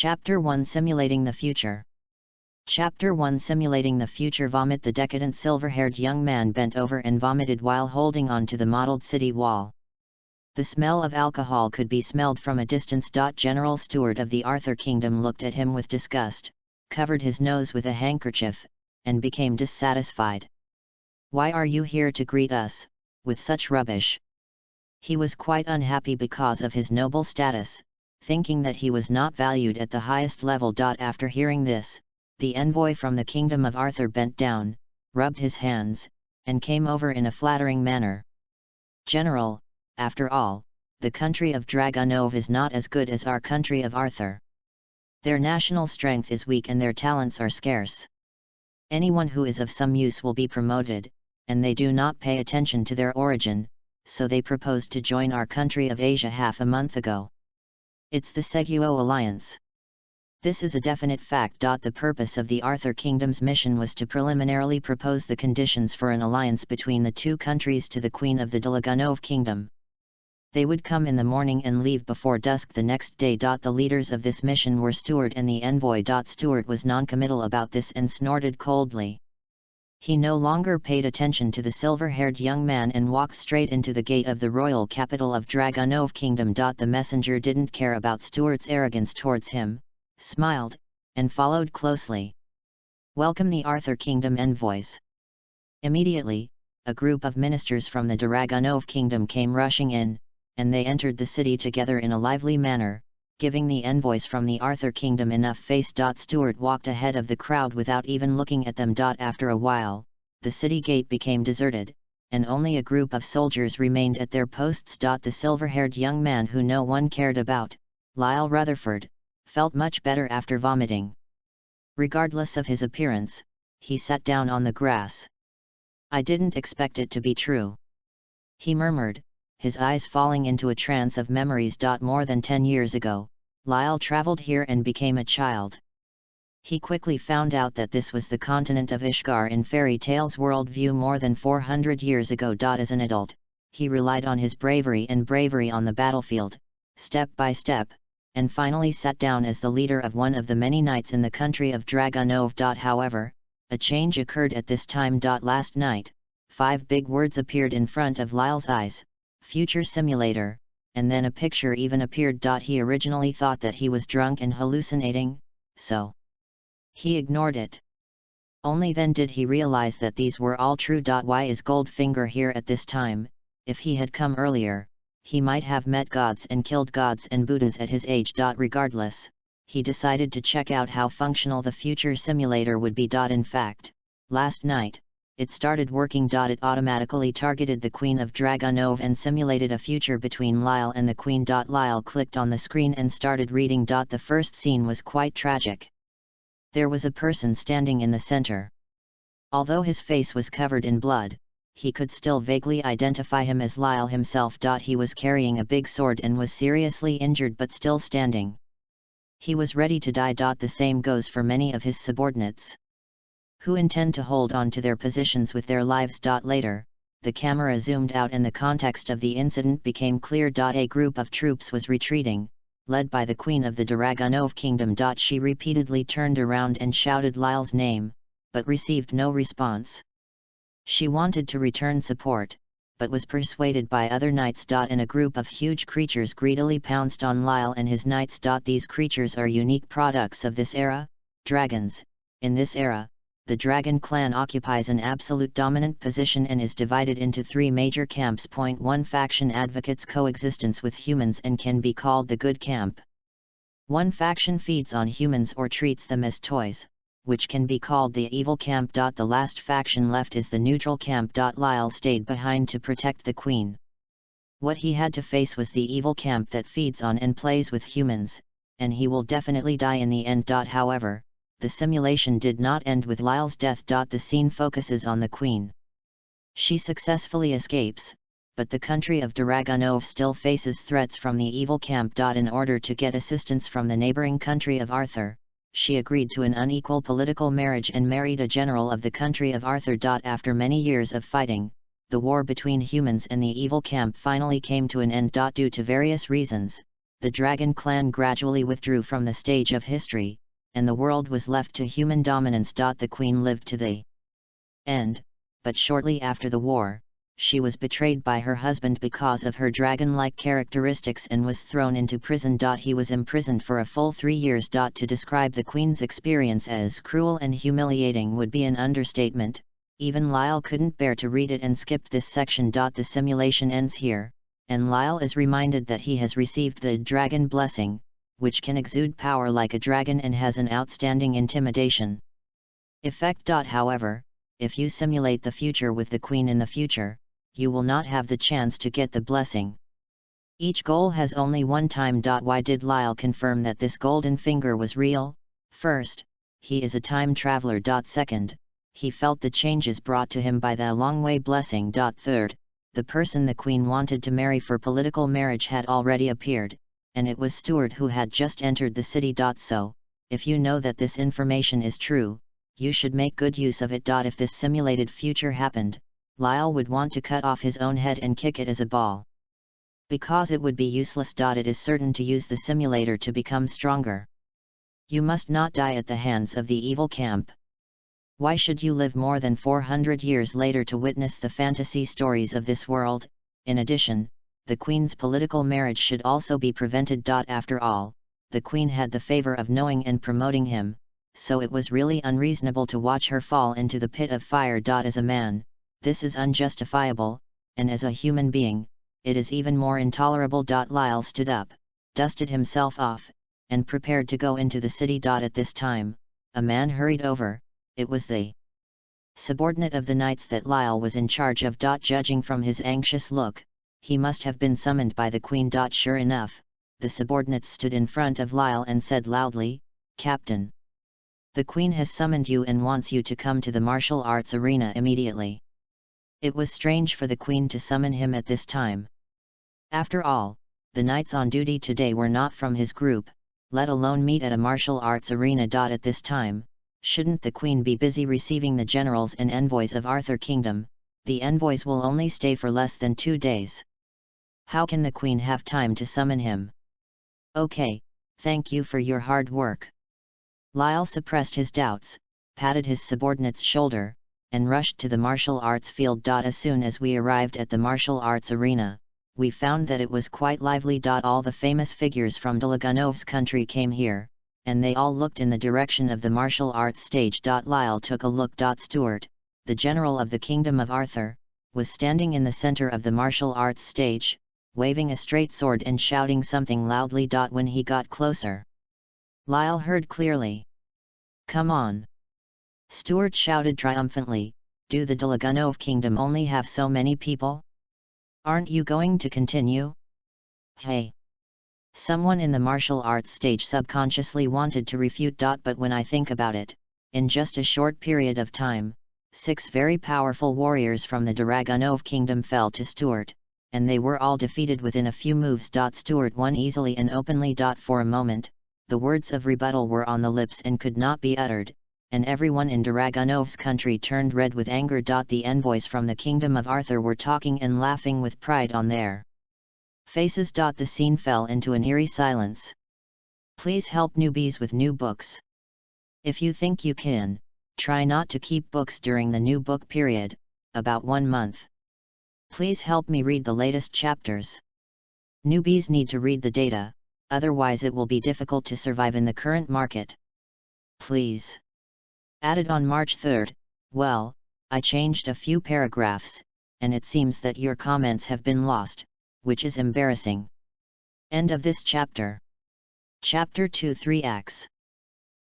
Chapter 1 Simulating the Future. Chapter 1 Simulating the Future. Vomit. The decadent silver-haired young man bent over and vomited while holding on to the mottled city wall. The smell of alcohol could be smelled from a distance. General Stewart of the Arthur Kingdom looked at him with disgust, covered his nose with a handkerchief, and became dissatisfied. "Why are you here to greet us, with such rubbish?" He was quite unhappy because of his noble status, thinking that he was not valued at the highest level. After hearing this, the envoy from the Kingdom of Arthur bent down, rubbed his hands, and came over in a flattering manner. "General, after all, the country of Dragonov is not as good as our country of Arthur. Their national strength is weak and their talents are scarce. Anyone who is of some use will be promoted, and they do not pay attention to their origin, so they proposed to join our country of Asia half a month ago. It's the Seguo Alliance. This is a definite fact. The purpose of the Arthur Kingdom's mission was to preliminarily propose the conditions for an alliance between the two countries to the Queen of the Dragonov Kingdom. They would come in the morning and leave before dusk the next day. The leaders of this mission were Stewart and the envoy. Stewart was non-committal about this and snorted coldly. He no longer paid attention to the silver-haired young man and walked straight into the gate of the royal capital of Dragonov Kingdom. The messenger didn't care about Stewart's arrogance towards him, smiled, and followed closely. "Welcome the Arthur Kingdom envoys." Immediately, a group of ministers from the Dragonov Kingdom came rushing in, and they entered the city together in a lively manner, giving the envoys from the Arthur Kingdom enough face. Stewart walked ahead of the crowd without even looking at them. After a while, the city gate became deserted, and only a group of soldiers remained at their posts. The silver-haired young man who no one cared about, Lyle Rutherford, felt much better after vomiting. Regardless of his appearance, he sat down on the grass. "I didn't expect it to be true," he murmured, his eyes falling into a trance of memories. More than 10 years ago, Lyle traveled here and became a child. He quickly found out that this was the continent of Ishgar in fairy tales worldview more than 400 years ago. As an adult, he relied on his bravery on the battlefield, step by step, and finally sat down as the leader of one of the many knights in the country of Dragonov. However, a change occurred at this time. Last night, 5 big words appeared in front of Lyle's eyes: "Future Simulator," and then a picture even appeared. He originally thought that he was drunk and hallucinating, so he ignored it. Only then did he realize that these were all true. Why is Goldfinger here at this time? If he had come earlier, he might have met gods and killed gods and Buddhas at his age. Regardless, he decided to check out how functional the future simulator would be. In fact, last night, it started working. It automatically targeted the Queen of Dragonov and simulated a future between Lyle and the Queen. Lyle clicked on the screen and started reading. The first scene was quite tragic. There was a person standing in the center. Although his face was covered in blood, he could still vaguely identify him as Lyle himself. He was carrying a big sword and was seriously injured but still standing. He was ready to die. The same goes for many of his subordinates, who intend to hold on to their positions with their lives. Later, the camera zoomed out and the context of the incident became clear. A group of troops was retreating, led by the Queen of the Dragonov Kingdom. She repeatedly turned around and shouted Lyle's name, but received no response. She wanted to return support, but was persuaded by other knights. And a group of huge creatures greedily pounced on Lyle and his knights. These creatures are unique products of this era, dragons. In this era, the dragon clan occupies an absolute dominant position and is divided into 3 major camps. 1 faction advocates coexistence with humans and can be called the good camp. 1 faction feeds on humans or treats them as toys, which can be called the evil camp. The last faction left is the neutral camp. Lyle stayed behind to protect the Queen. What he had to face was the evil camp that feeds on and plays with humans, and he will definitely die in the end. However, the simulation did not end with Lyle's death. The scene focuses on the Queen. She successfully escapes, but the country of Dragonov still faces threats from the evil camp. In order to get assistance from the neighboring country of Arthur, she agreed to an unequal political marriage and married a general of the country of Arthur. After many years of fighting, the war between humans and the evil camp finally came to an end. Due to various reasons, the dragon clan gradually withdrew from the stage of history, and the world was left to human dominance. The queen lived to the end, but shortly after the war, she was betrayed by her husband because of her dragon-like characteristics and was thrown into prison. He was imprisoned for a full 3 years. To describe the queen's experience as cruel and humiliating would be an understatement. Even Lyle couldn't bear to read it and skipped this section. The simulation ends here, and Lyle is reminded that he has received the dragon blessing, which can exude power like a dragon and has an outstanding intimidation effect. However, if you simulate the future with the queen in the future, you will not have the chance to get the blessing. Each goal has only one time. Why did Lyle confirm that this golden finger was real? First, he is a time traveler. Second, he felt the changes brought to him by the long way blessing. Third, the person the queen wanted to marry for political marriage had already appeared, and it was Stuart who had just entered the city. So, if you know that this information is true, you should make good use of it. If this simulated future happened, Lyle would want to cut off his own head and kick it as a ball. Because it would be useless. It is certain to use the simulator to become stronger. You must not die at the hands of the evil camp. Why should you live more than 400 years later to witness the fantasy stories of this world? In addition, the queen's political marriage should also be prevented. After all, the queen had the favor of knowing and promoting him, so it was really unreasonable to watch her fall into the pit of fire. As a man, this is unjustifiable, and as a human being, it is even more intolerable. Lyle stood up, dusted himself off, and prepared to go into the city. At this time, a man hurried over. It was the subordinate of the knights that Lyle was in charge of. Judging from his anxious look, he must have been summoned by the queen. Sure enough, the subordinate stood in front of Lyle and said loudly, "Captain, the queen has summoned you and wants you to come to the martial arts arena immediately." It was strange for the queen to summon him at this time. After all, the knights on duty today were not from his group, let alone meet at a martial arts arena. At this time, shouldn't the queen be busy receiving the generals and envoys of Arthur Kingdom? The envoys will only stay for less than 2 days. How can the queen have time to summon him? Okay, thank you for your hard work. Lyle suppressed his doubts, patted his subordinate's shoulder, and rushed to the martial arts field. As soon as we arrived at the martial arts arena, we found that it was quite lively. All the famous figures from Delagunov's country came here, and they all looked in the direction of the martial arts stage. Lyle took a look. Stuart, the general of the Kingdom of Arthur, was standing in the center of the martial arts stage, waving a straight sword and shouting something loudly. When he got closer, Lyle heard clearly. "Come on!" Stuart shouted triumphantly. "Do the Delagunov kingdom only have so many people? Aren't you going to continue?" "Hey!" Someone in the martial arts stage subconsciously wanted to refute. But when I think about it, in just a short period of time, 6 very powerful warriors from the Delagunov kingdom fell to Stuart, and they were all defeated within a few moves. Stuart won easily and openly. For a moment, the words of rebuttal were on the lips and could not be uttered, and everyone in Delagunov's country turned red with anger. The envoys from the Kingdom of Arthur were talking and laughing with pride on their faces. The scene fell into an eerie silence. Please help newbies with new books. If you think you can, try not to keep books during the new book period, about 1 month. Please help me read the latest chapters. Newbies need to read the data, otherwise it will be difficult to survive in the current market. Please. Added on March 3rd, well, I changed a few paragraphs, and it seems that your comments have been lost, which is embarrassing. End of this chapter. Chapter 2-3 Acts.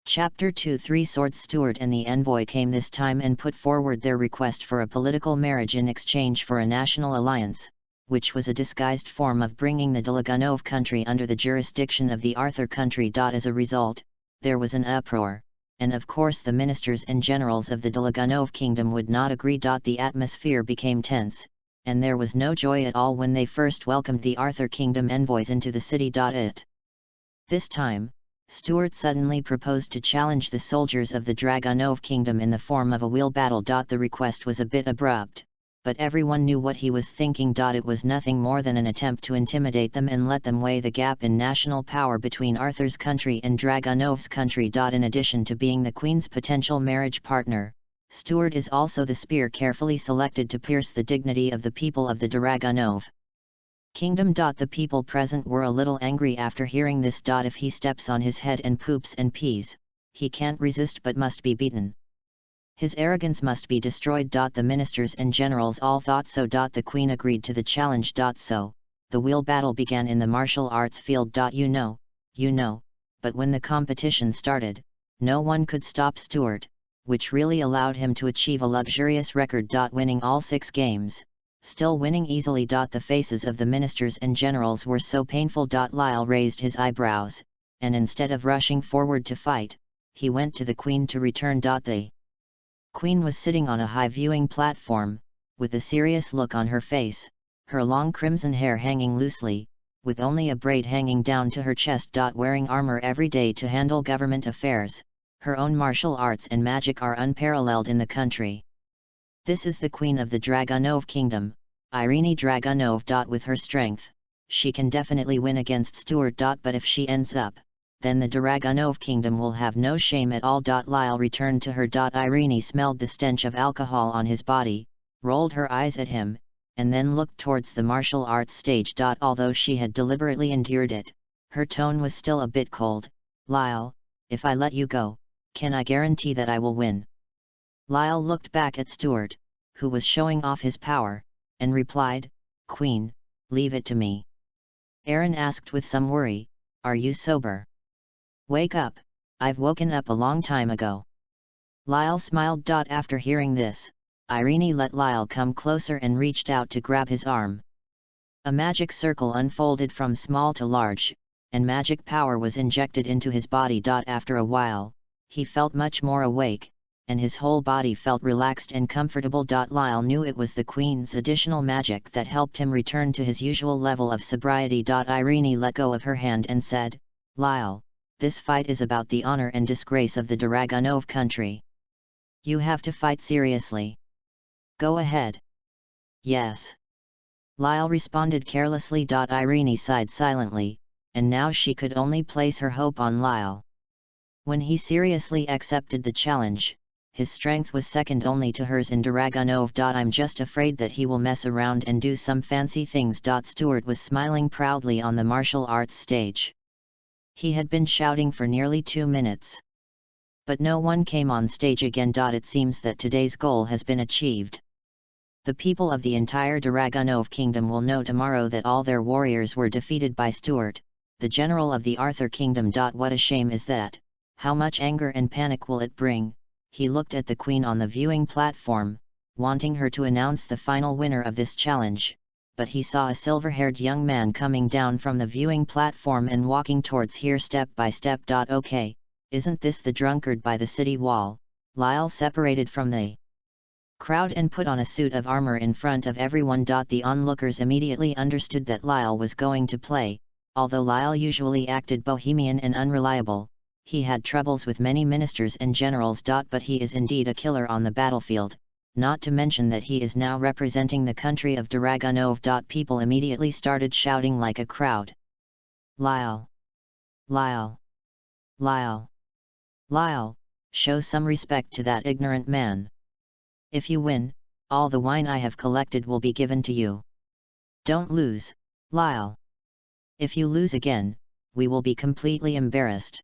Chapter 2-3 Swords. Stuart and the envoy came this time and put forward their request for a political marriage in exchange for a national alliance, which was a disguised form of bringing the Delagunov country under the jurisdiction of the Arthur country. As a result, there was an uproar, and of course the ministers and generals of the Delagunov kingdom would not agree. The atmosphere became tense, and there was no joy at all when they first welcomed the Arthur kingdom envoys into the city. This time, Stuart suddenly proposed to challenge the soldiers of the Delagunov kingdom in the form of a wheel battle. The request was a bit abrupt, but everyone knew what he was thinking. It was nothing more than an attempt to intimidate them and let them weigh the gap in national power between Arthur's country and Dragonov's country. In addition to being the Queen's potential marriage partner, Stuart is also the spear carefully selected to pierce the dignity of the people of the Dragonov Kingdom. The people present were a little angry after hearing this. If he steps on his head and poops and pees, he can't resist but must be beaten. His arrogance must be destroyed. The ministers and generals all thought so. The Queen agreed to the challenge. So, the wheel battle began in the martial arts field. You know, but when the competition started, no one could stop Stuart, which really allowed him to achieve a luxurious record. Winning all 6 games, still winning easily. The faces of the ministers and generals were so painful. Lyle raised his eyebrows, and instead of rushing forward to fight, he went to the Queen to return. The Queen was sitting on a high viewing platform, with a serious look on her face, her long crimson hair hanging loosely, with only a braid hanging down to her chest. Wearing armor every day to handle government affairs, her own martial arts and magic are unparalleled in the country. This is the Queen of the Dragonov Kingdom, Irene Dragonov. With her strength, she can definitely win against Stuart. But if she ends up, then the Dragonov Kingdom will have no shame at all. Lyle returned to her. Irene smelled the stench of alcohol on his body, rolled her eyes at him, and then looked towards the martial arts stage. Although she had deliberately endured it, her tone was still a bit cold. Lyle, if I let you go, can I guarantee that I will win? Lyle looked back at Stuart, who was showing off his power, and replied, Queen, leave it to me. Aaron asked with some worry, are you sober? Wake up, I've woken up a long time ago. Lyle smiled. After hearing this, Irene let Lyle come closer and reached out to grab his arm. A magic circle unfolded from small to large, and magic power was injected into his body. After a while, he felt much more awake, and his whole body felt relaxed and comfortable. Lyle knew it was the Queen's additional magic that helped him return to his usual level of sobriety. Irene let go of her hand and said, Lyle, this fight is about the honor and disgrace of the Dragonov country. You have to fight seriously. Go ahead. Yes. Lyle responded carelessly. Irene sighed silently, and now she could only place her hope on Lyle. When he seriously accepted the challenge, his strength was second only to hers in Dragonov. I'm just afraid that he will mess around and do some fancy things. Stuart was smiling proudly on the martial arts stage. He had been shouting for nearly 2 minutes. But no one came on stage again. It seems that today's goal has been achieved. The people of the entire Dragonov Kingdom will know tomorrow that all their warriors were defeated by Stuart, the general of the Arthur Kingdom. What a shame is that! How much anger and panic will it bring? He looked at the Queen on the viewing platform, wanting her to announce the final winner of this challenge, but he saw a silver-haired young man coming down from the viewing platform and walking towards here step by step. Okay, isn't this the drunkard by the city wall? Lyle separated from the crowd and put on a suit of armor in front of everyone. The onlookers immediately understood that Lyle was going to play. Although Lyle usually acted bohemian and unreliable, he had troubles with many ministers and generals. But he is indeed a killer on the battlefield, not to mention that he is now representing the country of Dragonov. People immediately started shouting like a crowd. Lyle! Lyle! Lyle! Lyle, show some respect to that ignorant man. If you win, all the wine I have collected will be given to you. Don't lose, Lyle. If you lose again, we will be completely embarrassed.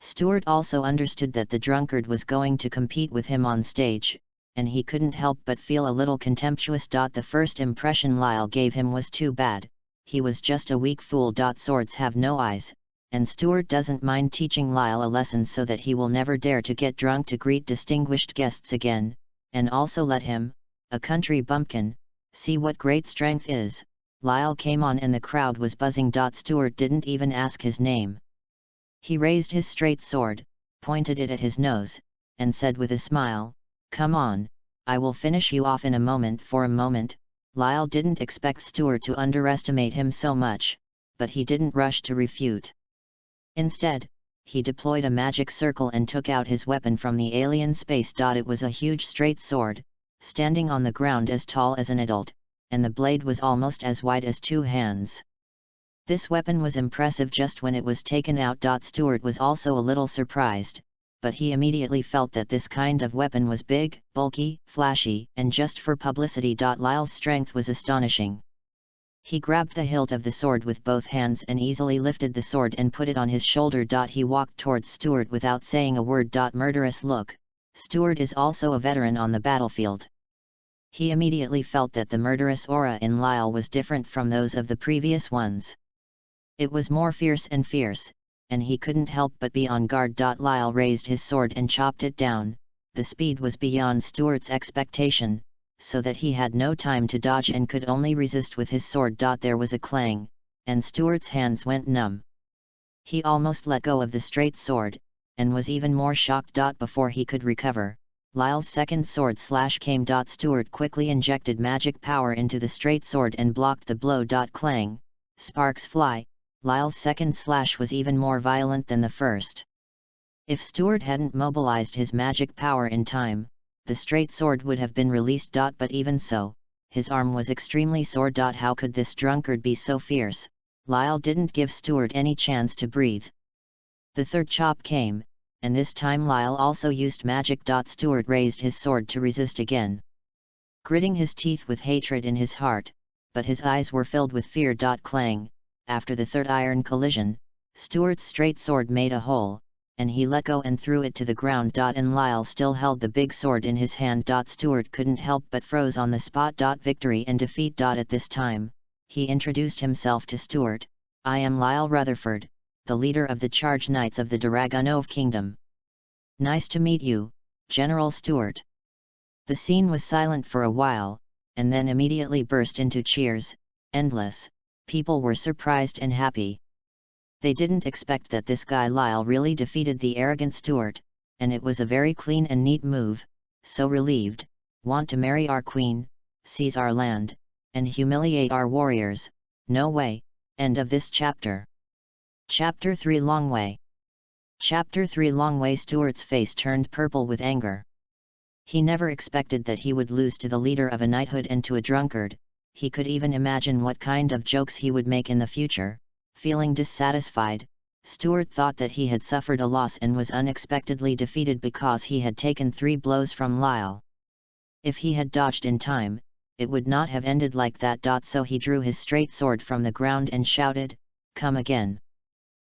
Stuart also understood that the drunkard was going to compete with him on stage, and he couldn't help but feel a little contemptuous. The first impression Lyle gave him was too bad. He was just a weak fool. Swords have no eyes, and Stuart doesn't mind teaching Lyle a lesson so that he will never dare to get drunk to greet distinguished guests again, and also let him, a country bumpkin, see what great strength is. Lyle came on and the crowd was buzzing. Stuart didn't even ask his name. He raised his straight sword, pointed it at his nose, and said with a smile, "Come on, I will finish you off in a moment." For a moment, Lyle didn't expect Stuart to underestimate him so much, but he didn't rush to refute. Instead, he deployed a magic circle and took out his weapon from the alien space. It was a huge straight sword, standing on the ground as tall as an adult, and the blade was almost as wide as 2 hands. This weapon was impressive just when it was taken out. Stuart was also a little surprised, but he immediately felt that this kind of weapon was big, bulky, flashy, and just for publicity. Lyle's strength was astonishing. He grabbed the hilt of the sword with both hands and easily lifted the sword and put it on his shoulder. He walked towards Stuart without saying a word. Murderous look. Stuart is also a veteran on the battlefield. He immediately felt that the murderous aura in Lyle was different from those of the previous ones. It was more fierce, and he couldn't help but be on guard. Lyle raised his sword and chopped it down. The speed was beyond Stuart's expectation, so that he had no time to dodge and could only resist with his sword. There was a clang, and Stuart's hands went numb. He almost let go of the straight sword, and was even more shocked. Before he could recover, Lyle's second sword slash came. Stuart quickly injected magic power into the straight sword and blocked the blow. Clang, sparks fly. Lyle's second slash was even more violent than the first. If Stuart hadn't mobilized his magic power in time, the straight sword would have been released. But even so, his arm was extremely sore. How could this drunkard be so fierce? Lyle didn't give Stuart any chance to breathe. The third chop came, and this time Lyle also used magic. Stuart raised his sword to resist again, gritting his teeth with hatred in his heart, but his eyes were filled with fear. Clang. After the third iron collision, Stuart's straight sword made a hole, and he let go and threw it to the ground. And Lyle still held the big sword in his hand. Stuart couldn't help but froze on the spot. Victory and defeat. At this time, he introduced himself to Stuart. I am Lyle Rutherford, the leader of the Charge Knights of the Dragonov Kingdom. Nice to meet you, General Stuart. The scene was silent for a while, and then immediately burst into cheers, endless. People were surprised and happy. They didn't expect that this guy Lyle really defeated the arrogant Stuart, and it was a very clean and neat move. So relieved. Want to marry our queen, seize our land, and humiliate our warriors? No way. End of this chapter. Chapter 3 Long Way. Chapter 3 Long Way. Stuart's face turned purple with anger. He never expected that he would lose to the leader of a knighthood and to a drunkard. He could even imagine what kind of jokes he would make in the future. Feeling dissatisfied, Stuart thought that he had suffered a loss and was unexpectedly defeated because he had taken 3 blows from Lyle. If he had dodged in time, it would not have ended like that. So he drew his straight sword from the ground and shouted, "Come again."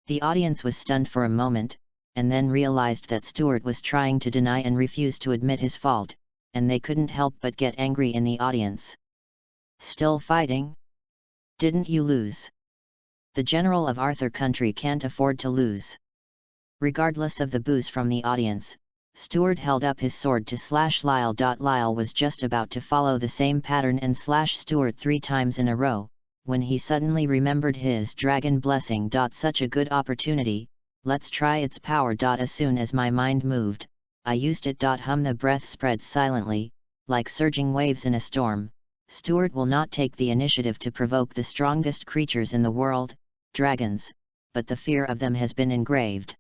The audience was stunned for a moment, and then realized that Stuart was trying to deny and refuse to admit his fault, and they couldn't help but get angry in the audience. Still fighting? Didn't you lose? The general of Arthur country can't afford to lose. Regardless of the boos from the audience, Stuart held up his sword to slash Lyle. Lyle was just about to follow the same pattern and slash Stuart 3 times in a row, when he suddenly remembered his dragon blessing. Such a good opportunity, let's try its power. As soon as my mind moved, I used it. The breath spread silently, like surging waves in a storm. Stuart will not take the initiative to provoke the strongest creatures in the world, dragons, but the fear of them has been engraved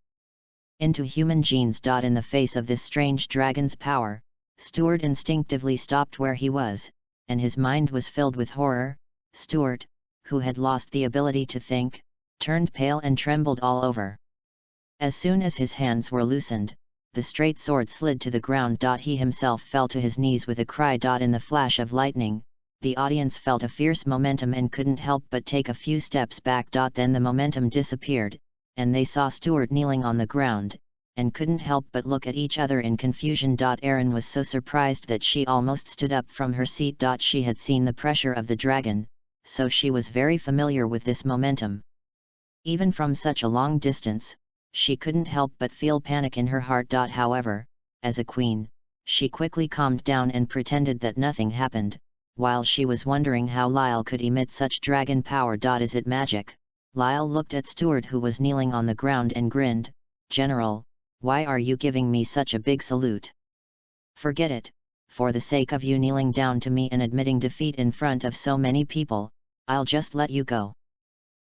into human genes. In the face of this strange dragon's power, Stuart instinctively stopped where he was, and his mind was filled with horror. Stuart, who had lost the ability to think, turned pale and trembled all over. As soon as his hands were loosened, the straight sword slid to the ground. He himself fell to his knees with a cry. In the flash of lightning, the audience felt a fierce momentum and couldn't help but take a few steps back. Then the momentum disappeared, and they saw Stuart kneeling on the ground, and couldn't help but look at each other in confusion. Erin was so surprised that she almost stood up from her seat. She had seen the pressure of the dragon, so she was very familiar with this momentum. Even from such a long distance, she couldn't help but feel panic in her heart. However, as a queen, she quickly calmed down and pretended that nothing happened, while she was wondering how Lyle could emit such dragon power. Is it magic? Lyle looked at Stuart, who was kneeling on the ground, and grinned. General, why are you giving me such a big salute? Forget it. For the sake of you kneeling down to me and admitting defeat in front of so many people, I'll just let you go.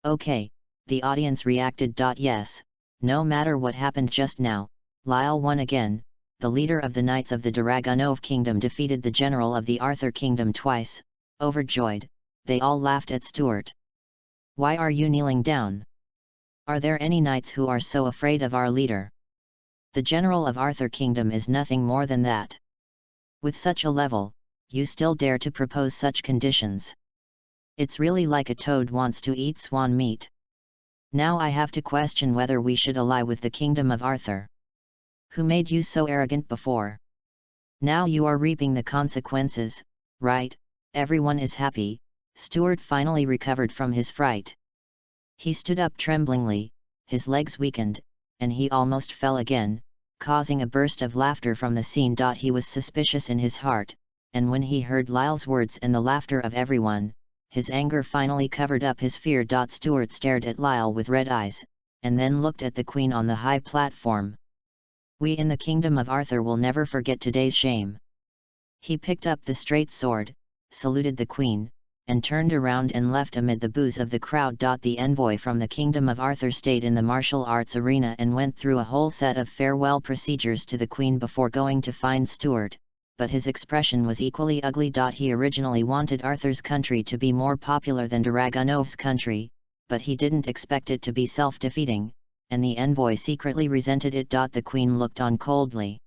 Okay, the audience reacted. Yes, no matter what happened just now, Lyle won again, the leader of the Knights of the Dragonov Kingdom defeated the general of the Arthur Kingdom twice. Overjoyed, they all laughed at Stuart. "Why are you kneeling down? Are there any knights who are so afraid of our leader? The general of Arthur Kingdom is nothing more than that. With such a level, you still dare to propose such conditions. It's really like a toad wants to eat swan meat. Now I have to question whether we should ally with the kingdom of Arthur. Who made you so arrogant before? Now you are reaping the consequences, right?" Everyone is happy. Stuart finally recovered from his fright. He stood up tremblingly, his legs weakened, and he almost fell again, causing a burst of laughter from the scene. He was suspicious in his heart, and when he heard Lyle's words and the laughter of everyone, his anger finally covered up his fear. Stuart stared at Lyle with red eyes, and then looked at the Queen on the high platform. "We in the kingdom of Arthur will never forget today's shame." He picked up the straight sword, saluted the Queen, and turned around and left amid the boos of the crowd. The envoy from the kingdom of Arthur stayed in the martial arts arena and went through a whole set of farewell procedures to the Queen before going to find Stuart, but his expression was equally ugly. He originally wanted Arthur's country to be more popular than Dragonov's country, but he didn't expect it to be self-defeating, and the envoy secretly resented it. The Queen looked on coldly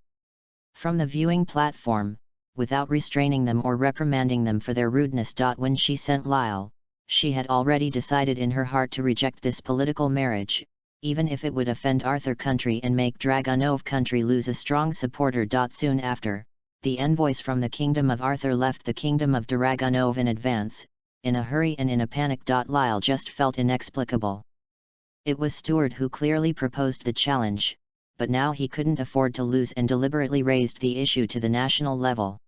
from the viewing platform, without restraining them or reprimanding them for their rudeness. When she sent Lyle, she had already decided in her heart to reject this political marriage, even if it would offend Arthur country and make Dragonov country lose a strong supporter. Soon after, the envoys from the kingdom of Arthur left the kingdom of Dragonov in advance, in a hurry and in a panic. Lyle just felt inexplicable. It was Stuart who clearly proposed the challenge, but now he couldn't afford to lose and deliberately raised the issue to the national level.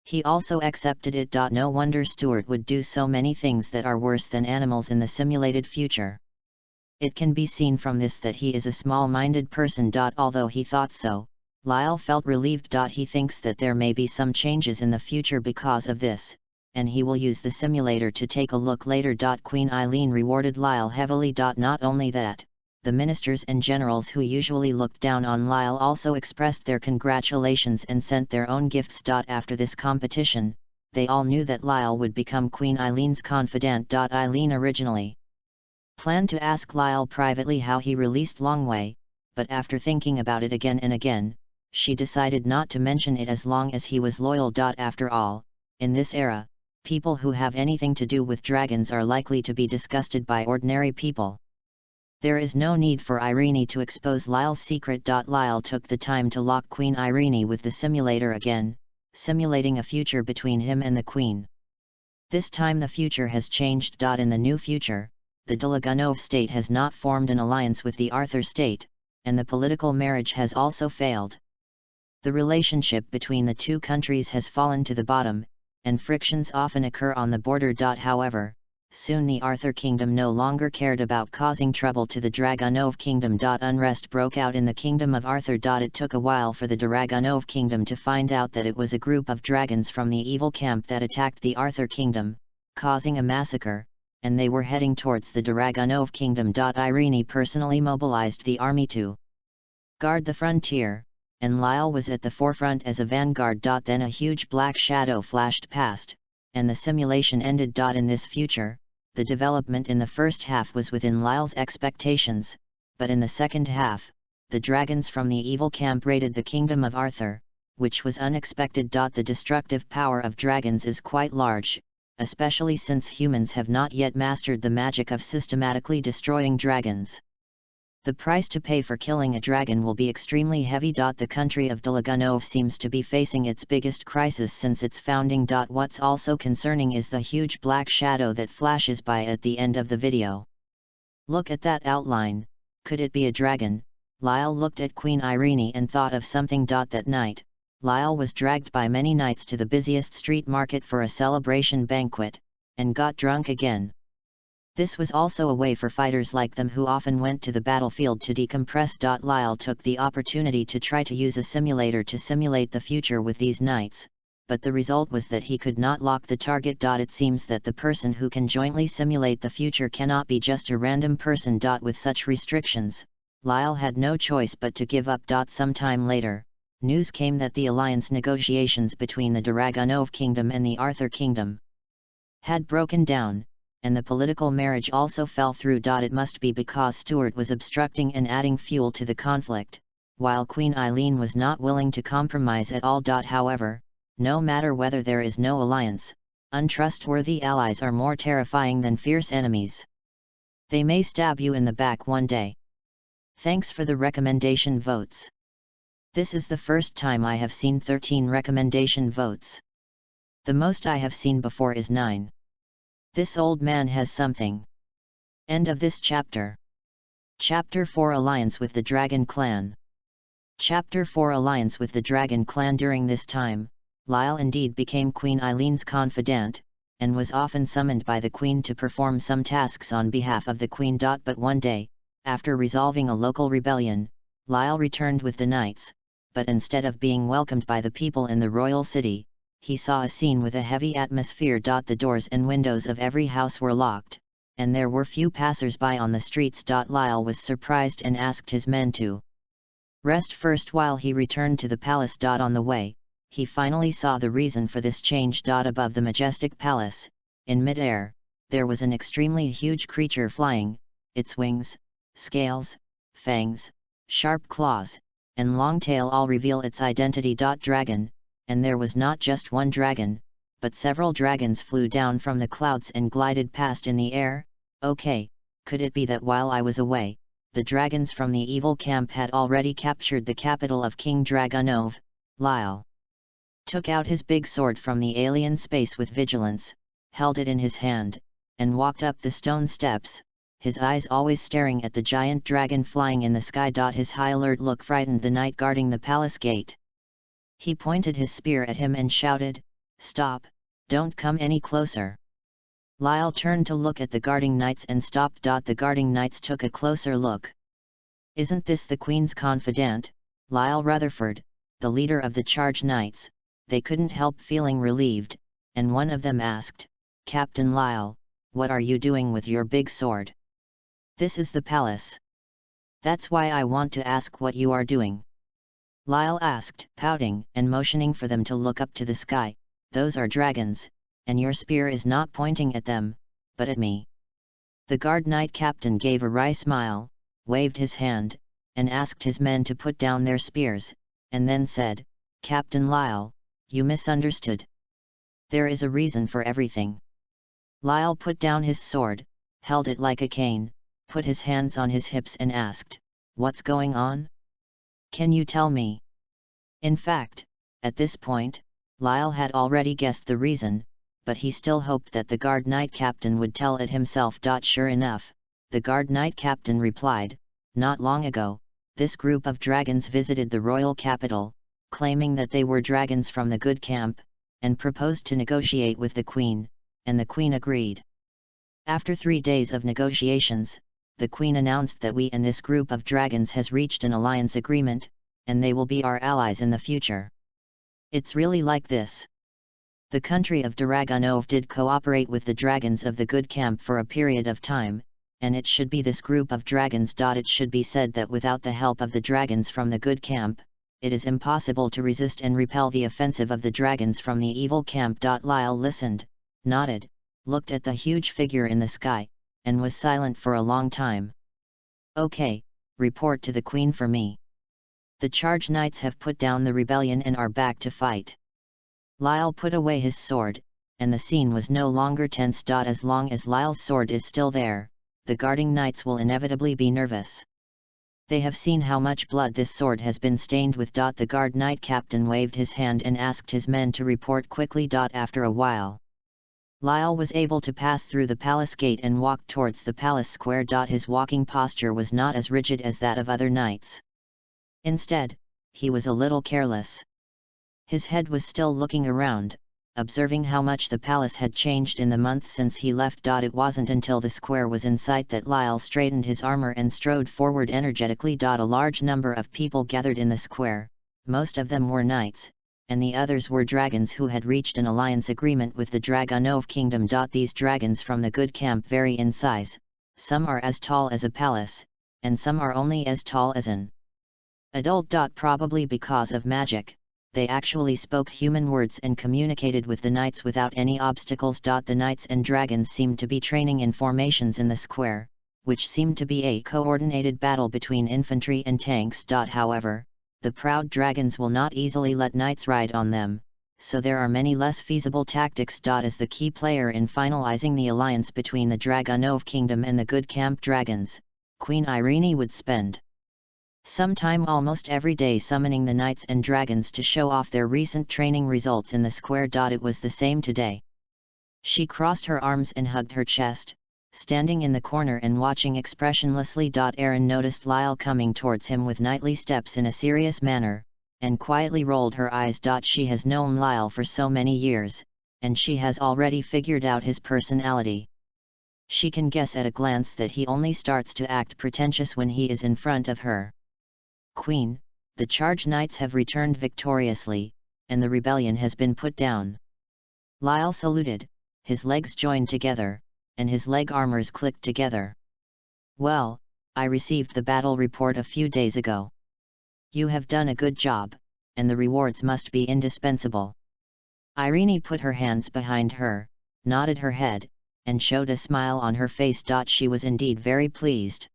He also accepted it. No wonder Stuart would do so many things that are worse than animals in the simulated future. It can be seen from this that he is a small-minded person. Although he thought so, Lyle felt relieved. He thinks that there may be some changes in the future because of this, and he will use the simulator to take a look later. Queen Eileen rewarded Lyle heavily. Not only that, the ministers and generals who usually looked down on Lyle also expressed their congratulations and sent their own gifts. After this competition, they all knew that Lyle would become Queen Eileen's confidant. Eileen originally planned to ask Lyle privately how he released Longway, but after thinking about it again and again, she decided not to mention it as long as he was loyal. After all, in this era, people who have anything to do with dragons are likely to be disgusted by ordinary people. There is no need for Irene to expose Lyle's secret. Lyle took the time to lock Queen Irene with the simulator again, simulating a future between him and the Queen. This time the future has changed. In the new future, the Dragonov state has not formed an alliance with the Arthur state, and the political marriage has also failed. The relationship between the two countries has fallen to the bottom, and frictions often occur on the border. However, soon the Arthur Kingdom no longer cared about causing trouble to the Dragonov Kingdom. Unrest broke out in the Kingdom of Arthur. It took a while for the Dragonov Kingdom to find out that it was a group of dragons from the evil camp that attacked the Arthur Kingdom, causing a massacre, and they were heading towards the Dragonov Kingdom. Irene personally mobilized the army to guard the frontier, and Lyle was at the forefront as a vanguard. Then a huge black shadow flashed past, and the simulation ended. In this future, the development in the first half was within Lyle's expectations, but in the second half, the dragons from the evil camp raided the Kingdom of Arthur, which was unexpected. The destructive power of dragons is quite large, especially since humans have not yet mastered the magic of systematically destroying dragons. The price to pay for killing a dragon will be extremely heavy. The country of Dragonov seems to be facing its biggest crisis since its founding. What's also concerning is the huge black shadow that flashes by at the end of the video. Look at that outline, could it be a dragon? Lyle looked at Queen Irene and thought of something. That night, Lyle was dragged by many knights to the busiest street market for a celebration banquet, and got drunk again. This was also a way for fighters like them who often went to the battlefield to decompress. Lyle took the opportunity to try to use a simulator to simulate the future with these knights, but the result was that he could not lock the target. It seems that the person who can jointly simulate the future cannot be just a random person. With such restrictions, Lyle had no choice but to give up. Sometime later, news came that the alliance negotiations between the Dragonov Kingdom and the Arthur Kingdom had broken down, and the political marriage also fell through. It must be because Stuart was obstructing and adding fuel to the conflict, while Queen Eileen was not willing to compromise at all. However, no matter whether there is no alliance, untrustworthy allies are more terrifying than fierce enemies. They may stab you in the back one day. Thanks for the recommendation votes. This is the first time I have seen 13 recommendation votes. The most I have seen before is 9. This old man has something. End of this chapter. Chapter 4 Alliance with the Dragon Clan. Chapter 4 Alliance with the Dragon Clan. During this time, Lyle indeed became Queen Eileen's confidant, and was often summoned by the Queen to perform some tasks on behalf of the Queen. But one day, after resolving a local rebellion, Lyle returned with the knights, but instead of being welcomed by the people in the royal city, he saw a scene with a heavy atmosphere. The doors and windows of every house were locked, and there were few passers-by on the streets. Lyle was surprised and asked his men to rest first while he returned to the palace. On the way, he finally saw the reason for this change. Above the majestic palace, in mid-air, there was an extremely huge creature flying, its wings, scales, fangs, sharp claws, and long tail all reveal its identity. Dragon, and there was not just one dragon, but several dragons flew down from the clouds and glided past in the air. Okay, could it be that while I was away, the dragons from the evil camp had already captured the capital of King Dragonov? Lyle took out his big sword from the alien space with vigilance, held it in his hand, and walked up the stone steps, his eyes always staring at the giant dragon flying in the sky. His high alert look frightened the knight guarding the palace gate. He pointed his spear at him and shouted, "Stop, don't come any closer." Lyle turned to look at the guarding knights and stopped. The guarding knights took a closer look. "Isn't this the Queen's confidant, Lyle Rutherford, the leader of the charge knights?" They couldn't help feeling relieved, and one of them asked, "Captain Lyle, what are you doing with your big sword?" "This is the palace. That's why I want to ask what you are doing," Lyle asked, pouting and motioning for them to look up to the sky. "Those are dragons, and your spear is not pointing at them, but at me." The guard knight captain gave a wry smile, waved his hand, and asked his men to put down their spears, and then said, "Captain Lyle, you misunderstood. There is a reason for everything." Lyle put down his sword, held it like a cane, put his hands on his hips and asked, "What's going on? Can you tell me?" In fact, at this point, Lyle had already guessed the reason, but he still hoped that the guard knight captain would tell it himself. Sure enough, the guard knight captain replied, "Not long ago, this group of dragons visited the royal capital, claiming that they were dragons from the good camp, and proposed to negotiate with the Queen, and the Queen agreed. After 3 days of negotiations, the Queen announced that we and this group of dragons has reached an alliance agreement, and they will be our allies in the future. It's really like this. The country of Dragonov did cooperate with the dragons of the good camp for a period of time, and it should be this group of dragons. It should be said that without the help of the dragons from the good camp, it is impossible to resist and repel the offensive of the dragons from the evil camp." Lyle listened, nodded, looked at the huge figure in the sky, and was silent for a long time. "Okay, report to the Queen for me. The charge knights have put down the rebellion and are back to fight." Lyle put away his sword, and the scene was no longer tense. As long as Lyle's sword is still there, the guarding knights will inevitably be nervous. They have seen how much blood this sword has been stained with. The guard knight captain waved his hand and asked his men to report quickly. After a while, Lyle was able to pass through the palace gate and walk towards the palace square. His walking posture was not as rigid as that of other knights. Instead, he was a little careless. His head was still looking around, observing how much the palace had changed in the month since he left. It wasn't until the square was in sight that Lyle straightened his armor and strode forward energetically. A large number of people gathered in the square, most of them were knights, and the others were dragons who had reached an alliance agreement with the Dragonov Kingdom. These dragons from the good camp vary in size, some are as tall as a palace, and some are only as tall as an Adult. Probably because of magic, they actually spoke human words and communicated with the knights without any obstacles. The knights and dragons seemed to be training in formations in the square, which seemed to be a coordinated battle between infantry and tanks. However, the proud dragons will not easily let knights ride on them, so there are many less feasible tactics. As the key player in finalizing the alliance between the Dragonov Kingdom and the Good Camp Dragons, Queen Irene would spend some time almost every day summoning the knights and dragons to show off their recent training results in the square. It was the same today. She crossed her arms and hugged her chest, standing in the corner and watching expressionlessly. Aaron noticed Lyle coming towards him with knightly steps in a serious manner, and quietly rolled her eyes. She has known Lyle for so many years, and she has already figured out his personality. She can guess at a glance that he only starts to act pretentious when he is in front of her. Queen, the charge knights have returned victoriously, and the rebellion has been put down. Lyle saluted, his legs joined together, and his leg armors clicked together. Well, I received the battle report a few days ago. You have done a good job, and the rewards must be indispensable. Irene put her hands behind her, nodded her head, and showed a smile on her face. She was indeed very pleased.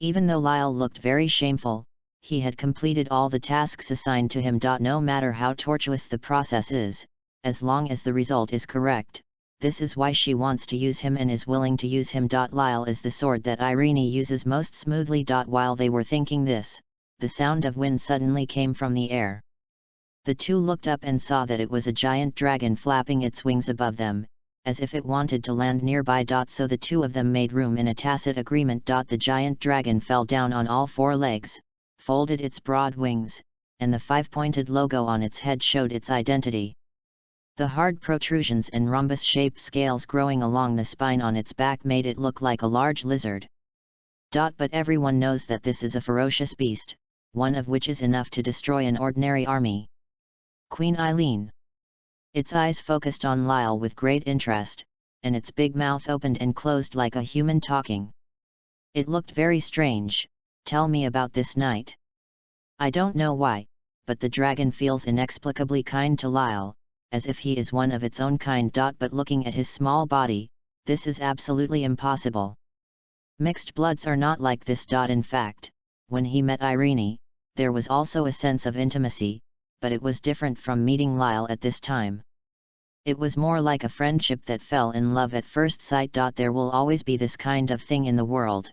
Even though Lyle looked very shameful, he had completed all the tasks assigned to him. No matter how tortuous the process is, as long as the result is correct, this is why she wants to use him and is willing to use him. Lyle is the sword that Irene uses most smoothly. While they were thinking this, the sound of wind suddenly came from the air. The two looked up and saw that it was a giant dragon flapping its wings above them, as if it wanted to land nearby. So the two of them made room in a tacit agreement. The giant dragon fell down on all four legs, folded its broad wings, and the five-pointed logo on its head showed its identity. The hard protrusions and rhombus-shaped scales growing along the spine on its back made it look like a large lizard. But everyone knows that this is a ferocious beast, one of which is enough to destroy an ordinary army. Queen Eileen. Its eyes focused on Lyle with great interest, and its big mouth opened and closed like a human talking. It looked very strange. Tell me about this night. I don't know why, but the dragon feels inexplicably kind to Lyle, as if he is one of its own kind. But looking at his small body, this is absolutely impossible. Mixed bloods are not like this. In fact, when he met Irene, there was also a sense of intimacy, but it was different from meeting Lyle at this time. It was more like a friendship that fell in love at first sight. There will always be this kind of thing in the world.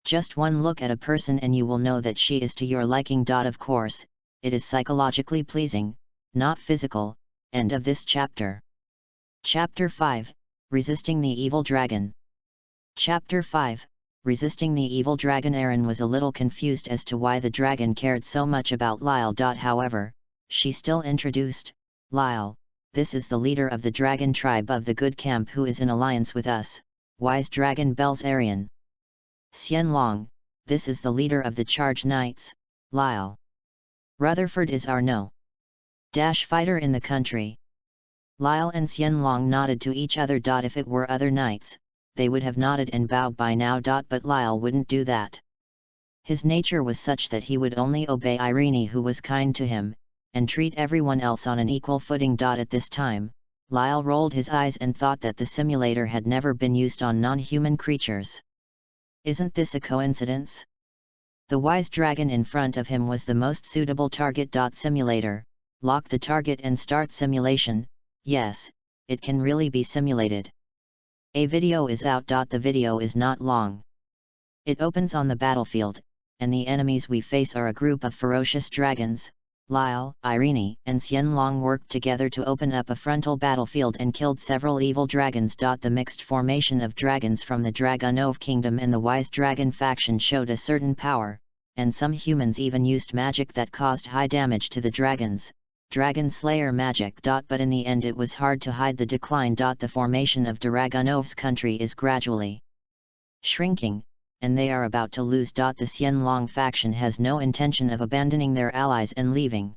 Just one look at a person and you will know that she is to your liking. Of course, it is psychologically pleasing, not physical. End of this chapter. Chapter 5, Resisting the Evil Dragon. Chapter 5, Resisting the Evil Dragon. Aaron was a little confused as to why the dragon cared so much about Lyle. However, she still introduced, Lyle, this is the leader of the dragon tribe of the Good Camp who is in alliance with us, Wise Dragon Bells Arian. Xianlong, this is the leader of the Charge Knights, Lyle. Rutherford is our fighter in the country. Lyle and Xianlong nodded to each other. If it were other knights, they would have nodded and bowed by now. But Lyle wouldn't do that. His nature was such that he would only obey Irene, who was kind to him, and treat everyone else on an equal footing. At this time, Lyle rolled his eyes and thought that the simulator had never been used on non-human creatures. Isn't this a coincidence? The wise dragon in front of him was the most suitable target. Simulator, lock the target and start simulation. Yes, it can really be simulated. A video is out. The video is not long. It opens on the battlefield, and the enemies we face are a group of ferocious dragons. Lyle, Irene, and Xianlong worked together to open up a frontal battlefield and killed several evil dragons. The mixed formation of dragons from the Dragonov Kingdom and the Wise Dragon faction showed a certain power, and some humans even used magic that caused high damage to the dragons. Dragon Slayer magic. But in the end it was hard to hide the decline. The formation of Dragonov's country is gradually shrinking, and they are about to lose. The Xianlong faction has no intention of abandoning their allies and leaving.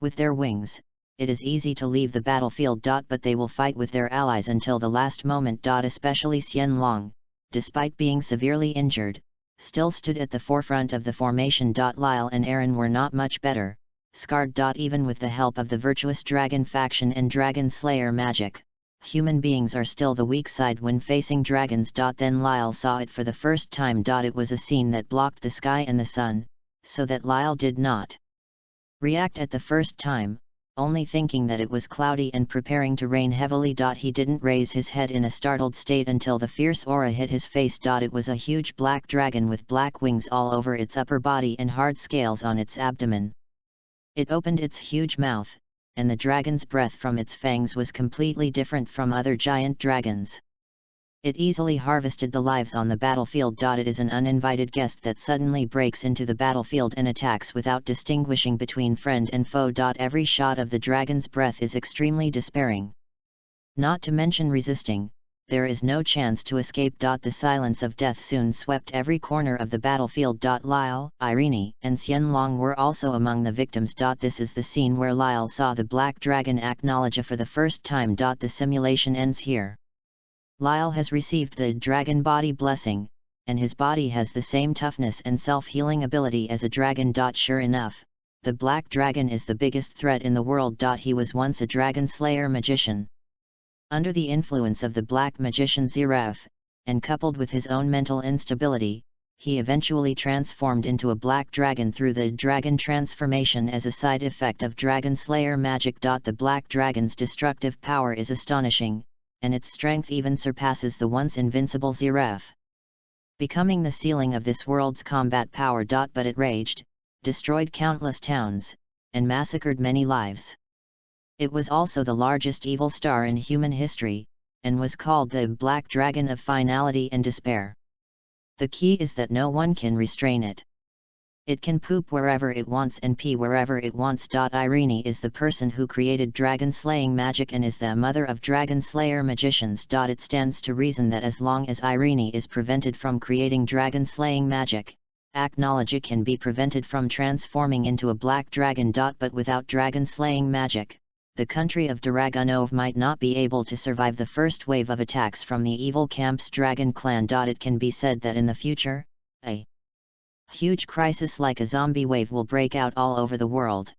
With their wings, it is easy to leave the battlefield. But they will fight with their allies until the last moment. Especially Xianlong, despite being severely injured, still stood at the forefront of the formation. Lyle and Aaron were not much better, scarred. Even with the help of the virtuous dragon faction and dragon slayer magic, human beings are still the weak side when facing dragons. Then Lyle saw it for the first time. It was a scene that blocked the sky and the sun, so that Lyle did not react at the first time, only thinking that it was cloudy and preparing to rain heavily. He didn't raise his head in a startled state until the fierce aura hit his face. It was a huge black dragon with black wings all over its upper body and hard scales on its abdomen. It opened its huge mouth, and the dragon's breath from its fangs was completely different from other giant dragons. It easily harvested the lives on the battlefield. It is an uninvited guest that suddenly breaks into the battlefield and attacks without distinguishing between friend and foe. Every shot of the dragon's breath is extremely despairing. Not to mention resisting, there is no chance to escape. The silence of death soon swept every corner of the battlefield. Lyle, Irene, and Xianlong were also among the victims. This is the scene where Lyle saw the black dragon acknowledge for the first time. The simulation ends here. Lyle has received the dragon body blessing, and his body has the same toughness and self-healing ability as a dragon. Sure enough, the black dragon is the biggest threat in the world. He was once a dragon slayer magician. Under the influence of the black magician Ziraf, and coupled with his own mental instability, he eventually transformed into a black dragon through the dragon transformation as a side effect of dragon slayer magic. The black dragon's destructive power is astonishing, and its strength even surpasses the once invincible Ziraf, becoming the ceiling of this world's combat power. But it raged, destroyed countless towns, and massacred many lives. It was also the largest evil star in human history, and was called the Black Dragon of Finality and Despair. The key is that no one can restrain it. It can poop wherever it wants and pee wherever it wants. Irene is the person who created dragon-slaying magic and is the mother of dragon-slayer magicians. It stands to reason that as long as Irene is prevented from creating dragon-slaying magic, Acknowledge can be prevented from transforming into a black dragon. But without dragon-slaying magic, the country of Dragunov might not be able to survive the first wave of attacks from the evil camp's dragon clan. It can be said that in the future, a huge crisis like a zombie wave will break out all over the world.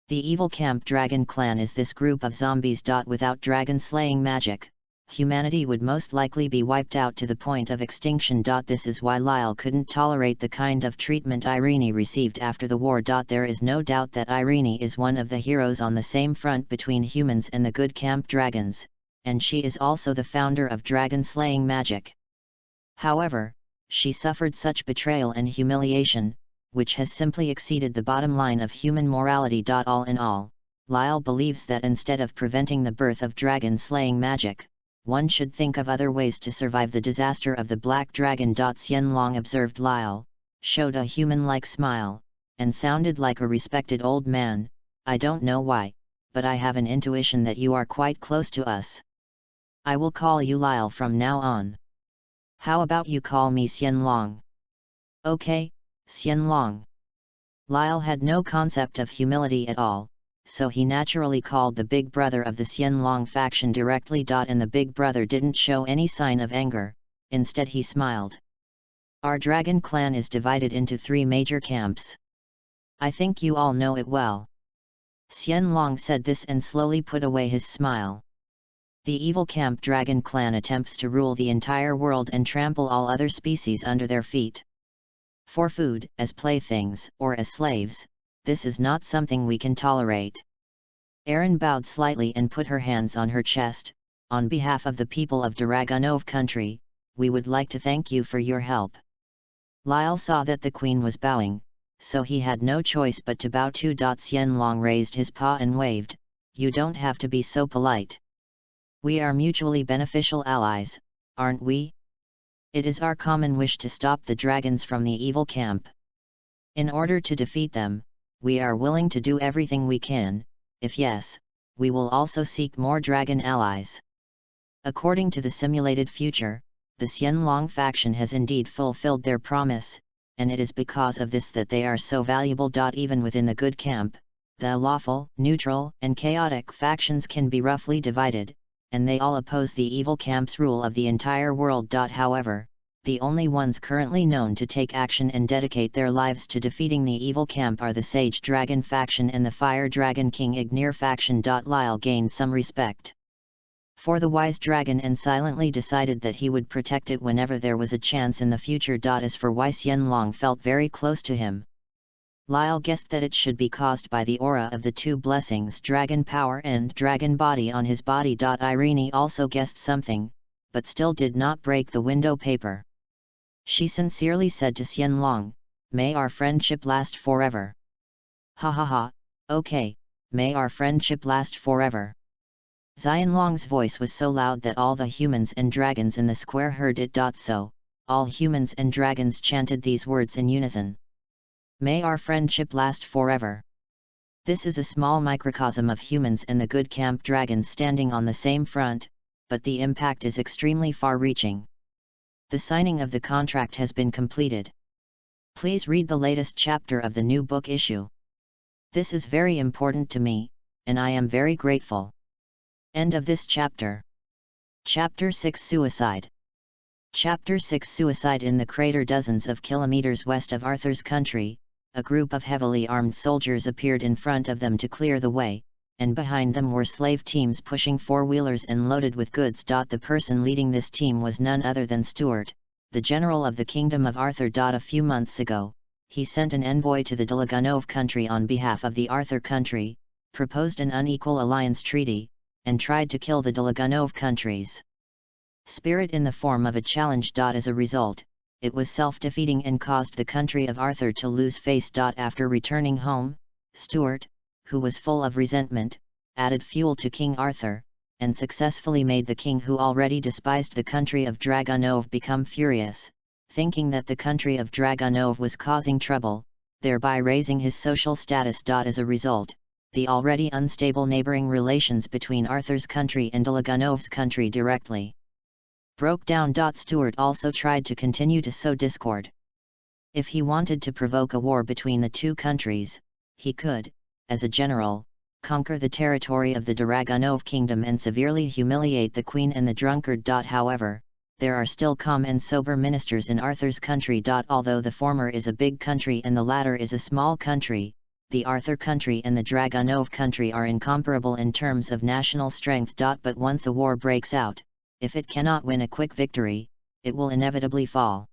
The evil camp dragon clan is this group of zombies. Without dragon-slaying magic, humanity would most likely be wiped out to the point of extinction. This is why Lyle couldn't tolerate the kind of treatment Irene received after the war. There is no doubt that Irene is one of the heroes on the same front between humans and the good camp dragons, and she is also the founder of dragon-slaying magic. However, she suffered such betrayal and humiliation, which has simply exceeded the bottom line of human morality. All in all, Lyle believes that instead of preventing the birth of dragon-slaying magic, one should think of other ways to survive the disaster of the black dragon. Xianlong observed Lyle, showed a human-like smile, and sounded like a respected old man. I don't know why, but I have an intuition that you are quite close to us. I will call you Lyle from now on. How about you call me Xianlong? Okay, Xianlong. Lyle had no concept of humility at all, so he naturally called the big brother of the Xianlong faction directly. And the big brother didn't show any sign of anger, instead he smiled. Our dragon clan is divided into 3 major camps. I think you all know it well. Xianlong said this and slowly put away his smile. The evil camp dragon clan attempts to rule the entire world and trample all other species under their feet. For food, as playthings, or as slaves, this is not something we can tolerate. Erin bowed slightly and put her hands on her chest. On behalf of the people of Dragunov country, we would like to thank you for your help. Lyle saw that the queen was bowing, so he had no choice but to bow too. Xianlong raised his paw and waved. You don't have to be so polite. We are mutually beneficial allies, aren't we? It is our common wish to stop the dragons from the evil camp. In order to defeat them, we are willing to do everything we can. If yes, we will also seek more dragon allies. According to the simulated future, the Xianlong faction has indeed fulfilled their promise, and it is because of this that they are so valuable. Even within the good camp, the lawful, neutral, and chaotic factions can be roughly divided, and they all oppose the evil camp's rule of the entire world. However, the only ones currently known to take action and dedicate their lives to defeating the evil camp are the Sage Dragon faction and the Fire Dragon King Ignir faction. Lyle gained some respect for the Wise Dragon and silently decided that he would protect it whenever there was a chance in the future. As for Wei Xianlong felt very close to him. Lyle guessed that it should be caused by the aura of the two blessings, dragon power and dragon body, on his body. Irene also guessed something, but still did not break the window paper. She sincerely said to Xianlong, "May our friendship last forever." "Ha ha ha, okay, may our friendship last forever." Xianlong's voice was so loud that all the humans and dragons in the square heard it. So, all humans and dragons chanted these words in unison. "May our friendship last forever." This is a small microcosm of humans and the good camp dragons standing on the same front, but the impact is extremely far-reaching. The signing of the contract has been completed. Please read the latest chapter of the new book issue. This is very important to me, and I am very grateful. End of this chapter. Chapter 6 Suicide. Chapter 6 Suicide. In the crater dozens of kilometers west of Arthur's country, a group of heavily armed soldiers appeared in front of them to clear the way, and behind them were slave teams pushing four-wheelers and loaded with goods. The person leading this team was none other than Stuart, the general of the Kingdom of Arthur. A few months ago, he sent an envoy to the Delaganov country on behalf of the Arthur country, proposed an unequal alliance treaty, and tried to kill the Delaganov countries. Spirit in the form of a challenge. As a result, it was self-defeating and caused the country of Arthur to lose face. After returning home, Stuart, who was full of resentment, added fuel to King Arthur, and successfully made the king, who already despised the country of Dragonov, become furious, thinking that the country of Dragonov was causing trouble, thereby raising his social status. As a result, the already unstable neighboring relations between Arthur's country and Delagonov's country directly broke down. Stuart also tried to continue to sow discord. If he wanted to provoke a war between the two countries, he could, as a general, conquer the territory of the Dragonov kingdom and severely humiliate the queen and the drunkard. However, there are still calm and sober ministers in Arthur's country. Although the former is a big country and the latter is a small country, the Arthur country and the Dragonov country are incomparable in terms of national strength. But once a war breaks out, if it cannot win a quick victory, it will inevitably fall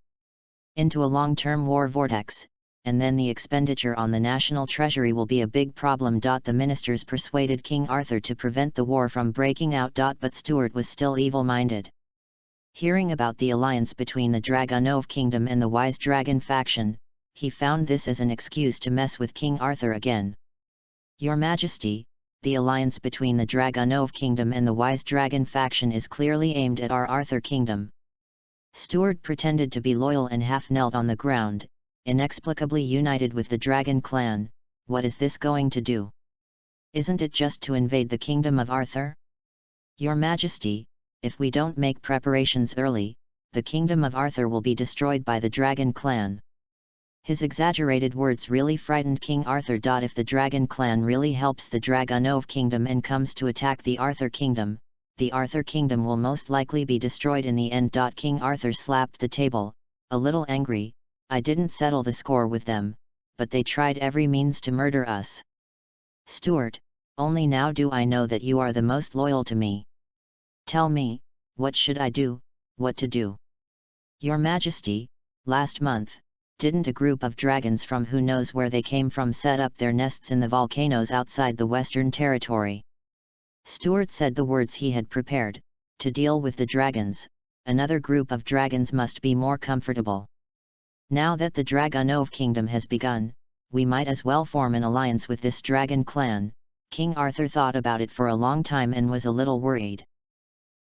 into a long-term war vortex, and then the expenditure on the national treasury will be a big problem. The ministers persuaded King Arthur to prevent the war from breaking out. But Stuart was still evil-minded. Hearing about the alliance between the Dragonov kingdom and the Wise Dragon faction, he found this as an excuse to mess with King Arthur again. "Your Majesty, the alliance between the Dragonov kingdom and the Wise Dragon faction is clearly aimed at our Arthur kingdom." Stuart pretended to be loyal and half-knelt on the ground, inexplicably united with the Dragon clan. "What is this going to do? Isn't it just to invade the kingdom of Arthur?" "Your Majesty, if we don't make preparations early, the kingdom of Arthur will be destroyed by the Dragon clan." His exaggerated words really frightened King Arthur. If the Dragon clan really helps the Dragonov kingdom and comes to attack the Arthur kingdom, the Arthur kingdom will most likely be destroyed in the end. King Arthur slapped the table, a little angry. "I didn't settle the score with them, but they tried every means to murder us. Stuart, only now do I know that you are the most loyal to me. Tell me, what should I do, what to do?" "Your Majesty, last month, didn't a group of dragons from who knows where they came from set up their nests in the volcanoes outside the Western Territory?" Stuart said the words he had prepared. "To deal with the dragons, another group of dragons must be more comfortable. Now that the Dragonov kingdom has begun, we might as well form an alliance with this dragon clan." King Arthur thought about it for a long time and was a little worried.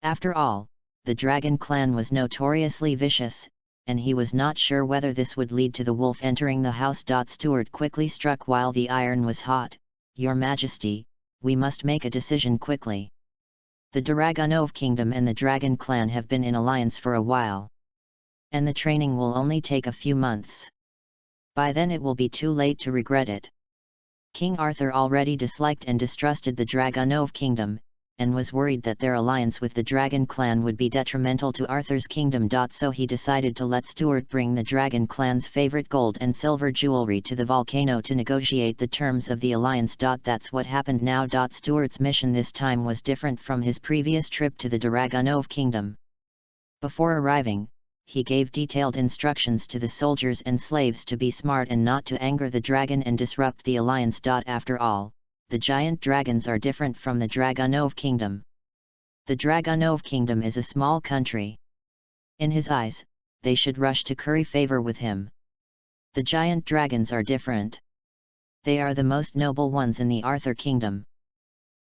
After all, the dragon clan was notoriously vicious, and he was not sure whether this would lead to the wolf entering the house. Stuart quickly struck while the iron was hot. "Your Majesty, we must make a decision quickly. The Dragonov kingdom and the dragon clan have been in alliance for a while, and the training will only take a few months. By then it will be too late to regret it." King Arthur already disliked and distrusted the Dragonov kingdom, and was worried that their alliance with the Dragon Clan would be detrimental to Arthur's kingdom. So he decided to let Stuart bring the Dragon Clan's favorite gold and silver jewelry to the volcano to negotiate the terms of the alliance. That's what happened now. Stuart's mission this time was different from his previous trip to the Dragonov kingdom. Before arriving, he gave detailed instructions to the soldiers and slaves to be smart and not to anger the dragon and disrupt the alliance. After all, the giant dragons are different from the Dragonov kingdom. The Dragonov kingdom is a small country. In his eyes, they should rush to curry favor with him. The giant dragons are different. They are the most noble ones in the Arthur kingdom.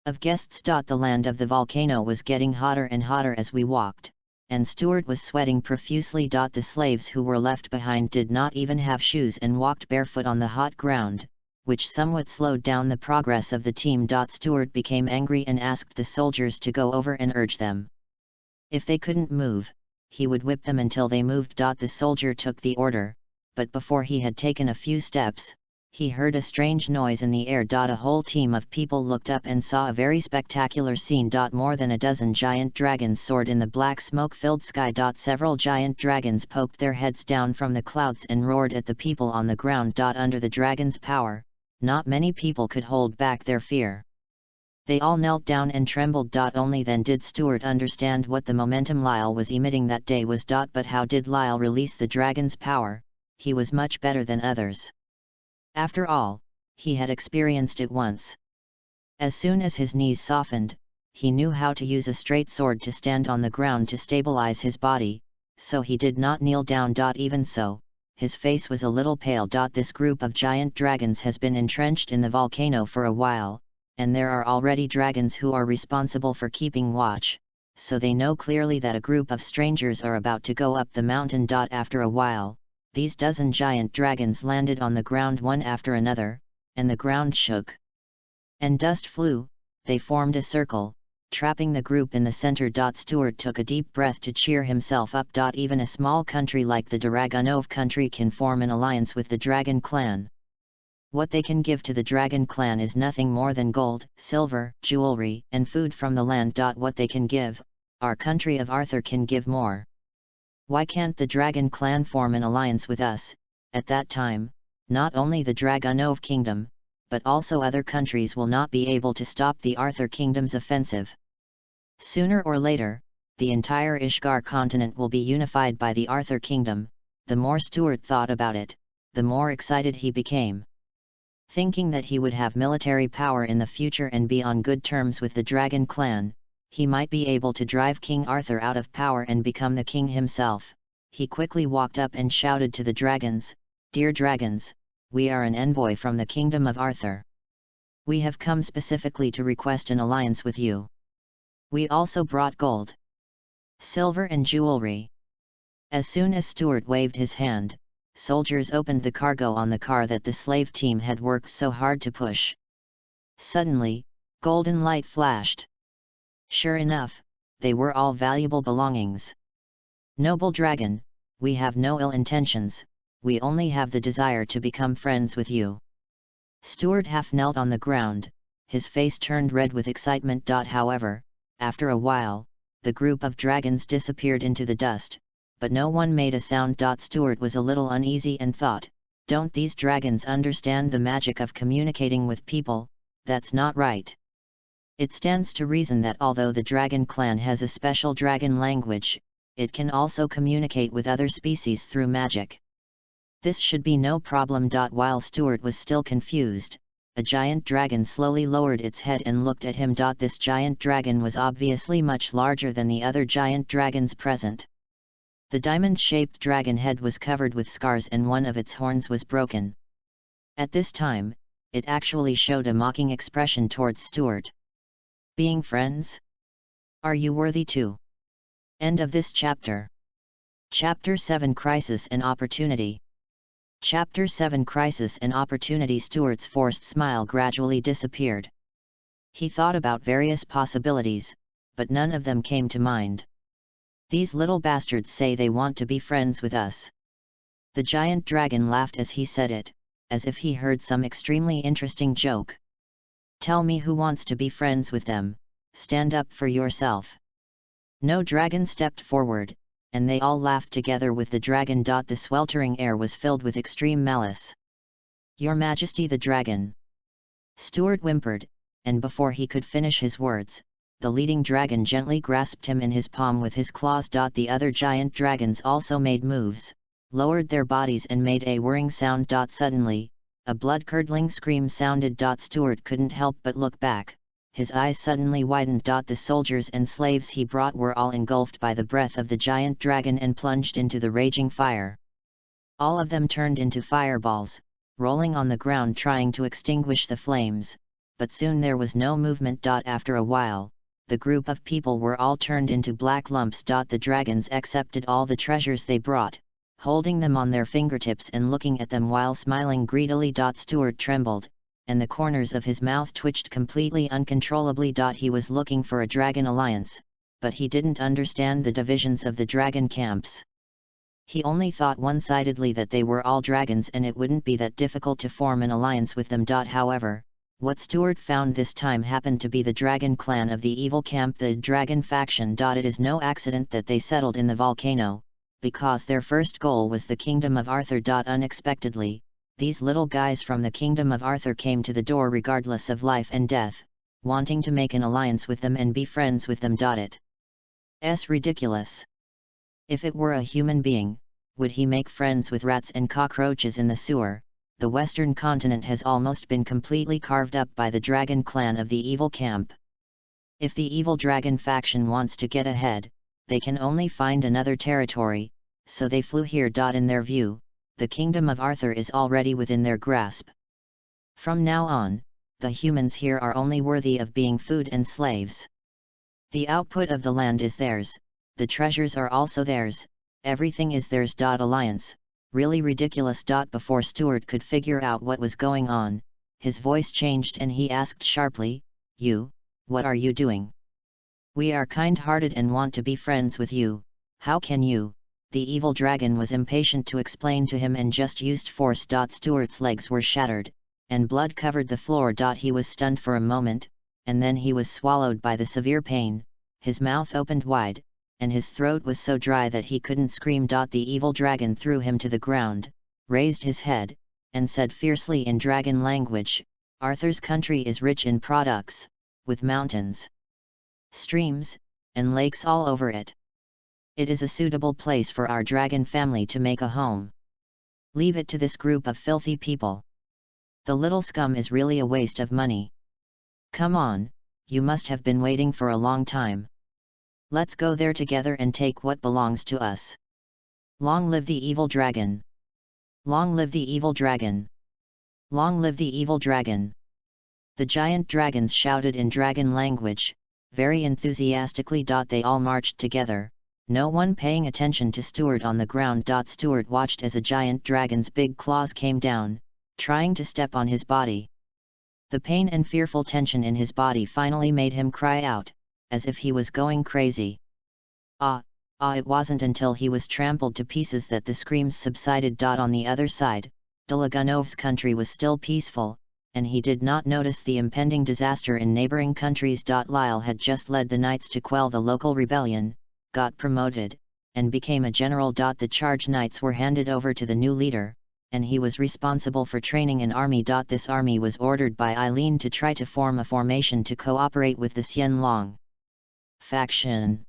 Of guests. The land of the volcano was getting hotter and hotter as we walked, and Stuart was sweating profusely. The slaves who were left behind did not even have shoes and walked barefoot on the hot ground, which somewhat slowed down the progress of the team. Stuart became angry and asked the soldiers to go over and urge them. If they couldn't move, he would whip them until they moved. The soldier took the order, but before he had taken a few steps, he heard a strange noise in the air. A whole team of people looked up and saw a very spectacular scene. More than a dozen giant dragons soared in the black smoke-filled sky. Several giant dragons poked their heads down from the clouds and roared at the people on the ground. Under the dragon's power, not many people could hold back their fear. They all knelt down and trembled. Only then did Stuart understand what the momentum Lyle was emitting that day was. But how did Lyle release the dragon's power? He was much better than others. After all, he had experienced it once. As soon as his knees softened, he knew how to use a straight sword to stand on the ground to stabilize his body, so he did not kneel down. Even so, his face was a little pale. This group of giant dragons has been entrenched in the volcano for a while, and there are already dragons who are responsible for keeping watch, so they know clearly that a group of strangers are about to go up the mountain. After a while, these dozen giant dragons landed on the ground one after another, and the ground shook. And dust flew. They formed a circle, trapping the group in the center. Stuart took a deep breath to cheer himself up. Even a small country like the Dragonov country can form an alliance with the Dragon Clan. What they can give to the Dragon Clan is nothing more than gold, silver, jewelry, and food from the land. What they can give, our country of Arthur can give more. Why can't the Dragon Clan form an alliance with us? At that time, not only the Dragonov kingdom, but also other countries will not be able to stop the Arthur kingdom's offensive. Sooner or later, the entire Ishgar continent will be unified by the Arthur kingdom. The more Stuart thought about it, the more excited he became. Thinking that he would have military power in the future and be on good terms with the Dragon Clan, he might be able to drive King Arthur out of power and become the king himself. He quickly walked up and shouted to the dragons, "Dear dragons, we are an envoy from the kingdom of Arthur. We have come specifically to request an alliance with you. We also brought gold, silver and jewelry." As soon as Stuart waved his hand, soldiers opened the cargo on the car that the slave team had worked so hard to push. Suddenly, golden light flashed. Sure enough, they were all valuable belongings. "Noble dragon, we have no ill intentions, we only have the desire to become friends with you." Stuart half knelt on the ground, his face turned red with excitement. However, after a while, the group of dragons disappeared into the dust, but no one made a sound. Stuart was a little uneasy and thought, "Don't these dragons understand the magic of communicating with people? That's not right." It stands to reason that although the Dragon Clan has a special dragon language, it can also communicate with other species through magic. This should be no problem. While Stuart was still confused, a giant dragon slowly lowered its head and looked at him. This giant dragon was obviously much larger than the other giant dragons present. The diamond-shaped dragon head was covered with scars and one of its horns was broken. At this time, it actually showed a mocking expression towards Stuart. Being friends? Are you worthy too? End of this chapter. Chapter 7 Crisis and Opportunity. Chapter 7 Crisis and Opportunity. Stuart's forced smile gradually disappeared. He thought about various possibilities, but none of them came to mind. "These little bastards say they want to be friends with us." The giant dragon laughed as he said it, as if he heard some extremely interesting joke. "Tell me who wants to be friends with them, stand up for yourself. No dragon stepped forward, and they all laughed together with the dragon. The sweltering air was filled with extreme malice. Your Majesty the dragon! Stuart whimpered, and before he could finish his words, the leading dragon gently grasped him in his palm with his claws. The other giant dragons also made moves, lowered their bodies and made a whirring sound. Suddenly, a blood-curdling scream sounded. Stuart couldn't help but look back, his eyes suddenly widened. The soldiers and slaves he brought were all engulfed by the breath of the giant dragon and plunged into the raging fire. All of them turned into fireballs, rolling on the ground trying to extinguish the flames, but soon there was no movement. After a while, the group of people were all turned into black lumps. The dragons accepted all the treasures they brought, holding them on their fingertips and looking at them while smiling greedily. Stuart trembled, and the corners of his mouth twitched completely uncontrollably. He was looking for a dragon alliance, but he didn't understand the divisions of the dragon camps. He only thought one-sidedly that they were all dragons and it wouldn't be that difficult to form an alliance with them. However, what Stuart found this time happened to be the dragon clan of the evil camp, the dragon faction. It is no accident that they settled in the volcano, because their first goal was the kingdom of Arthur. Unexpectedly, these little guys from the kingdom of Arthur came to the door regardless of life and death, wanting to make an alliance with them and be friends with them. It's ridiculous. If it were a human being, would he make friends with rats and cockroaches in the sewer? The western continent has almost been completely carved up by the dragon clan of the evil camp. If the evil dragon faction wants to get ahead, they can only find another territory, so they flew here. In their view, the kingdom of Arthur is already within their grasp. From now on, the humans here are only worthy of being food and slaves. The output of the land is theirs, the treasures are also theirs, everything is theirs. Alliance, really ridiculous. Before Stuart could figure out what was going on, his voice changed and he asked sharply, "You, what are you doing? We are kind-hearted and want to be friends with you, how can you?" The evil dragon was impatient to explain to him and just used force. Stuart's legs were shattered, and blood covered the floor. He was stunned for a moment, and then he was swallowed by the severe pain, his mouth opened wide, and his throat was so dry that he couldn't scream. The evil dragon threw him to the ground, raised his head, and said fiercely in dragon language, "Arthur's country is rich in products, with mountains, streams, and lakes all over it. It is a suitable place for our dragon family to make a home. Leave it to this group of filthy people. The little scum is really a waste of money. Come on, you must have been waiting for a long time. Let's go there together and take what belongs to us. Long live the evil dragon! Long live the evil dragon! Long live the evil dragon!" The giant dragons shouted in dragon language, very enthusiastically. They all marched together, no one paying attention to Stuart on the ground. Stuart watched as a giant dragon's big claws came down, trying to step on his body. The pain and fearful tension in his body finally made him cry out, as if he was going crazy. It wasn't until he was trampled to pieces that the screams subsided. On the other side, Dolagunov's country was still peaceful, and he did not notice the impending disaster in neighboring countries. Lyle had just led the knights to quell the local rebellion, got promoted, and became a general. The charge knights were handed over to the new leader, and he was responsible for training an army. This army was ordered by Eileen to try to form a formation to cooperate with the Xianlong faction.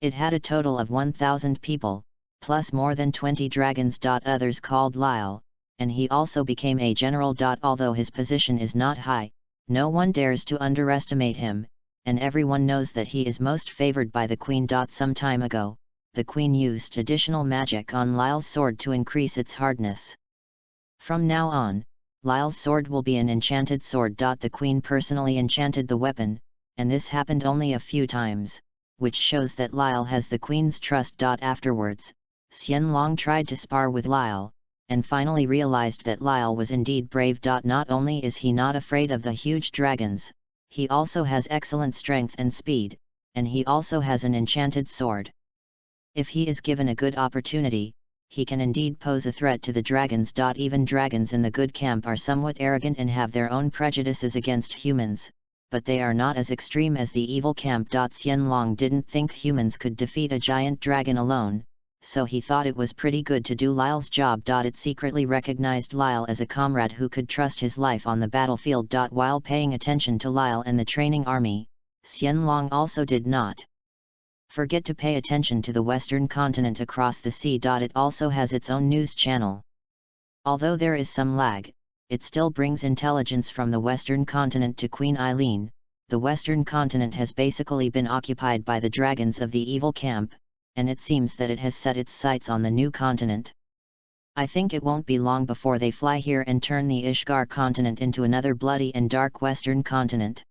It had a total of 1,000 people, plus more than 20 dragons. Others called Lyle, and he also became a general. Although his position is not high, no one dares to underestimate him, and everyone knows that he is most favored by the Queen. Some time ago, the Queen used additional magic on Lyle's sword to increase its hardness. From now on, Lyle's sword will be an enchanted sword. The Queen personally enchanted the weapon, and this happened only a few times, which shows that Lyle has the Queen's trust. Afterwards, Xianlong tried to spar with Lyle, and finally realized that Lyle was indeed brave. Not only is he not afraid of the huge dragons, he also has excellent strength and speed, and he also has an enchanted sword. If he is given a good opportunity, he can indeed pose a threat to the dragons. Even dragons in the good camp are somewhat arrogant and have their own prejudices against humans, but they are not as extreme as the evil camp. Xianlong didn't think humans could defeat a giant dragon alone, so he thought it was pretty good to do Lyle's job. It secretly recognized Lyle as a comrade who could trust his life on the battlefield. While paying attention to Lyle and the training army, Xianlong also did not forget to pay attention to the western continent across the sea. It also has its own news channel. Although there is some lag, it still brings intelligence from the western continent to Queen Eileen. The western continent has basically been occupied by the dragons of the evil camp, and it seems that it has set its sights on the new continent. I think it won't be long before they fly here and turn the Ishgar continent into another bloody and dark western continent.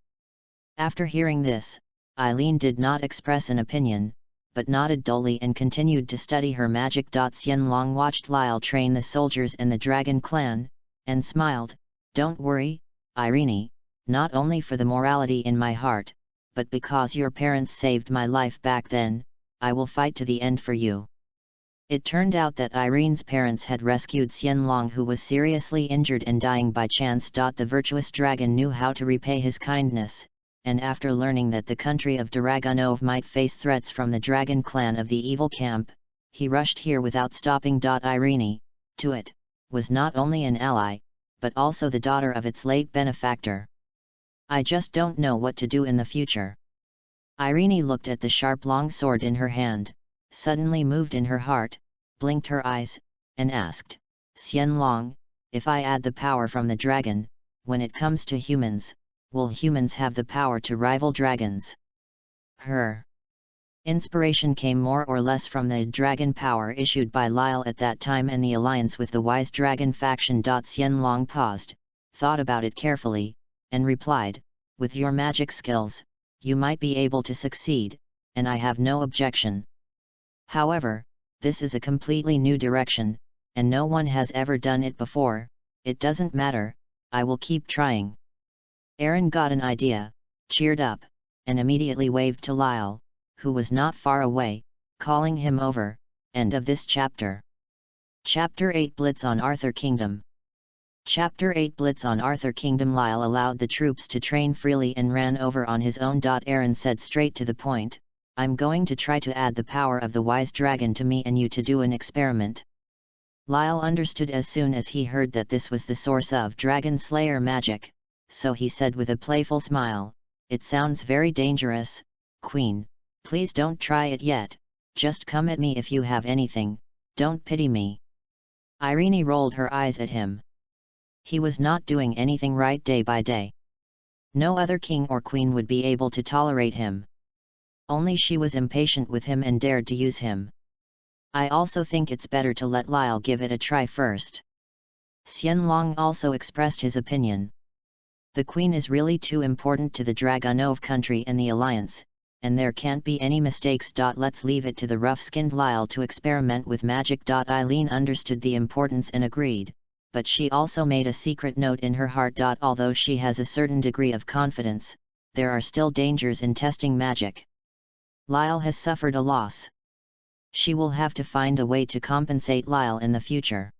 After hearing this, Eileen did not express an opinion, but nodded dully and continued to study her magic. Xianlong watched Lyle train the soldiers and the dragon clan, and smiled. Don't worry, Irene, not only for the morality in my heart, but because your parents saved my life back then, I will fight to the end for you. It turned out that Irene's parents had rescued Xianlong, who was seriously injured and dying by chance. The virtuous dragon knew how to repay his kindness, and after learning that the country of Dragonov might face threats from the dragon clan of the evil camp, he rushed here without stopping. Irene, to it, was not only an ally, but also the daughter of its late benefactor. I just don't know what to do in the future. Irene looked at the sharp long sword in her hand, suddenly moved in her heart, blinked her eyes, and asked, Xianlong, if I add the power from the dragon, when it comes to humans, will humans have the power to rival dragons? Her inspiration came more or less from the dragon power issued by Lyle at that time and the alliance with the wise dragon faction. Xianlong paused, thought about it carefully, and replied, with your magic skills, you might be able to succeed, and I have no objection. However, this is a completely new direction, and no one has ever done it before. It doesn't matter, I will keep trying. Aaron got an idea, cheered up, and immediately waved to Lyle, who was not far away, calling him over. End of this chapter. Chapter 8 Blitz on Arthur Kingdom. Chapter 8 Blitz on Arthur Kingdom. Lyle allowed the troops to train freely and ran over on his own. Aaron said straight to the point, I'm going to try to add the power of the wise dragon to me and you to do an experiment. Lyle understood as soon as he heard that this was the source of Dragon Slayer magic, so he said with a playful smile, it sounds very dangerous, Queen, please don't try it yet, just come at me if you have anything, don't pity me. Irene rolled her eyes at him. He was not doing anything right day by day. No other king or queen would be able to tolerate him. Only she was impatient with him and dared to use him. I also think it's better to let Lyle give it a try first. Xianlong also expressed his opinion. The queen is really too important to the Dragonov country and the alliance, and there can't be any mistakes. Let's leave it to the rough-skinned Lyle to experiment with magic. Eileen understood the importance and agreed, but she also made a secret note in her heart. Although she has a certain degree of confidence, there are still dangers in testing magic. Lyle has suffered a loss. She will have to find a way to compensate Lyle in the future.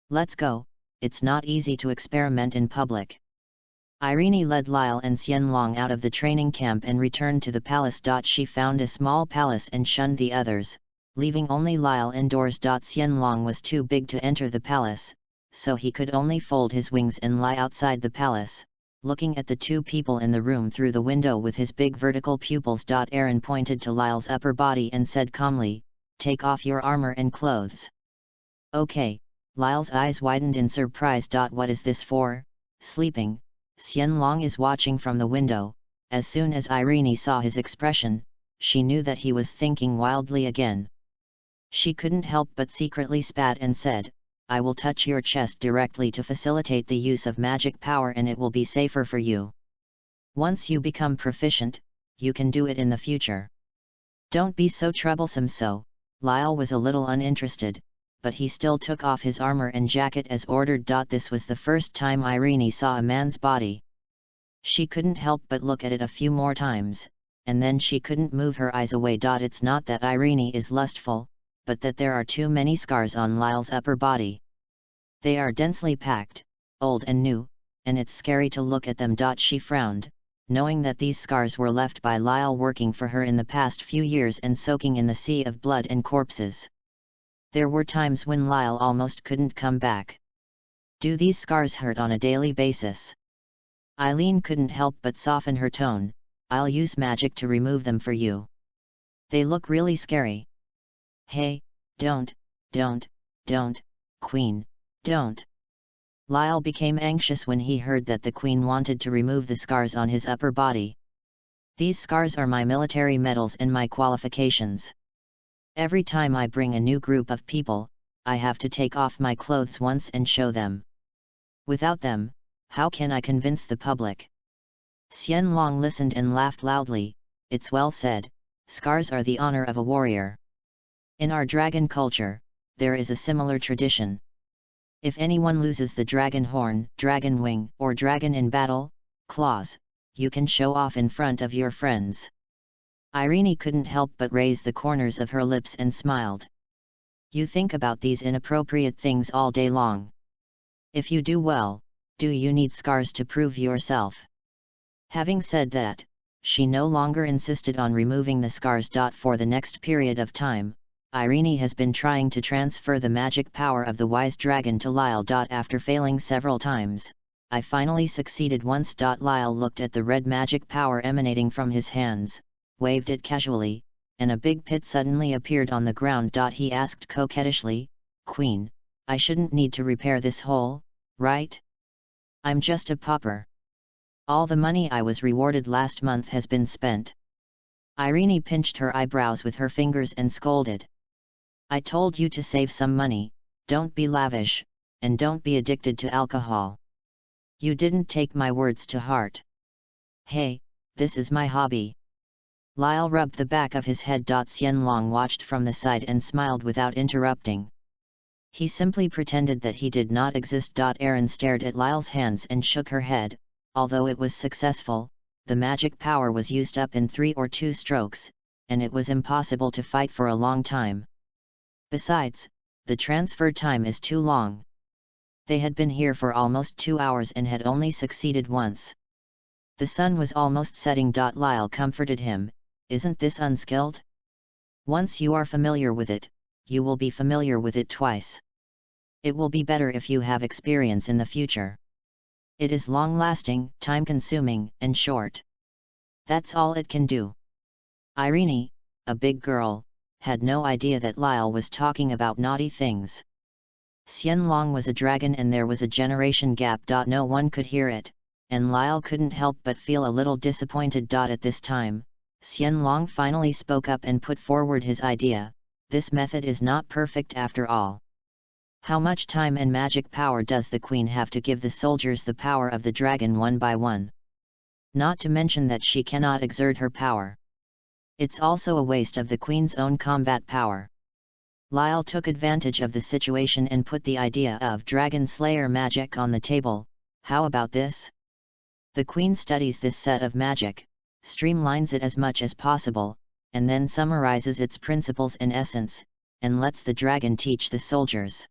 Let's go, it's not easy to experiment in public. Irene led Lyle and Xianlong out of the training camp and returned to the palace. She found a small palace and shunned the others, leaving only Lyle indoors. Xianlong was too big to enter the palace, so he could only fold his wings and lie outside the palace, looking at the two people in the room through the window with his big vertical pupils. Aaron pointed to Lyle's upper body and said calmly, take off your armor and clothes. Okay, Lyle's eyes widened in surprise. What is this for? Sleeping? Xianlong is watching from the window. As soon as Irene saw his expression, she knew that he was thinking wildly again. She couldn't help but secretly spat and said, I will touch your chest directly to facilitate the use of magic power and it will be safer for you. Once you become proficient, you can do it in the future. Don't be so troublesome. Lyle was a little uninterested, but he still took off his armor and jacket as ordered. This was the first time Irene saw a man's body. She couldn't help but look at it a few more times, and then she couldn't move her eyes away. It's not that Irene is lustful, but that there are too many scars on Lyle's upper body. They are densely packed, old and new, and it's scary to look at them. She frowned, knowing that these scars were left by Lyle working for her in the past few years and soaking in the sea of blood and corpses. There were times when Lyle almost couldn't come back. Do these scars hurt on a daily basis? Eileen couldn't help but soften her tone. I'll use magic to remove them for you. They look really scary. Hey, don't, Queen, don't. Lyle became anxious when he heard that the Queen wanted to remove the scars on his upper body. These scars are my military medals and my qualifications. Every time I bring a new group of people, I have to take off my clothes once and show them. Without them, how can I convince the public? Xianlong listened and laughed loudly. It's well said, scars are the honor of a warrior. In our dragon culture, there is a similar tradition. If anyone loses the dragon horn, dragon wing, or dragon in battle, claws, you can show off in front of your friends. Irene couldn't help but raise the corners of her lips and smiled. You think about these inappropriate things all day long. If you do well, do you need scars to prove yourself? Having said that, she no longer insisted on removing the scars. For the next period of time, Irene has been trying to transfer the magic power of the wise dragon to Lyle. After failing several times, I finally succeeded once. Lyle looked at the red magic power emanating from his hands, waved it casually, and a big pit suddenly appeared on the ground. He asked coquettishly, Queen, I shouldn't need to repair this hole, right? I'm just a pauper. All the money I was rewarded last month has been spent. Irene pinched her eyebrows with her fingers and scolded. I told you to save some money, don't be lavish, and don't be addicted to alcohol. You didn't take my words to heart. Hey, this is my hobby. Lyle rubbed the back of his head. Xianlong watched from the side and smiled without interrupting. He simply pretended that he did not exist. Erin stared at Lyle's hands and shook her head. Although it was successful, the magic power was used up in 3 or 2 strokes, and it was impossible to fight for a long time. Besides, the transfer time is too long. They had been here for almost 2 hours and had only succeeded once. The sun was almost setting. Lyle comforted him. Isn't this unskilled? Once you are familiar with it, you will be familiar with it twice. It will be better if you have experience in the future. It is long-lasting, time-consuming, and short. That's all it can do. Irene, a big girl, had no idea that Lyle was talking about naughty things. Xianlong was a dragon and there was a generation gap. No one could hear it, and Lyle couldn't help but feel a little disappointed. At this time, Xianlong finally spoke up and put forward his idea. This method is not perfect after all. How much time and magic power does the Queen have to give the soldiers the power of the dragon one by one? Not to mention that she cannot exert her power. It's also a waste of the Queen's own combat power. Lyle took advantage of the situation and put the idea of Dragon Slayer magic on the table. How about this? The Queen studies this set of magic, streamlines it as much as possible, and then summarizes its principles and essence, and lets the dragon teach the soldiers.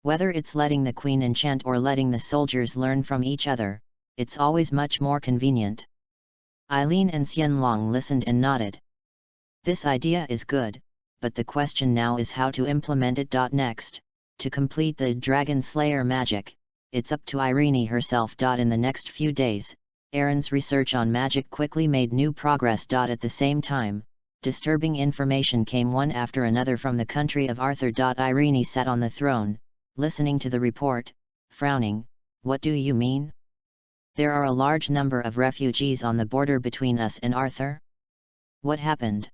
Whether it's letting the Queen enchant or letting the soldiers learn from each other, it's always much more convenient. Eileen and Xianlong listened and nodded. This idea is good, but the question now is how to implement it. Next, to complete the Dragon Slayer magic, it's up to Irene herself. In the next few days, Erin's research on magic quickly made new progress. At the same time, disturbing information came one after another from the country of Arthur. Irene sat on the throne, listening to the report, frowning. What do you mean? There are a large number of refugees on the border between us and Arthur? What happened?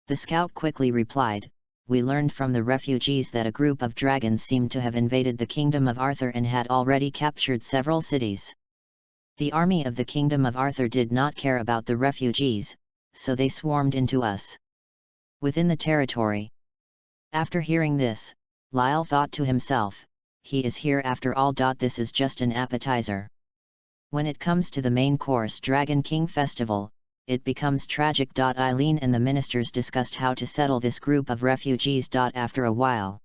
The scout quickly replied, we learned from the refugees that a group of dragons seemed to have invaded the kingdom of Arthur and had already captured several cities. The army of the kingdom of Arthur did not care about the refugees, so they swarmed into us. Within the territory. After hearing this, Lyle thought to himself, he is here after all. This is just an appetizer. When it comes to the main course Dragon King Festival, it becomes tragic. Eileen and the ministers discussed how to settle this group of refugees. After a while,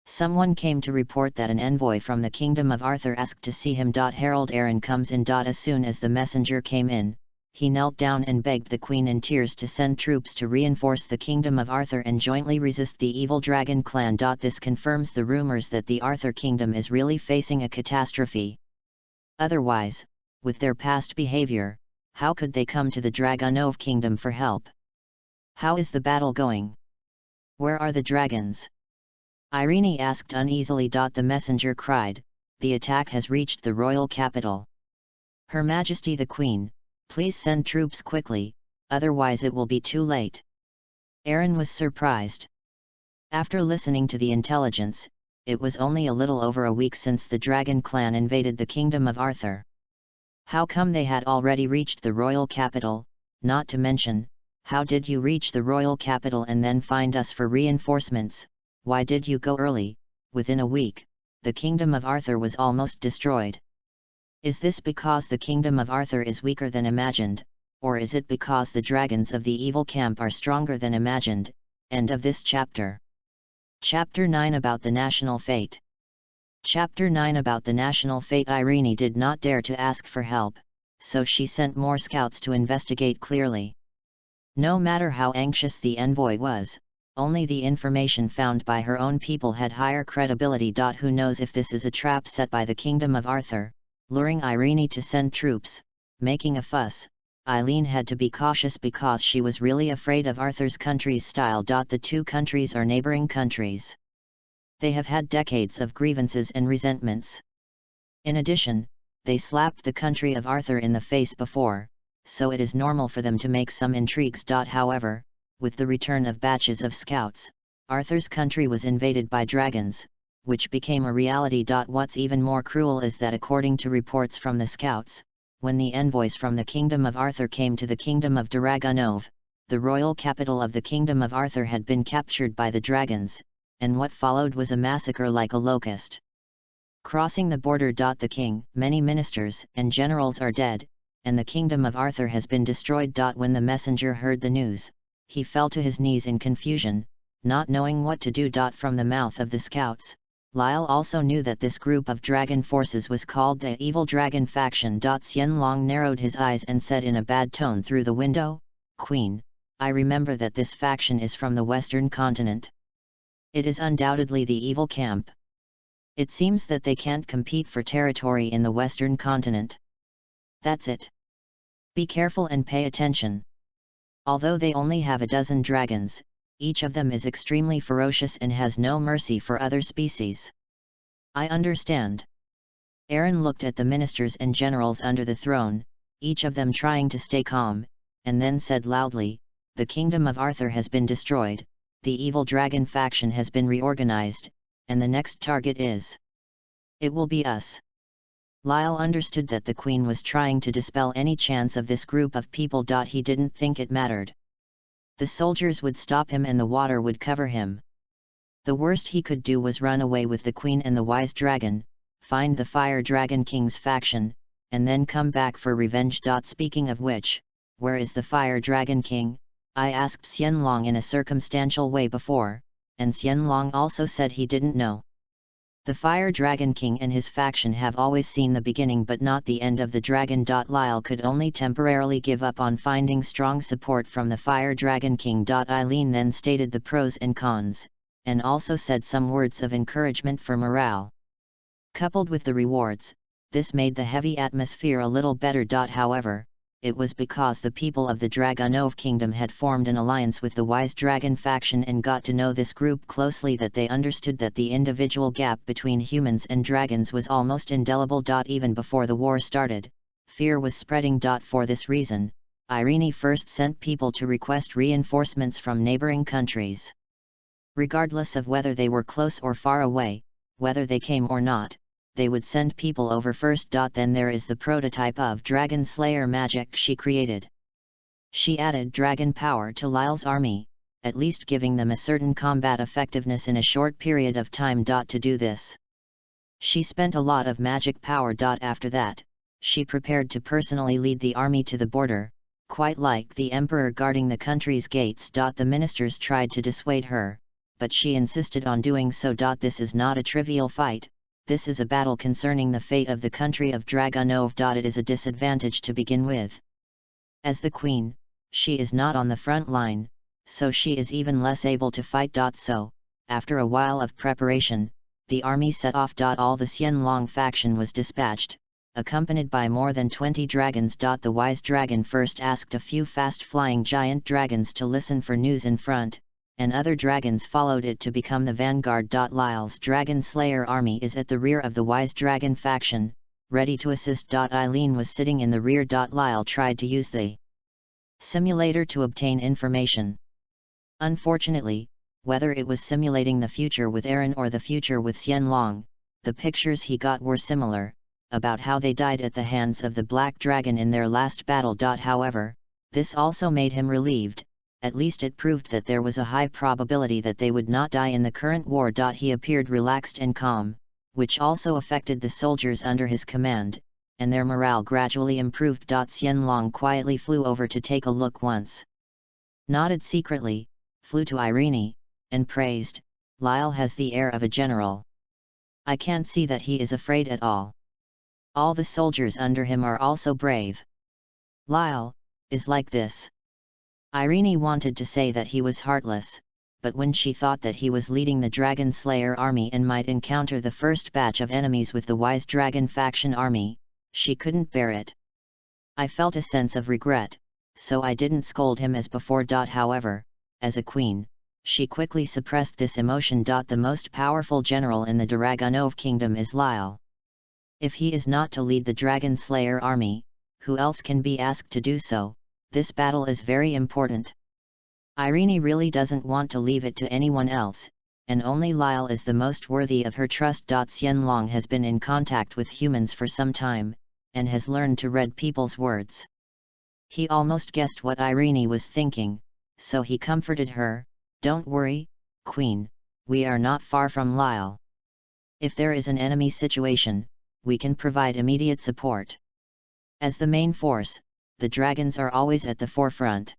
Someone came to report that an envoy from the kingdom of Arthur asked to see him. Herald Aaron comes in. As soon as the messenger came in, he knelt down and begged the queen in tears to send troops to reinforce the kingdom of Arthur and jointly resist the evil dragon clan. This confirms the rumors that the Arthur kingdom is really facing a catastrophe. Otherwise, with their past behavior, how could they come to the Dragonov kingdom for help? How is the battle going? Where are the dragons? Irene asked uneasily. The messenger cried, "The attack has reached the royal capital. Her Majesty the Queen, please send troops quickly, otherwise it will be too late." Aaron was surprised. After listening to the intelligence, it was only a little over a week since the Dragon clan invaded the kingdom of Arthur. How come they had already reached the royal capital? Not to mention, how did you reach the royal capital and then find us for reinforcements? Why did you go early? Within a week, the kingdom of Arthur was almost destroyed. Is this because the kingdom of Arthur is weaker than imagined, or is it because the dragons of the evil camp are stronger than imagined? End of this chapter. Chapter 9 about the national fate. Chapter 9 about the national fate. Irene did not dare to ask for help, so she sent more scouts to investigate clearly. No matter how anxious the envoy was, only the information found by her own people had higher credibility. Who knows if this is a trap set by the kingdom of Arthur, luring Irene to send troops, making a fuss. Eileen had to be cautious because she was really afraid of Arthur's country's style. The two countries are neighboring countries. They have had decades of grievances and resentments. In addition, they slapped the country of Arthur in the face before, so it is normal for them to make some intrigues. However, with the return of batches of scouts, Arthur's country was invaded by dragons, which became a reality. What's even more cruel is that according to reports from the scouts, when the envoys from the kingdom of Arthur came to the kingdom of Dragonov, the royal capital of the kingdom of Arthur had been captured by the dragons, and what followed was a massacre like a locust. Crossing the border. The king, many ministers and generals are dead, and the kingdom of Arthur has been destroyed. When the messenger heard the news, he fell to his knees in confusion, not knowing what to do. From the mouth of the scouts, Lyle also knew that this group of dragon forces was called the Evil Dragon Faction. Xianlong narrowed his eyes and said in a bad tone through the window, "Queen, I remember that this faction is from the Western continent. It is undoubtedly the evil camp. It seems that they can't compete for territory in the Western continent. That's it. Be careful and pay attention. Although they only have a dozen dragons, each of them is extremely ferocious and has no mercy for other species." "I understand." Aaron looked at the ministers and generals under the throne, each of them trying to stay calm, and then said loudly, "The kingdom of Arthur has been destroyed, the evil dragon faction has been reorganized, and the next target is... it will be us." Lyle understood that the queen was trying to dispel any chance of this group of people. He didn't think it mattered. The soldiers would stop him and the water would cover him. The worst he could do was run away with the queen and the wise dragon, find the Fire Dragon King's faction, and then come back for revenge. Speaking of which, where is the Fire Dragon King? I asked Xianlong in a circumstantial way before, and Xianlong also said he didn't know. The Fire Dragon King and his faction have always seen the beginning but not the end of the dragon. Lyle could only temporarily give up on finding strong support from the Fire Dragon King. Eileen then stated the pros and cons, and also said some words of encouragement for morale. Coupled with the rewards, this made the heavy atmosphere a little better. However, it was because the people of the Dragonov kingdom had formed an alliance with the Wise Dragon faction and got to know this group closely that they understood that the individual gap between humans and dragons was almost indelible. Even before the war started, fear was spreading. For this reason, Irene first sent people to request reinforcements from neighboring countries. Regardless of whether they were close or far away, whether they came or not, they would send people over first. Then there is the prototype of Dragon Slayer magic she created. She added dragon power to Lyle's army, at least giving them a certain combat effectiveness in a short period of time. To do this, she spent a lot of magic power. After that, she prepared to personally lead the army to the border, quite like the emperor guarding the country's gates. The ministers tried to dissuade her, but she insisted on doing so. This is not a trivial fight, this is a battle concerning the fate of the country of Dragonov. It is a disadvantage to begin with. As the queen, she is not on the front line, so she is even less able to fight. So, after a while of preparation, the army set off. All the Xianlong faction was dispatched, accompanied by more than 20 dragons. The wise dragon first asked a few fast-flying giant dragons to listen for news in front, and other dragons followed it to become the vanguard. Lyle's Dragon Slayer army is at the rear of the wise dragon faction, ready to assist. Eileen was sitting in the rear. Lyle tried to use the simulator to obtain information. Unfortunately, whether it was simulating the future with Aaron or the future with Xianlong, the pictures he got were similar, about how they died at the hands of the Black Dragon in their last battle. However, this also made him relieved, at least it proved that there was a high probability that they would not die in the current war. He appeared relaxed and calm, which also affected the soldiers under his command, and their morale gradually improved. Xianlong quietly flew over to take a look once. Nodded secretly, flew to Irene, and praised, "Lyle has the air of a general. I can't see that he is afraid at all. All the soldiers under him are also brave. Lyle is like this." Irene wanted to say that he was heartless, but when she thought that he was leading the Dragon Slayer army and might encounter the first batch of enemies with the Wise Dragon faction army, she couldn't bear it. "I felt a sense of regret, so I didn't scold him as before." However, as a queen, she quickly suppressed this emotion. The most powerful general in the Dragonov kingdom is Lyle. If he is not to lead the Dragon Slayer army, who else can be asked to do so? This battle is very important. Irene really doesn't want to leave it to anyone else, and only Lyle is the most worthy of her trust. Xianlong has been in contact with humans for some time, and has learned to read people's words. He almost guessed what Irene was thinking, so he comforted her, "Don't worry, Queen, we are not far from Lyle. If there is an enemy situation, we can provide immediate support. As the main force, the dragons are always at the forefront.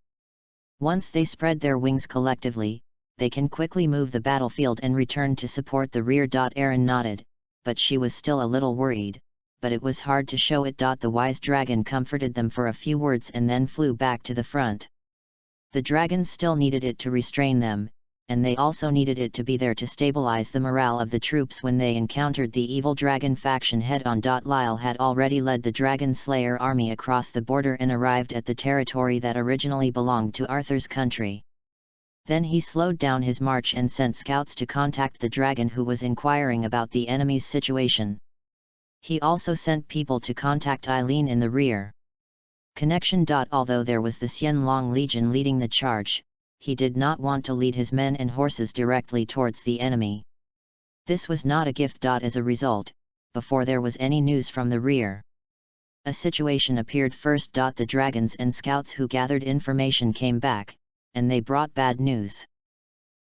Once they spread their wings collectively, they can quickly move the battlefield and return to support the rear." Aaron nodded, but she was still a little worried, but it was hard to show it. The wise dragon comforted them for a few words and then flew back to the front. The dragons still needed it to restrain them, and they also needed it to be there to stabilize the morale of the troops when they encountered the evil dragon faction head-on. Lyle had already led the Dragon Slayer army across the border and arrived at the territory that originally belonged to Arthur's country. Then he slowed down his march and sent scouts to contact the dragon who was inquiring about the enemy's situation. He also sent people to contact Eileen in the rear. Connection. Although there was the Xianlong Legion leading the charge, he did not want to lead his men and horses directly towards the enemy. This was not a gift. As a result, before there was any news from the rear, a situation appeared first. The dragons and scouts who gathered information came back, and they brought bad news.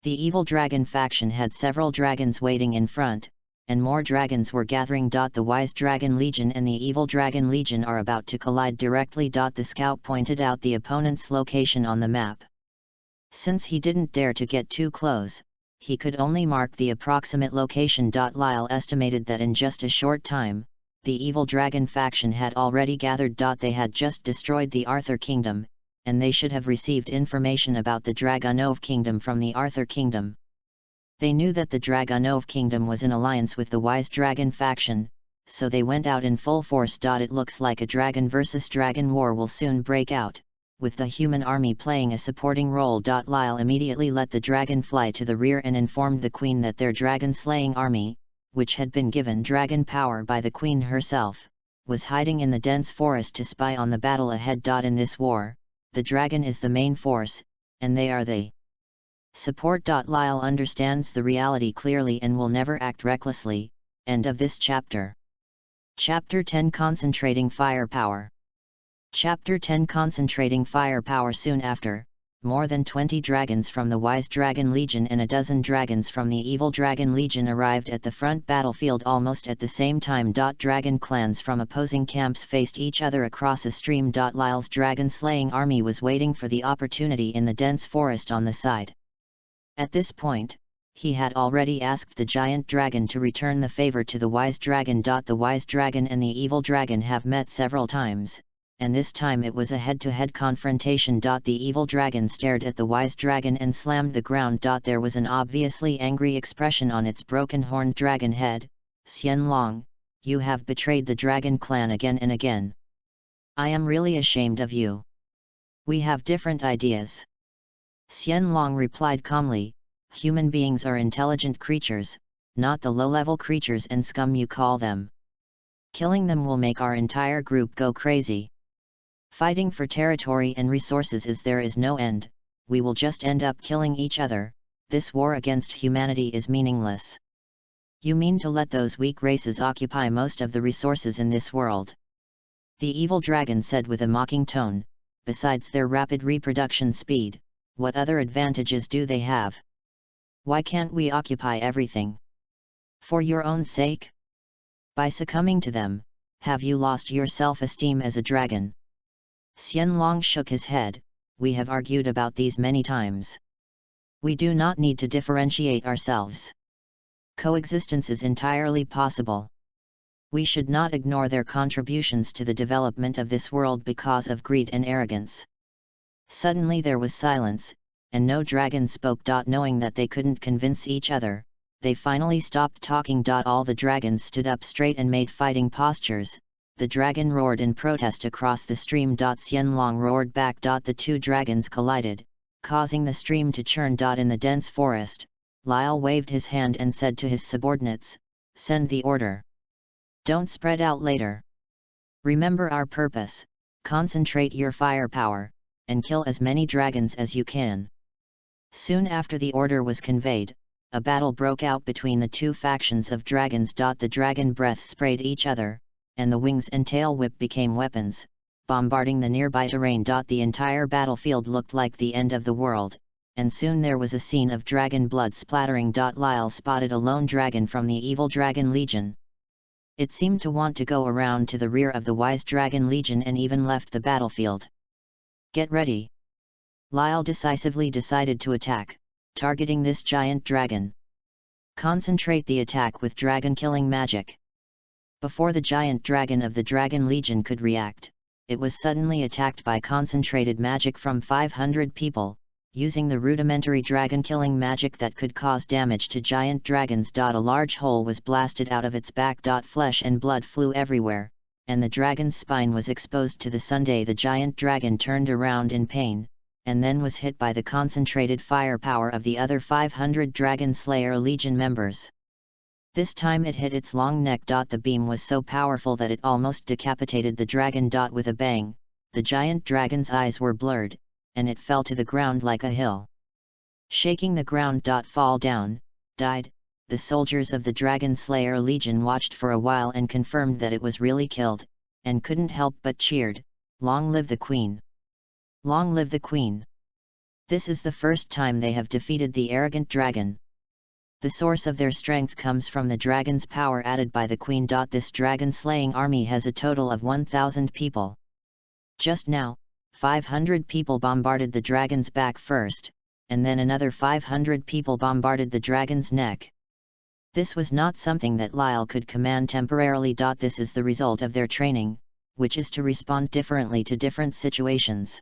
The evil dragon faction had several dragons waiting in front, and more dragons were gathering. The Wise Dragon Legion and the Evil Dragon Legion are about to collide directly. The scout pointed out the opponent's location on the map. Since he didn't dare to get too close, he could only mark the approximate location. Lyle estimated that in just a short time, the Evil Dragon faction had already gathered. They had just destroyed the Arthur Kingdom, and they should have received information about the Dragonov Kingdom from the Arthur Kingdom. They knew that the Dragonov Kingdom was in alliance with the Wise Dragon faction, so they went out in full force. It looks like a dragon versus dragon war will soon break out, with the human army playing a supporting role. Lyle immediately let the dragon fly to the rear and informed the queen that their dragon-slaying army, which had been given dragon power by the queen herself, was hiding in the dense forest to spy on the battle ahead. In this war, the dragon is the main force, and they are the support. Lyle understands the reality clearly and will never act recklessly. End of this chapter. Chapter 10 Concentrating Firepower. Chapter 10 Concentrating Firepower. Soon after, more than 20 dragons from the Wise Dragon Legion and a dozen dragons from the Evil Dragon Legion arrived at the front battlefield almost at the same time. Dragon clans from opposing camps faced each other across a stream. Lyle's dragon-slaying army was waiting for the opportunity in the dense forest on the side. At this point, He had already asked the giant dragon to return the favor to the wise dragon. The wise dragon and the evil dragon have met several times, and this time it was a head-to-head confrontation. The evil dragon stared at the wise dragon and slammed the ground. There was an obviously angry expression on its broken horned dragon head. Xianlong, you have betrayed the dragon clan again and again. I am really ashamed of you. We have different ideas. Xianlong replied calmly, human beings are intelligent creatures, not the low-level creatures and scum you call them. Killing them will make our entire group go crazy. Fighting for territory and resources there is no end, we will just end up killing each other. This war against humanity is meaningless. You mean to let those weak races occupy most of the resources in this world? The evil dragon said with a mocking tone, besides their rapid reproduction speed, what other advantages do they have? Why can't we occupy everything? For your own sake? By succumbing to them, have you lost your self-esteem as a dragon? Xianlong shook his head, we have argued about these many times. We do not need to differentiate ourselves. Coexistence is entirely possible. We should not ignore their contributions to the development of this world because of greed and arrogance. Suddenly there was silence, and no dragon spoke. Knowing that they couldn't convince each other, they finally stopped talking. All the dragons stood up straight and made fighting postures. The dragon roared in protest across the stream. Xianlong roared back. The two dragons collided, causing the stream to churn. In the dense forest, Lyle waved his hand and said to his subordinates, send the order. Don't spread out later. Remember our purpose, concentrate your firepower, and kill as many dragons as you can. Soon after the order was conveyed, a battle broke out between the two factions of dragons. The dragon breath sprayed each other, and the wings and tail whip became weapons, bombarding the nearby terrain. The entire battlefield looked like the end of the world, and soon there was a scene of dragon blood splattering. Lyle spotted a lone dragon from the evil dragon legion. It seemed to want to go around to the rear of the wise dragon legion and even left the battlefield. Get ready. Lyle decisively decided to attack, targeting this giant dragon. Concentrate the attack with dragon-killing magic. Before the giant dragon of the Dragon Legion could react, it was suddenly attacked by concentrated magic from 500 people, using the rudimentary dragon-killing magic that could cause damage to giant dragons. A large hole was blasted out of its back. Flesh and blood flew everywhere, and the dragon's spine was exposed to the sun. The giant dragon turned around in pain, and then was hit by the concentrated firepower of the other 500 Dragon Slayer Legion members. This time it hit its long neck. The beam was so powerful that it almost decapitated the dragon. With a bang, the giant dragon's eyes were blurred, and it fell to the ground like a hill. Shaking the ground. Fall down, died. The soldiers of the Dragon Slayer Legion watched for a while and confirmed that it was really killed, and couldn't help but cheered, long live the Queen! Long live the Queen! This is the first time they have defeated the arrogant dragon. The source of their strength comes from the dragon's power added by the Queen. This dragon-slaying army has a total of 1,000 people. Just now, 500 people bombarded the dragon's back first, and then another 500 people bombarded the dragon's neck. This was not something that Lyle could command temporarily. This is the result of their training, which is to respond differently to different situations.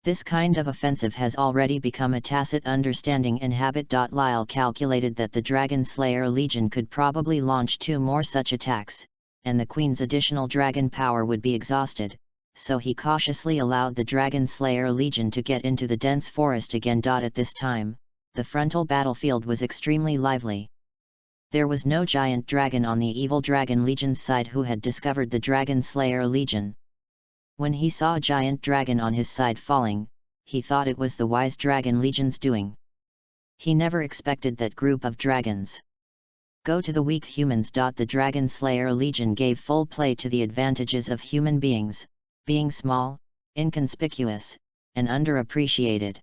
This kind of offensive has already become a tacit understanding and habit. Lyle calculated that the Dragon Slayer Legion could probably launch 2 more such attacks, and the Queen's additional dragon power would be exhausted, so he cautiously allowed the Dragon Slayer Legion to get into the dense forest again. At this time, the frontal battlefield was extremely lively. There was no giant dragon on the evil Dragon Legion's side who had discovered the Dragon Slayer Legion. When he saw a giant dragon on his side falling, he thought it was the wise Dragon Legion's doing. He never expected that group of dragons. Go to the weak humans. The Dragon Slayer Legion gave full play to the advantages of human beings, being small, inconspicuous, and underappreciated.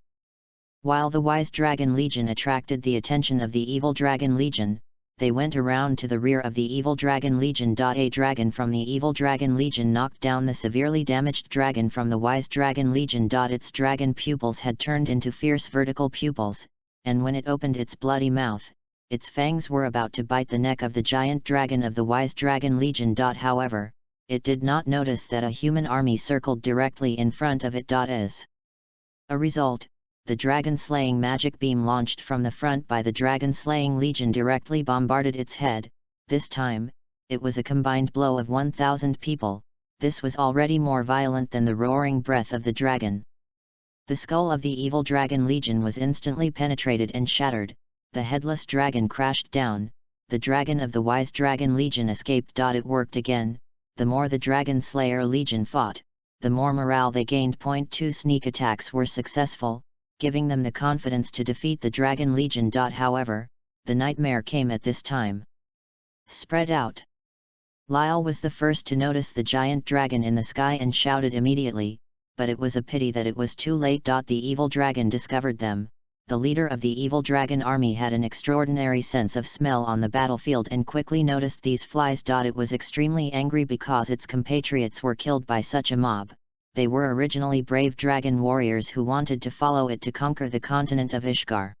While the wise Dragon Legion attracted the attention of the evil Dragon Legion, they went around to the rear of the evil Dragon Legion. A dragon from the evil Dragon Legion knocked down the severely damaged dragon from the wise Dragon Legion. Its dragon pupils had turned into fierce vertical pupils, and when it opened its bloody mouth, its fangs were about to bite the neck of the giant dragon of the Wise Dragon Legion. However, it did not notice that a human army circled directly in front of it. As a result, the dragon-slaying magic beam launched from the front by the dragon-slaying legion directly bombarded its head. This time, it was a combined blow of 1,000 people. This was already more violent than the roaring breath of the dragon. The skull of the evil dragon legion was instantly penetrated and shattered. The headless dragon crashed down. The dragon of the Wise Dragon Legion escaped. It worked again. The more the Dragon Slayer Legion fought, the more morale they gained. 2 Sneak attacks were successful, giving them the confidence to defeat the Dragon Legion. However, the nightmare came at this time. Spread out. Lyle was the first to notice the giant dragon in the sky and shouted immediately, but it was a pity that it was too late. The evil dragon discovered them. The leader of the evil dragon army had an extraordinary sense of smell on the battlefield and quickly noticed these flies. It was extremely angry because its compatriots were killed by such a mob. They were originally brave dragon warriors who wanted to follow it to conquer the continent of Ishgar.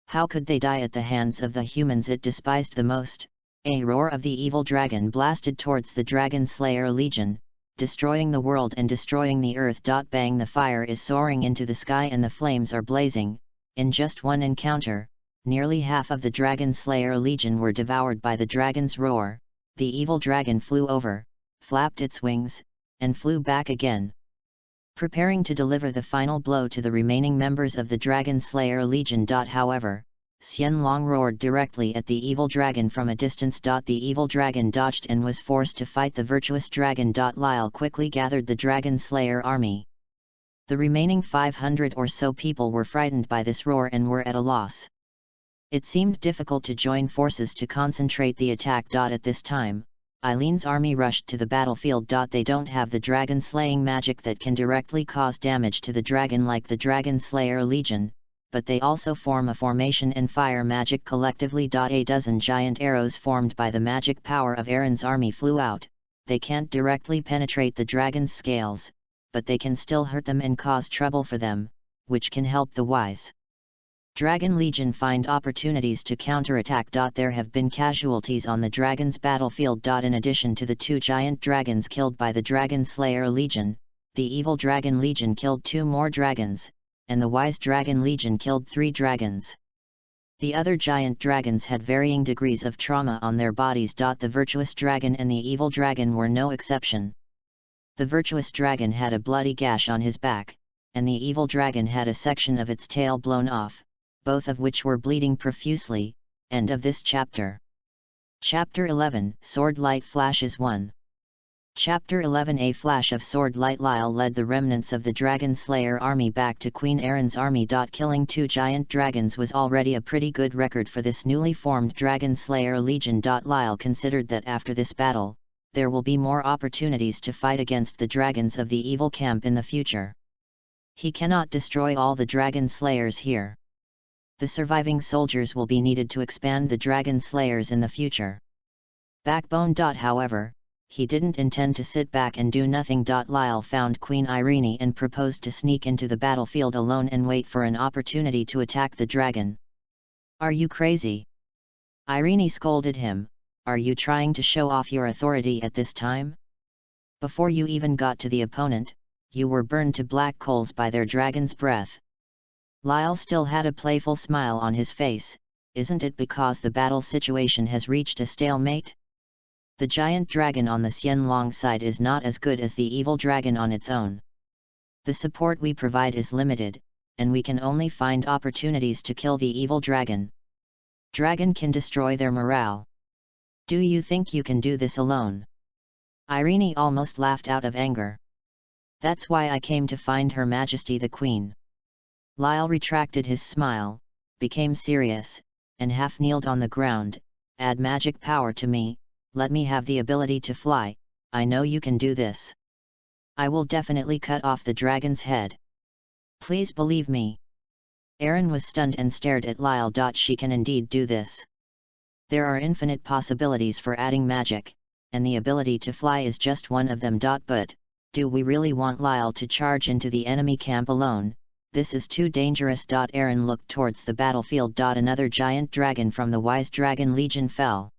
How could they die at the hands of the humans it despised the most? A roar of the evil dragon blasted towards the Dragon Slayer Legion, destroying the world and destroying the earth. Bang! The fire is soaring into the sky and the flames are blazing. In just one encounter, nearly half of the Dragon Slayer Legion were devoured by the dragon's roar. The evil dragon flew over, flapped its wings, and flew back again. Preparing to deliver the final blow to the remaining members of the Dragon Slayer Legion. However, Xianlong roared directly at the evil dragon from a distance. The evil dragon dodged and was forced to fight the virtuous dragon. Lyle quickly gathered the Dragon Slayer army. The remaining 500 or so people were frightened by this roar and were at a loss. It seemed difficult to join forces to concentrate the attack. At this time, Eileen's army rushed to the battlefield. They don't have the dragon-slaying magic that can directly cause damage to the dragon like the Dragon Slayer Legion, but they also form a formation and fire magic collectively. A dozen giant arrows formed by the magic power of Aaron's army flew out. They can't directly penetrate the dragon's scales, but they can still hurt them and cause trouble for them, which can help the Wise Dragon Legion find opportunities to counterattack. There have been casualties on the dragon's battlefield. In addition to the 2 giant dragons killed by the Dragon Slayer Legion, the evil Dragon Legion killed 2 more dragons, and the Wise Dragon Legion killed 3 dragons. The other giant dragons had varying degrees of trauma on their bodies. The virtuous dragon and the evil dragon were no exception. The virtuous dragon had a bloody gash on his back, and the evil dragon had a section of its tail blown off, both of which were bleeding profusely. End of this chapter. Chapter 11, Sword Light Flashes 1. Chapter 11, A Flash of Sword Light. Lyle led the remnants of the Dragon Slayer army back to Queen Erin's army. Killing 2 giant dragons was already a pretty good record for this newly formed Dragon Slayer Legion. Lyle considered that after this battle, there will be more opportunities to fight against the dragons of the evil camp in the future. He cannot destroy all the dragon slayers here. The surviving soldiers will be needed to expand the dragon slayers in the future. Backbone. However, he didn't intend to sit back and do nothing. Lyle found Queen Irene and proposed to sneak into the battlefield alone and wait for an opportunity to attack the dragon. Are you crazy? Irene scolded him. Are you trying to show off your authority at this time? Before you even got to the opponent, you were burned to black coals by their dragon's breath. Lyle still had a playful smile on his face. Isn't it because the battle situation has reached a stalemate? The giant dragon on the Xianlong side is not as good as the evil dragon on its own. The support we provide is limited, and we can only find opportunities to kill the evil dragon. Dragon can destroy their morale. Do you think you can do this alone? Irene almost laughed out of anger. That's why I came to find Her Majesty the Queen. Lyle retracted his smile, became serious, and half kneeled on the ground. Add magic power to me, let me have the ability to fly, I know you can do this. I will definitely cut off the dragon's head. Please believe me. Erin was stunned and stared at Lyle. She can indeed do this. There are infinite possibilities for adding magic, and the ability to fly is just one of them. But, do we really want Lyle to charge into the enemy camp alone? This is too dangerous. Aaron looked towards the battlefield. Another giant dragon from the Wise Dragon Legion fell.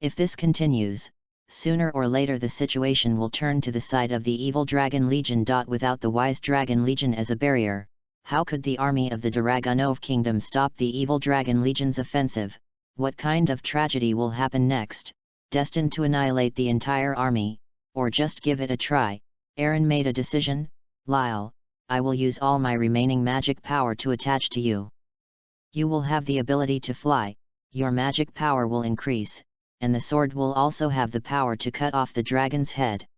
If this continues, sooner or later the situation will turn to the side of the evil Dragon Legion. Without the Wise Dragon Legion as a barrier, how could the army of the Dragonov Kingdom stop the evil Dragon Legion's offensive? What kind of tragedy will happen next? Destined to annihilate the entire army, or just give it a try? Aaron made a decision. Lyle, I will use all my remaining magic power to attach to you. You will have the ability to fly, your magic power will increase, and the sword will also have the power to cut off the dragon's head.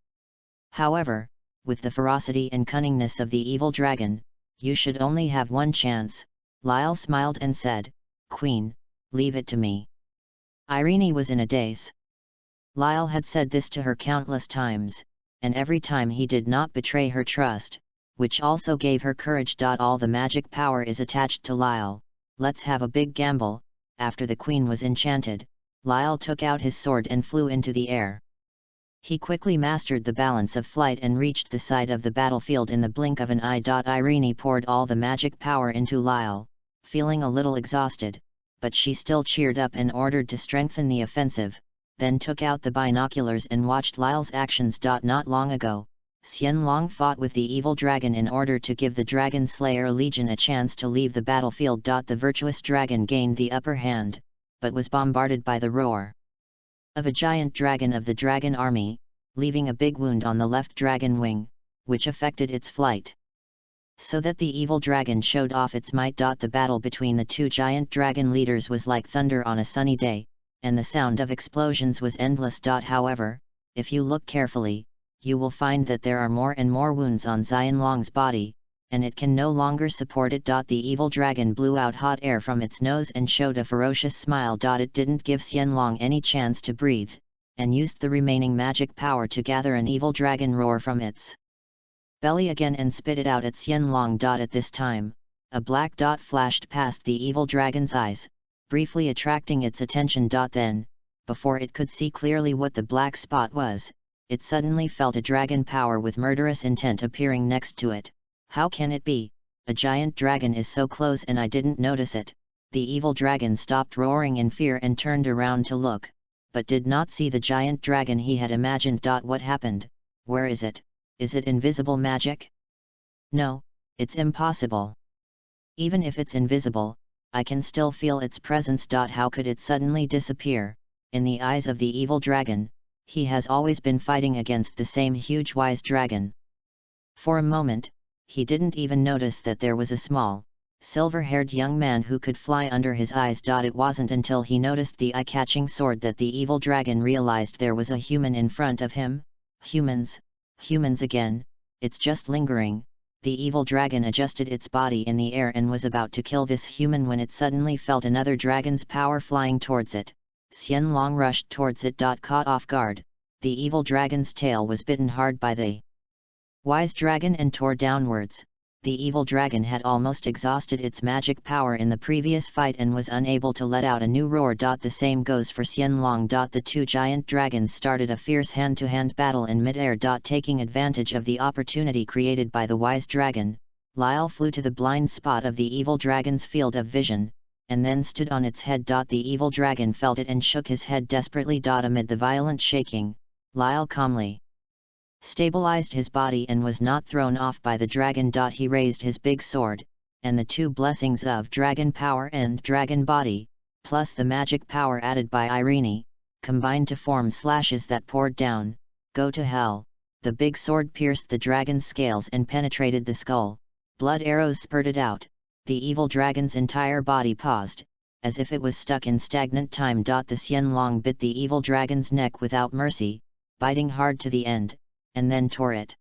However, with the ferocity and cunningness of the evil dragon, you should only have one chance. Lyle smiled and said, Queen, leave it to me. Irene was in a daze. Lyle had said this to her countless times, and every time he did not betray her trust, which also gave her courage. All the magic power is attached to Lyle. Let's have a big gamble. After the queen was enchanted, Lyle took out his sword and flew into the air. He quickly mastered the balance of flight and reached the side of the battlefield in the blink of an eye. Irene poured all the magic power into Lyle, feeling a little exhausted, but she still cheered up and ordered to strengthen the offensive, then took out the binoculars and watched Lyle's actions. Not long ago, Xianlong fought with the evil dragon in order to give the Dragon Slayer Legion a chance to leave the battlefield. The virtuous dragon gained the upper hand, but was bombarded by the roar of a giant dragon of the dragon army, leaving a big wound on the left dragon wing, which affected its flight. So that the evil dragon showed off its might. The battle between the two giant dragon leaders was like thunder on a sunny day, and the sound of explosions was endless. However, if you look carefully, you will find that there are more and more wounds on Xianlong's body, and it can no longer support it. The evil dragon blew out hot air from its nose and showed a ferocious smile. It didn't give Xianlong any chance to breathe, and used the remaining magic power to gather an evil dragon roar from its belly again and spit it out at Xianlong. At this time, a black dot flashed past the evil dragon's eyes, briefly attracting its attention. Then, before it could see clearly what the black spot was, it suddenly felt a dragon power with murderous intent appearing next to it. How can it be? A giant dragon is so close and I didn't notice it. The evil dragon stopped roaring in fear and turned around to look, but did not see the giant dragon he had imagined. What happened? Where is it? Is it invisible magic? No, it's impossible. Even if it's invisible, I can still feel its presence. How could it suddenly disappear? In the eyes of the evil dragon, he has always been fighting against the same huge wise dragon. For a moment, he didn't even notice that there was a small, silver-haired young man who could fly under his eyes. It wasn't until he noticed the eye-catching sword that the evil dragon realized there was a human in front of him. Humans again, it's just lingering. The evil dragon adjusted its body in the air and was about to kill this human when it suddenly felt another dragon's power flying towards it. Xianlong rushed towards it. Caught off guard, the evil dragon's tail was bitten hard by the wise dragon and tore downwards. The evil dragon had almost exhausted its magic power in the previous fight and was unable to let out a new roar. The same goes for Xianlong. The two giant dragons started a fierce hand-to-hand battle in mid-air. Taking advantage of the opportunity created by the wise dragon, Lyle flew to the blind spot of the evil dragon's field of vision, and then stood on its head. The evil dragon felt it and shook his head desperately. Amid the violent shaking, Lyle calmly stabilized his body and was not thrown off by the dragon. He raised his big sword, and the two blessings of dragon power and dragon body, plus the magic power added by Irene, combined to form slashes that poured down. Go to hell! The big sword pierced the dragon's scales and penetrated the skull. Blood arrows spurted out. The evil dragon's entire body paused, as if it was stuck in stagnant time. The Xianlong bit the evil dragon's neck without mercy, biting hard to the end, and then tore it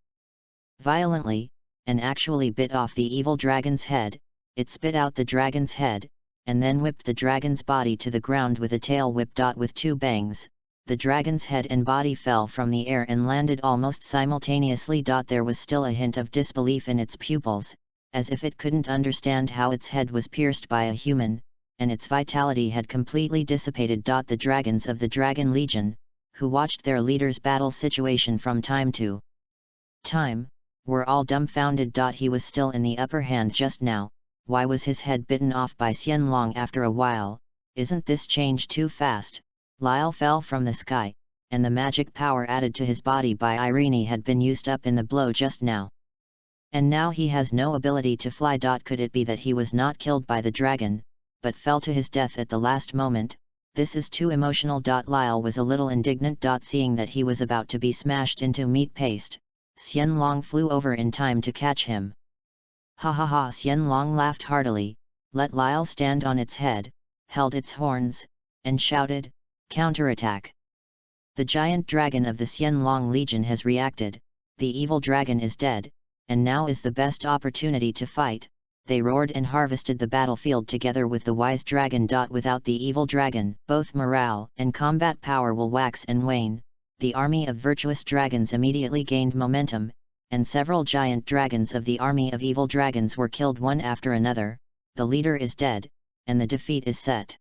violently, and actually bit off the evil dragon's head. It spit out the dragon's head, and then whipped the dragon's body to the ground with a tail whip. With two bangs, the dragon's head and body fell from the air and landed almost simultaneously. There was still a hint of disbelief in its pupils, as if it couldn't understand how its head was pierced by a human, and its vitality had completely dissipated. The dragons of the Dragon Legion, who watched their leader's battle situation from time to time, were all dumbfounded. He was still in the upper hand just now, why was his head bitten off by Xianlong after a while? Isn't this change too fast? Lyle fell from the sky, and the magic power added to his body by Irene had been used up in the blow just now. And now he has no ability to fly. Could it be that he was not killed by the dragon, but fell to his death at the last moment? This is too emotional. Lyle was a little indignant. Seeing that he was about to be smashed into meat paste, Xianlong flew over in time to catch him. Ha ha ha! Xianlong laughed heartily, let Lyle stand on its head, held its horns, and shouted, "Counterattack!" The giant dragon of the Xianlong Legion has reacted, the evil dragon is dead, and now is the best opportunity to fight. They roared and harvested the battlefield together with the wise dragon. Without the evil dragon, both morale and combat power will wax and wane. The army of virtuous dragons immediately gained momentum, and several giant dragons of the army of evil dragons were killed one after another. The leader is dead, and the defeat is set.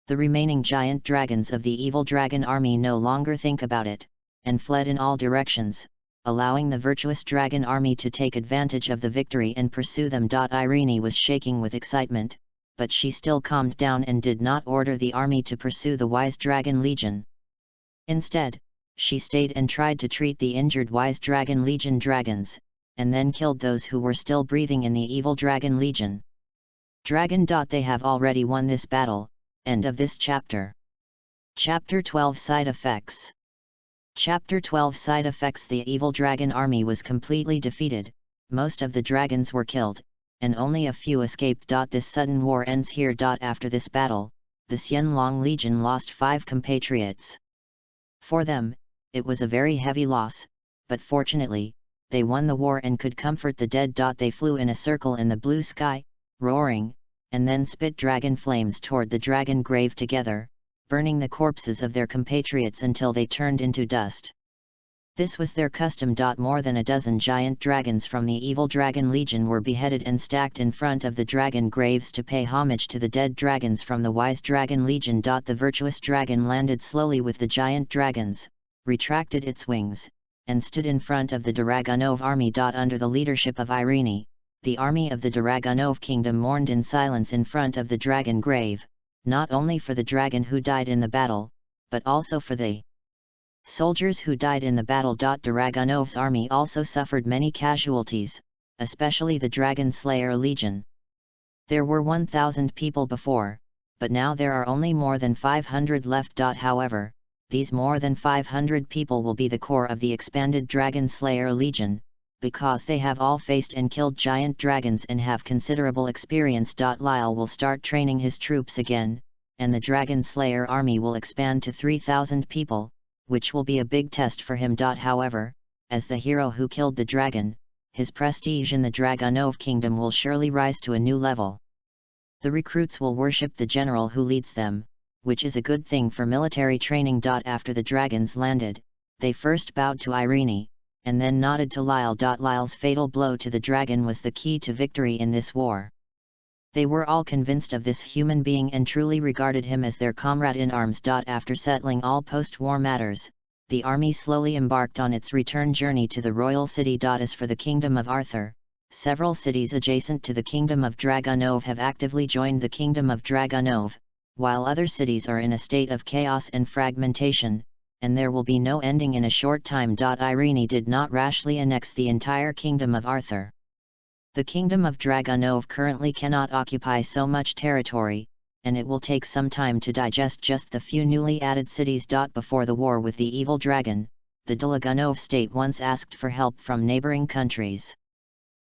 The remaining giant dragons of the evil dragon army no longer think about it, and fled in all directions, allowing the virtuous dragon army to take advantage of the victory and pursue them. Irene was shaking with excitement, but she still calmed down and did not order the army to pursue the wise dragon legion. Instead, she stayed and tried to treat the injured wise dragon legion dragons, and then killed those who were still breathing in the evil dragon legion. Dragon. They have already won this battle. End of this chapter. Chapter 12 Side Effects. Chapter 12 Side Effects. The evil dragon army was completely defeated, most of the dragons were killed, and only a few escaped. This sudden war ends here. After this battle, the Xianlong Legion lost 5 compatriots. For them, it was a very heavy loss, but fortunately, they won the war and could comfort the dead. They flew in a circle in the blue sky, roaring, and then spit dragon flames toward the dragon grave together, burning the corpses of their compatriots until they turned into dust. This was their custom. More than a dozen giant dragons from the evil dragon legion were beheaded and stacked in front of the dragon graves to pay homage to the dead dragons from the wise dragon legion. The virtuous dragon landed slowly with the giant dragons, retracted its wings, and stood in front of the Dragunov army. Under the leadership of Irene, the army of the Dragunov kingdom mourned in silence in front of the dragon grave, not only for the dragon who died in the battle, but also for the soldiers who died in the battle. Dragunov's army also suffered many casualties, especially the Dragon Slayer Legion. There were 1,000 people before, but now there are only more than 500 left. However, these more than 500 people will be the core of the expanded Dragon Slayer Legion, because they have all faced and killed giant dragons and have considerable experience. Lyle will start training his troops again, and the Dragon Slayer army will expand to 3,000 people, which will be a big test for him. However, as the hero who killed the dragon, his prestige in the Dragunov kingdom will surely rise to a new level. The recruits will worship the general who leads them, which is a good thing for military training. After the dragons landed, they first bowed to Irene, and then nodded to Lyle. Lyle's fatal blow to the dragon was the key to victory in this war. They were all convinced of this human being and truly regarded him as their comrade in arms. After settling all post-war matters, the army slowly embarked on its return journey to the royal city. As for the kingdom of Arthur, several cities adjacent to the kingdom of Dragunov have actively joined the kingdom of Dragunov, while other cities are in a state of chaos and fragmentation, and there will be no ending in a short time. Irene did not rashly annex the entire kingdom of Arthur. The kingdom of Dragunov currently cannot occupy so much territory, and it will take some time to digest just the few newly added cities. Before the war with the evil dragon, the Dragunov state once asked for help from neighboring countries.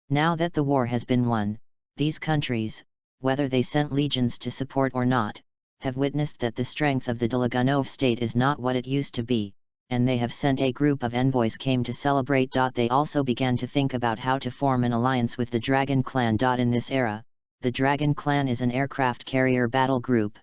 Now that the war has been won, these countries, whether they sent legions to support or not, have witnessed that the strength of the Dragunov state is not what it used to be, and they have sent a group of envoys came to celebrate. They also began to think about how to form an alliance with the Dragon Clan. In this era, the Dragon Clan is an aircraft carrier battle group.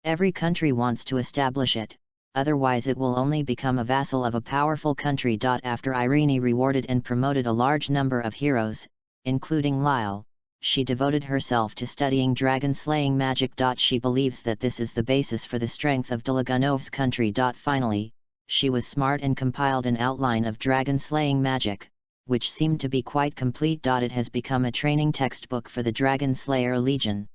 Every country wants to establish it, otherwise it will only become a vassal of a powerful country. After Irene rewarded and promoted a large number of heroes, including Lyle, she devoted herself to studying dragon-slaying magic. She believes that this is the basis for the strength of Dragunov's country. Finally, she was smart and compiled an outline of dragon-slaying magic, which seemed to be quite complete. It has become a training textbook for the Dragon Slayer Legion.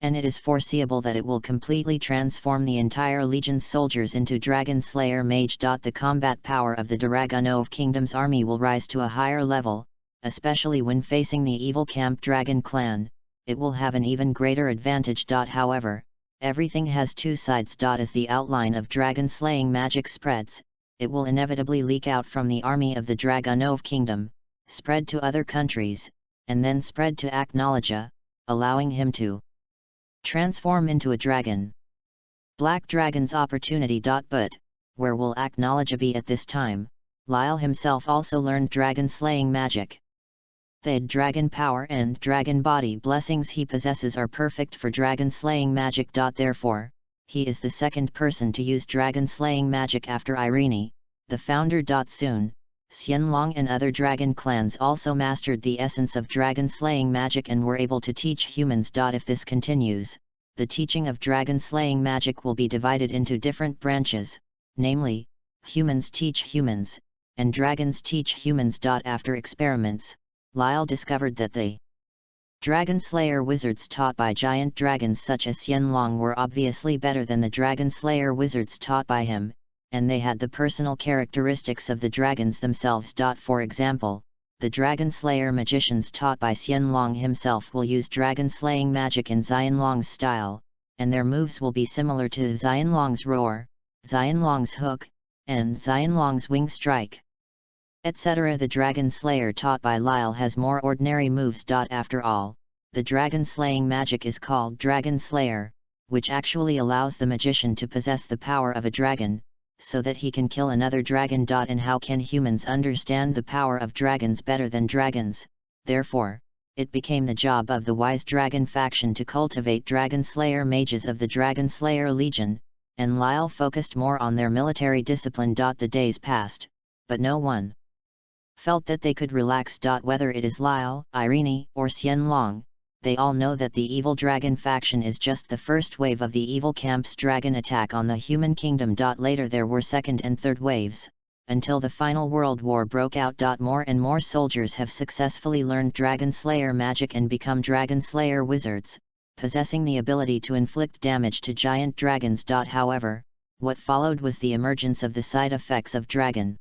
And it is foreseeable that it will completely transform the entire Legion's soldiers into Dragon Slayer Mage. The combat power of the Dragonov Kingdom's army will rise to a higher level, especially when facing the evil Camp Dragon clan. It will have an even greater advantage. However, everything has two sides. As the outline of dragon slaying magic spreads, it will inevitably leak out from the army of the Dragonov Kingdom, spread to other countries, and then spread to Acknowledge, allowing him to transform into a dragon. Black Dragon's opportunity. But where will Acknowledge be at this time? Lyle himself also learned dragon slaying magic. The dragon power and dragon body blessings he possesses are perfect for dragon slaying magic. Therefore, he is the second person to use dragon slaying magic after Irene, the founder. Soon, Xianlong and other dragon clans also mastered the essence of dragon slaying magic and were able to teach humans. If this continues, the teaching of dragon slaying magic will be divided into different branches, namely, humans teach humans, and dragons teach humans. After experiments, Lyle discovered that the Dragon Slayer wizards taught by giant dragons such as Xianlong were obviously better than the Dragon Slayer wizards taught by him, and they had the personal characteristics of the dragons themselves. For example, the Dragon Slayer magicians taught by Xianlong himself will use dragon slaying magic in Xianlong's style, and their moves will be similar to Xianlong's roar, Xianlong's hook, and Xianlong's wing strike, etc. The Dragon Slayer taught by Lyle has more ordinary moves. After all, the dragon slaying magic is called Dragon Slayer, which actually allows the magician to possess the power of a dragon, so that he can kill another dragon. And how can humans understand the power of dragons better than dragons? Therefore, it became the job of the Wise Dragon faction to cultivate Dragon Slayer mages of the Dragon Slayer Legion, and Lyle focused more on their military discipline. The days passed, but no one felt that they could relax. Whether it is Lyle, Irene, or Xianlong, they all know that the evil dragon faction is just the first wave of the evil camp's dragon attack on the human kingdom. Later there were second and third waves, until the final world war broke out. More and more soldiers have successfully learned Dragon Slayer magic and become Dragon Slayer wizards, possessing the ability to inflict damage to giant dragons. However, what followed was the emergence of the side effects of dragon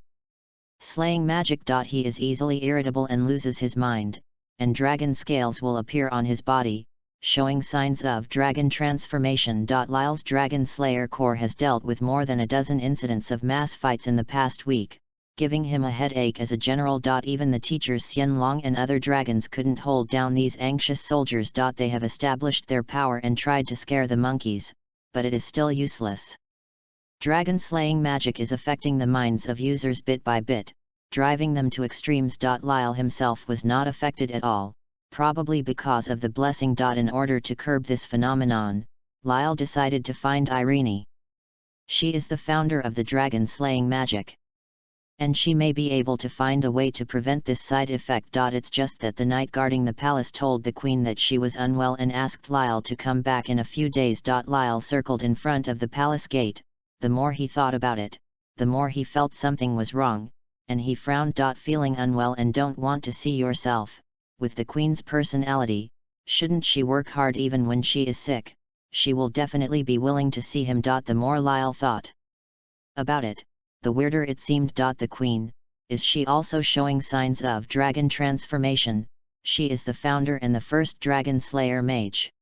slaying magic. He is easily irritable and loses his mind, and dragon scales will appear on his body, showing signs of dragon transformation. Lyle's Dragon Slayer Corps has dealt with more than a dozen incidents of mass fights in the past week, giving him a headache as a general. Even the teachers Xianlong and other dragons couldn't hold down these anxious soldiers. They have established their power and tried to scare the monkeys, but it is still useless. Dragon slaying magic is affecting the minds of users bit by bit, driving them to extremes. Lyle himself was not affected at all, probably because of the blessing. In order to curb this phenomenon, Lyle decided to find Irene. She is the founder of the dragon slaying magic, and she may be able to find a way to prevent this side effect. It's just that the knight guarding the palace told the queen that she was unwell and asked Lyle to come back in a few days. Lyle circled in front of the palace gate. The more he thought about it, the more he felt something was wrong, and he frowned. Feeling unwell and don't want to see yourself, with the queen's personality, shouldn't she work hard even when she is sick? She will definitely be willing to see him. The more Lyle thought about it, the weirder it seemed. The queen, is she also showing signs of dragon transformation? She is the founder and the first dragon slayer mage.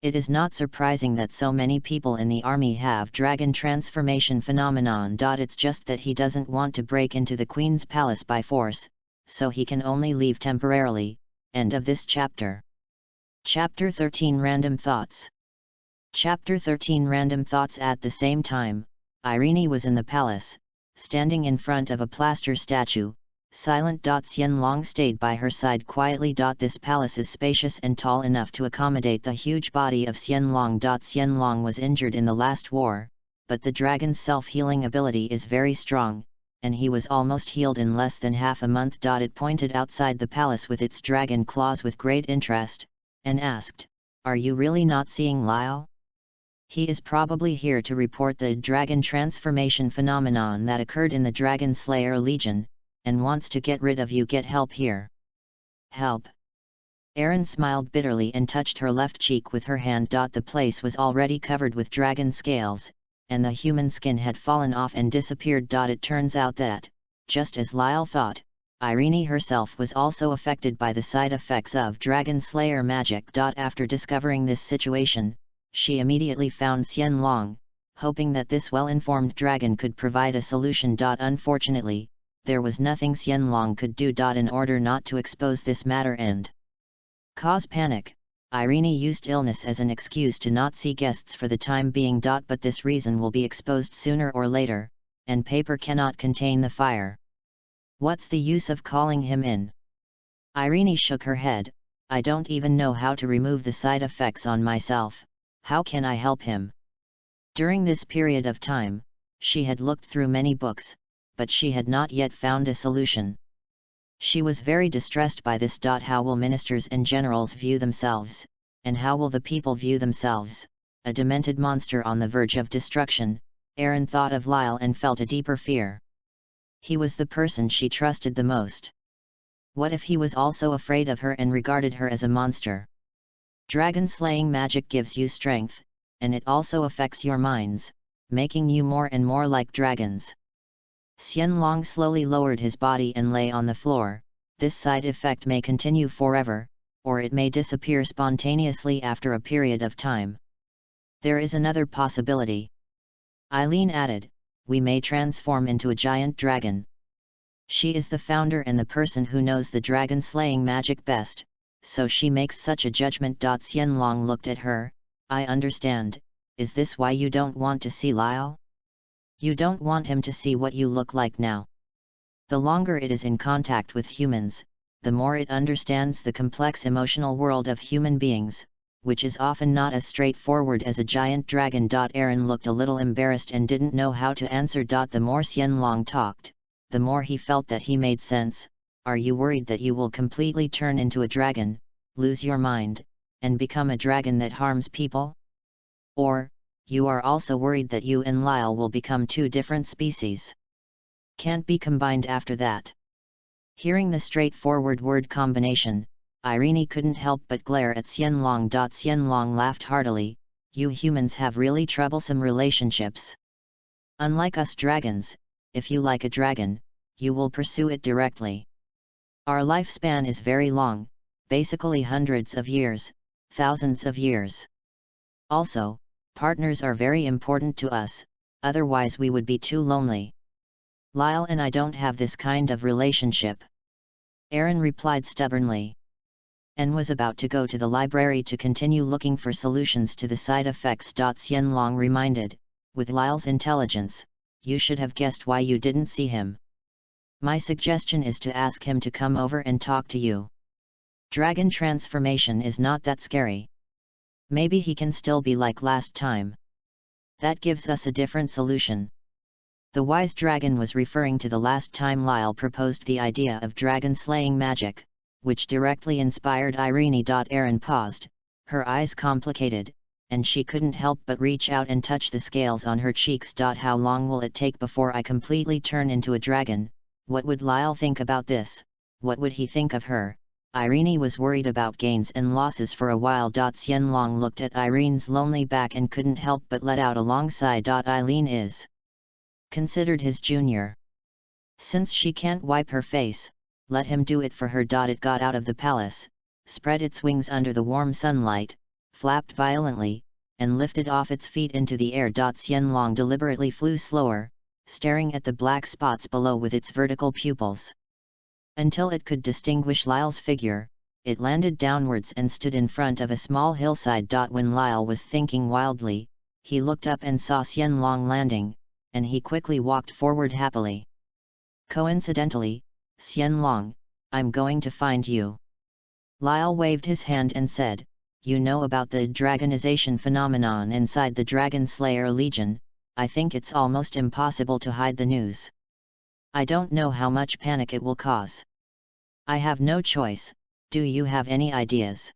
It is not surprising that so many people in the army have dragon transformation phenomenon. It's just that he doesn't want to break into the queen's palace by force, so he can only leave temporarily. End of this chapter. Chapter 13 Random Thoughts. Chapter 13 Random Thoughts. At the same time, Irene was in the palace, standing in front of a plaster statue, silent. Xianlong stayed by her side quietly. This palace is spacious and tall enough to accommodate the huge body of Xianlong. Xianlong was injured in the last war, but the dragon's self-healing ability is very strong, and he was almost healed in less than half a month. It pointed outside the palace with its dragon claws with great interest, and asked, "Are you really not seeing Lyle? He is probably here to report the dragon transformation phenomenon that occurred in the Dragon Slayer Legion, and wants to get rid of you. Get help here. Help. Erin smiled bitterly and touched her left cheek with her hand. The place was already covered with dragon scales, and the human skin had fallen off and disappeared. It turns out that, just as Lyle thought, Irene herself was also affected by the side effects of Dragon Slayer magic. After discovering this situation, she immediately found Xian Long, hoping that this well-informed dragon could provide a solution. Unfortunately, there was nothing Xian Long could do. In order not to expose this matter and cause panic, Irene used illness as an excuse to not see guests for the time being. But this reason will be exposed sooner or later, and paper cannot contain the fire. What's the use of calling him in? Irene shook her head. I don't even know how to remove the side effects on myself. How can I help him? During this period of time, she had looked through many books, but she had not yet found a solution. She was very distressed by this. How will ministers and generals view themselves, and how will the people view themselves? A demented monster on the verge of destruction. Erin thought of Lyle and felt a deeper fear. He was the person she trusted the most. What if he was also afraid of her and regarded her as a monster? Dragon-slaying magic gives you strength, and it also affects your minds, making you more and more like dragons. Xian Long slowly lowered his body and lay on the floor. This side effect may continue forever, or it may disappear spontaneously after a period of time. There is another possibility. Eileen added, we may transform into a giant dragon. She is the founder and the person who knows the dragon-slaying magic best, so she makes such a judgment. Xian Long looked at her. I understand. Is this why you don't want to see Lyle? You don't want him to see what you look like now. The longer it is in contact with humans, the more it understands the complex emotional world of human beings, which is often not as straightforward as a giant dragon. Erin looked a little embarrassed and didn't know how to answer. The more Xian Long talked, the more he felt that he made sense. Are you worried that you will completely turn into a dragon, lose your mind, and become a dragon that harms people? Or, you are also worried that you and Lyle will become two different species? Can't be combined after that. Hearing the straightforward word combination, Irene couldn't help but glare at Xian Long. Xian Long laughed heartily. You humans have really troublesome relationships. Unlike us dragons, if you like a dragon, you will pursue it directly. Our lifespan is very long, basically hundreds of years, thousands of years. Also, partners are very important to us, otherwise we would be too lonely. Lyle and I don't have this kind of relationship. Erin replied stubbornly. And was about to go to the library to continue looking for solutions to the side effects. Xian Long reminded, with Lyle's intelligence, you should have guessed why you didn't see him. My suggestion is to ask him to come over and talk to you. Dragon transformation is not that scary. Maybe he can still be like last time. That gives us a different solution. The wise dragon was referring to the last time Lyle proposed the idea of dragon-slaying magic, which directly inspired Irene. Erin paused, her eyes complicated, and she couldn't help but reach out and touch the scales on her cheeks. How long will it take before I completely turn into a dragon? What would Lyle think about this? What would he think of her? Irene was worried about gains and losses for a while. Xian Long looked at Irene's lonely back and couldn't help but let out a long sigh. Eileen is considered his junior. Since she can't wipe her face, let him do it for her. It got out of the palace, spread its wings under the warm sunlight, flapped violently, and lifted off its feet into the air. Xian Long deliberately flew slower, staring at the black spots below with its vertical pupils. Until it could distinguish Lyle's figure, it landed downwards and stood in front of a small hillside. When Lyle was thinking wildly, he looked up and saw Xian Long landing, and he quickly walked forward happily. Coincidentally, Xian Long, I'm going to find you. Lyle waved his hand and said, you know about the dragonization phenomenon inside the Dragon Slayer Legion. I think it's almost impossible to hide the news. I don't know how much panic it will cause. I have no choice. Do you have any ideas?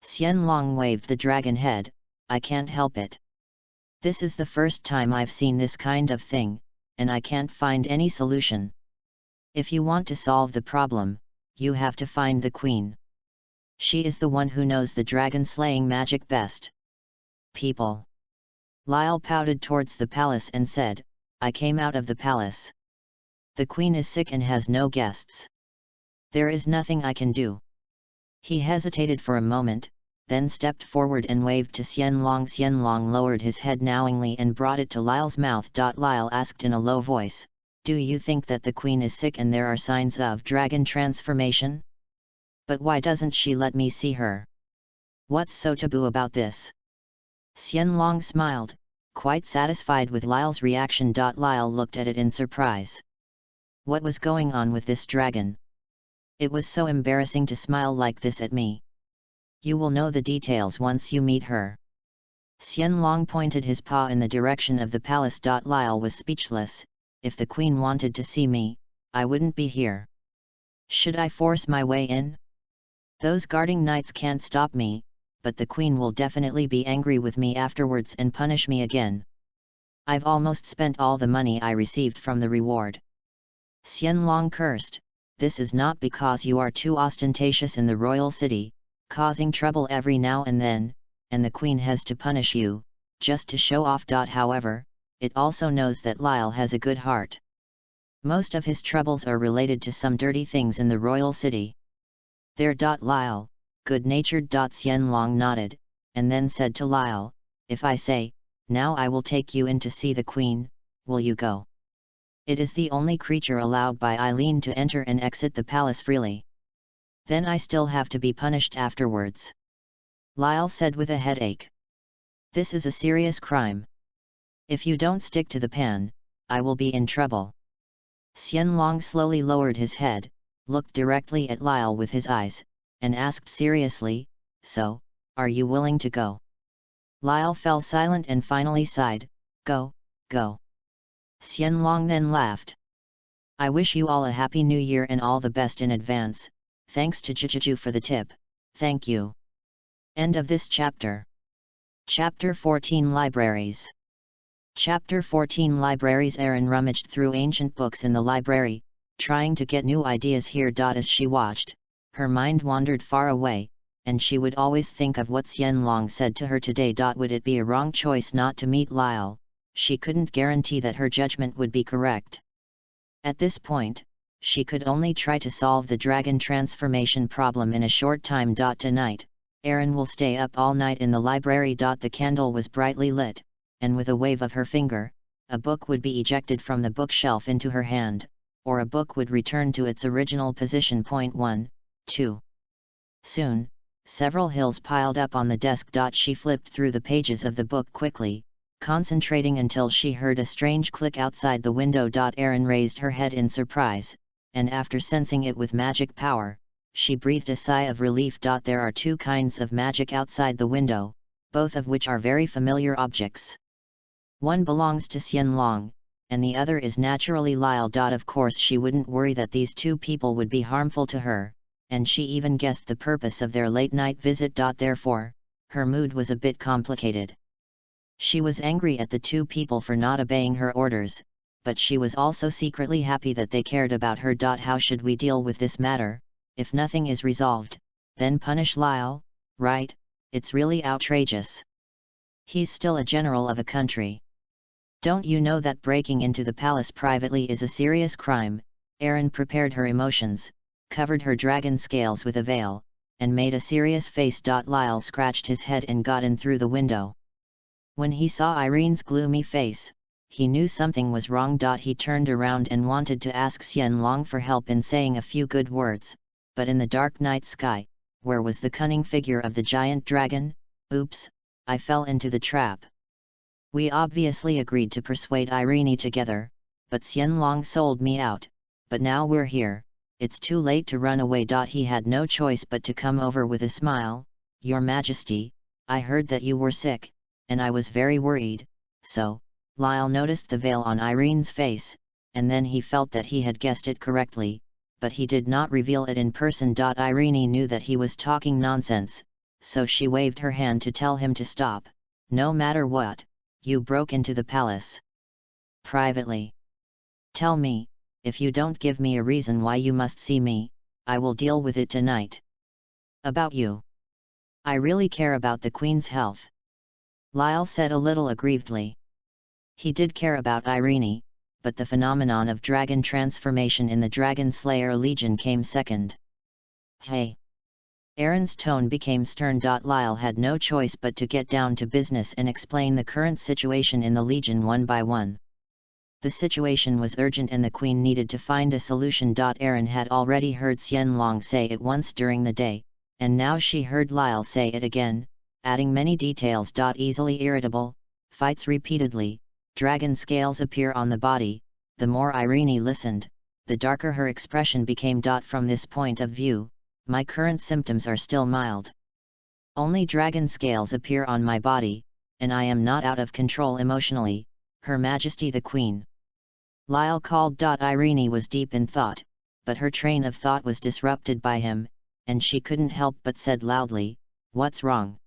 Xian Long waved the dragon head. I can't help it. This is the first time I've seen this kind of thing, and I can't find any solution. If you want to solve the problem, you have to find the queen. She is the one who knows the dragon-slaying magic best. People. Lyle pouted towards the palace and said, I came out of the palace. The queen is sick and has no guests. There is nothing I can do. He hesitated for a moment, then stepped forward and waved to Xianlong. Xianlong lowered his head knowingly and brought it to Lyle's mouth. Lyle asked in a low voice, do you think that the queen is sick and there are signs of dragon transformation? But why doesn't she let me see her? What's so taboo about this? Xianlong smiled, quite satisfied with Lyle's reaction. Lyle looked at it in surprise. What was going on with this dragon? It was so embarrassing to smile like this at me. You will know the details once you meet her. Xianlong pointed his paw in the direction of the palace. Lyle was speechless. If the queen wanted to see me, I wouldn't be here. Should I force my way in? Those guarding knights can't stop me, but the queen will definitely be angry with me afterwards and punish me again. I've almost spent all the money I received from the reward. Xianlong cursed, this is not because you are too ostentatious in the royal city, causing trouble every now and then, and the queen has to punish you, just to show off. However, it also knows that Lyle has a good heart. Most of his troubles are related to some dirty things in the royal city. There. Lyle, good-natured. Xianlong nodded, and then said to Lyle, if I say, now I will take you in to see the queen, will you go? It is the only creature allowed by Eileen to enter and exit the palace freely. Then I still have to be punished afterwards. Lyle said with a headache. This is a serious crime. If you don't stick to the pan, I will be in trouble. Xianlong slowly lowered his head, looked directly at Lyle with his eyes, and asked seriously, so, are you willing to go? Lyle fell silent and finally sighed, go, go. Xianlong then laughed. I wish you all a happy new year and all the best in advance, thanks to Jiju for the tip, thank you. End of this chapter. Chapter 14 Libraries. Chapter 14 Libraries. Erin rummaged through ancient books in the library, trying to get new ideas here. As she watched, her mind wandered far away, and she would always think of what Xianlong said to her today. Would it be a wrong choice not to meet Lyle? She couldn't guarantee that her judgment would be correct. At this point, she could only try to solve the dragon transformation problem in a short time. Tonight, Erin will stay up all night in the library. The candle was brightly lit, and with a wave of her finger, a book would be ejected from the bookshelf into her hand, or a book would return to its original position. 1, 2. Soon, several hills piled up on the desk. She flipped through the pages of the book quickly, concentrating until she heard a strange click outside the window. Erin raised her head in surprise, and after sensing it with magic power, she breathed a sigh of relief. There are two kinds of magic outside the window, both of which are very familiar objects. One belongs to Xianlong, and the other is naturally Lyle. Of course she wouldn't worry that these two people would be harmful to her, and she even guessed the purpose of their late-night visit. Therefore, her mood was a bit complicated. She was angry at the two people for not obeying her orders, but she was also secretly happy that they cared about her. How should we deal with this matter? If nothing is resolved, then punish Lyle, right? It's really outrageous. He's still a general of a country. Don't you know that breaking into the palace privately is a serious crime? Erin prepared her emotions, covered her dragon scales with a veil, and made a serious face. Lyle scratched his head and got in through the window. When he saw Irene's gloomy face, he knew something was wrong. He turned around and wanted to ask Xianlong for help in saying a few good words, but in the dark night sky, where was the cunning figure of the giant dragon? Oops, I fell into the trap. We obviously agreed to persuade Irene together, but Xianlong sold me out, but now we're here, it's too late to run away. He had no choice but to come over with a smile. Your Majesty, I heard that you were sick, and I was very worried, so, Lyle noticed the veil on Irene's face, and then he felt that he had guessed it correctly, but he did not reveal it in person. Irene knew that he was talking nonsense, so she waved her hand to tell him to stop. No matter what, you broke into the palace privately. Tell me, if you don't give me a reason why you must see me, I will deal with it tonight. About you. I really care about the Queen's health. Lyle said a little aggrievedly. He did care about Irene, but the phenomenon of dragon transformation in the Dragon Slayer Legion came second. Hey! Aaron's tone became stern. Lyle had no choice but to get down to business and explain the current situation in the Legion one by one. The situation was urgent and the Queen needed to find a solution. Aaron had already heard Xianlong say it once during the day, and now she heard Lyle say it again, adding many details. Easily irritable, fights repeatedly, dragon scales appear on the body. The more Irene listened, the darker her expression became. From this point of view, my current symptoms are still mild. Only dragon scales appear on my body, and I am not out of control emotionally, Her Majesty the Queen. Lyle called. Irene was deep in thought, but her train of thought was disrupted by him, and she couldn't help but said loudly, "What's wrong?"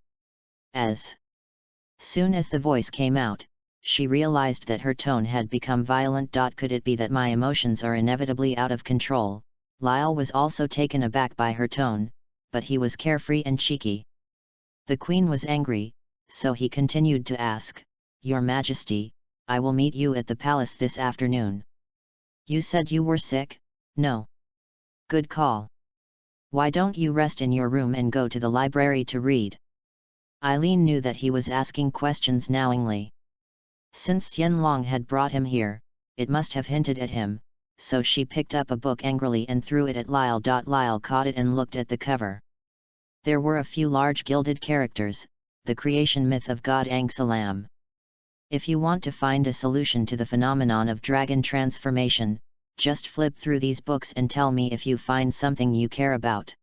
As soon as the voice came out, she realized that her tone had become violent. Could it be that my emotions are inevitably out of control? Lyle was also taken aback by her tone, but he was carefree and cheeky. The Queen was angry, so he continued to ask, "Your Majesty, I will meet you at the palace this afternoon." "You said you were sick?" "No." "Good call. Why don't you rest in your room and go to the library to read?" Eileen knew that he was asking questions knowingly. Since Xianlong had brought him here, it must have hinted at him, so she picked up a book angrily and threw it at Lyle. Lyle caught it and looked at the cover. There were a few large gilded characters, "The Creation Myth of God Angsalam. If you want to find a solution to the phenomenon of dragon transformation, just flip through these books and tell me if you find something you care about."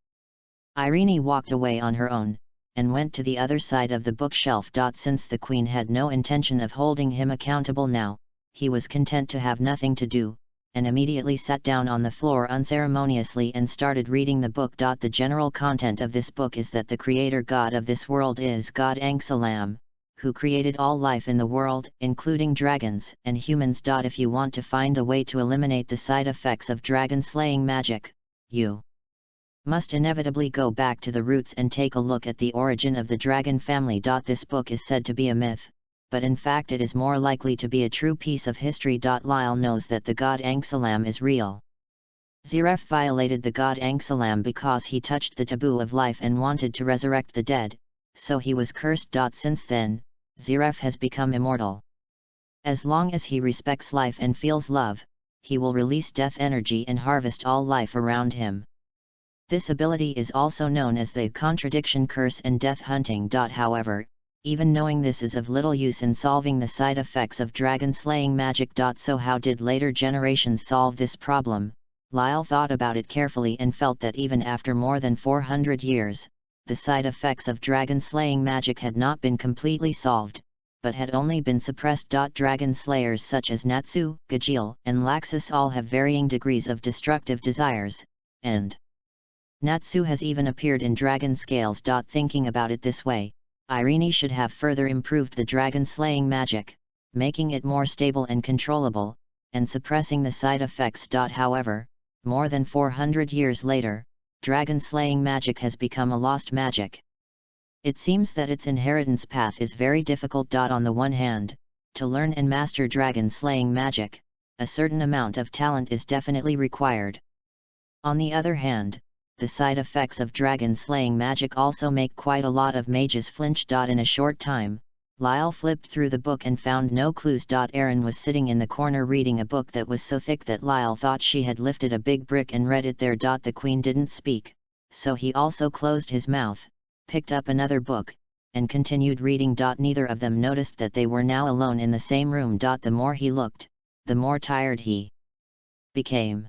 Irene walked away on her own, and went to the other side of the bookshelf. Since the Queen had no intention of holding him accountable now, he was content to have nothing to do, and immediately sat down on the floor unceremoniously and started reading the book. The general content of this book is that the creator god of this world is God Angsalam, who created all life in the world, including dragons and humans. If you want to find a way to eliminate the side effects of dragon-slaying magic, you must inevitably go back to the roots and take a look at the origin of the dragon family. This book is said to be a myth, but in fact it is more likely to be a true piece of history. Lyle knows that the god Angsalam is real. Ziref violated the god Angsalam because he touched the taboo of life and wanted to resurrect the dead, so he was cursed. Since then, Ziref has become immortal. As long as he respects life and feels love, he will release death energy and harvest all life around him. This ability is also known as the contradiction curse and death hunting. However, even knowing this is of little use in solving the side effects of dragon-slaying magic. So how did later generations solve this problem? Lyle thought about it carefully and felt that even after more than 400 years, the side effects of dragon-slaying magic had not been completely solved, but had only been suppressed. Dragon slayers such as Natsu, Gajeel, and Laxus all have varying degrees of destructive desires, and Natsu has even appeared in dragon scales. Thinking about it this way, Irene should have further improved the dragon-slaying magic, making it more stable and controllable, and suppressing the side effects. However, more than 400 years later, dragon-slaying magic has become a lost magic. It seems that its inheritance path is very difficult. On the one hand, to learn and master dragon-slaying magic, a certain amount of talent is definitely required. On the other hand, the side effects of dragon-slaying magic also make quite a lot of mages flinch. In a short time, Lyle flipped through the book and found no clues. Erin was sitting in the corner reading a book that was so thick that Lyle thought she had lifted a big brick and read it there. The Queen didn't speak, so he also closed his mouth, picked up another book, and continued reading. Neither of them noticed that they were now alone in the same room. The more he looked, the more tired he became.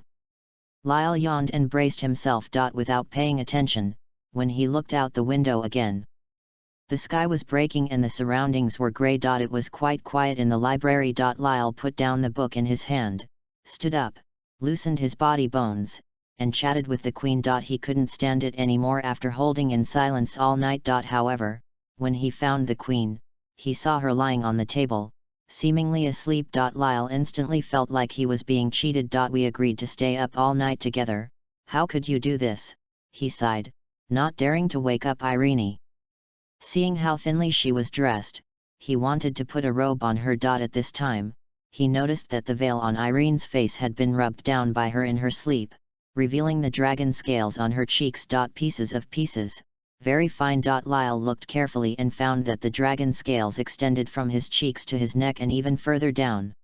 Lyle yawned and braced himself. Without paying attention, when he looked out the window again, the sky was breaking and the surroundings were grey. It was quite quiet in the library. Lyle put down the book in his hand, stood up, loosened his body bones, and chatted with the Queen. He couldn't stand it anymore after holding in silence all night. However, when he found the Queen, he saw her lying on the table, seemingly asleep. Lyle instantly felt like he was being cheated. We agreed to stay up all night together. How could you do this? He sighed, not daring to wake up Irene. Seeing how thinly she was dressed, he wanted to put a robe on her. At this time, he noticed that the veil on Irene's face had been rubbed down by her in her sleep, revealing the dragon scales on her cheeks. Pieces, very fine. Lyle looked carefully and found that the dragon scales extended from his cheeks to his neck and even further down.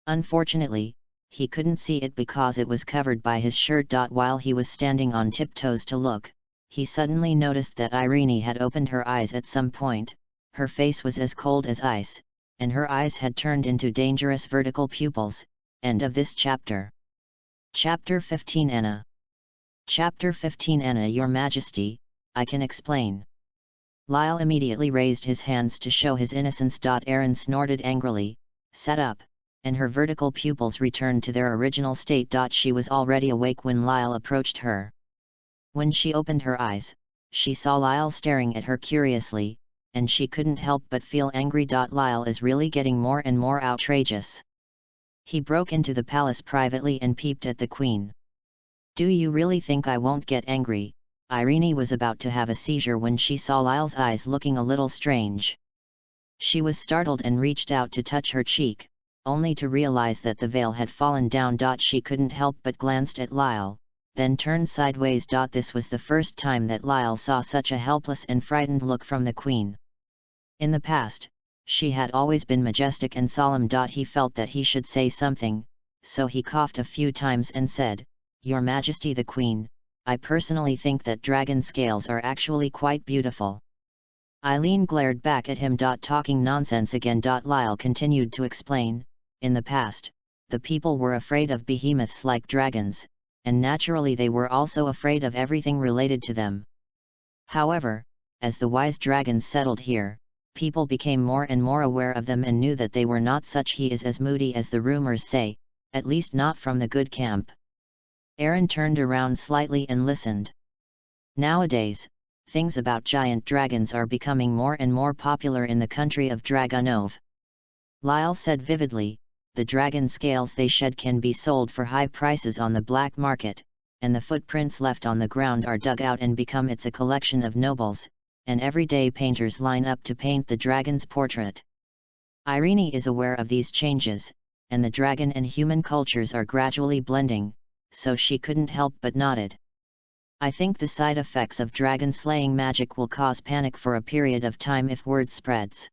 Unfortunately, he couldn't see it because it was covered by his shirt. While he was standing on tiptoes to look, he suddenly noticed that Irene had opened her eyes at some point. Her face was as cold as ice, and her eyes had turned into dangerous vertical pupils. End of this chapter. Chapter 15 Anna. Chapter 15 Anna. Your Majesty, I can explain. Lyle immediately raised his hands to show his innocence. Erin snorted angrily, sat up, and her vertical pupils returned to their original state. She was already awake when Lyle approached her. When she opened her eyes, she saw Lyle staring at her curiously, and she couldn't help but feel angry. Lyle is really getting more and more outrageous. He broke into the palace privately and peeped at the queen. Do you really think I won't get angry? Irene was about to have a seizure when she saw Lyle's eyes looking a little strange. She was startled and reached out to touch her cheek, only to realize that the veil had fallen down. She couldn't help but glanced at Lyle, then turned sideways. This was the first time that Lyle saw such a helpless and frightened look from the queen. In the past, she had always been majestic and solemn. He felt that he should say something, so he coughed a few times and said, Your Majesty the Queen, I personally think that dragon scales are actually quite beautiful. Eileen glared back at him. Talking nonsense again. Lyle continued to explain, in the past, the people were afraid of behemoths like dragons, and naturally they were also afraid of everything related to them. However, as the wise dragons settled here, people became more and more aware of them and knew that they were not such. He is as moody as the rumors say, at least not from the good camp. Erin turned around slightly and listened. Nowadays, things about giant dragons are becoming more and more popular in the country of Dragonov. Lyle said vividly, the dragon scales they shed can be sold for high prices on the black market, and the footprints left on the ground are dug out and become a collection of nobles, and everyday painters line up to paint the dragon's portrait. Irene is aware of these changes, and the dragon and human cultures are gradually blending, so she couldn't help but nodded. I think the side effects of dragon-slaying magic will cause panic for a period of time if word spreads.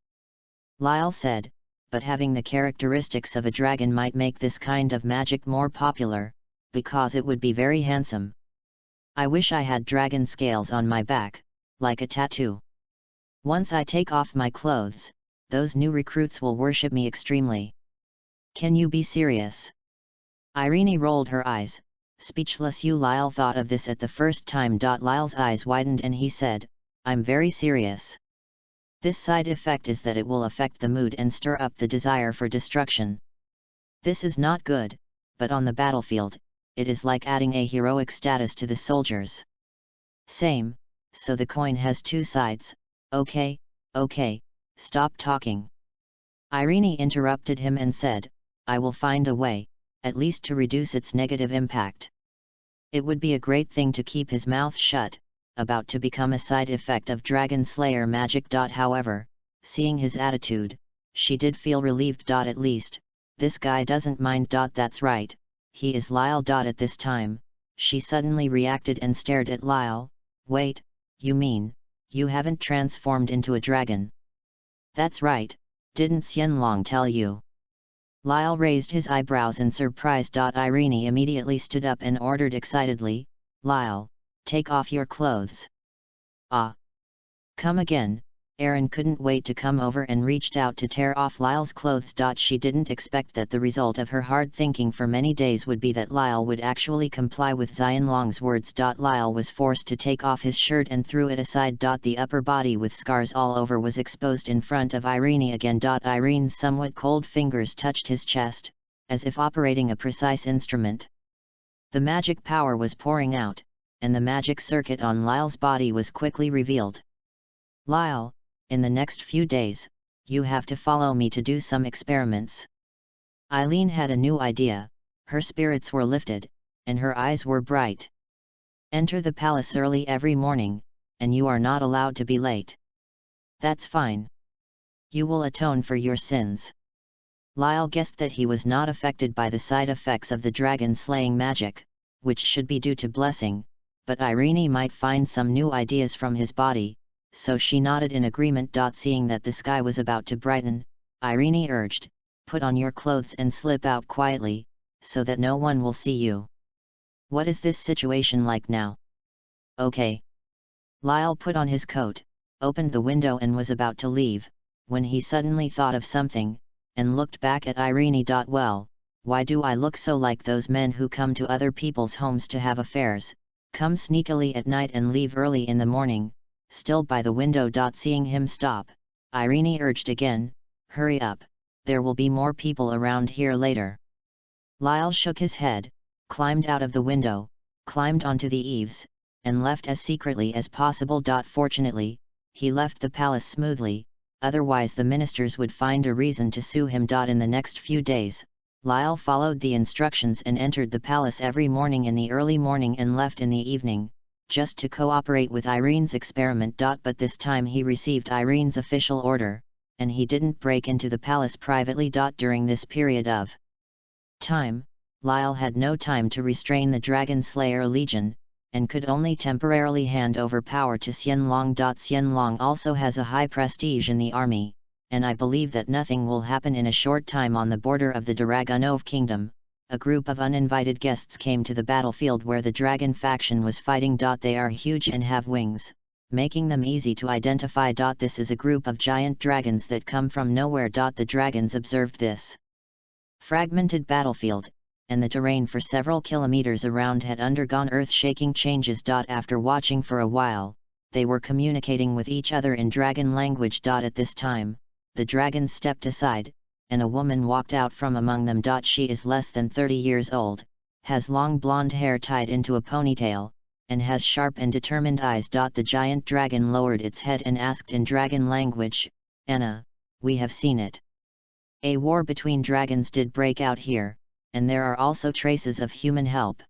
Lyle said, but having the characteristics of a dragon might make this kind of magic more popular, because it would be very handsome. I wish I had dragon scales on my back, like a tattoo. Once I take off my clothes, those new recruits will worship me extremely. Can you be serious? Irene rolled her eyes, speechless. Lyle thought of this at the first time. Lyle's eyes widened and he said, I'm very serious. This side effect is that it will affect the mood and stir up the desire for destruction. This is not good, but on the battlefield, it is like adding a heroic status to the soldiers. Same, so the coin has two sides. Okay, stop talking. Irene interrupted him and said, I will find a way, at least to reduce its negative impact. It would be a great thing to keep his mouth shut, about to become a side effect of Dragon Slayer magic. However, seeing his attitude, she did feel relieved. At least, this guy doesn't mind. That's right, he is Lyle. At this time, she suddenly reacted and stared at Lyle. Wait, you mean, you haven't transformed into a dragon? That's right, didn't Xianlong tell you? Lyle raised his eyebrows in surprise. Irene immediately stood up and ordered excitedly, Lyle, take off your clothes. Ah! Come again. Erin couldn't wait to come over and reached out to tear off Lyle's clothes. She didn't expect that the result of her hard thinking for many days would be that Lyle would actually comply with Xianlong's words. Lyle was forced to take off his shirt and threw it aside. The upper body with scars all over was exposed in front of Irene again. Irene's somewhat cold fingers touched his chest, as if operating a precise instrument. The magic power was pouring out, and the magic circuit on Lyle's body was quickly revealed. Lyle, in the next few days, you have to follow me to do some experiments. Eileen had a new idea, her spirits were lifted, and her eyes were bright. Enter the palace early every morning, and you are not allowed to be late. That's fine. You will atone for your sins. Lyle guessed that he was not affected by the side effects of the dragon-slaying magic, which should be due to blessing, but Irene might find some new ideas from his body, so she nodded in agreement. Seeing that the sky was about to brighten, Irene urged, "Put on your clothes and slip out quietly, so that no one will see you. What is this situation like now?" "Okay." Lyle put on his coat, opened the window and was about to leave, when he suddenly thought of something, and looked back at Irene. "Well, why do I look so like those men who come to other people's homes to have affairs, come sneakily at night and leave early in the morning, still by the window?" Seeing him stop, Irene urged again, "Hurry up, there will be more people around here later." Lyle shook his head, climbed out of the window, climbed onto the eaves, and left as secretly as possible. Fortunately, he left the palace smoothly, otherwise the ministers would find a reason to sue him. In the next few days, Lyle followed the instructions and entered the palace every morning in the early morning and left in the evening, just to cooperate with Irene's experiment. But this time he received Irene's official order, and he didn't break into the palace privately. During this period of time, Lyle had no time to restrain the Dragon Slayer Legion, and could only temporarily hand over power to Xianlong. Xianlong also has a high prestige in the army, and I believe that nothing will happen. In a short time, on the border of the Dragonov Kingdom, a group of uninvited guests came to the battlefield where the dragon faction was fighting. They are huge and have wings, making them easy to identify. This is a group of giant dragons that come from nowhere. The dragons observed this fragmented battlefield, and the terrain for several kilometers around had undergone earth-shaking changes. After watching for a while, they were communicating with each other in dragon language. At this time, the dragons stepped aside, and a woman walked out from among them. She is less than 30 years old, has long blonde hair tied into a ponytail, and has sharp and determined eyes. The giant dragon lowered its head and asked in dragon language, "Anna, we have seen it. A war between dragons did break out here, and there are also traces of human help."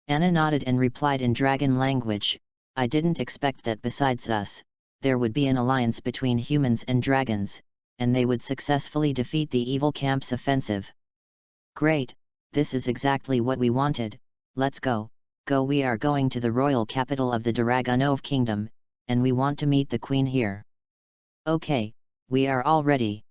Anna nodded and replied in dragon language, "I didn't expect that besides us, there would be an alliance between humans and dragons, and they would successfully defeat the evil camp's offensive. Great, this is exactly what we wanted. Let's go, we are going to the royal capital of the Dragonov Kingdom, and we want to meet the queen here." "Okay, we are all ready."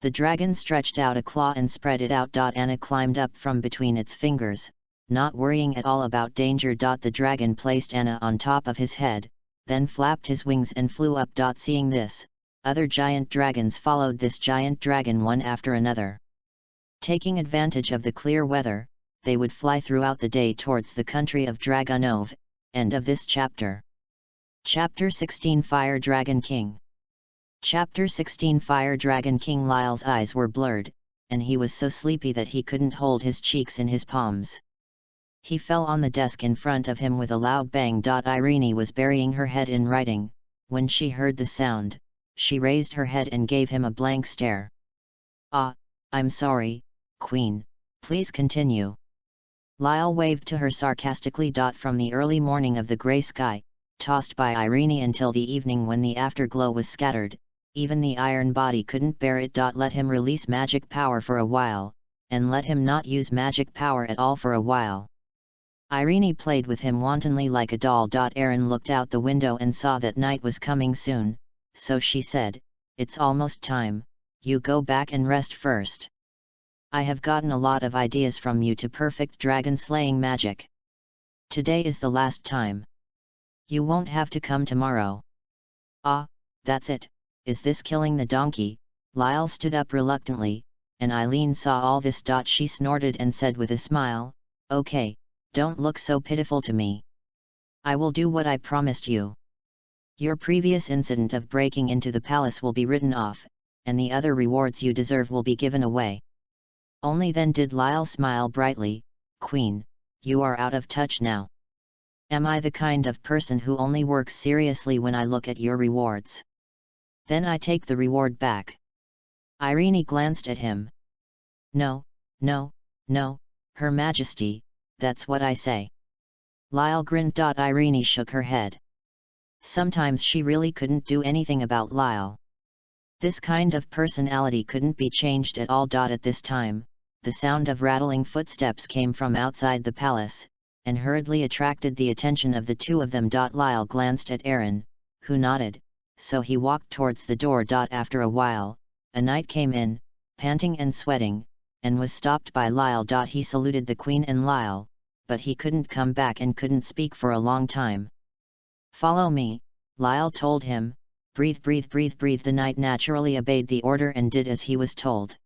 The dragon stretched out a claw and spread it out. Anna climbed up from between its fingers, not worrying at all about danger. The dragon placed Anna on top of his head, then flapped his wings and flew up. Seeing this, other giant dragons followed this giant dragon one after another. Taking advantage of the clear weather, they would fly throughout the day towards the country of Dragonov. End of this chapter. Chapter 16 Fire Dragon King. Chapter 16 Fire Dragon King. Lyle's eyes were blurred, and he was so sleepy that he couldn't hold his cheeks in his palms. He fell on the desk in front of him with a loud bang. Irene was burying her head in writing. When she heard the sound, she raised her head and gave him a blank stare. "Ah, I'm sorry, Queen, please continue." Lyle waved to her sarcastically. From the early morning of the grey sky, tossed by Irene, until the evening when the afterglow was scattered, even the iron body couldn't bear it. Let him release magic power for a while, and let him not use magic power at all for a while. Irene played with him wantonly like a doll. Erin looked out the window and saw that night was coming soon, so she said, "It's almost time, you go back and rest first. I have gotten a lot of ideas from you to perfect dragon-slaying magic. Today is the last time. You won't have to come tomorrow." "Ah, that's it, is this killing the donkey?" Lyle stood up reluctantly, and Eileen saw all this. She snorted and said with a smile, "Okay, don't look so pitiful to me. I will do what I promised you. Your previous incident of breaking into the palace will be written off, and the other rewards you deserve will be given away." Only then did Lyle smile brightly. "Queen, you are out of touch now. Am I the kind of person who only works seriously when I look at your rewards?" Then I take the reward back. Irene glanced at him. No, no, no, Her Majesty, that's what I say. Lyle grinned. Irene shook her head. Sometimes she really couldn't do anything about Lyle. This kind of personality couldn't be changed at all. At this time, the sound of rattling footsteps came from outside the palace, and hurriedly attracted the attention of the two of them. Lyle glanced at Aaron, who nodded, so he walked towards the door. After a while, a knight came in, panting and sweating, and was stopped by Lyle. He saluted the Queen and Lyle, but he couldn't come back and couldn't speak for a long time. Follow me, Lyle told him. Breathe, breathe, breathe, breathe. The knight naturally obeyed the order and did as he was told.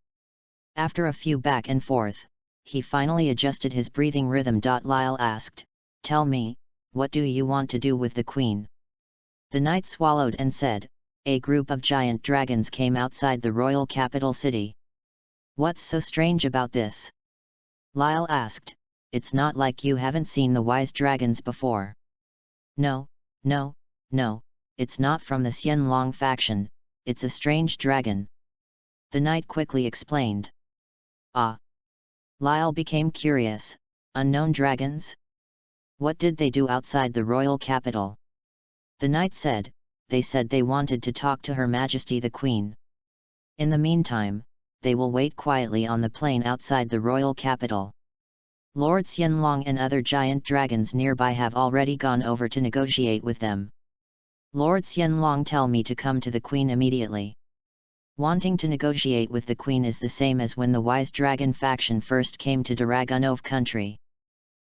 After a few back and forth, he finally adjusted his breathing rhythm. Lyle asked, Tell me, what do you want to do with the Queen? The knight swallowed and said, A group of giant dragons came outside the royal capital city. What's so strange about this? Lyle asked. It's not like you haven't seen the wise dragons before. No, no, no, it's not from the Xianlong faction, it's a strange dragon. The knight quickly explained. Ah! Lyle became curious. Unknown dragons? What did they do outside the royal capital? The knight said, They said they wanted to talk to Her Majesty the Queen. In the meantime, they will wait quietly on the plain outside the royal capital. Lord Xianlong and other giant dragons nearby have already gone over to negotiate with them. Lord Xianlong tell me to come to the Queen immediately. Wanting to negotiate with the Queen is the same as when the Wise Dragon faction first came to Dragonov country.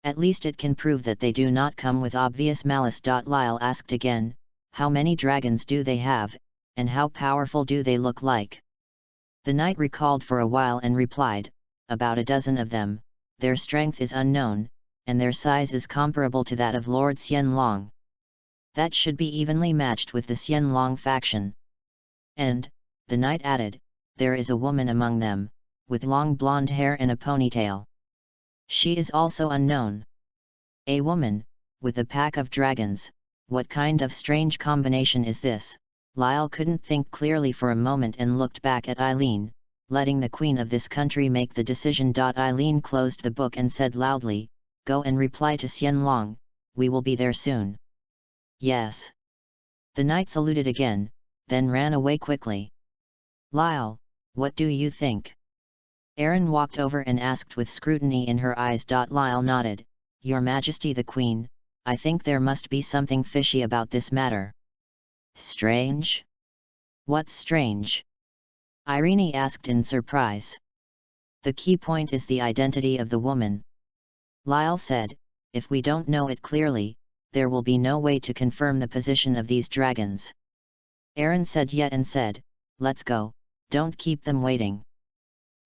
At least it can prove that they do not come with obvious malice. Lyle asked again, How many dragons do they have, and how powerful do they look like? The knight recalled for a while and replied, About a dozen of them. Their strength is unknown, and their size is comparable to that of Lord Xianlong. That should be evenly matched with the Xianlong faction. And, the knight added, there is a woman among them, with long blonde hair and a ponytail. She is also unknown. A woman, with a pack of dragons, what kind of strange combination is this? Lyle couldn't think clearly for a moment and looked back at Eileen, letting the Queen of this country make the decision. Eileen closed the book and said loudly, Go and reply to Xianlong, we will be there soon. Yes. The knight saluted again, then ran away quickly. Lyle, what do you think? Erin walked over and asked with scrutiny in her eyes. Lyle nodded, Your Majesty the Queen, I think there must be something fishy about this matter. Strange? What's strange? Irene asked in surprise. The key point is the identity of the woman. Lyle said, If we don't know it clearly, there will be no way to confirm the position of these dragons. Erin said yet and said, Let's go, don't keep them waiting.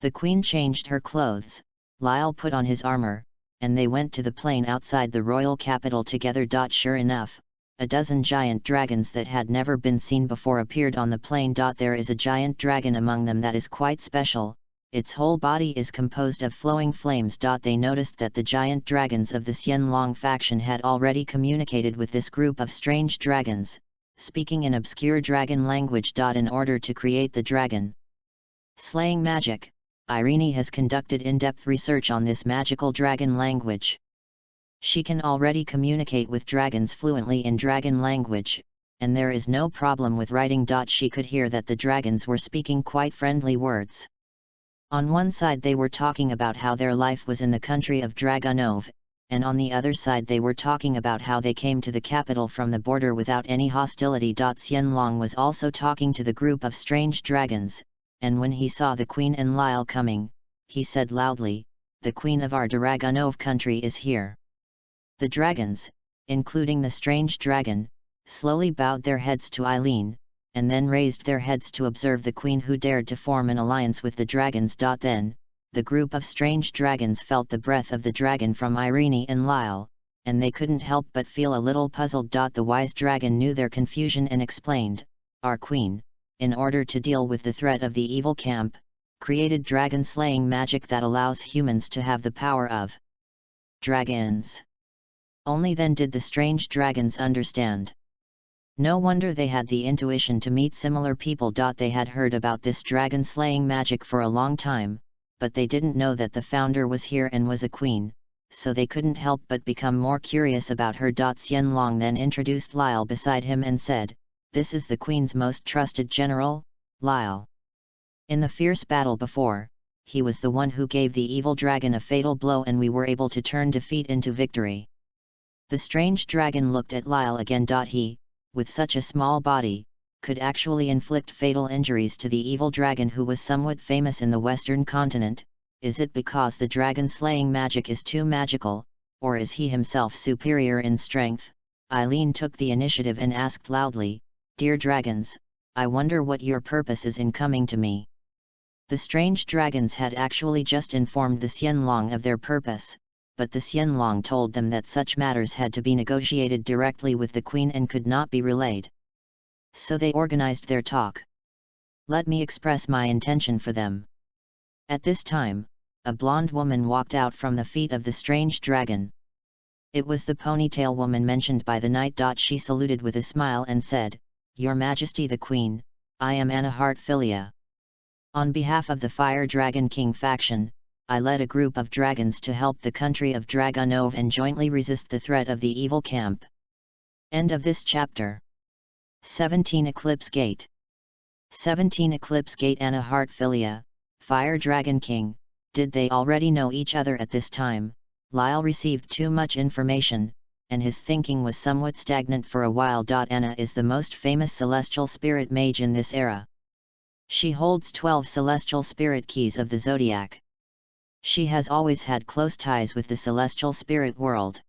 The Queen changed her clothes, Lyle put on his armor, and they went to the plain outside the royal capital together. Sure enough, a dozen giant dragons that had never been seen before appeared on the plain. There is a giant dragon among them that is quite special, its whole body is composed of flowing flames. They noticed that the giant dragons of the Xianlong faction had already communicated with this group of strange dragons, speaking in obscure dragon language. In order to create the dragon slaying magic, Irene has conducted in-depth research on this magical dragon language. She can already communicate with dragons fluently in dragon language, and there is no problem with writing. She could hear that the dragons were speaking quite friendly words. On one side they were talking about how their life was in the country of Dragonov, and on the other side they were talking about how they came to the capital from the border without any hostility. Xianlong was also talking to the group of strange dragons, and when he saw the Queen and Lyle coming, he said loudly, The Queen of our Dragonov country is here. The dragons, including the strange dragon, slowly bowed their heads to Eileen, and then raised their heads to observe the Queen, who dared to form an alliance with the dragons. Then, the group of strange dragons felt the breath of the dragon from Irene and Lyle, and they couldn't help but feel a little puzzled. The wise dragon knew their confusion and explained, Our Queen, in order to deal with the threat of the evil camp, created dragon-slaying magic that allows humans to have the power of dragons. Only then did the strange dragons understand. No wonder they had the intuition to meet similar people. They had heard about this dragon-slaying magic for a long time, but they didn't know that the founder was here and was a queen, so they couldn't help but become more curious about her. Xian Long then introduced Lyle beside him and said, "This is the queen's most trusted general, Lyle. In the fierce battle before, he was the one who gave the evil dragon a fatal blow and we were able to turn defeat into victory." The strange dragon looked at Lyle again. He, with such a small body, could actually inflict fatal injuries to the evil dragon who was somewhat famous in the Western continent. Is it because the dragon-slaying magic is too magical, or is he himself superior in strength? Eileen took the initiative and asked loudly, "Dear dragons, I wonder what your purpose is in coming to me." The strange dragons had actually just informed the Xianlong of their purpose, but the Xianlong told them that such matters had to be negotiated directly with the queen and could not be relayed. So they organized their talk. "Let me express my intention for them." At this time, a blonde woman walked out from the feet of the strange dragon. It was the ponytail woman mentioned by the knight. She saluted with a smile and said, "Your Majesty the Queen, I am Anna Heartfilia. On behalf of the Fire Dragon King faction, I led a group of dragons to help the country of Dragonov and jointly resist the threat of the evil camp." End of this chapter. 17 Eclipse Gate. 17 Eclipse Gate. Anna Heartfilia, Fire Dragon King. Did they already know each other at this time? Lyle received too much information, and his thinking was somewhat stagnant for a while. Anna is the most famous celestial spirit mage in this era. She holds 12 celestial spirit keys of the zodiac. She has always had close ties with the celestial spirit world.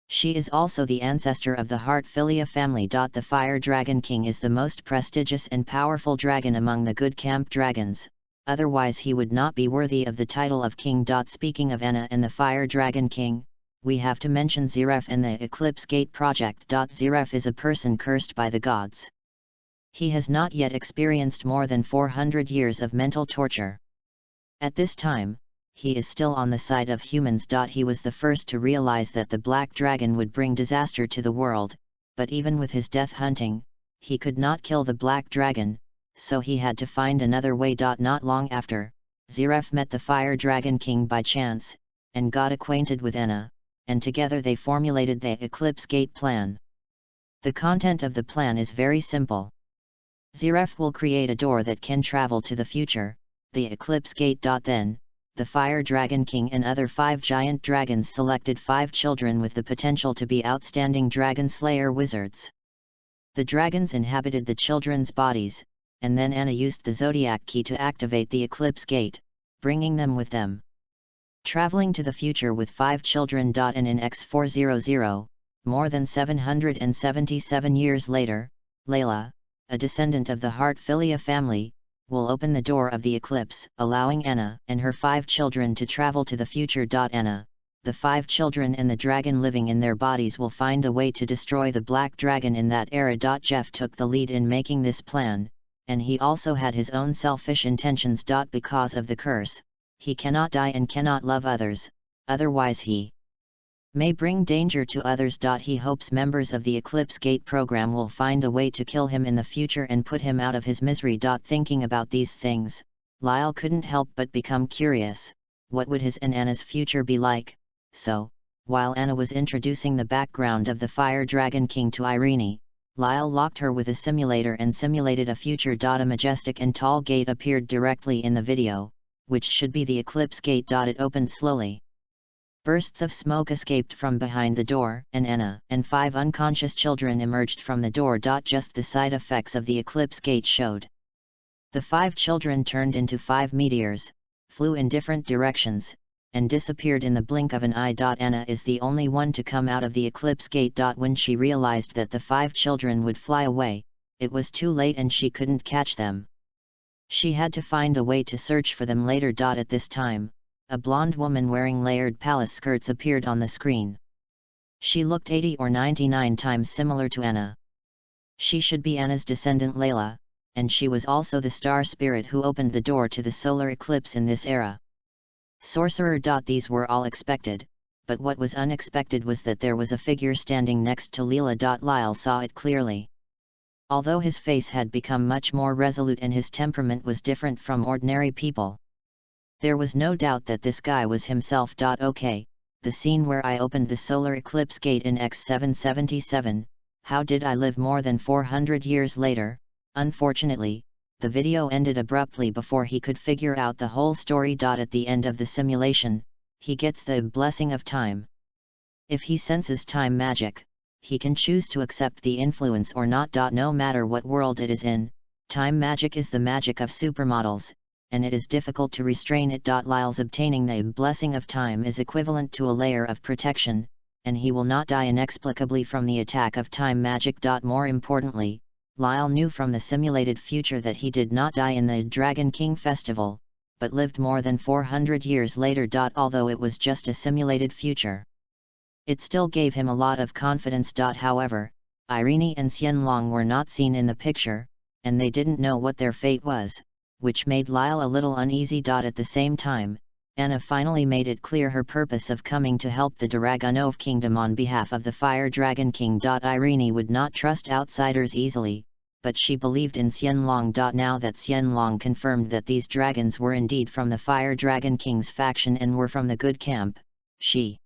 She is also the ancestor of the Heartfilia family. The Fire Dragon King is the most prestigious and powerful dragon among the good camp dragons, otherwise he would not be worthy of the title of king. Speaking of Anna and the Fire Dragon King, we have to mention Zeref and the Eclipse Gate project. Zeref is a person cursed by the gods. He has not yet experienced more than 400 years of mental torture. At this time, he is still on the side of humans. He was the first to realize that the Black Dragon would bring disaster to the world, but even with his death hunting, he could not kill the Black Dragon, so he had to find another way. Not long after, Zeref met the Fire Dragon King by chance, and got acquainted with Anna, and together they formulated the Eclipse Gate plan. The content of the plan is very simple. Zeref will create a door that can travel to the future, the Eclipse Gate. Then, the Fire Dragon King and other 5 giant dragons selected 5 children with the potential to be outstanding dragon slayer wizards. The dragons inhabited the children's bodies, and then Anna used the zodiac key to activate the Eclipse Gate, bringing them with them. Traveling to the future with 5 children. And in X400, more than 777 years later, Layla, a descendant of the Heartfilia family, will open the door of the eclipse, allowing Anna and her 5 children to travel to the future. Anna, the 5 children and the dragon living in their bodies will find a way to destroy the Black Dragon in that era. Jeff took the lead in making this plan, and he also had his own selfish intentions. Because of the curse, he cannot die and cannot love others, otherwise he may bring danger to others. He hopes members of the Eclipse Gate program will find a way to kill him in the future and put him out of his misery. Thinking about these things, Lyle couldn't help but become curious. What would his and Anna's future be like? So, while Anna was introducing the background of the Fire Dragon King to Irene, Lyle locked her with a simulator and simulated a future. A majestic and tall gate appeared directly in the video, which should be the Eclipse Gate. It opened slowly. Bursts of smoke escaped from behind the door, and Anna and 5 unconscious children emerged from the door. Just the side effects of the Eclipse Gate showed. The 5 children turned into 5 meteors, flew in different directions, and disappeared in the blink of an eye. Anna is the only one to come out of the Eclipse Gate. When she realized that the 5 children would fly away, it was too late and she couldn't catch them. She had to find a way to search for them later. At this time, a blonde woman wearing layered palace skirts appeared on the screen. She looked 80 or 99 times similar to Anna. She should be Anna's descendant Layla, and she was also the star spirit who opened the door to the solar eclipse in this era. Sorcerer. These were all expected, but what was unexpected was that there was a figure standing next to Leela. Lyle saw it clearly. although his face had become much more resolute and his temperament was different from ordinary people. There was no doubt that this guy was himself. Okay, the scene where I opened the solar eclipse gate in X777, how did I live more than 400 years later? Unfortunately, the video ended abruptly before he could figure out the whole story. At the end of the simulation, he gets the blessing of time. If he senses time magic, he can choose to accept the influence or not. No matter what world it is in, time magic is the magic of supermodels, and it is difficult to restrain it. Lyle's obtaining the blessing of time is equivalent to a layer of protection, and he will not die inexplicably from the attack of time magic. More importantly, Lyle knew from the simulated future that he did not die in the Dragon King festival, but lived more than 400 years later. Although it was just a simulated future, it still gave him a lot of confidence. However, Irene and Xianlong were not seen in the picture, and they didn't know what their fate was, which made Lyle a little uneasy. At the same time, Anna finally made it clear her purpose of coming to help the Dragonov Kingdom on behalf of the Fire Dragon King. Irene would not trust outsiders easily, but she believed in Xianlong. Now that Xianlong confirmed that these dragons were indeed from the Fire Dragon King's faction and were from the good camp, she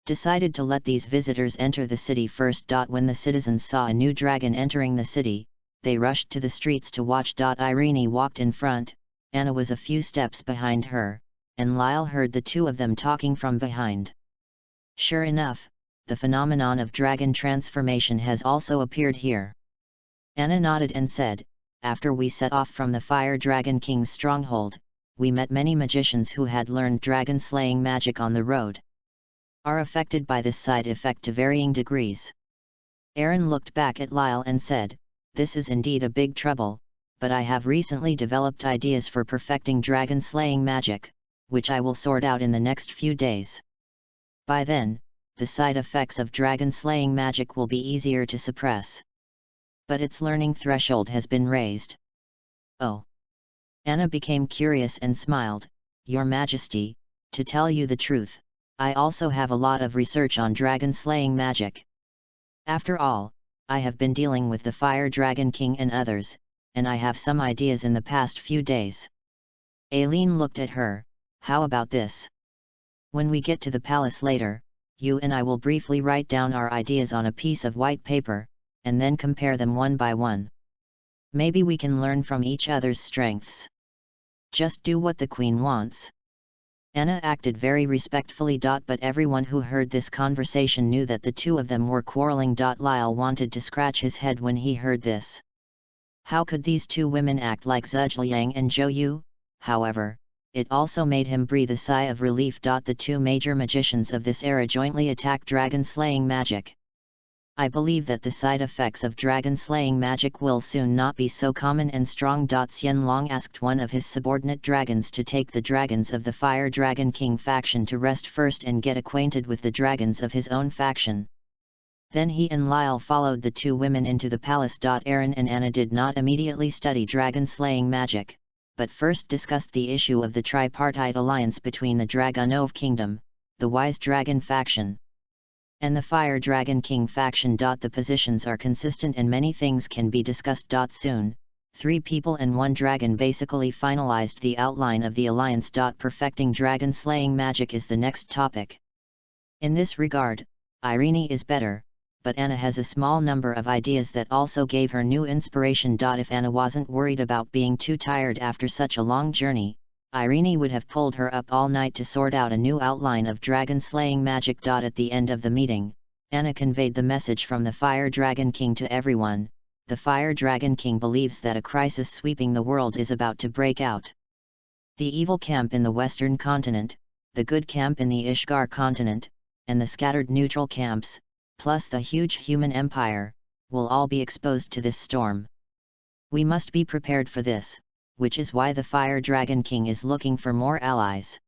decided to let these visitors enter the city first. When the citizens saw a new dragon entering the city, they rushed to the streets to watch. Irene walked in front, Anna was a few steps behind her, and Lyle heard the two of them talking from behind. Sure enough, the phenomenon of dragon transformation has also appeared here. Anna nodded and said, after we set off from the Fire Dragon King's stronghold, we met many magicians who had learned dragon-slaying magic on the road. Are affected by this side effect to varying degrees. Aaron looked back at Lyle and said, this is indeed a big trouble, but I have recently developed ideas for perfecting dragon-slaying magic, which I will sort out in the next few days. By then, the side effects of dragon-slaying magic will be easier to suppress. But its learning threshold has been raised. Oh! Anna became curious and smiled, Your Majesty, to tell you the truth, I also have a lot of research on dragon-slaying magic. After all, I have been dealing with the Fire Dragon King and others, and I have some ideas in the past few days. Aileen looked at her, how about this? When we get to the palace later, you and I will briefly write down our ideas on a piece of white paper, and then compare them one by one. Maybe we can learn from each other's strengths. Just do what the Queen wants. Anna acted very respectfully. But everyone who heard this conversation knew that the two of them were quarreling. Lyle wanted to scratch his head when he heard this. How could these two women act like Zhuzhliang and Zhou Yu? However, it also made him breathe a sigh of relief. The two major magicians of this era jointly attack dragon-slaying magic. I believe that the side effects of dragon-slaying magic will soon not be so common and strong. Xianlong asked one of his subordinate dragons to take the dragons of the Fire Dragon King faction to rest first and get acquainted with the dragons of his own faction. Then he and Lyle followed the two women into the palace. Aaron and Anna did not immediately study dragon-slaying magic, but first discussed the issue of the tripartite alliance between the Dragonov Kingdom, the Wise Dragon faction, and the Fire Dragon King faction. The positions are consistent and many things can be discussed. Soon, 3 people and 1 dragon basically finalized the outline of the alliance. Perfecting dragon-slaying magic is the next topic. In this regard, Irene is better, but Anna has a small number of ideas that also gave her new inspiration. If Anna wasn't worried about being too tired after such a long journey, Irene would have pulled her up all night to sort out a new outline of dragon-slaying magic. At the end of the meeting, Anna conveyed the message from the Fire Dragon King to everyone. The Fire Dragon King believes that a crisis sweeping the world is about to break out. The evil camp in the Western continent, the good camp in the Ishgar continent, and the scattered neutral camps, plus the huge human empire, will all be exposed to this storm. We must be prepared for this, which is why the Fire Dragon King is looking for more allies.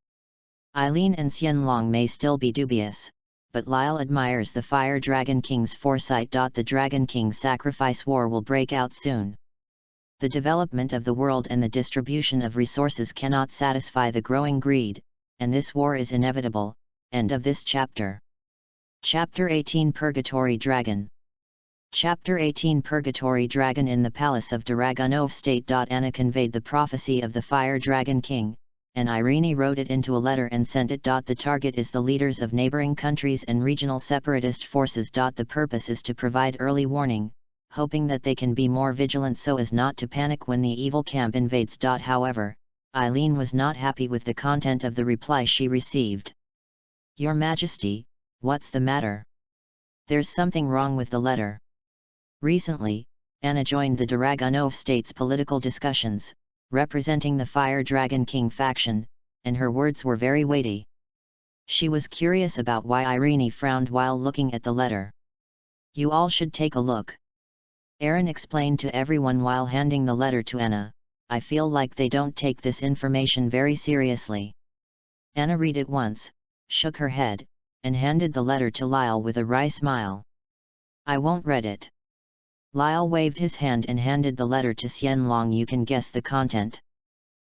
Eileen and Xianlong may still be dubious, but Lyle admires the Fire Dragon King's foresight. The Dragon King sacrifice war will break out soon. The development of the world and the distribution of resources cannot satisfy the growing greed, and this war is inevitable. End of this chapter. Chapter 18 Purgatory Dragon. Chapter 18 Purgatory Dragon in the Palace of Dragunov State. Anna conveyed the prophecy of the Fire Dragon King, and Irene wrote it into a letter and sent it. The target is the leaders of neighboring countries and regional separatist forces. The purpose is to provide early warning, hoping that they can be more vigilant so as not to panic when the evil camp invades. However, Eileen was not happy with the content of the reply she received. Your Majesty, what's the matter? There's something wrong with the letter. Recently, Anna joined the Dragunov State's political discussions, representing the Fire Dragon King faction, and her words were very weighty. She was curious about why Irene frowned while looking at the letter. You all should take a look. Aaron explained to everyone while handing the letter to Anna. I feel like they don't take this information very seriously. Anna read it once, shook her head, and handed the letter to Lyle with a wry smile. I won't read it. Lyle waved his hand and handed the letter to Xianlong. You can guess the content.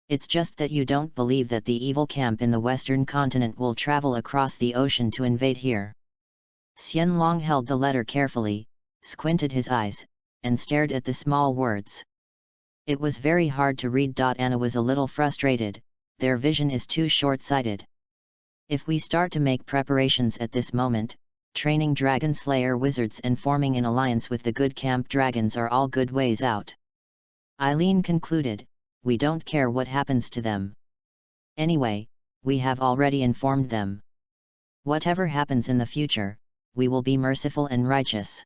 It's just that you don't believe that the evil camp in the western continent will travel across the ocean to invade here. Xianlong held the letter carefully, squinted his eyes, and stared at the small words. It was very hard to read. Anna was a little frustrated, their vision is too short-sighted. If we start to make preparations at this moment, training dragon slayer wizards and forming an alliance with the good camp dragons are all good ways out. Eileen concluded, we don't care what happens to them. Anyway, we have already informed them. Whatever happens in the future, we will be merciful and righteous.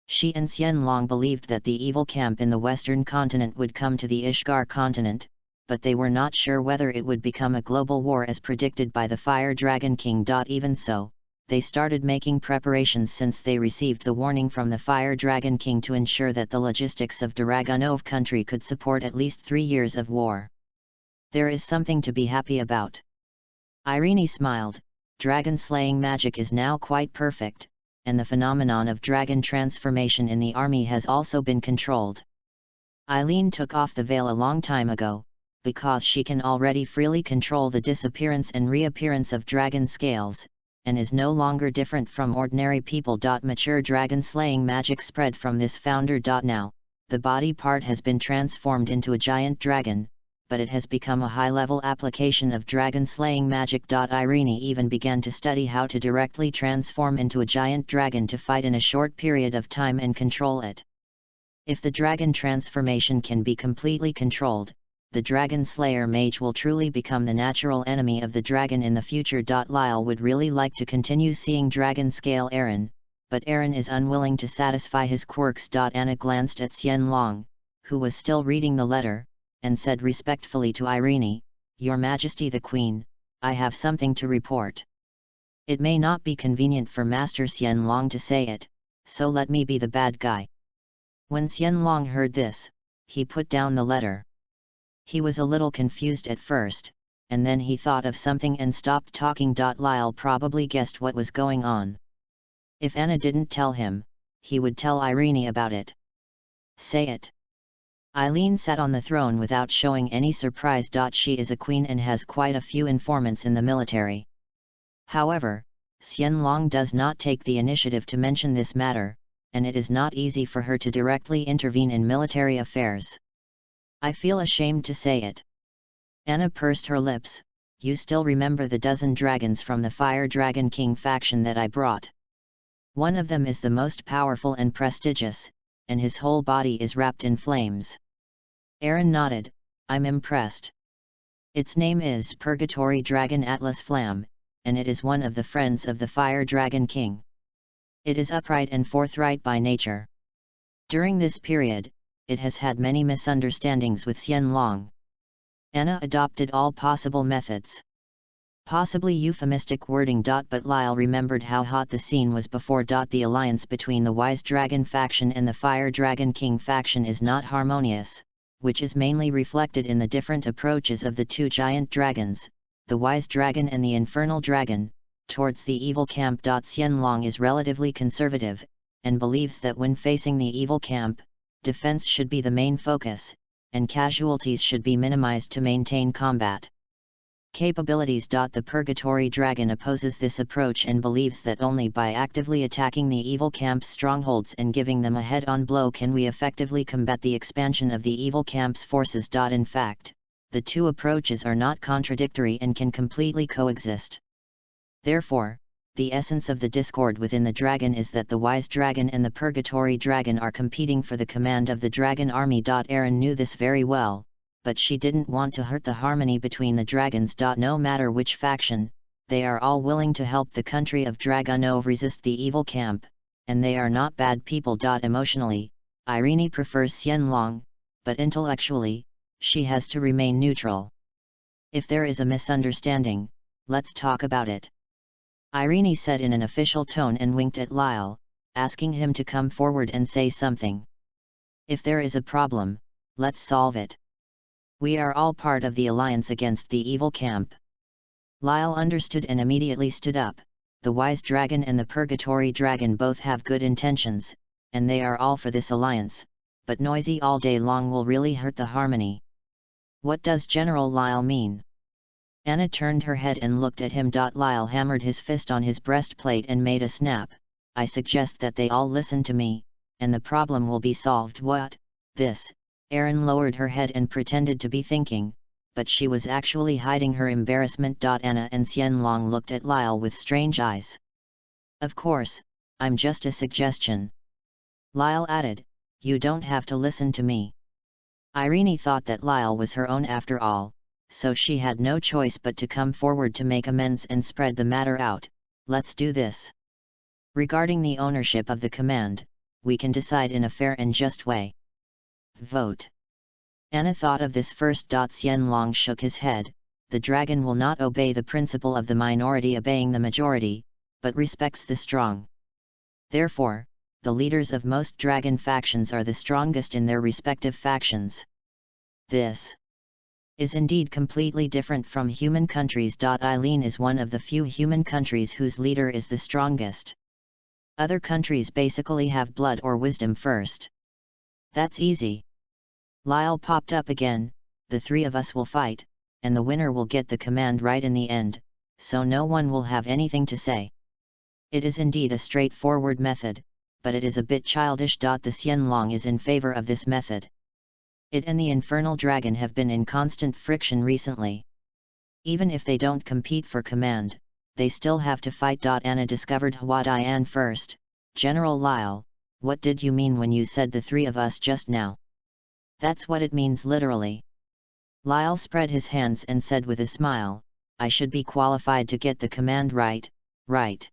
She and Xianlong believed that the evil camp in the western continent would come to the Ishgar continent, but they were not sure whether it would become a global war as predicted by the Fire Dragon King. Even so, they started making preparations since they received the warning from the Fire Dragon King to ensure that the logistics of Dragunov country could support at least 3 years of war. There is something to be happy about. Irene smiled. Dragon slaying magic is now quite perfect, and the phenomenon of dragon transformation in the army has also been controlled. Eileen took off the veil a long time ago, because she can already freely control the disappearance and reappearance of dragon scales, and is no longer different from ordinary people. Mature dragon slaying magic spread from this founder. Now, the body part has been transformed into a giant dragon, but it has become a high-level application of dragon slaying magic. Irene even began to study how to directly transform into a giant dragon to fight in a short period of time and control it. If the dragon transformation can be completely controlled, the Dragon Slayer mage will truly become the natural enemy of the dragon in the future. Lyle would really like to continue seeing dragon scale Aaron, but Aaron is unwilling to satisfy his quirks. Anna glanced at Xianlong, who was still reading the letter, and said respectfully to Irene, Your Majesty the Queen, I have something to report. It may not be convenient for Master Xianlong to say it, so let me be the bad guy. When Xianlong heard this, he put down the letter. He was a little confused at first, and then he thought of something and stopped talking. Lyle probably guessed what was going on. If Anna didn't tell him, he would tell Irene about it. Say it. Eileen sat on the throne without showing any surprise. She is a queen and has quite a few informants in the military. However, Xianlong does not take the initiative to mention this matter, and it is not easy for her to directly intervene in military affairs. I feel ashamed to say it. Anna pursed her lips. You still remember the dozen dragons from the Fire Dragon King faction that I brought? One of them is the most powerful and prestigious, and his whole body is wrapped in flames. Aaron nodded. I'm impressed. Its name is Purgatory Dragon Atlas Flam, and it is one of the friends of the Fire Dragon King. It is upright and forthright by nature. During this period, it has had many misunderstandings with Xianlong. Anna adopted all possible methods. Possibly euphemistic wording. But Lyle remembered how hot the scene was before. The alliance between the Wise Dragon faction and the Fire Dragon King faction is not harmonious, which is mainly reflected in the different approaches of the two giant dragons, the Wise Dragon and the Infernal Dragon, towards the evil camp. Xianlong is relatively conservative, and believes that when facing the evil camp, defense should be the main focus, and casualties should be minimized to maintain combat. Capabilities. The Purgatory Dragon opposes this approach and believes that only by actively attacking the evil camp's strongholds and giving them a head-on blow can we effectively combat the expansion of the evil camp's forces. In fact, the two approaches are not contradictory and can completely coexist. Therefore, the essence of the discord within the dragon is that the wise dragon and the Purgatory Dragon are competing for the command of the dragon army. Erin knew this very well, but she didn't want to hurt the harmony between the dragons. No matter which faction, they are all willing to help the country of Dragonov resist the evil camp, and they are not bad people. Emotionally, Irene prefers Xianlong, but intellectually, she has to remain neutral. If there is a misunderstanding, let's talk about it, Irene said in an official tone and winked at Lyle, asking him to come forward and say something. If there is a problem, let's solve it. We are all part of the alliance against the evil camp. Lyle understood and immediately stood up. The wise dragon and the Purgatory Dragon both have good intentions, and they are all for this alliance, but noisy all day long will really hurt the harmony. What does General Lyle mean? Anna turned her head and looked at him. Lyle hammered his fist on his breastplate and made a snap. I suggest that they all listen to me, and the problem will be solved. What? This? Erin lowered her head and pretended to be thinking, but she was actually hiding her embarrassment. Anna and Xianlong looked at Lyle with strange eyes. Of course, I'm just a suggestion. Lyle added, you don't have to listen to me. Irene thought that Lyle was her own after all, so she had no choice but to come forward to make amends and spread the matter out. Let's do this. Regarding the ownership of the command, we can decide in a fair and just way. Vote. Anna thought of this first. Xianlong shook his head. The dragon will not obey the principle of the minority obeying the majority, but respects the strong. Therefore, the leaders of most dragon factions are the strongest in their respective factions. This is indeed completely different from human countries. Eileen is one of the few human countries whose leader is the strongest. Other countries basically have blood or wisdom first. That's easy. Lyle popped up again. The three of us will fight, and the winner will get the command right in the end, so no one will have anything to say. It is indeed a straightforward method, but it is a bit childish. The Xianlong is in favor of this method. It and the Infernal Dragon have been in constant friction recently. Even if they don't compete for command, they still have to fight. Anna discovered Hua Dian first. General Lyle, what did you mean when you said the three of us just now? That's what it means literally. Lyle spread his hands and said with a smile, I should be qualified to get the command right, right.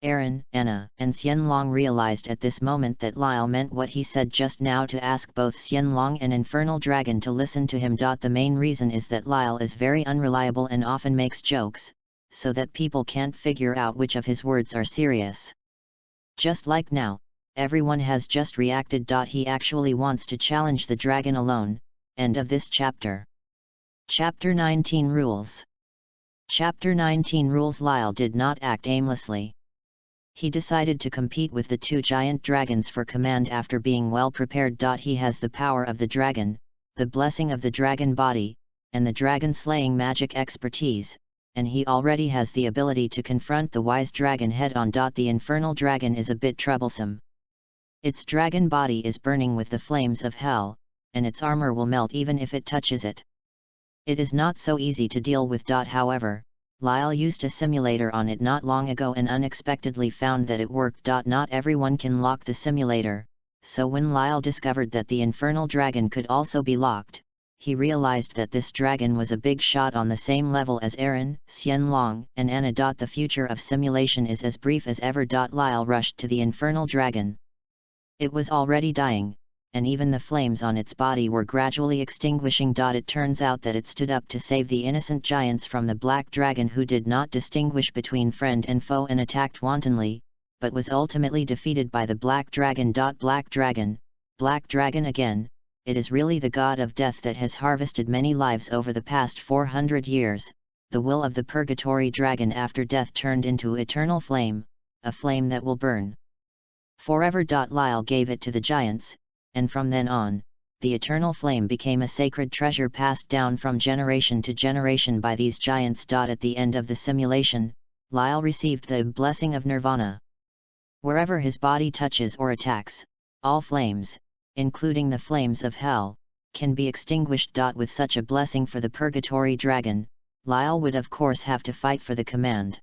Erin, Anna, and Xianlong realized at this moment that Lyle meant what he said just now, to ask both Xianlong and Infernal Dragon to listen to him. The main reason is that Lyle is very unreliable and often makes jokes, so that people can't figure out which of his words are serious. Just like now, everyone has just reacted. He actually wants to challenge the dragon alone. End of this chapter. Chapter 19 Rules. Chapter 19 Rules. Lyle did not act aimlessly. He decided to compete with the two giant dragons for command after being well prepared. He has the power of the dragon, the blessing of the dragon body, and the dragon slaying magic expertise, and he already has the ability to confront the wise dragon head-on. The Infernal Dragon is a bit troublesome. Its dragon body is burning with the flames of hell, and its armor will melt even if it touches it. It is not so easy to deal with. However, Lyle used a simulator on it not long ago and unexpectedly found that it worked. Not everyone can lock the simulator, so when Lyle discovered that the Infernal Dragon could also be locked, he realized that this dragon was a big shot on the same level as Erin, Xianlong, and Anna. The future of simulation is as brief as ever. Lyle rushed to the Infernal Dragon. It was already dying, and even the flames on its body were gradually extinguishing. It turns out that it stood up to save the innocent giants from the Black Dragon, who did not distinguish between friend and foe and attacked wantonly, but was ultimately defeated by the Black Dragon. Black Dragon again, it is really the god of death that has harvested many lives over the past 400 years. The will of the Purgatory Dragon after death turned into eternal flame, a flame that will burn forever. Lyle gave it to the giants, and from then on, the eternal flame became a sacred treasure passed down from generation to generation by these giants. At the end of the simulation, Lyle received the blessing of nirvana. Wherever his body touches or attacks, all flames, including the flames of hell, can be extinguished. With such a blessing for the purgatory dragon, Lyle would of course have to fight for the command.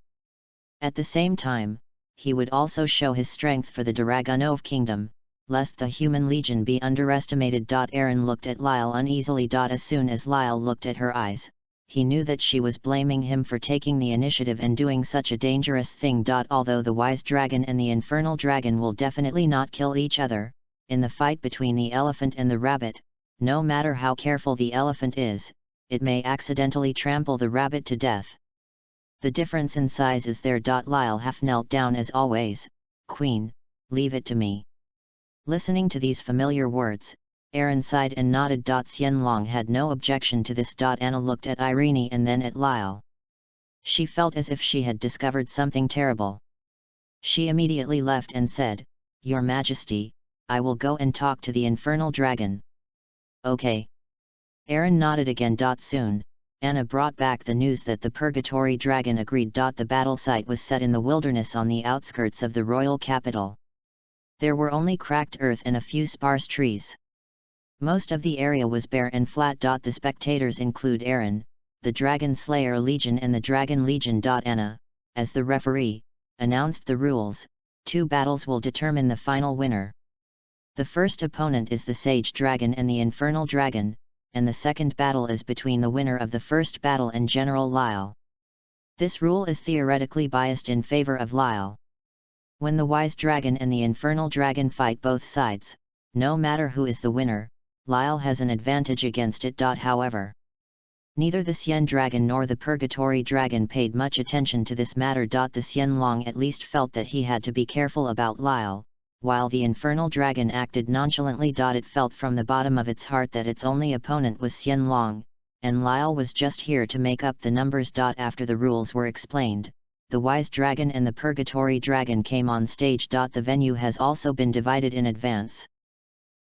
At the same time, he would also show his strength for the Dragonov kingdom, lest the human legion be underestimated. Erin looked at Lyle uneasily. As soon as Lyle looked at her eyes, he knew that she was blaming him for taking the initiative and doing such a dangerous thing. Although the wise dragon and the infernal dragon will definitely not kill each other, in the fight between the elephant and the rabbit, no matter how careful the elephant is, it may accidentally trample the rabbit to death. The difference in size is there. Lyle half knelt down as always. Queen, leave it to me. Listening to these familiar words, Erin sighed and nodded. Xianlong had no objection to this. Anna looked at Irene and then at Lyle. She felt as if she had discovered something terrible. She immediately left and said, "Your Majesty, I will go and talk to the infernal dragon." "Okay." Erin nodded again. Soon, Anna brought back the news that the purgatory dragon agreed. The battle site was set in the wilderness on the outskirts of the royal capital. There were only cracked earth and a few sparse trees. Most of the area was bare and flat. The spectators include Erin, the Dragon Slayer Legion and the Dragon Legion. Anna, as the referee, announced the rules. 2 battles will determine the final winner. The first opponent is the Sage Dragon and the Infernal Dragon, and the second battle is between the winner of the first battle and General Lyle. This rule is theoretically biased in favor of Lyle. When the Wise Dragon and the Infernal Dragon fight both sides, no matter who is the winner, Lyle has an advantage against it. However, neither the Xian Dragon nor the Purgatory Dragon paid much attention to this matter. The Xianlong at least felt that he had to be careful about Lyle, while the Infernal Dragon acted nonchalantly. It felt from the bottom of its heart that its only opponent was Xianlong, and Lyle was just here to make up the numbers. After the rules were explained, the Wise Dragon and the Purgatory Dragon came on stage. The venue has also been divided in advance.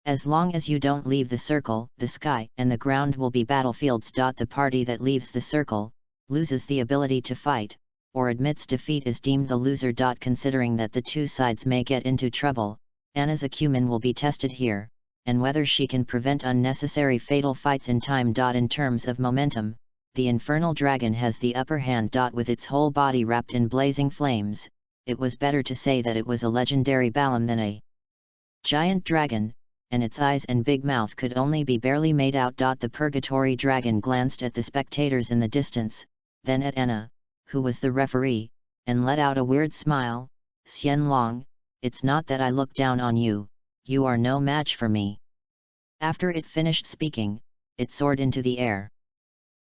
As long as you don't leave the circle, the sky and the ground will be battlefields. The party that leaves the circle, loses the ability to fight, or admits defeat is deemed the loser. Considering that the 2 sides may get into trouble, Anna's acumen will be tested here, and whether she can prevent unnecessary fatal fights in time. In terms of momentum, the Infernal Dragon has the upper hand. With its whole body wrapped in blazing flames, it was better to say that it was a legendary Balam than a giant dragon, and its eyes and big mouth could only be barely made out. The Purgatory Dragon glanced at the spectators in the distance, then at Anna, who was the referee, and let out a weird smile. "Xianlong, it's not that I look down on you, you are no match for me." After it finished speaking, it soared into the air.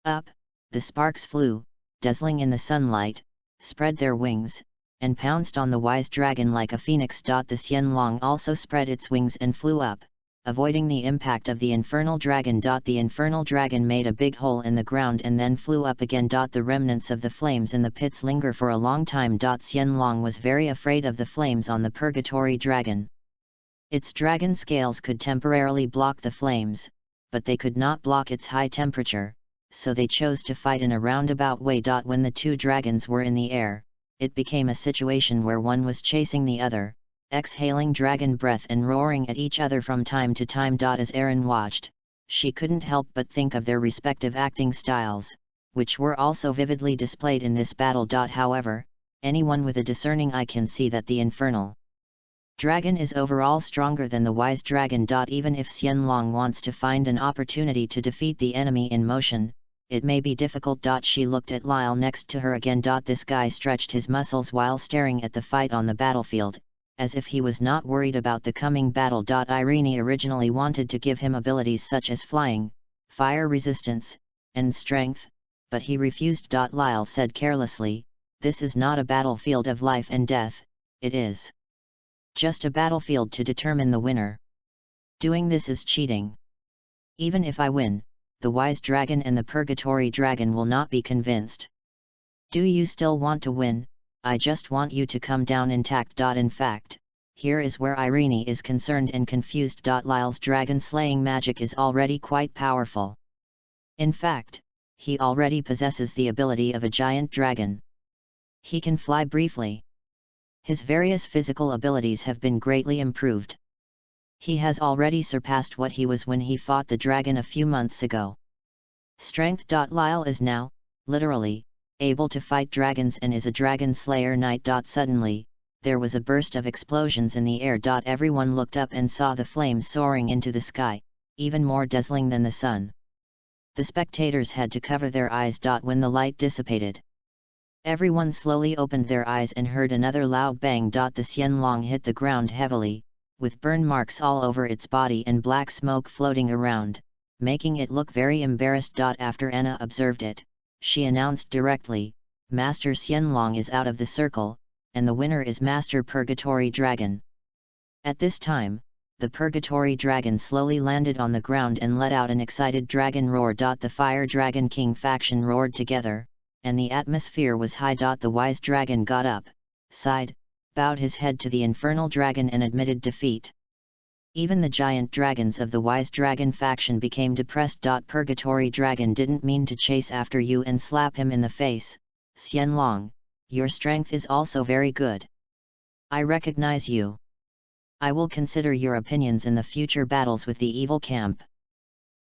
Up, the sparks flew, dazzling in the sunlight, spread their wings, and pounced on the Wise Dragon like a phoenix. The Xianlong also spread its wings and flew up, avoiding the impact of the Infernal Dragon. The Infernal Dragon made a big hole in the ground and then flew up again. The remnants of the flames in the pits linger for a long time. Xianlong was very afraid of the flames on the Purgatory Dragon. Its dragon scales could temporarily block the flames, but they could not block its high temperature, so they chose to fight in a roundabout way. When the 2 dragons were in the air, it became a situation where one was chasing the other, exhaling dragon breath and roaring at each other from time to time. As Erin watched, she couldn't help but think of their respective acting styles, which were also vividly displayed in this battle. However, anyone with a discerning eye can see that the Infernal Dragon is overall stronger than the Wise Dragon. Even if Xianlong wants to find an opportunity to defeat the enemy in motion, it may be difficult. She looked at Lyle next to her again. This guy stretched his muscles while staring at the fight on the battlefield, as if he was not worried about the coming battle. Irene originally wanted to give him abilities such as flying, fire resistance, and strength, but he refused. Lyle said carelessly, "This is not a battlefield of life and death, it is just a battlefield to determine the winner. Doing this is cheating. Even if I win, the Wise Dragon and the Purgatory Dragon will not be convinced. Do you still want to win? I just want you to come down intact." In fact, here is where Irene is concerned and confused. Lyle's dragon-slaying magic is already quite powerful. In fact, he already possesses the ability of a giant dragon. He can fly briefly. His various physical abilities have been greatly improved. He has already surpassed what he was when he fought the dragon a few months ago. Strength. Lyle is now, literally, able to fight dragons and is a dragon slayer knight. Suddenly, there was a burst of explosions in the air. Everyone looked up and saw the flames soaring into the sky, even more dazzling than the sun. The spectators had to cover their eyes. When the light dissipated, everyone slowly opened their eyes and heard another loud bang. The Xianlong hit the ground heavily, with burn marks all over its body and black smoke floating around, making it look very embarrassed. After Anna observed it, she announced directly, "Master Xianlong is out of the circle, and the winner is Master Purgatory Dragon." At this time, the Purgatory Dragon slowly landed on the ground and let out an excited dragon roar. The Fire Dragon King faction roared together, and the atmosphere was high. The wise dragon got up, sighed, bowed his head to the infernal dragon and admitted defeat. Even the giant dragons of the wise dragon faction became depressed. Purgatory Dragon didn't mean to chase after you and slap him in the face. Xianlong, your strength is also very good. I recognize you. I will consider your opinions in the future battles with the evil camp.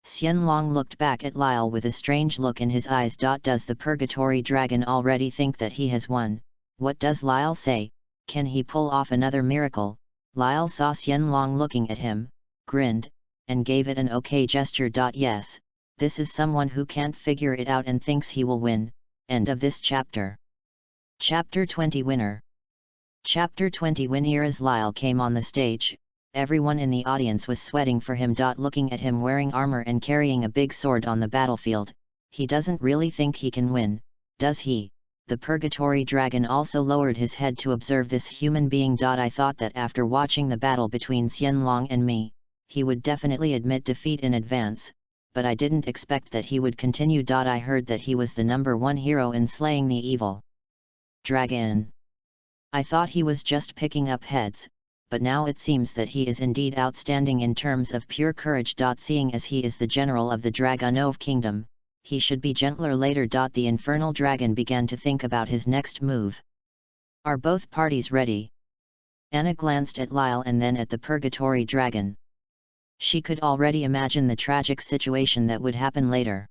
Xianlong looked back at Lyle with a strange look in his eyes. Does the Purgatory Dragon already think that he has won? What does Lyle say? Can he pull off another miracle? Lyle saw Xianlong looking at him, grinned, and gave it an okay gesture. Yes, this is someone who can't figure it out and thinks he will win. End of this chapter. Chapter 20 Winner. Chapter 20 Winner. As Lyle came on the stage, everyone in the audience was sweating for him. Looking at him wearing armor and carrying a big sword on the battlefield, he doesn't really think he can win, does he? The Purgatory Dragon also lowered his head to observe this human being. I thought that after watching the battle between Xianlong and me, he would definitely admit defeat in advance, but I didn't expect that he would continue. I heard that he was the #1 hero in slaying the evil dragon. I thought he was just picking up heads, but now it seems that he is indeed outstanding in terms of pure courage. Seeing as he is the general of the Dragonov Kingdom, he should be gentler later. The infernal dragon began to think about his next move. Are both parties ready? Anna glanced at Lyle and then at the Purgatory Dragon. She could already imagine the tragic situation that would happen later.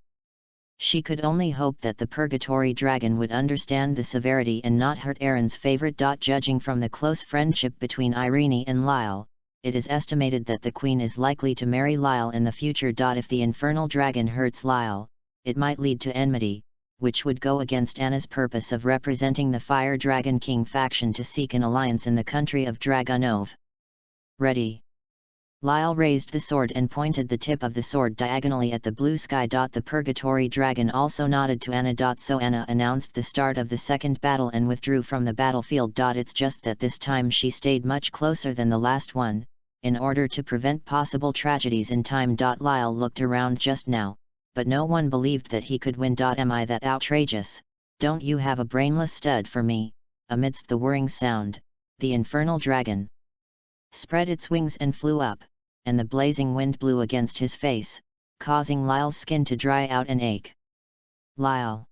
She could only hope that the Purgatory Dragon would understand the severity and not hurt Aaron's favorite. Judging from the close friendship between Irene and Lyle, it is estimated that the Queen is likely to marry Lyle in the future. If the infernal dragon hurts Lyle, it might lead to enmity, which would go against Anna's purpose of representing the Fire Dragon King faction to seek an alliance in the country of Dragonov. Ready? Lyle raised the sword and pointed the tip of the sword diagonally at the blue sky. The Purgatory Dragon also nodded to Anna. So Anna announced the start of the second battle and withdrew from the battlefield. It's just that this time she stayed much closer than the last one, in order to prevent possible tragedies in time. Lyle looked around just now, but no one believed that he could win. Am I that outrageous? Don't you have a brainless stud for me? Amidst the whirring sound, the infernal dragon spread its wings and flew up, and the blazing wind blew against his face, causing Lyle's skin to dry out and ache. Lyle.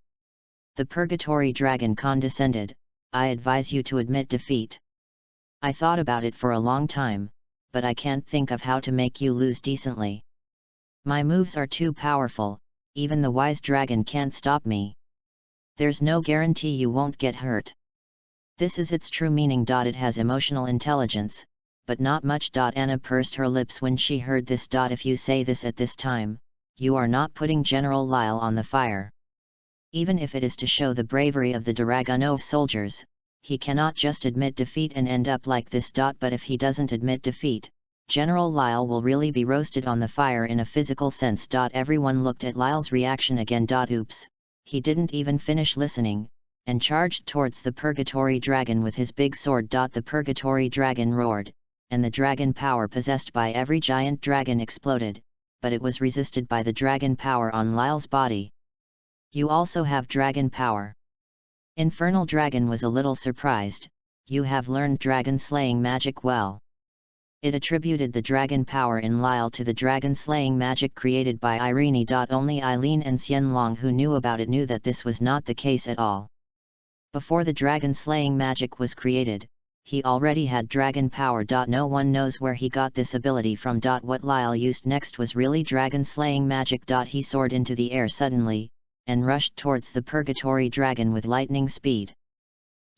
The Purgatory Dragon condescended, I advise you to admit defeat. I thought about it for a long time, but I can't think of how to make you lose decently. My moves are too powerful, even the wise dragon can't stop me. There's no guarantee you won't get hurt. This is its true meaning. It has emotional intelligence, but not much. Anna pursed her lips when she heard this. If you say this at this time, you are not putting General Lyle on the fire. Even if it is to show the bravery of the Dragonov soldiers, he cannot just admit defeat and end up like this. But if he doesn't admit defeat, General Lyle will really be roasted on the fire in a physical sense. Everyone looked at Lyle's reaction again. Oops, he didn't even finish listening, and charged towards the Purgatory Dragon with his big sword. The Purgatory Dragon roared, and the dragon power possessed by every giant dragon exploded, but it was resisted by the dragon power on Lyle's body. You also have dragon power. Infernal Dragon was a little surprised. you have learned dragon-slaying magic well. It attributed the dragon power in Lyle to the dragon-slaying magic created by Irene. Only Eileen and Xianlong who knew about it knew that this was not the case at all. Before the dragon-slaying magic was created, he already had dragon power. No one knows where he got this ability from. What Lyle used next was really dragon-slaying magic. He soared into the air suddenly, and rushed towards the purgatory dragon with lightning speed.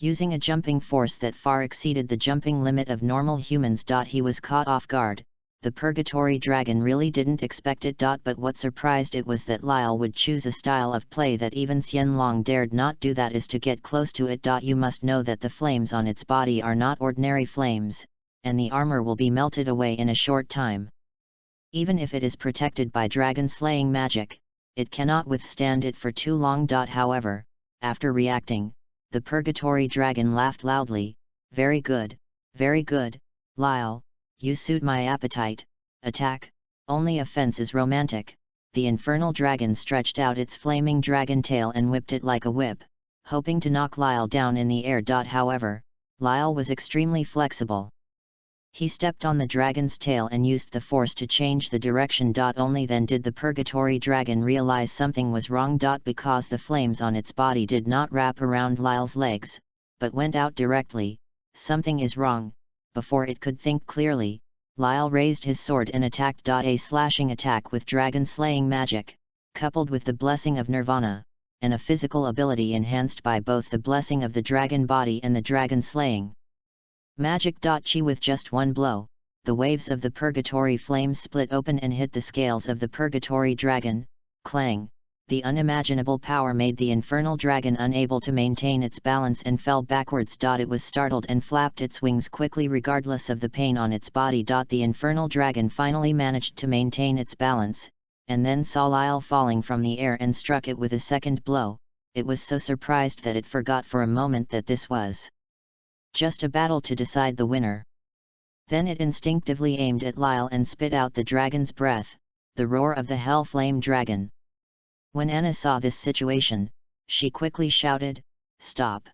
Using a jumping force that far exceeded the jumping limit of normal humans. He was caught off guard. The purgatory dragon really didn't expect it. But what surprised it was that Lyle would choose a style of play that even Xianlong dared not do, that is to get close to it. You must know that the flames on its body are not ordinary flames, and the armor will be melted away in a short time. Even if it is protected by dragon-slaying magic, it cannot withstand it for too long. However, after reacting, the purgatory dragon laughed loudly. Very good, Lyle, you suit my appetite. Attack. Only offense is romantic. The infernal dragon stretched out its flaming dragon tail and whipped it like a whip, hoping to knock Lyle down in the air. However, Lyle was extremely flexible. He stepped on the dragon's tail and used the force to change the direction. Only then did the purgatory dragon realize something was wrong. Because the flames on its body did not wrap around Lyle's legs, but went out directly. Something is wrong. Before it could think clearly, Lyle raised his sword and attacked. A slashing attack with dragon-slaying magic, coupled with the blessing of Nirvana, and a physical ability enhanced by both the blessing of the dragon body and the dragon-slaying magic. With just one blow, the waves of the purgatory flames split open and hit the scales of the purgatory dragon. Clang! The unimaginable power made the infernal dragon unable to maintain its balance and fell backwards. It was startled and flapped its wings quickly regardless of the pain on its body. The infernal dragon finally managed to maintain its balance, and then saw Lyle falling from the air and struck it with a second blow. It was so surprised that it forgot for a moment that this was just a battle to decide the winner. Then it instinctively aimed at Lyle and spit out the dragon's breath, the roar of the hell flame dragon. When Anna saw this situation, she quickly shouted, "Stop!"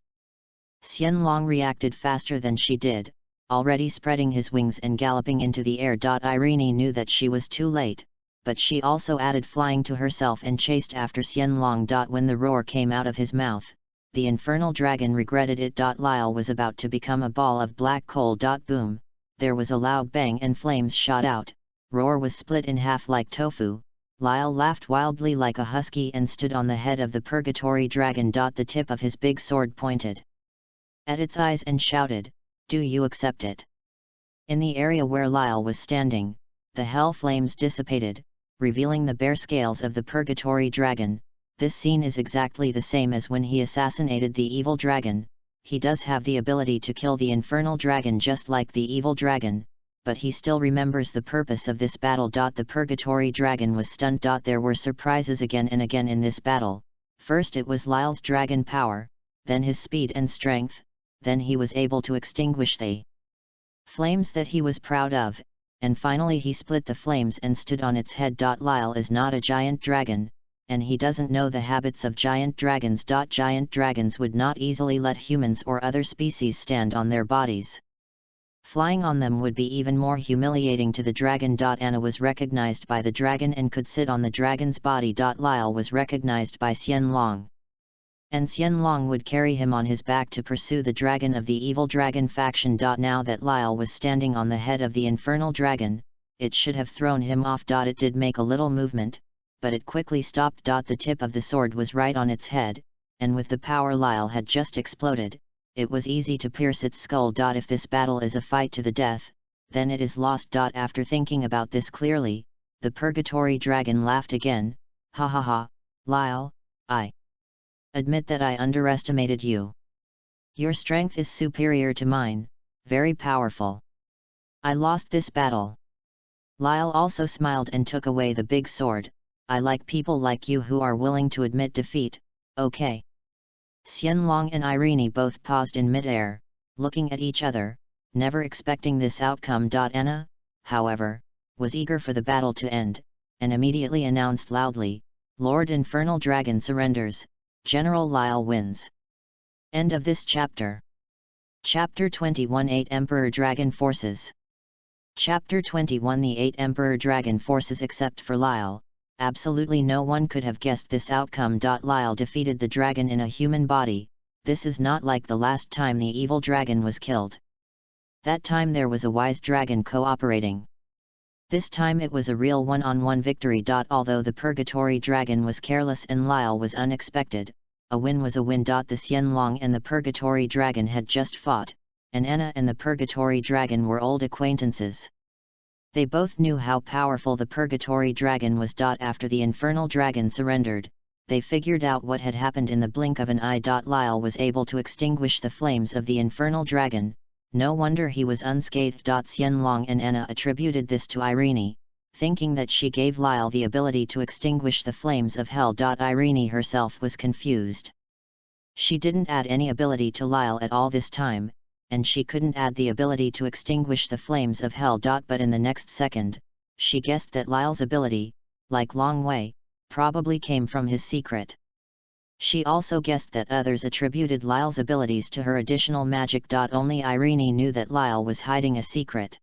Xianlong reacted faster than she did, already spreading his wings and galloping into the air. Irene knew that she was too late, but she also added flying to herself and chased after Xianlong. When the roar came out of his mouth, the infernal dragon regretted it. Lyle was about to become a ball of black coal. Boom! There was a loud bang and flames shot out. Roar was split in half like tofu. Lyle laughed wildly like a husky and stood on the head of the purgatory dragon. The tip of his big sword pointed at its eyes and shouted, "Do you accept it?" In the area where Lyle was standing, the hell flames dissipated, revealing the bare scales of the purgatory dragon. This scene is exactly the same as when he assassinated the evil dragon. He does have the ability to kill the infernal dragon just like the evil dragon, but he still remembers the purpose of this battle. The purgatory dragon was stunned. There were surprises again and again in this battle. First it was Lyle's dragon power, then his speed and strength, then he was able to extinguish the flames that he was proud of, and finally he split the flames and stood on its head. Lyle is not a giant dragon, and he doesn't know the habits of giant dragons. Giant dragons would not easily let humans or other species stand on their bodies. Flying on them would be even more humiliating to the dragon. Anna was recognized by the dragon and could sit on the dragon's body. Lyle was recognized by Xianlong, and Xianlong would carry him on his back to pursue the dragon of the evil dragon faction. Now that Lyle was standing on the head of the infernal dragon, it should have thrown him off. It did make a little movement, but it quickly stopped. The tip of the sword was right on its head, and with the power Lyle had just exploded, it was easy to pierce its skull. If this battle is a fight to the death, then it is lost. After thinking about this clearly, the purgatory dragon laughed again. Ha ha ha, Lyle, I admit that I underestimated you. Your strength is superior to mine, very powerful. I lost this battle. Lyle also smiled and took away the big sword. I like people like you who are willing to admit defeat. Okay. Xianlong and Irene both paused in mid-air, looking at each other, never expecting this outcome. Anna, however, was eager for the battle to end, and immediately announced loudly, "Lord Infernal Dragon surrenders, General Lyle wins." End of this chapter. Chapter 21 8 Emperor Dragon Forces. Chapter 21 The 8 Emperor Dragon Forces. Except for Lyle, absolutely no one could have guessed this outcome. Lyle defeated the dragon in a human body. This is not like the last time the evil dragon was killed. That time there was a wise dragon cooperating. This time it was a real one-on-one victory. Although the Purgatory Dragon was careless and Lyle was unexpected, a win was a win. The Xianlong and the Purgatory Dragon had just fought, and Anna and the Purgatory Dragon were old acquaintances. They both knew how powerful the Purgatory Dragon was. After the Infernal Dragon surrendered, they figured out what had happened in the blink of an eye. Lyle was able to extinguish the flames of the Infernal Dragon. No wonder he was unscathed. Xianlong and Anna attributed this to Irene, thinking that she gave Lyle the ability to extinguish the flames of hell. Irene herself was confused. She didn't add any ability to Lyle at all this time, and she couldn't add the ability to extinguish the flames of hell. But in the next second, she guessed that Lyle's ability, like Long Wei, probably came from his secret. She also guessed that others attributed Lyle's abilities to her additional magic. Only Irene knew that Lyle was hiding a secret.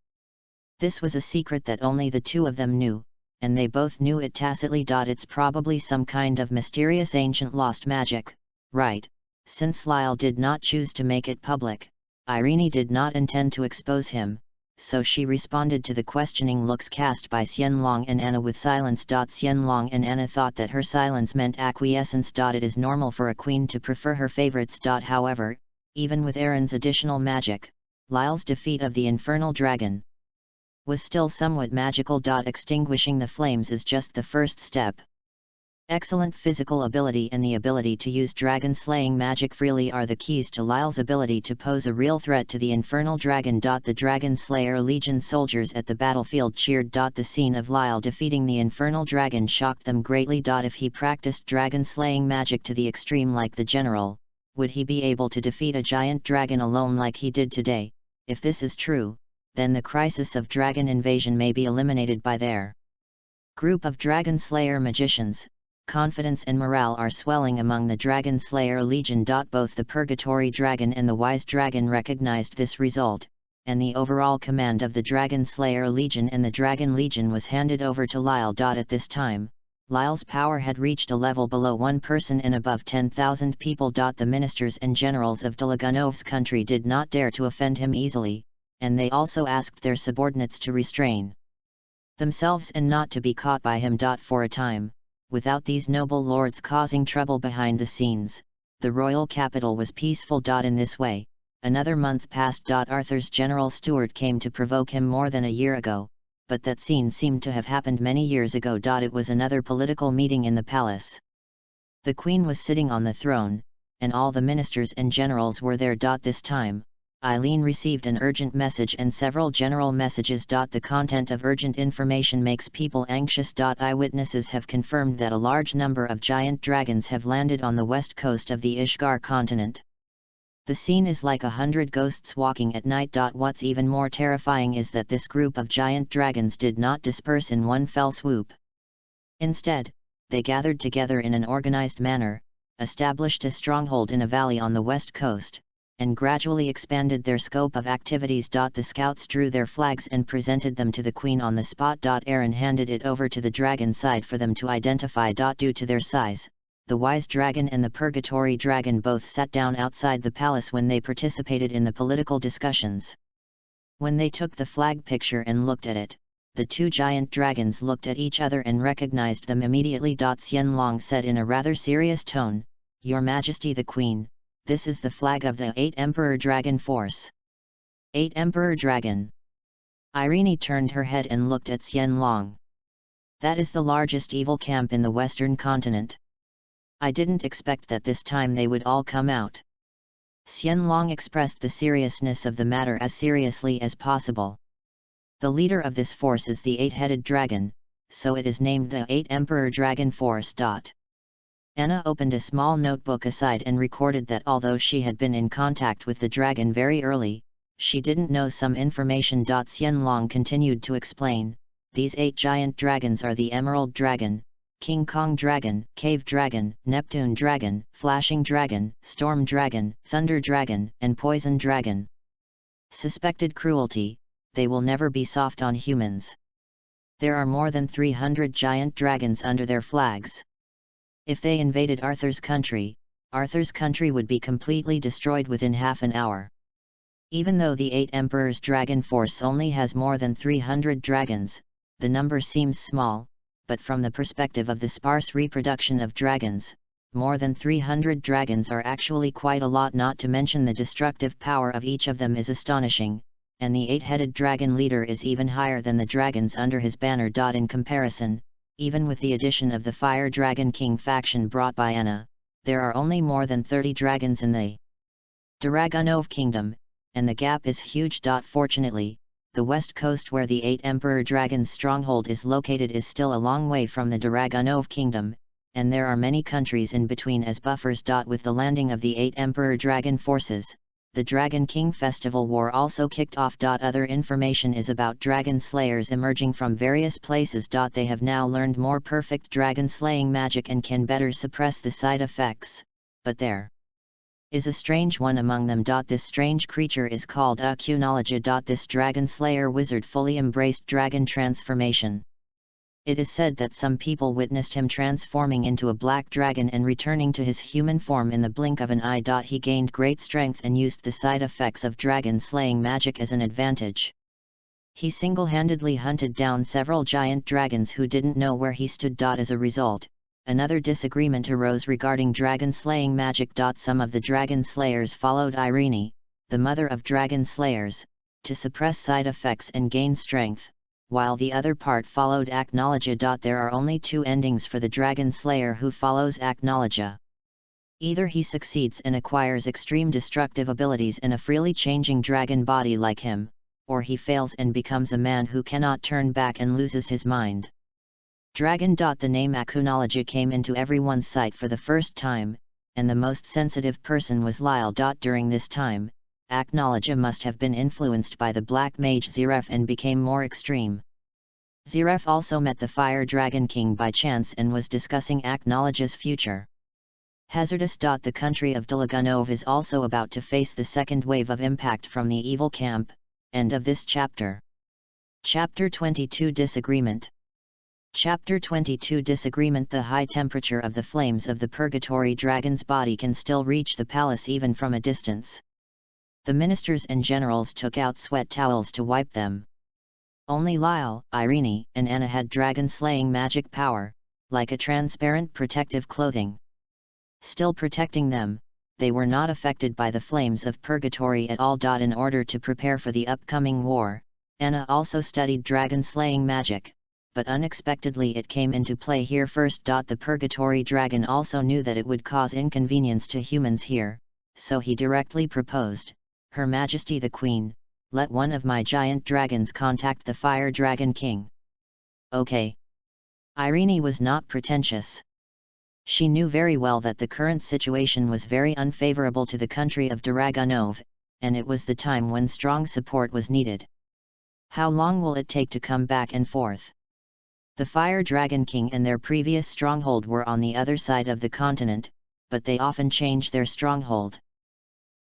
This was a secret that only the two of them knew, and they both knew it tacitly. It's probably some kind of mysterious ancient lost magic, right? Since Lyle did not choose to make it public, Irene did not intend to expose him, so she responded to the questioning looks cast by Xianlong and Anna with silence. Xianlong and Anna thought that her silence meant acquiescence. It is normal for a queen to prefer her favorites. However, even with Aaron's additional magic, Lyle's defeat of the Infernal Dragon was still somewhat magical. Extinguishing the flames is just the first step. Excellent physical ability and the ability to use dragon-slaying magic freely are the keys to Lyle's ability to pose a real threat to the Infernal Dragon. The Dragon Slayer Legion soldiers at the battlefield cheered. The scene of Lyle defeating the Infernal Dragon shocked them greatly. If he practiced dragon-slaying magic to the extreme like the general, would he be able to defeat a giant dragon alone like he did today? If this is true, then the crisis of dragon invasion may be eliminated by their group of Dragon Slayer magicians. Confidence and morale are swelling among the Dragon Slayer Legion. Both the Purgatory Dragon and the Wise Dragon recognized this result, and the overall command of the Dragon Slayer Legion and the Dragon Legion was handed over to Lyle. At this time, Lyle's power had reached a level below 1 person and above 10,000 people. The ministers and generals of Dolagunov's country did not dare to offend him easily, and they also asked their subordinates to restrain themselves and not to be caught by him. For a time, without these noble lords causing trouble behind the scenes, the royal capital was peaceful. In this way, another month passed. Arthur's general steward came to provoke him more than a year ago, but that scene seemed to have happened many years ago. It was another political meeting in the palace. The queen was sitting on the throne, and all the ministers and generals were there. This time, Eileen received an urgent message and several general messages. The content of urgent information makes people anxious. Eyewitnesses have confirmed that a large number of giant dragons have landed on the west coast of the Ishgar continent. The scene is like 100 ghosts walking at night. What's even more terrifying is that this group of giant dragons did not disperse in one fell swoop. Instead, they gathered together in an organized manner, established a stronghold in a valley on the west coast, and gradually expanded their scope of activities. The scouts drew their flags and presented them to the queen on the spot. Aaron handed it over to the dragon side for them to identify. Due to their size, the Wise Dragon and the Purgatory Dragon both sat down outside the palace when they participated in the political discussions. When they took the flag picture and looked at it, the two giant dragons looked at each other and recognized them immediately. Xianlong said in a rather serious tone, "Your Majesty the Queen, this is the flag of the 8 Emperor Dragon Force." 8 Emperor Dragon. Irene turned her head and looked at Xianlong. "That is the largest evil camp in the western continent. I didn't expect that this time they would all come out." Xianlong expressed the seriousness of the matter as seriously as possible. "The leader of this force is the 8-headed dragon, so it is named the 8 Emperor Dragon Force." Anna opened a small notebook aside and recorded that although she had been in contact with the dragon very early, she didn't know some information. Xianlong continued to explain, "These 8 giant dragons are the Emerald Dragon, King Kong Dragon, Cave Dragon, Neptune Dragon, Flashing Dragon, Storm Dragon, Thunder Dragon, and Poison Dragon. suspected cruelty, they will never be soft on humans. There are more than 300 giant dragons under their flags. If they invaded Arthur's country would be completely destroyed within half an hour. Even though the 8 Emperors' dragon force only has more than 300 dragons, the number seems small, but from the perspective of the sparse reproduction of dragons, more than 300 dragons are actually quite a lot. Not to mention the destructive power of each of them is astonishing, and the 8-headed dragon leader is even higher than the dragons under his banner. In comparison, even with the addition of the Fire Dragon King faction brought by Anna, there are only more than 30 dragons in the Dragonov Kingdom, and the gap is huge. Fortunately, the west coast where the 8 Emperor Dragons' stronghold is located is still a long way from the Dragonov Kingdom, and there are many countries in between as buffers. With the landing of the 8 Emperor Dragon forces, the Dragon King Festival War also kicked off. Other information is about dragon slayers emerging from various places. They have now learned more perfect dragon slaying magic and can better suppress the side effects, but there is a strange one among them. This strange creature is called Akunology. This dragon slayer wizard fully embraced dragon transformation. It is said that some people witnessed him transforming into a black dragon and returning to his human form in the blink of an eye. He gained great strength and used the side effects of dragon slaying magic as an advantage. He single-handedly hunted down several giant dragons who didn't know where he stood. As a result, another disagreement arose regarding dragon slaying magic. Some of the dragon slayers followed Irene, the mother of dragon slayers, to suppress side effects and gain strength, while the other part followed Akunology. There are only 2 endings for the dragon slayer who follows Akunology. Either he succeeds and acquires extreme destructive abilities in a freely changing dragon body like him, or he fails and becomes a man who cannot turn back and loses his mind. Dragon. The name Akunology came into everyone's sight for the first time, and the most sensitive person was Lyle. During this time, Akunology must have been influenced by the black mage Zeref and became more extreme. Zeref also met the Fire Dragon King by chance and was discussing Akunology's future. Hazardous. The country of Dragonov is also about to face the second wave of impact from the evil camp. End of this chapter. Chapter 22 Disagreement. Chapter 22 Disagreement. The high temperature of the flames of the Purgatory Dragon's body can still reach the palace even from a distance. The ministers and generals took out sweat towels to wipe them. Only Lyle, Irene, and Anna had dragon-slaying magic power, like a transparent protective clothing. Still protecting them, they were not affected by the flames of purgatory at all. In order to prepare for the upcoming war, Anna also studied dragon-slaying magic, but unexpectedly it came into play here first. The purgatory dragon also knew that it would cause inconvenience to humans here, so he directly proposed, "Her Majesty the Queen, let one of my giant dragons contact the Fire Dragon King." Okay. Irene was not pretentious. She knew very well that the current situation was very unfavorable to the country of Dragonov, and it was the time when strong support was needed. How long will it take to come back and forth? The Fire Dragon King and their previous stronghold were on the other side of the continent, but they often change their stronghold.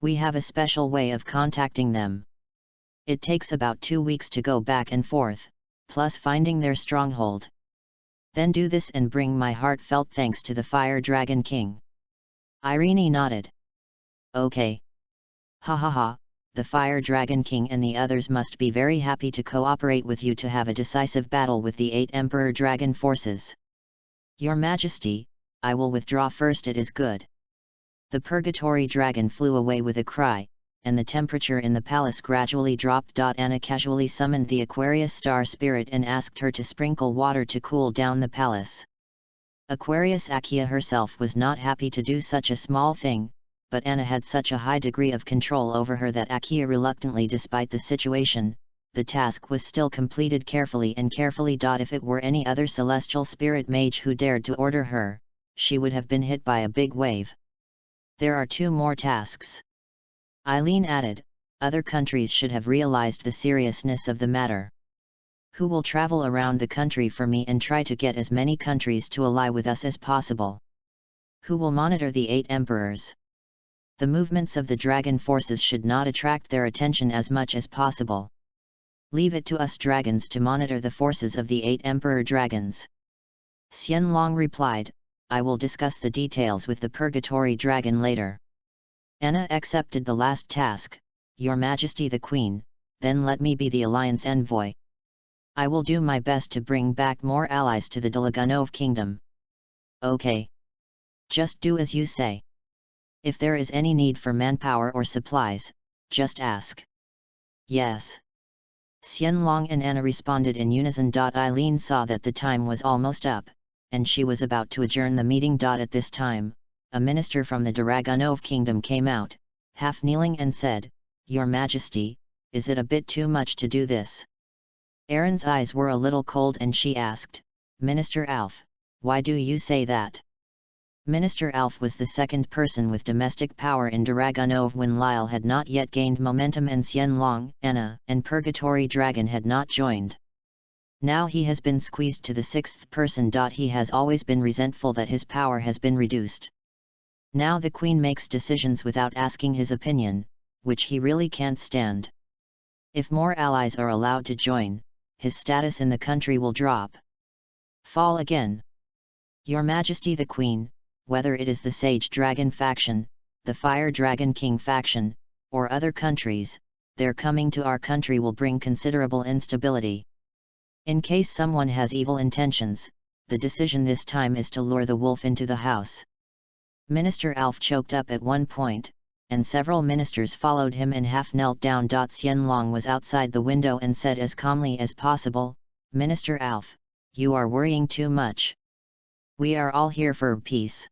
We have a special way of contacting them. It takes about 2 weeks to go back and forth, plus finding their stronghold. Then do this and bring my heartfelt thanks to the Fire Dragon King. Irene nodded. Okay. Ha ha ha, the Fire Dragon King and the others must be very happy to cooperate with you to have a decisive battle with the 8 Emperor Dragon forces. Your Majesty, I will withdraw first. It is good. The Purgatory Dragon flew away with a cry, and the temperature in the palace gradually dropped. Anna casually summoned the Aquarius star spirit and asked her to sprinkle water to cool down the palace. Aquarius Akia herself was not happy to do such a small thing, but Anna had such a high degree of control over her that Akia reluctantly, despite the situation, the task was still completed carefully and carefully. If it were any other celestial spirit mage who dared to order her, she would have been hit by a big wave. There are 2 more tasks. Eileen added, other countries should have realized the seriousness of the matter. Who will travel around the country for me and try to get as many countries to ally with us as possible? Who will monitor the 8 emperors? The movements of the dragon forces should not attract their attention as much as possible. Leave it to us dragons to monitor the forces of the 8 emperor dragons. Xianlong replied, I will discuss the details with the purgatory dragon later. Anna accepted the last task, Your Majesty the Queen, then let me be the alliance envoy. I will do my best to bring back more allies to the Delagunov kingdom. Okay. Just do as you say. If there is any need for manpower or supplies, just ask. Yes. Xianlong and Anna responded in unison. Eileen saw that the time was almost up, and she was about to adjourn the meeting. At this time, a minister from the Delagunov kingdom came out, half kneeling, and said, Your Majesty, is it a bit too much to do this? Erin's eyes were a little cold and she asked, Minister Alf, why do you say that? Minister Alf was the second person with domestic power in Delagunov when Lyle had not yet gained momentum and Xianlong, Anna, and Purgatory Dragon had not joined. Now he has been squeezed to the 6th person. He has always been resentful that his power has been reduced. Now the Queen makes decisions without asking his opinion, which he really can't stand. If more allies are allowed to join, his status in the country will drop. Fall again. Your Majesty the Queen, whether it is the Sage Dragon faction, the Fire Dragon King faction, or other countries, their coming to our country will bring considerable instability. In case someone has evil intentions, the decision this time is to lure the wolf into the house. Minister Alf choked up at one point, and several ministers followed him and half knelt down. Xianlong was outside the window and said as calmly as possible, Minister Alf, you are worrying too much. We are all here for peace.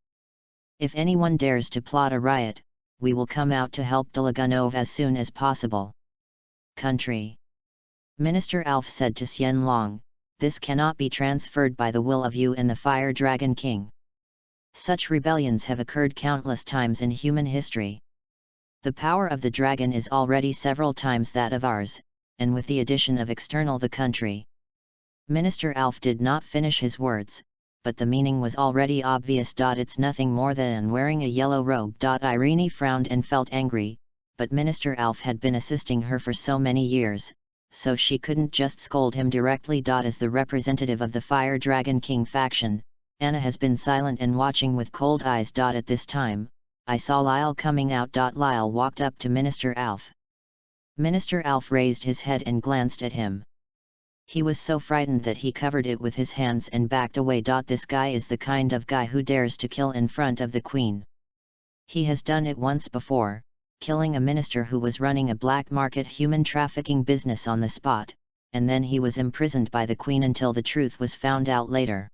If anyone dares to plot a riot, we will come out to help Delagunov as soon as possible. Country. Minister Alf said to Xianlong, this cannot be transferred by the will of you and the Fire Dragon King. Such rebellions have occurred countless times in human history. The power of the dragon is already several times that of ours, and with the addition of external the country. Minister Alf did not finish his words, but the meaning was already obvious. It's nothing more than wearing a yellow robe. Irene frowned and felt angry, but Minister Alf had been assisting her for so many years, so she couldn't just scold him directly. As the representative of the Fire Dragon King faction, Anna has been silent and watching with cold eyes. At this time, I saw Lyle coming out. Lyle walked up to Minister Alf. Minister Alf raised his head and glanced at him. He was so frightened that he covered it with his hands and backed away. This guy is the kind of guy who dares to kill in front of the Queen. He has done it once before, killing a minister who was running a black market human trafficking business on the spot, and then he was imprisoned by the Queen until the truth was found out later.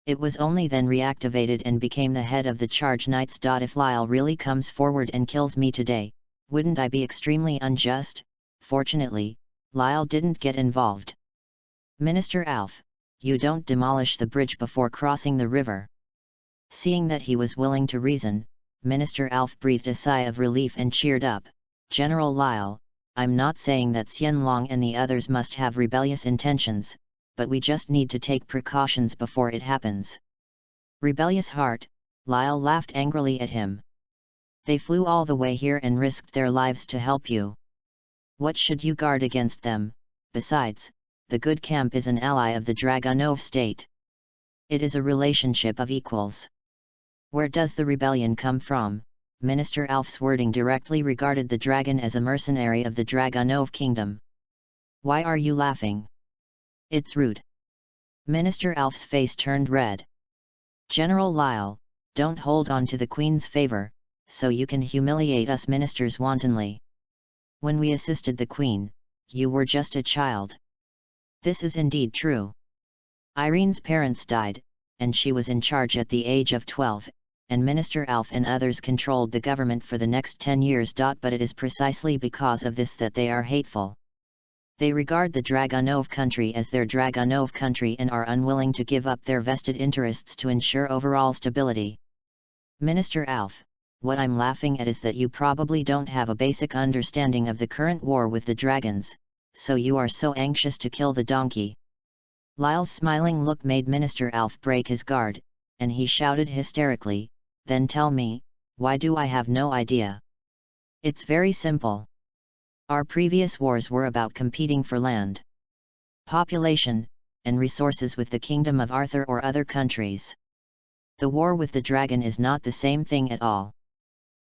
It was only then reactivated and became the head of the Charge Knights. If Lyle really comes forward and kills me today, wouldn't I be extremely unjust? Fortunately, Lyle didn't get involved. Minister Alf, you don't demolish the bridge before crossing the river. Seeing that he was willing to reason, Minister Alf breathed a sigh of relief and cheered up. General Lyle, I'm not saying that Xianlong and the others must have rebellious intentions, but we just need to take precautions before it happens. Rebellious heart, Lyle laughed angrily at him. They flew all the way here and risked their lives to help you. What should you guard against them? Besides, the good camp is an ally of the Dragunov state. It is a relationship of equals. Where does the rebellion come from? Minister Alf's wording directly regarded the dragon as a mercenary of the Dragunov kingdom. Why are you laughing? It's rude. Minister Alf's face turned red. General Lyle, don't hold on to the Queen's favor, so you can humiliate us ministers wantonly. When we assisted the Queen, you were just a child. This is indeed true. Irene's parents died, and she was in charge at the age of 12, and Minister Alf and others controlled the government for the next 10 years. But it is precisely because of this that they are hateful. They regard the Dragunov country as their Dragunov country and are unwilling to give up their vested interests to ensure overall stability. Minister Alf, what I'm laughing at is that you probably don't have a basic understanding of the current war with the dragons, so you are so anxious to kill the donkey. Lyle's smiling look made Minister Alf break his guard, and he shouted hysterically, then tell me, why do I have no idea? It's very simple. Our previous wars were about competing for land, population, and resources with the Kingdom of Arthur or other countries. The war with the dragon is not the same thing at all.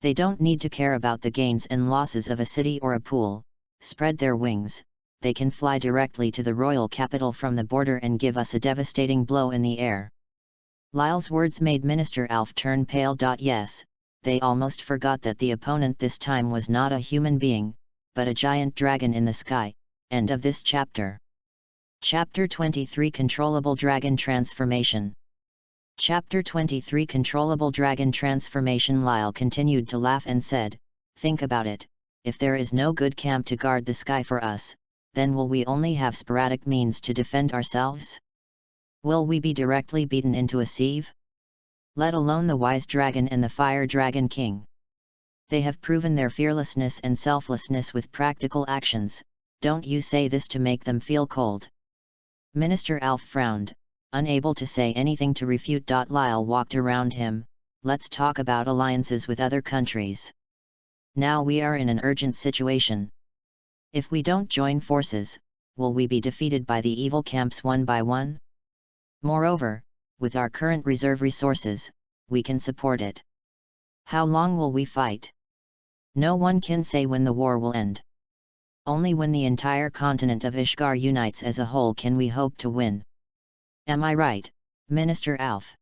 They don't need to care about the gains and losses of a city or a pool, spread their wings, they can fly directly to the royal capital from the border and give us a devastating blow in the air. Lyle's words made Minister Alf turn pale. Yes, they almost forgot that the opponent this time was not a human being, but a giant dragon in the sky. End of this chapter. Chapter 23 Controllable Dragon Transformation. Chapter 23 Controllable Dragon Transformation. Lyle continued to laugh and said, think about it, if there is no good camp to guard the sky for us, then will we only have sporadic means to defend ourselves? Will we be directly beaten into a sieve? Let alone the wise dragon and the fire dragon king. They have proven their fearlessness and selflessness with practical actions, don't you say this to make them feel cold? Minister Alf frowned, unable to say anything to refute. Lyle walked around him, let's talk about alliances with other countries. Now we are in an urgent situation. If we don't join forces, will we be defeated by the evil camps one by one? Moreover, with our current reserve resources, we can support it. How long will we fight? No one can say when the war will end. Only when the entire continent of Ishgar unites as a whole can we hope to win. Am I right, Minister Alf?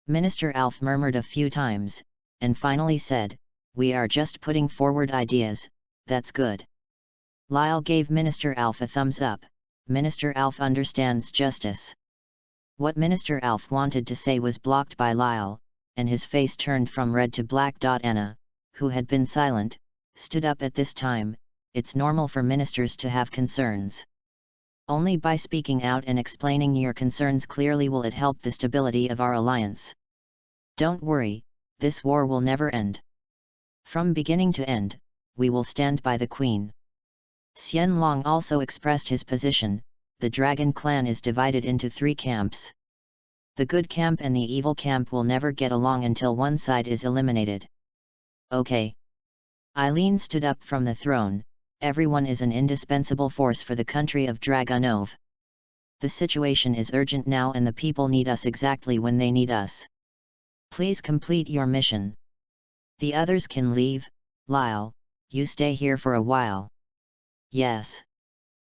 Minister Alf murmured a few times, and finally said, we are just putting forward ideas, that's good. Lyle gave Minister Alf a thumbs up. Minister Alf understands justice. What Minister Alf wanted to say was blocked by Lyle, and his face turned from red to black. Anna, who had been silent, stood up at this time. It's normal for ministers to have concerns. Only by speaking out and explaining your concerns clearly will it help the stability of our alliance. Don't worry, this war will never end. From beginning to end, we will stand by the Queen. Xian Long also expressed his position. The Dragon clan is divided into 3 camps. The good camp and the evil camp will never get along until one side is eliminated. Okay. Eileen stood up from the throne. Everyone is an indispensable force for the country of Dragonov. The situation is urgent now and the people need us exactly when they need us. Please complete your mission. The others can leave. Lyle, you stay here for a while. Yes.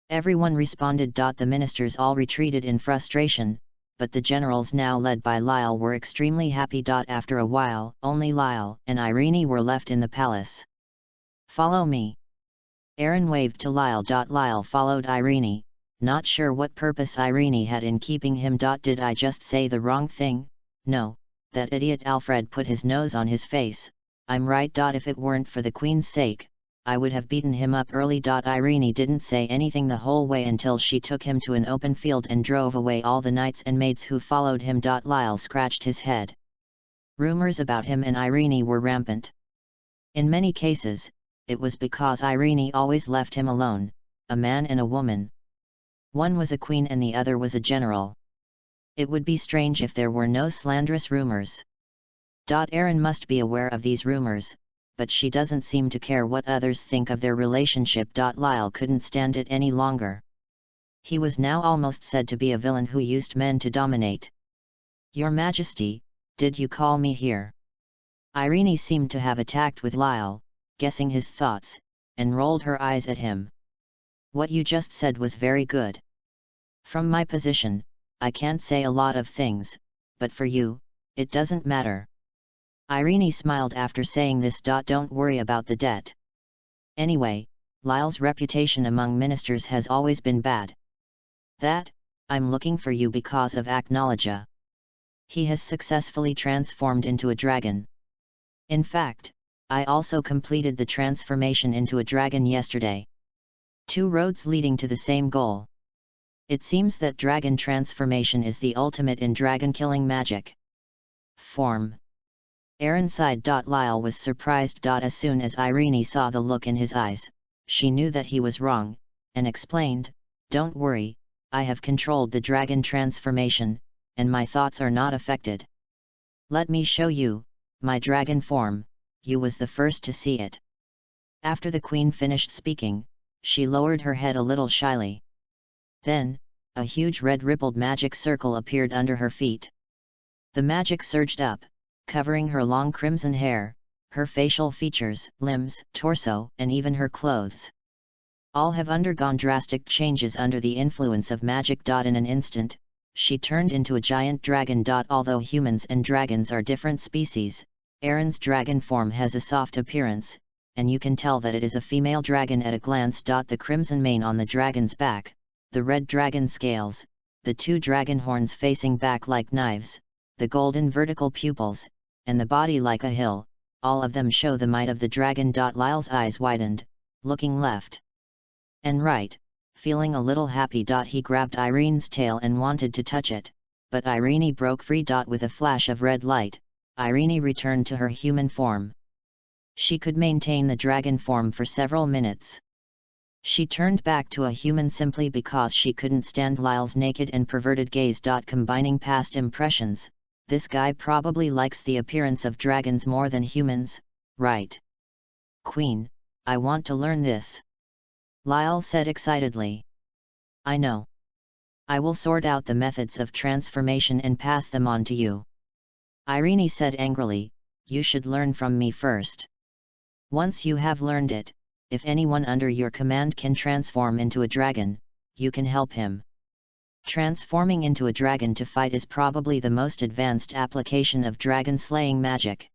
Everyone responded. The ministers all retreated in frustration, but the generals now led by Lyle were extremely happy. After a while, only Lyle and Irene were left in the palace. Follow me. Aaron waved to Lyle. Lyle followed Irene, not sure what purpose Irene had in keeping him. Did I just say the wrong thing? No, that idiot Alfred put his nose on his face. I'm right. If it weren't for the Queen's sake, I would have beaten him up early. Irene didn't say anything the whole way until she took him to an open field and drove away all the knights and maids who followed him. Lyle scratched his head. Rumors about him and Irene were rampant. In many cases, it was because Irene always left him alone, a man and a woman. One was a queen and the other was a general. It would be strange if there were no slanderous rumors. Aaron must be aware of these rumors, but she doesn't seem to care what others think of their relationship. Lyle couldn't stand it any longer. He was now almost said to be a villain who used men to dominate. Your Majesty, did you call me here? Irene seemed to have attacked with Lyle, guessing his thoughts, and rolled her eyes at him. What you just said was very good. From my position, I can't say a lot of things, but for you, it doesn't matter. Irene smiled after saying this. Don't worry about the debt. Anyway, Lyle's reputation among ministers has always been bad. I'm looking for you because of Acknowledge. He has successfully transformed into a dragon. In fact, I also completed the transformation into a dragon yesterday. 2 roads leading to the same goal. It seems that dragon transformation is the ultimate in dragon-killing magic. Form. Aaron sighed. Lyle was surprised. As soon as Irene saw the look in his eyes, she knew that he was wrong, and explained, don't worry, I have controlled the dragon transformation, and my thoughts are not affected. Let me show you, my dragon form, you was the first to see it." After the queen finished speaking, she lowered her head a little shyly. Then, a huge red rippled magic circle appeared under her feet. The magic surged up, covering her long crimson hair, her facial features, limbs, torso, and even her clothes. All have undergone drastic changes under the influence of magic. In an instant, she turned into a giant dragon. Although humans and dragons are different species, Erin's dragon form has a soft appearance, and you can tell that it is a female dragon at a glance. The crimson mane on the dragon's back, the red dragon scales, the two dragon horns facing back like knives, the golden vertical pupils, and the body like a hill, all of them show the might of the dragon. Lyle's eyes widened, looking left and right, feeling a little happy. He grabbed Irene's tail and wanted to touch it, but Irene broke free. With a flash of red light, Irene returned to her human form. She could maintain the dragon form for several minutes. She turned back to a human simply because she couldn't stand Lyle's naked and perverted gaze. Combining past impressions, this guy probably likes the appearance of dragons more than humans, right? "Queen, I want to learn this," Lyle said excitedly. "I know. I will sort out the methods of transformation and pass them on to you." Irene said angrily, "You should learn from me first. Once you have learned it, if anyone under your command can transform into a dragon, you can help him." Transforming into a dragon to fight is probably the most advanced application of dragon-slaying magic.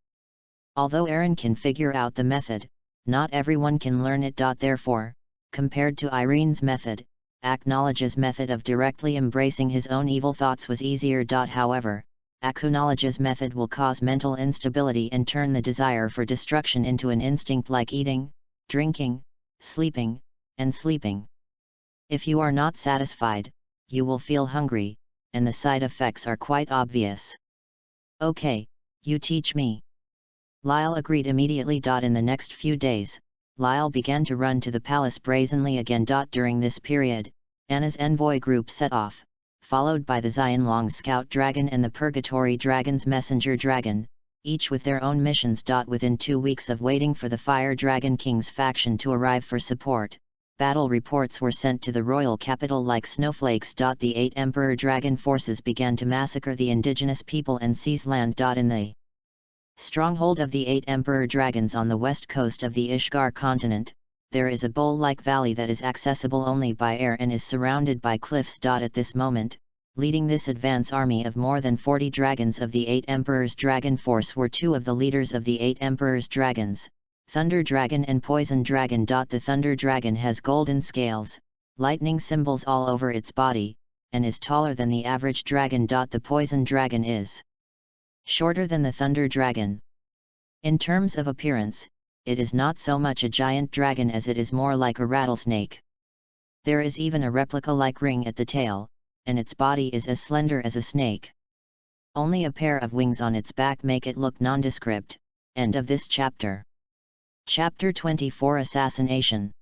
Although Erin can figure out the method, not everyone can learn it. Therefore, compared to Irene's method, Acknowledge's method of directly embracing his own evil thoughts was easier. However, Acknowledge's method will cause mental instability and turn the desire for destruction into an instinct like eating, drinking, sleeping, and sleeping. If you are not satisfied, you will feel hungry, and the side effects are quite obvious. "Okay, you teach me." Lyle agreed immediately. In the next few days, Lyle began to run to the palace brazenly again. During this period, Anna's envoy group set off, followed by the Xianlong's scout dragon and the Purgatory dragon's messenger dragon, each with their own missions. Within 2 weeks of waiting for the Fire Dragon King's faction to arrive for support, battle reports were sent to the royal capital like snowflakes. The 8 Emperor Dragon forces began to massacre the indigenous people and seize land. In the stronghold of the 8 Emperor Dragons on the west coast of the Ishgar continent, there is a bowl-like valley that is accessible only by air and is surrounded by cliffs. At this moment, leading this advance army of more than 40 dragons of the 8 Emperors' dragon force were 2 of the leaders of the 8 Emperors' dragons, Thunder Dragon and Poison Dragon. The Thunder Dragon has golden scales, lightning symbols all over its body, and is taller than the average dragon. The Poison Dragon is shorter than the Thunder Dragon. In terms of appearance, it is not so much a giant dragon as it is more like a rattlesnake. There is even a replica-like ring at the tail, and its body is as slender as a snake. Only a pair of wings on its back make it look nondescript. End of this chapter. Chapter 24 Assassination.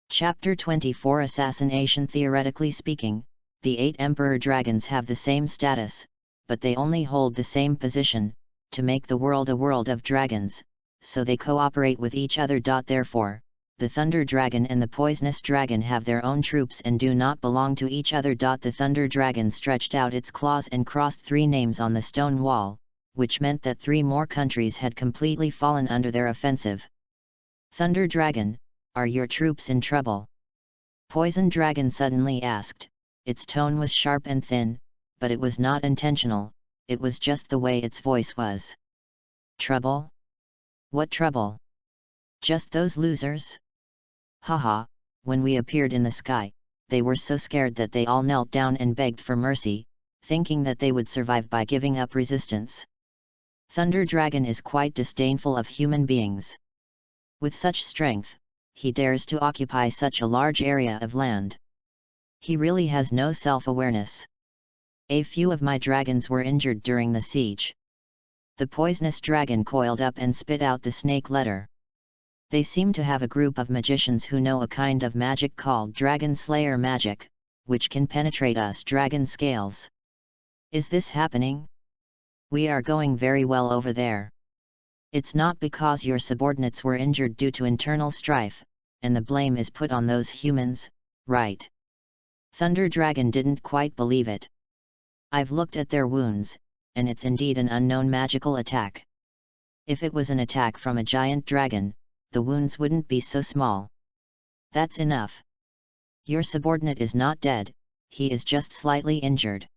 Chapter 24 Assassination. Theoretically speaking, the 8 Emperor Dragons have the same status, but they only hold the same position, to make the world a world of dragons, so they cooperate with each other. Therefore, the Thunder Dragon and the Poisonous Dragon have their own troops and do not belong to each other. The Thunder Dragon stretched out its claws and crossed 3 names on the stone wall, which meant that 3 more countries had completely fallen under their offensive. "Thunder Dragon, are your troops in trouble?" Poison Dragon suddenly asked. Its tone was sharp and thin, but it was not intentional, it was just the way its voice was. "Trouble? What trouble? Just those losers? Haha, when we appeared in the sky, they were so scared that they all knelt down and begged for mercy, thinking that they would survive by giving up resistance. Thunder Dragon is quite disdainful of human beings. With such strength, he dares to occupy such a large area of land. He really has no self-awareness. A few of my dragons were injured during the siege." The Poisonous Dragon coiled up and spit out the snake letter. "They seem to have a group of magicians who know a kind of magic called Dragon Slayer magic, which can penetrate us dragon scales. Is this happening? We are going very well over there. It's not because your subordinates were injured due to internal strife, and the blame is put on those humans, right? Thunder Dragon didn't quite believe it. I've looked at their wounds, and it's indeed an unknown magical attack. If it was an attack from a giant dragon, the wounds wouldn't be so small. That's enough. Your subordinate is not dead, he is just slightly injured.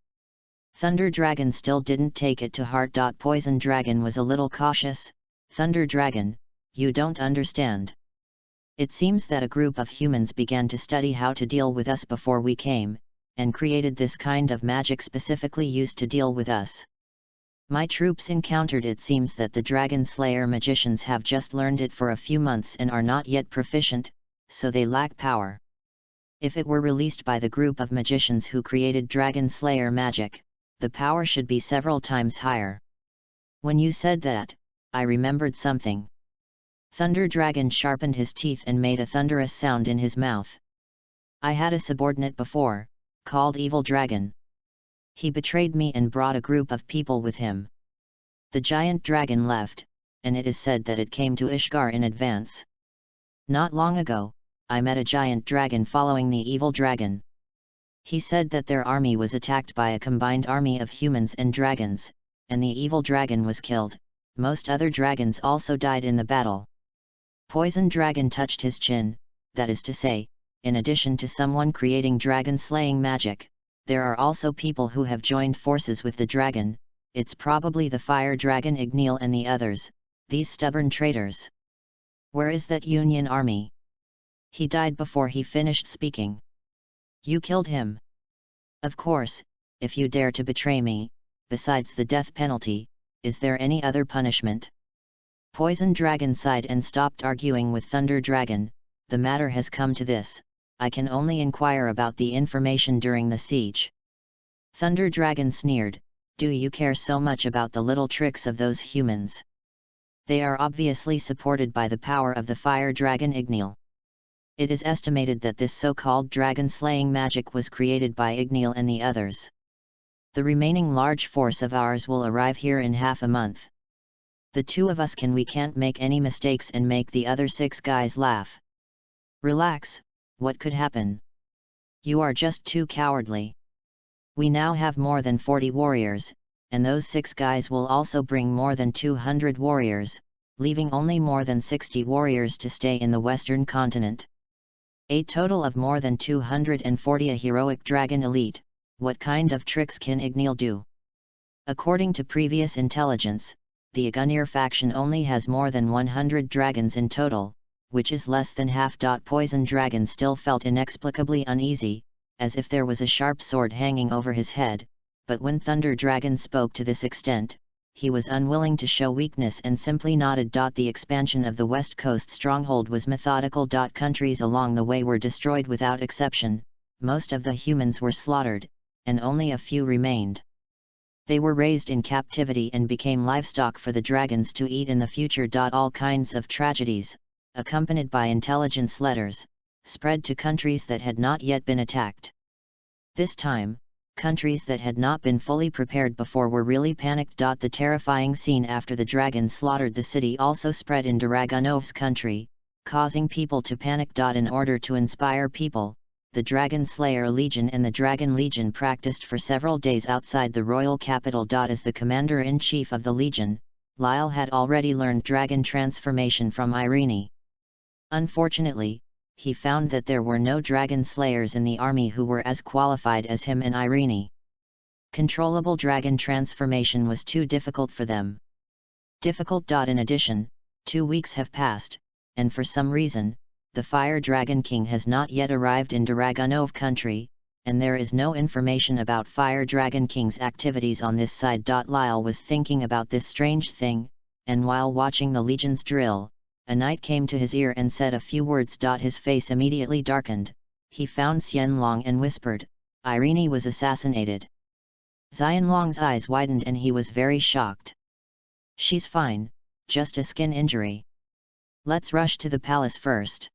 Thunder Dragon still didn't take it to heart. Poison Dragon was a little cautious. Thunder Dragon, you don't understand. It seems that a group of humans began to study how to deal with us before we came, and created this kind of magic specifically used to deal with us. My troops encountered it. Seems that the Dragon Slayer magicians have just learned it for a few months and are not yet proficient, so they lack power. If it were released by the group of magicians who created Dragon Slayer magic, the power should be several times higher. When you said that, I remembered something. Thunder Dragon sharpened his teeth and made a thunderous sound in his mouth. I had a subordinate before, called Evil Dragon. He betrayed me and brought a group of people with him. The giant dragon left, and it is said that it came to Ishgar in advance. Not long ago, I met a giant dragon following the evil dragon. He said that their army was attacked by a combined army of humans and dragons, and the evil dragon was killed. Most other dragons also died in the battle. Poison Dragon touched his chin, that is to say, in addition to someone creating dragon-slaying magic, there are also people who have joined forces with the dragon. It's probably the fire dragon Igneel and the others, these stubborn traitors. Where is that Union army? He died before he finished speaking. You killed him. Of course, if you dare to betray me, besides the death penalty, is there any other punishment? Poison Dragon sighed and stopped arguing with Thunder Dragon. The matter has come to this, I can only inquire about the information during the siege. Thunder Dragon sneered, do you care so much about the little tricks of those humans? They are obviously supported by the power of the fire dragon Igneel. It is estimated that this so-called dragon-slaying magic was created by Igneel and the others. The remaining large force of ours will arrive here in half a month. The two of us we can't make any mistakes and make the other 6 guys laugh. Relax, what could happen? You are just too cowardly. We now have more than 40 warriors, and those 6 guys will also bring more than 200 warriors, leaving only more than 60 warriors to stay in the western continent. A total of more than 240. A heroic dragon elite. What kind of tricks can Igneel do? According to previous intelligence, the Agunir faction only has more than 100 dragons in total, which is less than half. Poison Dragon still felt inexplicably uneasy, as if there was a sharp sword hanging over his head, but when Thunder Dragon spoke to this extent, he was unwilling to show weakness and simply nodded. The expansion of the West Coast stronghold was methodical. Countries along the way were destroyed without exception, most of the humans were slaughtered, and only a few remained. They were raised in captivity and became livestock for the dragons to eat in the future. All kinds of tragedies, accompanied by intelligence letters, spread to countries that had not yet been attacked. This time, countries that had not been fully prepared before were really panicked. The terrifying scene after the dragon slaughtered the city also spread in Dragunov's country, causing people to panic. In order to inspire people, the Dragon Slayer Legion and the Dragon Legion practiced for several days outside the royal capital. As the commander-in-chief of the Legion, Lyle had already learned dragon transformation from Irene. Unfortunately, he found that there were no dragon slayers in the army who were as qualified as him and Irene. Controllable dragon transformation was too difficult for them. In addition, 2 weeks have passed, and for some reason, the Fire Dragon King has not yet arrived in Dragunov country, and there is no information about Fire Dragon King's activities on this side. Lyle was thinking about this strange thing, and while watching the Legion's drill, a knight came to his ear and said a few words. His face immediately darkened. He found Xianlong and whispered, Irene was assassinated. Xianlong's eyes widened and he was very shocked. She's fine, just a skin injury. Let's rush to the palace first.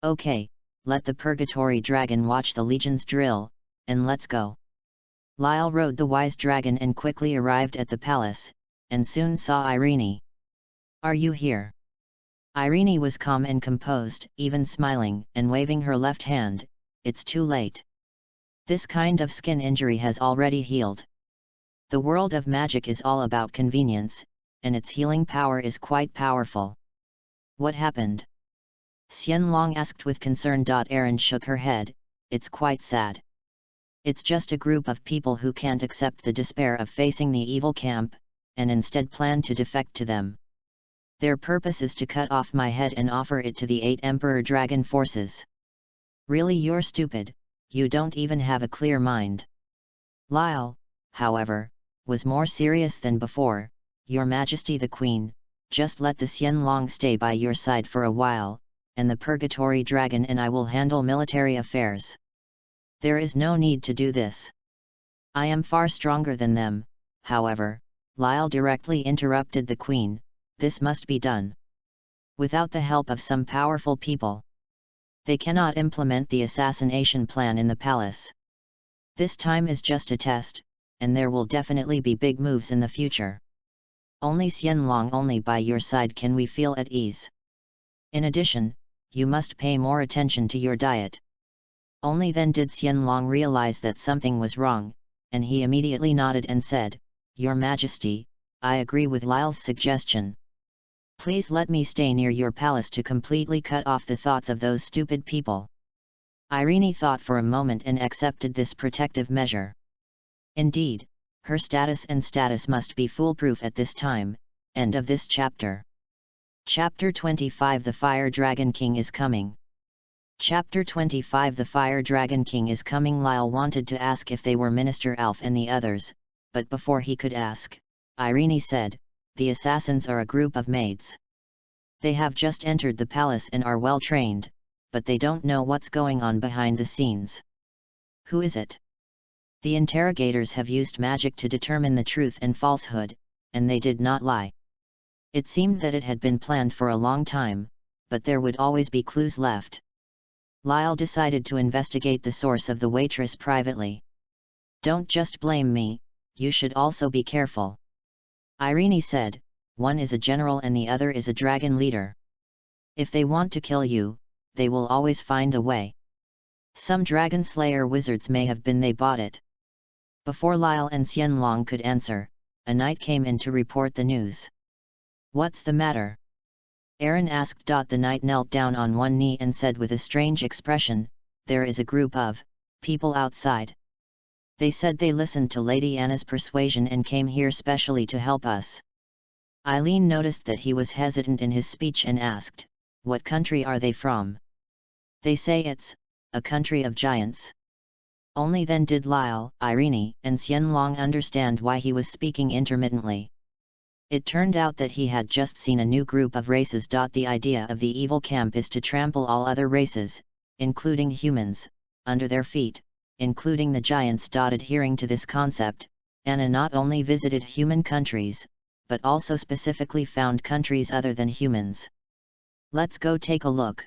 Okay, let the Purgatory Dragon watch the Legion's drill, and let's go. Lyle rode the wise dragon and quickly arrived at the palace, and soon saw Irene. Are you here? Irene was calm and composed, even smiling, and waving her left hand. It's too late. This kind of skin injury has already healed. The world of magic is all about convenience, and its healing power is quite powerful. What happened? Xianlong asked with concern. Erin shook her head. It's quite sad. It's just a group of people who can't accept the despair of facing the evil camp, and instead plan to defect to them. Their purpose is to cut off my head and offer it to the 8 Emperor Dragon forces. Really, you're stupid, you don't even have a clear mind. Lyle, however, was more serious than before. Your Majesty the Queen, just let the Xianlong stay by your side for a while, and the Purgatory Dragon and I will handle military affairs. There is no need to do this. I am far stronger than them, however. Lyle directly interrupted the Queen. This must be done without the help of some powerful people. They cannot implement the assassination plan in the palace. This time is just a test, and there will definitely be big moves in the future. Only Xianlong, only by your side can we feel at ease. In addition, you must pay more attention to your diet. Only then did Xianlong realize that something was wrong, and he immediately nodded and said, Your Majesty, I agree with Lyle's suggestion. Please let me stay near your palace to completely cut off the thoughts of those stupid people. Irene thought for a moment and accepted this protective measure. Indeed, her status must be foolproof at this time. End of this chapter. Chapter 25 The Fire Dragon King is coming. Chapter 25 The Fire Dragon King is coming. Lyle wanted to ask if they were Minister Alf and the others, but before he could ask, Irene said, The assassins are a group of maids. They have just entered the palace and are well trained, but they don't know what's going on behind the scenes. Who is it? The interrogators have used magic to determine the truth and falsehood, and they did not lie. It seemed that it had been planned for a long time, but there would always be clues left. Lyle decided to investigate the source of the waitress privately. Don't just blame me, you should also be careful. Irene said, one is a general and the other is a dragon leader. If they want to kill you, they will always find a way. Some dragon slayer wizards may have been they bought it. Before Lyle and Xianlong could answer, a knight came in to report the news. What's the matter? Erin asked. The knight knelt down on one knee and said with a strange expression, There is a group of people outside. They said they listened to Lady Anna's persuasion and came here specially to help us. Eileen noticed that he was hesitant in his speech and asked, What country are they from? They say it's a country of giants. Only then did Lyle, Irene, and Xianlong understand why he was speaking intermittently. It turned out that he had just seen a new group of races. The idea of the evil camp is to trample all other races, including humans, under their feet, including the giants. Adhering to this concept, Anna not only visited human countries, but also specifically found countries other than humans. Let's go take a look.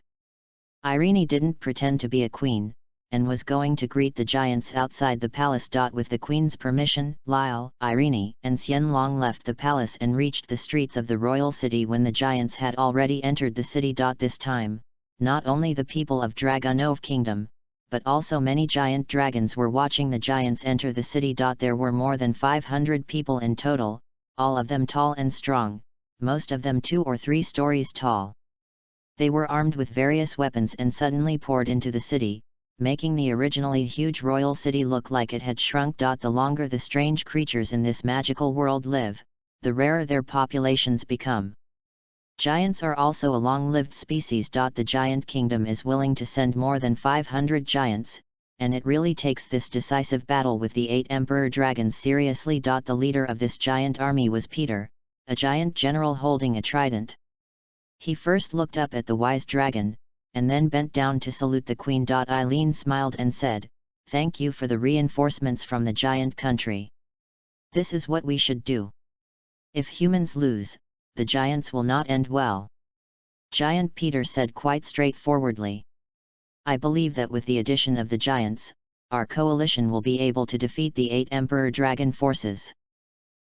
Irene didn't pretend to be a queen, and was going to greet the giants outside the palace. With the queen's permission, Lyle, Irene, and Xianlong left the palace and reached the streets of the royal city when the giants had already entered the city. This time, not only the people of Dragonov Kingdom, but also many giant dragons were watching the giants enter the city. There were more than 500 people in total, all of them tall and strong, most of them 2 or 3 stories tall. They were armed with various weapons and suddenly poured into the city, making the originally huge royal city look like it had shrunk. The longer the strange creatures in this magical world live, the rarer their populations become. Giants are also a long-lived species. The giant kingdom is willing to send more than 500 giants, and it really takes this decisive battle with the 8 emperor dragons seriously. The leader of this giant army was Peter, a giant general holding a trident. He first looked up at the wise dragon, and then bent down to salute the queen. Eileen smiled and said, Thank you for the reinforcements from the giant country. This is what we should do. If humans lose, the giants will not end well. Giant Peter said quite straightforwardly. I believe that with the addition of the giants, our coalition will be able to defeat the 8 emperor dragon forces.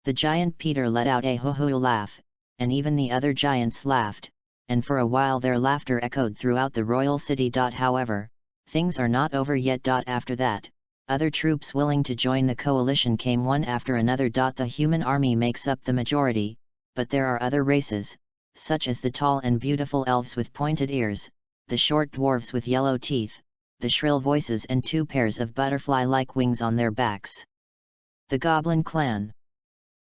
The giant Peter let out a ho-ho laugh, and even the other giants laughed, and for a while their laughter echoed throughout the royal city. However, things are not over yet. After that, other troops willing to join the coalition came one after another. The human army makes up the majority, but there are other races, such as the tall and beautiful elves with pointed ears, the short dwarves with yellow teeth, the shrill voices and 2 pairs of butterfly-like wings on their backs, the goblin clan,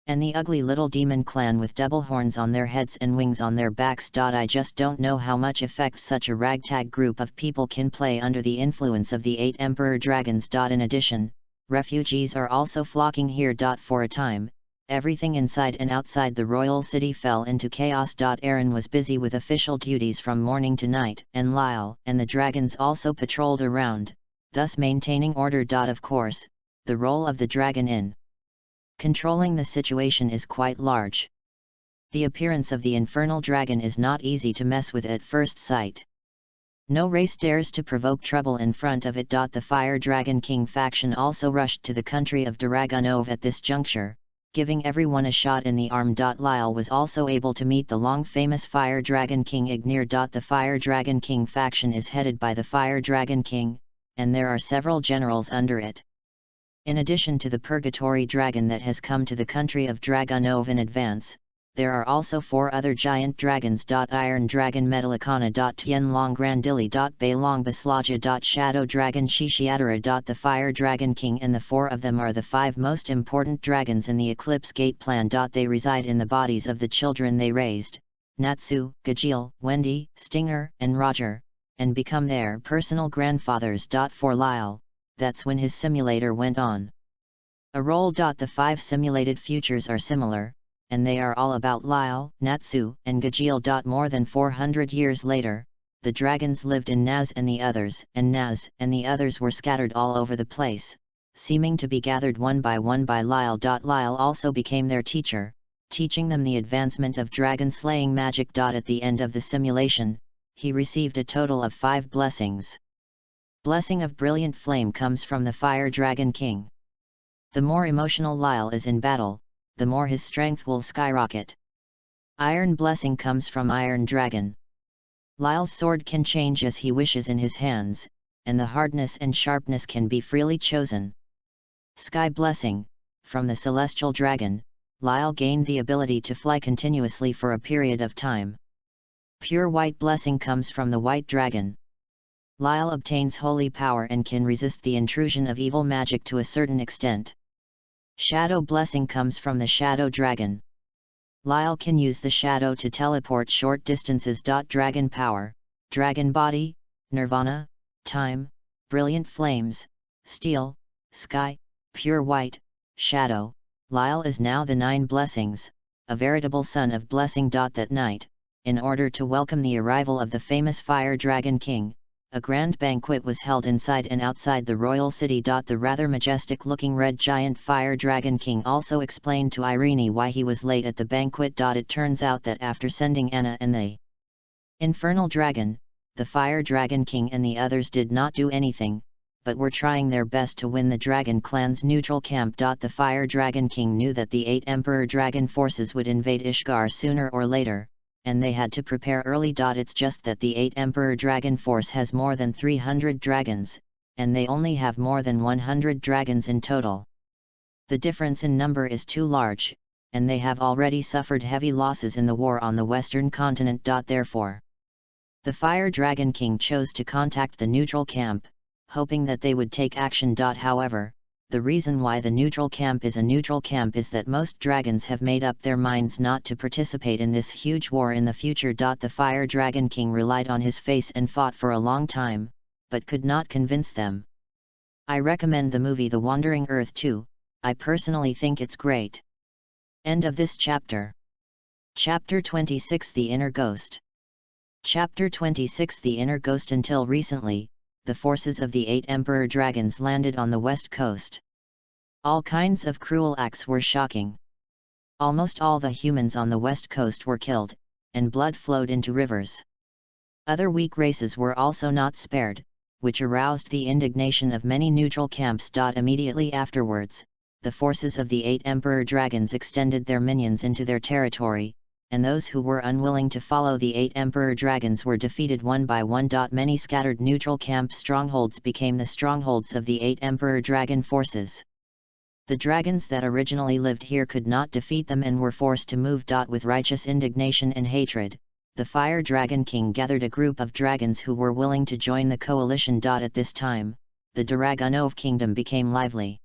and the ugly little demon clan with double horns on their heads and wings on their backs. I just don't know how much effect such a ragtag group of people can play under the influence of the 8 emperor dragons. In addition, refugees are also flocking here. For a time, everything inside and outside the royal city fell into chaos. Aaron was busy with official duties from morning to night, and Lyle and the dragons also patrolled around, thus maintaining order. Of course, the role of the dragon in controlling the situation is quite large. The appearance of the infernal dragon is not easy to mess with at first sight. No race dares to provoke trouble in front of it. The Fire Dragon King faction also rushed to the country of Dragonov at this juncture, giving everyone a shot in the arm. Lyle was also able to meet the long-famous Fire Dragon King Ignir. The Fire Dragon King faction is headed by the Fire Dragon King, and there are several generals under it. In addition to the Purgatory Dragon that has come to the country of Dragonov in advance, there are also 4 other giant dragons. Iron Dragon Metallicana. Tianlong Grandili. Beilong Baslaja. Shadow Dragon Shishiatara. The Fire Dragon King and the 4 of them are the 5 most important dragons in the Eclipse Gate plan. They reside in the bodies of the children they raised, Natsu, Gajeel, Wendy, Stinger, and Roger, and become their personal grandfathers. For Lyle, that's when his simulator went on a roll. The 5 simulated futures are similar, and they are all about Lyle, Natsu, and Gajeel. More than 400 years later, the dragons lived in Naz and the others, and Naz and the others were scattered all over the place, seeming to be gathered one by one by Lyle. Lyle also became their teacher, teaching them the advancement of dragon-slaying magic. At the end of the simulation, he received a total of 5 blessings. Blessing of Brilliant Flame comes from the Fire Dragon King. The more emotional Lyle is in battle, the more his strength will skyrocket. Iron Blessing comes from Iron Dragon. Lyle's sword can change as he wishes in his hands, and the hardness and sharpness can be freely chosen. Sky Blessing, from the Celestial Dragon, Lyle gained the ability to fly continuously for a period of time. Pure White Blessing comes from the White Dragon. Lyle obtains holy power and can resist the intrusion of evil magic to a certain extent. Shadow Blessing comes from the Shadow Dragon. Lyle can use the shadow to teleport short distances. Dragon Power, Dragon Body, Nirvana, Time, Brilliant Flames, Steel, Sky, Pure White, Shadow. Lyle is now the 9 blessings, a veritable son of blessing. That night, in order to welcome the arrival of the famous Fire Dragon King, a grand banquet was held inside and outside the royal city. The rather majestic-looking red giant Fire Dragon King also explained to Irene why he was late at the banquet. It turns out that after sending Anna and the Infernal Dragon, the Fire Dragon King and the others did not do anything, but were trying their best to win the Dragon Clan's neutral camp. The Fire Dragon King knew that the 8 Emperor Dragon forces would invade Ishgar sooner or later, and they had to prepare early. It's just that the 8 Emperor Dragon Force has more than 300 dragons, and they only have more than 100 dragons in total. The difference in number is too large, and they have already suffered heavy losses in the war on the western continent. Therefore, the Fire Dragon King chose to contact the neutral camp, hoping that they would take action. However, the reason why the neutral camp is a neutral camp is that most dragons have made up their minds not to participate in this huge war in the future. The Fire Dragon King relied on his face and fought for a long time, but could not convince them. I recommend the movie The Wandering Earth too. I personally think it's great. End of this chapter. Chapter 26 The Inner Ghost. Chapter 26 The Inner Ghost. Until recently, the forces of the 8 Emperor Dragons landed on the west coast. All kinds of cruel acts were shocking. Almost all the humans on the west coast were killed, and blood flowed into rivers. Other weak races were also not spared, which aroused the indignation of many neutral camps. Immediately afterwards, the forces of the 8 Emperor Dragons extended their minions into their territory, and those who were unwilling to follow the 8 Emperor Dragons were defeated one by one. Many scattered neutral camp strongholds became the strongholds of the 8 Emperor Dragon forces. The dragons that originally lived here could not defeat them and were forced to move. With righteous indignation and hatred, the Fire Dragon King gathered a group of dragons who were willing to join the coalition. At this time, the Dragonov Kingdom became lively.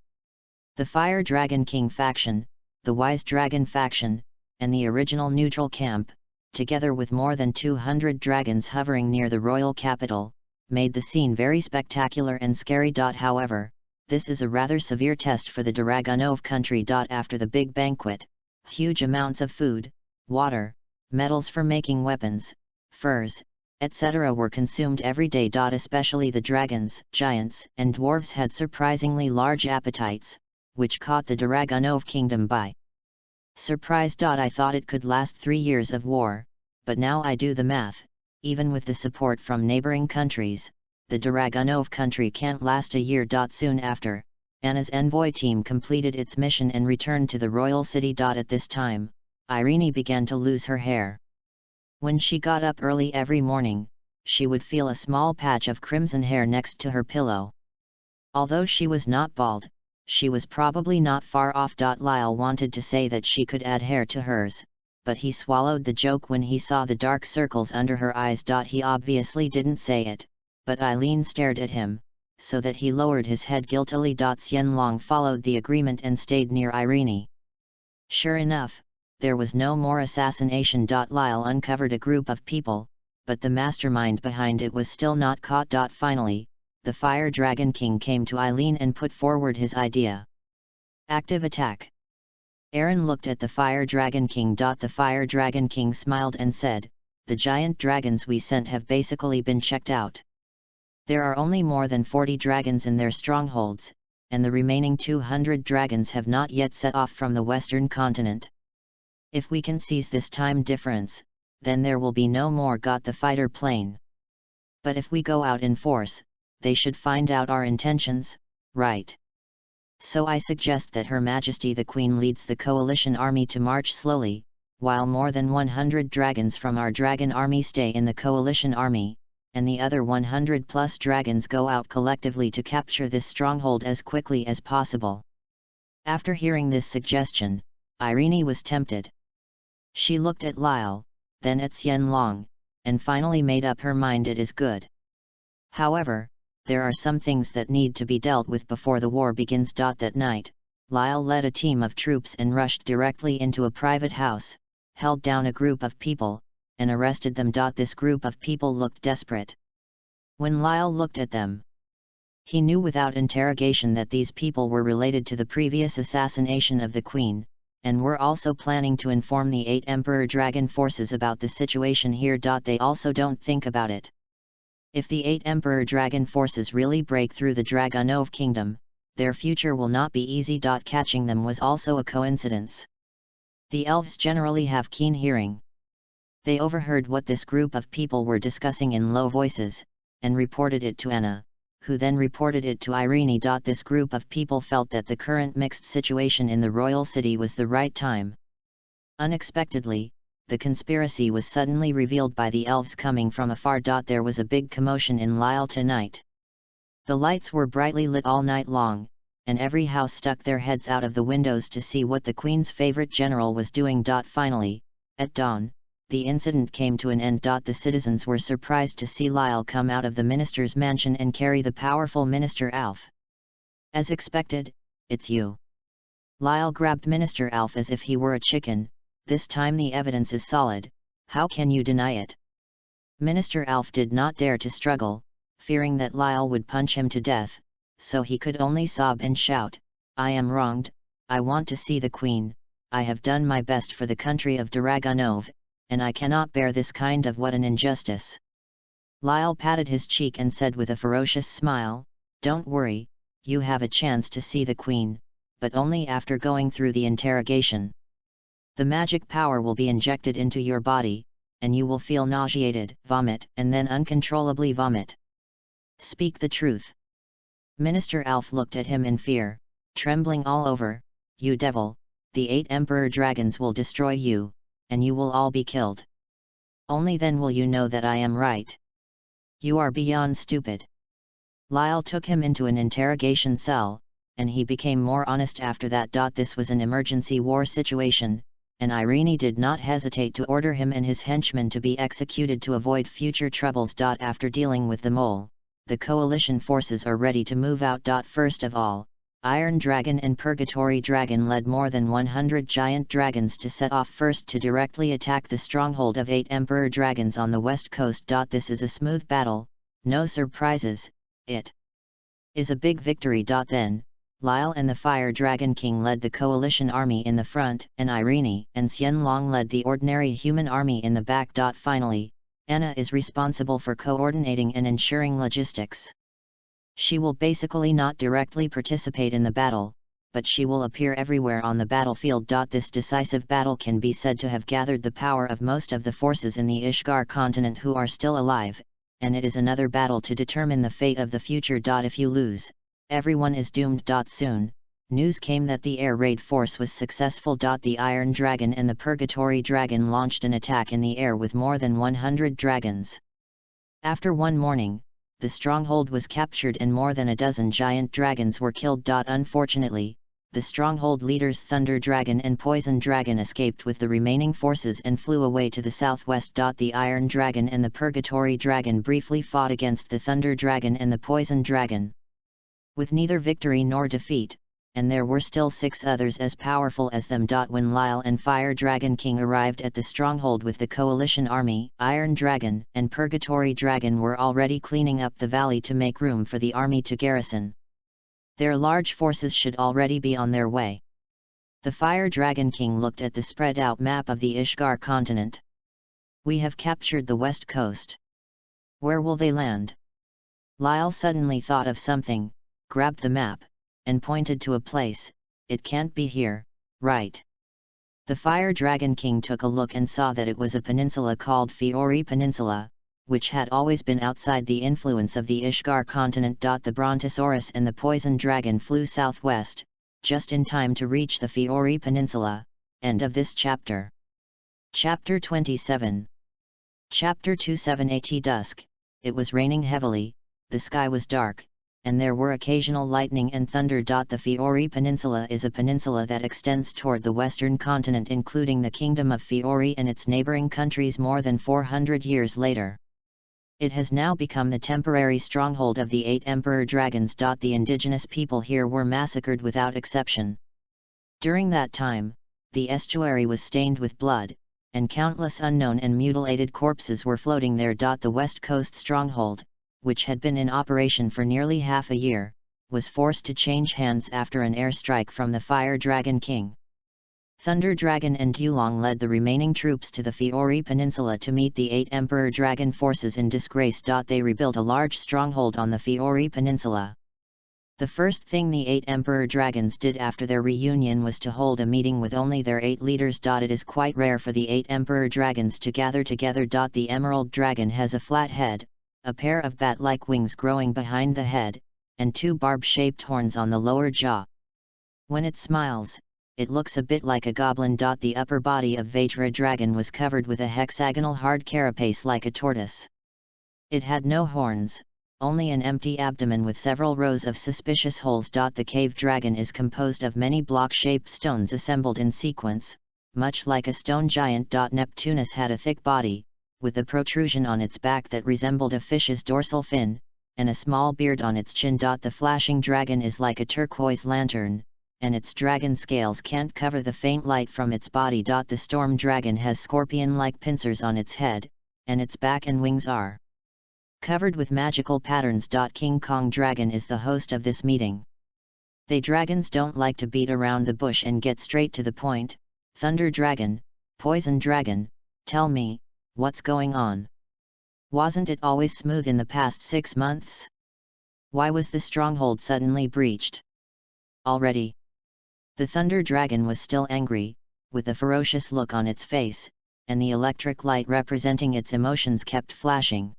The Fire Dragon King faction, the Wise Dragon faction, and the original neutral camp, together with more than 200 dragons hovering near the royal capital, made the scene very spectacular and scary. However, this is a rather severe test for the Dragonov country. After the big banquet, huge amounts of food, water, metals for making weapons, furs, etc. were consumed every day. Especially the dragons, giants, and dwarves had surprisingly large appetites, which caught the Dragonov kingdom by surprise. I thought it could last 3 years of war, but now I do the math, even with the support from neighboring countries, the Dragonov country can't last a year. Soon after, Anna's envoy team completed its mission and returned to the royal city. At this time, Irene began to lose her hair. When she got up early every morning, she would feel a small patch of crimson hair next to her pillow. Although she was not bald, she was probably not far off. Lyle wanted to say that she could add hair to hers, but he swallowed the joke when he saw the dark circles under her eyes. He obviously didn't say it, but Eileen stared at him, so that he lowered his head guiltily. Xianlong followed the agreement and stayed near Irene. Sure enough, there was no more assassination. Lyle uncovered a group of people, but the mastermind behind it was still not caught. Finally, the Fire Dragon King came to Eileen and put forward his idea. Active attack. Aaron looked at the Fire Dragon King. The Fire Dragon King smiled and said, "The giant dragons we sent have basically been checked out. There are only more than 40 dragons in their strongholds, and the remaining 200 dragons have not yet set off from the western continent. If we can seize this time difference, then there will be no more got the fighter plane. But if we go out in force, they should find out our intentions, right? So I suggest that Her Majesty the Queen leads the coalition army to march slowly, while more than 100 dragons from our dragon army stay in the coalition army, and the other 100+ dragons go out collectively to capture this stronghold as quickly as possible." After hearing this suggestion, Irene was tempted. She looked at Lyle, then at Xianlong, and finally made up her mind it is good. However, there are some things that need to be dealt with before the war begins. That night, Lyle led a team of troops and rushed directly into a private house, held down a group of people, and arrested them. This group of people looked desperate. When Lyle looked at them, he knew without interrogation that these people were related to the previous assassination of the Queen, and were also planning to inform the 8 Emperor Dragon forces about the situation here. They also don't think about it. If the 8 Emperor Dragon forces really break through the Dragonov Kingdom, their future will not be easy. Catching them was also a coincidence. The elves generally have keen hearing. They overheard what this group of people were discussing in low voices, and reported it to Anna, who then reported it to Irene. This group of people felt that the current mixed situation in the royal city was the right time. Unexpectedly, the conspiracy was suddenly revealed by the elves coming from afar. There was a big commotion in Lyle tonight. The lights were brightly lit all night long, and every house stuck their heads out of the windows to see what the Queen's favorite general was doing. Finally, at dawn, the incident came to an end. The citizens were surprised to see Lyle come out of the minister's mansion and carry the powerful Minister Alf. "As expected, it's you." Lyle grabbed Minister Alf as if he were a chicken. "This time the evidence is solid, how can you deny it?" Minister Alf did not dare to struggle, fearing that Lyle would punch him to death, so he could only sob and shout, "I am wronged, I want to see the Queen, I have done my best for the country of Dragonov, and I cannot bear this kind of what an injustice." Lyle patted his cheek and said with a ferocious smile, "Don't worry, you have a chance to see the Queen, but only after going through the interrogation. The magic power will be injected into your body, and you will feel nauseated, vomit, and then uncontrollably vomit. Speak the truth." Minister Alf looked at him in fear, trembling all over. "You devil, the 8 Emperor Dragons will destroy you, and you will all be killed. Only then will you know that I am right. You are beyond stupid. Lyle took him into an interrogation cell, and he became more honest after that. This was an emergency war situation, and Irene did not hesitate to order him and his henchmen to be executed to avoid future troubles. After dealing with the mole, the coalition forces are ready to move out. First of all, Iron Dragon and Purgatory Dragon led more than 100 giant dragons to set off first to directly attack the stronghold of 8 Emperor Dragons on the west coast. This is a smooth battle, no surprises, it is a big victory. Then, Lyle and the Fire Dragon King led the coalition army in the front, and Irene and Xianlong led the ordinary human army in the back. Finally, Anna is responsible for coordinating and ensuring logistics. She will basically not directly participate in the battle, but she will appear everywhere on the battlefield. This decisive battle can be said to have gathered the power of most of the forces in the Ishgar continent who are still alive, and it is another battle to determine the fate of the future. If you lose, everyone is doomed. Soon, news came that the air raid force was successful. The Iron Dragon and the Purgatory Dragon launched an attack in the air with more than 100 dragons. After one morning, the stronghold was captured and more than a dozen giant dragons were killed. Unfortunately, the stronghold leaders Thunder Dragon and Poison Dragon escaped with the remaining forces and flew away to the southwest. The Iron Dragon and the Purgatory Dragon briefly fought against the Thunder Dragon and the Poison Dragon, with neither victory nor defeat, and there were still 6 others as powerful as them. When Lyle and Fire Dragon King arrived at the stronghold with the coalition army, Iron Dragon and Purgatory Dragon were already cleaning up the valley to make room for the army to garrison. Their large forces should already be on their way. The Fire Dragon King looked at the spread-out map of the Ishgar continent. We have captured the west coast. Where will they land? Lyle suddenly thought of something, grabbed the map, and pointed to a place. It can't be here, right? The Fire Dragon King took a look and saw that it was a peninsula called Fiori Peninsula, which had always been outside the influence of the Ishgar continent. The Brontosaurus and the Poison Dragon flew southwest, just in time to reach the Fiori Peninsula. End of this chapter. Chapter 27. Chapter 27. At dusk, it was raining heavily, the sky was dark, and there were occasional lightning and thunder. The Fiori Peninsula is a peninsula that extends toward the western continent, including the Kingdom of Fiori and its neighboring countries more than 400 years later. It has now become the temporary stronghold of the 8 Emperor Dragons. The indigenous people here were massacred without exception. During that time, the estuary was stained with blood, and countless unknown and mutilated corpses were floating there. The West Coast stronghold, which had been in operation for nearly half a year, was forced to change hands after an airstrike from the Fire Dragon King. Thunder Dragon and Dulong led the remaining troops to the Fiori Peninsula to meet the 8 Emperor Dragon forces in disgrace. They rebuilt a large stronghold on the Fiori Peninsula. The first thing the 8 Emperor Dragons did after their reunion was to hold a meeting with only their 8 leaders. It is quite rare for the 8 Emperor Dragons to gather together. The Emerald Dragon has a flat head, a pair of bat-like wings growing behind the head, and 2 barb-shaped horns on the lower jaw. When it smiles, it looks a bit like a goblin. The upper body of Vajra Dragon was covered with a hexagonal hard carapace like a tortoise. It had no horns, only an empty abdomen with several rows of suspicious holes. The Cave Dragon is composed of many block-shaped stones assembled in sequence, much like a stone giant. Neptunus had a thick body, with a protrusion on its back that resembled a fish's dorsal fin, and a small beard on its chin. The Flashing Dragon is like a turquoise lantern, and its dragon scales can't cover the faint light from its body. The Storm Dragon has scorpion-like pincers on its head, and its back and wings are covered with magical patterns. King Kong Dragon is the host of this meeting. They dragons don't like to beat around the bush and get straight to the point. Thunder Dragon, Poison Dragon, tell me, what's going on? Wasn't it always smooth in the past 6 months? Why was the stronghold suddenly breached already? The Thunder Dragon was still angry, with a ferocious look on its face, and the electric light representing its emotions kept flashing.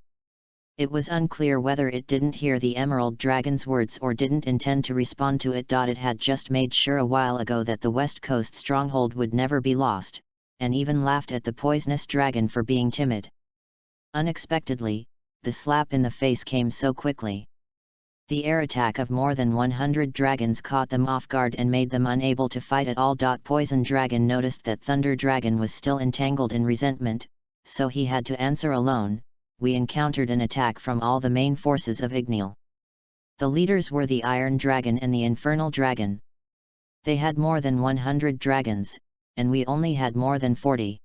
It was unclear whether it didn't hear the Emerald Dragon's words or didn't intend to respond to it. It had just made sure a while ago that the West Coast stronghold would never be lost, and even laughed at the poisonous dragon for being timid. Unexpectedly, the slap in the face came so quickly. The air attack of more than 100 dragons caught them off guard and made them unable to fight at all. Poison Dragon noticed that Thunder Dragon was still entangled in resentment, so he had to answer alone. We encountered an attack from all the main forces of Igneel. The leaders were the Iron Dragon and the Infernal Dragon. They had more than 100 dragons, and we only had more than 40.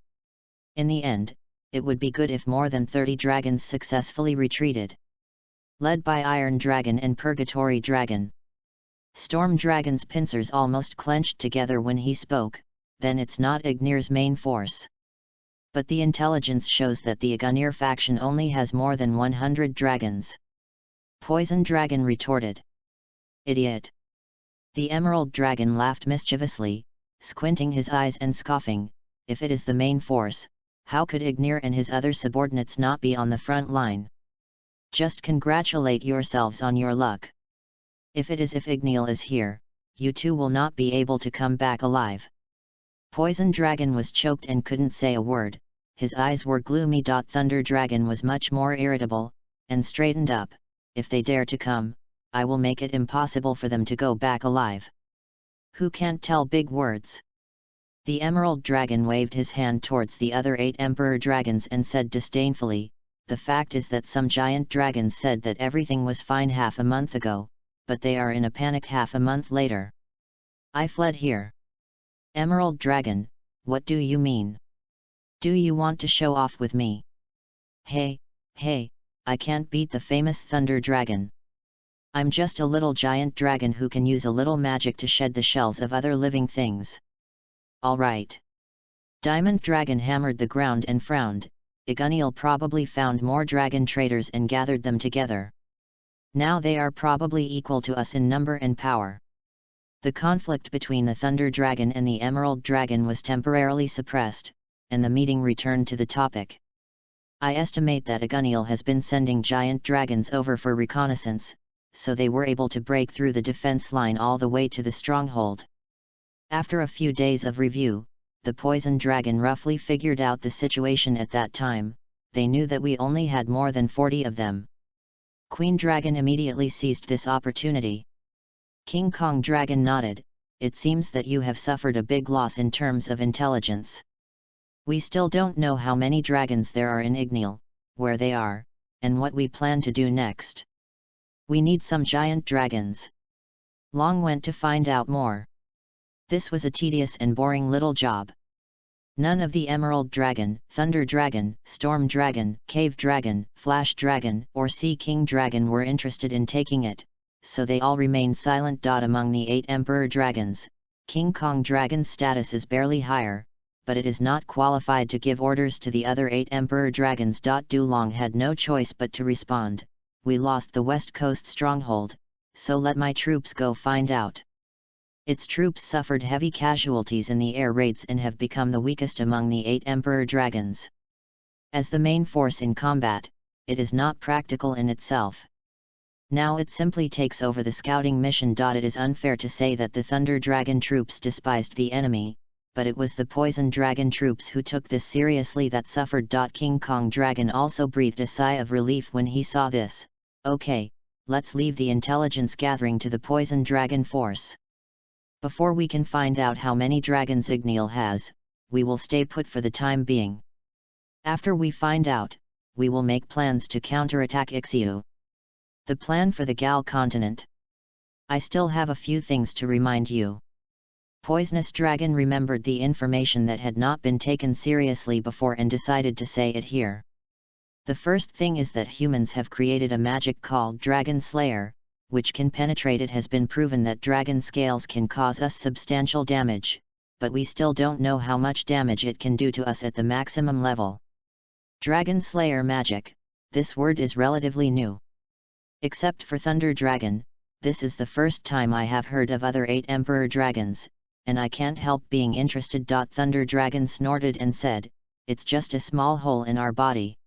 In the end, it would be good if more than 30 dragons successfully retreated. Led by Iron Dragon and Purgatory Dragon. Storm Dragon's pincers almost clenched together when he spoke. Then it's not Igneer's main force. But the intelligence shows that the Igneer faction only has more than 100 dragons. Poison Dragon retorted. Idiot! The Emerald Dragon laughed mischievously, squinting his eyes and scoffing. If it is the main force, how could Igneer and his other subordinates not be on the front line? Just congratulate yourselves on your luck. If Igneel is here, you two will not be able to come back alive. Poison Dragon was choked and couldn't say a word, his eyes were gloomy. Thunder Dragon was much more irritable, and straightened up. If they dare to come, I will make it impossible for them to go back alive. Who can't tell big words? The Emerald Dragon waved his hand towards the other 8 Emperor Dragons and said disdainfully, the fact is that some giant dragons said that everything was fine half a month ago, but they are in a panic half a month later. I fled here. Emerald Dragon, what do you mean? Do you want to show off with me? Hey, I can't beat the famous Thunder Dragon. I'm just a little giant dragon who can use a little magic to shed the shells of other living things. Alright. Diamond Dragon hammered the ground and frowned. Igneel probably found more dragon traders and gathered them together. Now they are probably equal to us in number and power. The conflict between the Thunder Dragon and the Emerald Dragon was temporarily suppressed, and the meeting returned to the topic. I estimate that Igneel has been sending giant dragons over for reconnaissance, so they were able to break through the defense line all the way to the stronghold. After a few days of review, the Poison Dragon roughly figured out the situation at that time. They knew that we only had more than 40 of them. Queen Dragon immediately seized this opportunity. King Kong Dragon nodded. It seems that you have suffered a big loss in terms of intelligence. We still don't know how many dragons there are in Igneel, where they are, and what we plan to do next. We need some giant dragons. Long went to find out more. This was a tedious and boring little job. None of the Emerald Dragon, Thunder Dragon, Storm Dragon, Cave Dragon, Flash Dragon, or Sea King Dragon were interested in taking it, so they all remained silent. Among the 8 Emperor Dragons, King Kong Dragon's status is barely higher, but it is not qualified to give orders to the other 8 Emperor Dragons. Dulong had no choice but to respond. We lost the West Coast stronghold, so let my troops go find out. Its troops suffered heavy casualties in the air raids and have become the weakest among the 8 Emperor Dragons. As the main force in combat, it is not practical in itself. Now it simply takes over the scouting mission. It is unfair to say that the Thunder Dragon troops despised the enemy, but it was the Poison Dragon troops who took this seriously that suffered. King Kong Dragon also breathed a sigh of relief when he saw this. Okay, let's leave the intelligence gathering to the Poison Dragon force. Before we can find out how many dragons Igneel has, we will stay put for the time being. After we find out, we will make plans to counterattack Ixiu. The plan for the Gal continent. I still have a few things to remind you. Poisonous Dragon remembered the information that had not been taken seriously before and decided to say it here. The first thing is that humans have created a magic called Dragon Slayer, which can penetrate. It has been proven that dragon scales can cause us substantial damage, but we still don't know how much damage it can do to us at the maximum level. Dragon Slayer magic, this word is relatively new. Except for Thunder Dragon, this is the first time I have heard of other 8 Emperor Dragons, and I can't help being interested. Thunder Dragon snorted and said, it's just a small hole in our body.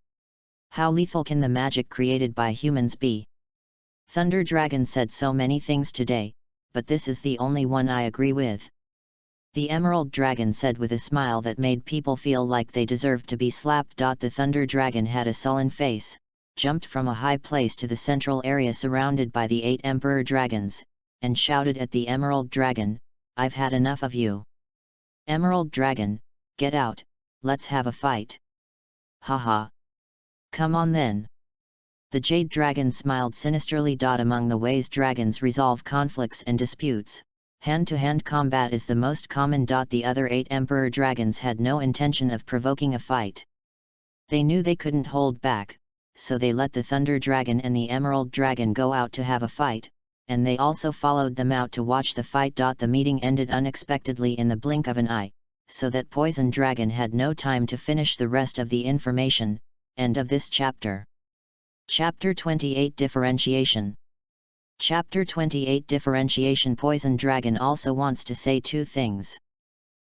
How lethal can the magic created by humans be? Thunder Dragon said so many things today, but this is the only one I agree with. The Emerald Dragon said with a smile that made people feel like they deserved to be slapped. The Thunder Dragon had a sullen face, jumped from a high place to the central area surrounded by the 8 Emperor Dragons, and shouted at the Emerald Dragon, "I've had enough of you. Emerald Dragon, get out, let's have a fight." Haha. Come on then. The Jade Dragon smiled sinisterly. Among the ways dragons resolve conflicts and disputes, hand-to-hand combat is the most common. The other 8 Emperor Dragons had no intention of provoking a fight. They knew they couldn't hold back, so they let the Thunder Dragon and the Emerald Dragon go out to have a fight, and they also followed them out to watch the fight. The meeting ended unexpectedly in the blink of an eye, so that Poison Dragon had no time to finish the rest of the information. End of this chapter. Chapter 28 Differentiation. Chapter 28 Differentiation. Poison Dragon also wants to say 2 things.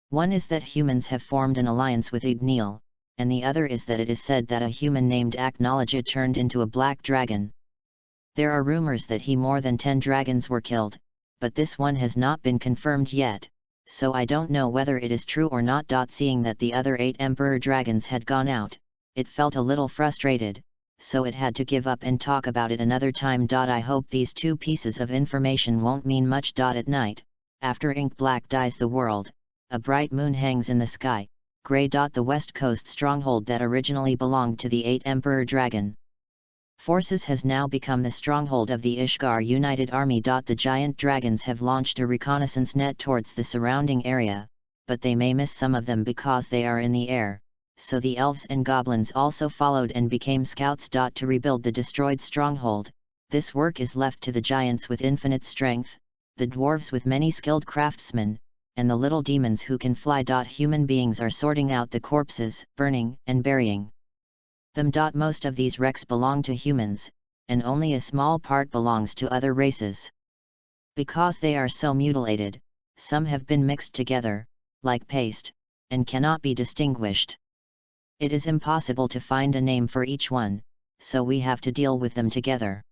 One is that humans have formed an alliance with Igneel, and the other is that it is said that a human named Acknowledge turned into a black dragon. There are rumors that more than 10 dragons were killed, but this one has not been confirmed yet, so I don't know whether it is true or not. Seeing that the other 8 Emperor Dragons had gone out, it felt a little frustrated, so it had to give up and talk about it another time. I hope these 2 pieces of information won't mean much. At night, after ink black dyes the world, a bright moon hangs in the sky, grey. The west coast stronghold that originally belonged to the 8 Emperor Dragon forces has now become the stronghold of the Ishgar United Army. The giant dragons have launched a reconnaissance net towards the surrounding area, but they may miss some of them because they are in the air, so the elves and goblins also followed and became scouts. To rebuild the destroyed stronghold, this work is left to the giants with infinite strength, the dwarves with many skilled craftsmen, and the little demons who can fly. Human beings are sorting out the corpses, burning and burying them. Most of these wrecks belong to humans, and only a small part belongs to other races. Because they are so mutilated, some have been mixed together, like paste, and cannot be distinguished. It is impossible to find a name for each one, so we have to deal with them together.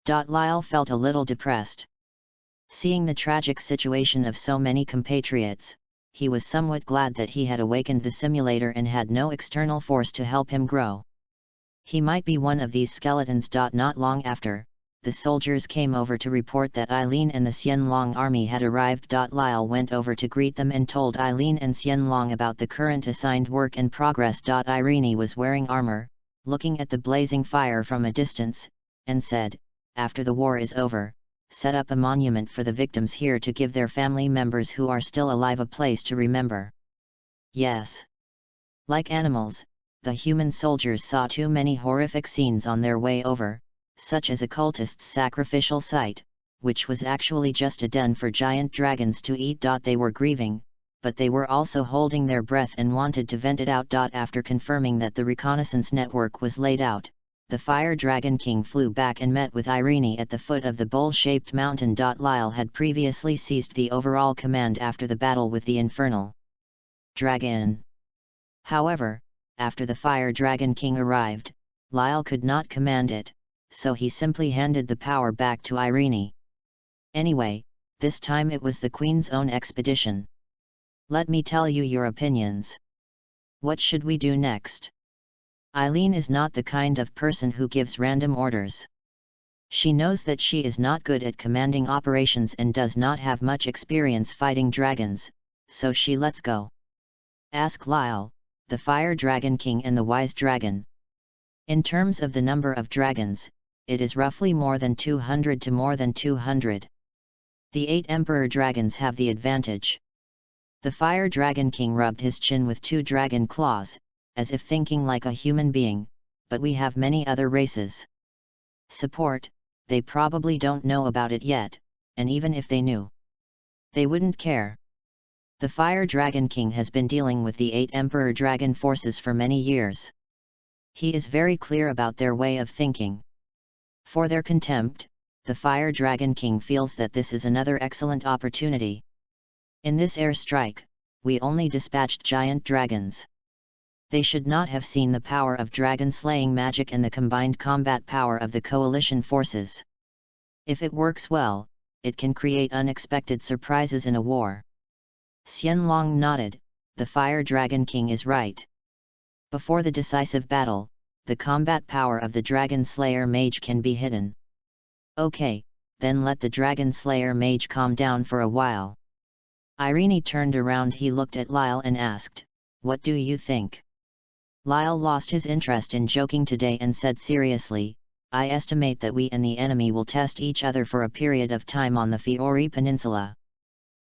Lyle felt a little depressed. Seeing the tragic situation of so many compatriots, he was somewhat glad that he had awakened the simulator and had no external force to help him grow. He might be one of these skeletons. Not long after, the soldiers came over to report that Eileen and the Xianlong army had arrived. Lyle went over to greet them and told Eileen and Xianlong about the current assigned work in progress. Irene was wearing armor, looking at the blazing fire from a distance, and said, "After the war is over, set up a monument for the victims here to give their family members who are still alive a place to remember." Yes. Like animals, the human soldiers saw too many horrific scenes on their way over, such as a cultist's sacrificial site, which was actually just a den for giant dragons to eat. They were grieving, but they were also holding their breath and wanted to vent it out. After confirming that the reconnaissance network was laid out, the Fire Dragon King flew back and met with Irene at the foot of the bowl-shaped mountain. Lyle had previously seized the overall command after the battle with the Infernal Dragon. However, after the Fire Dragon King arrived, Lyle could not command it, so he simply handed the power back to Irene. Anyway, this time it was the Queen's own expedition. Let me tell you your opinions. What should we do next? Eileen is not the kind of person who gives random orders. She knows that she is not good at commanding operations and does not have much experience fighting dragons, so she lets go. Ask Lyle, the Fire Dragon King and the Wise Dragon. In terms of the number of dragons, it is roughly more than 200 to more than 200. The 8 Emperor Dragons have the advantage. The Fire Dragon King rubbed his chin with 2 dragon claws, as if thinking like a human being, but we have many other races. Support, they probably don't know about it yet, and even if they knew, they wouldn't care. The Fire Dragon King has been dealing with the 8 Emperor Dragon forces for many years. He is very clear about their way of thinking. For their contempt, the Fire Dragon King feels that this is another excellent opportunity. In this airstrike, we only dispatched giant dragons. They should not have seen the power of dragon-slaying magic and the combined combat power of the coalition forces. If it works well, it can create unexpected surprises in a war. Xianlong nodded, the Fire Dragon King is right. Before the decisive battle, the combat power of the Dragon Slayer Mage can be hidden. Okay, then let the Dragon Slayer Mage calm down for a while. Irene turned around. He looked at Lyle and asked, "What do you think?" Lyle lost his interest in joking today and said seriously, "I estimate that we and the enemy will test each other for a period of time on the Fiori Peninsula.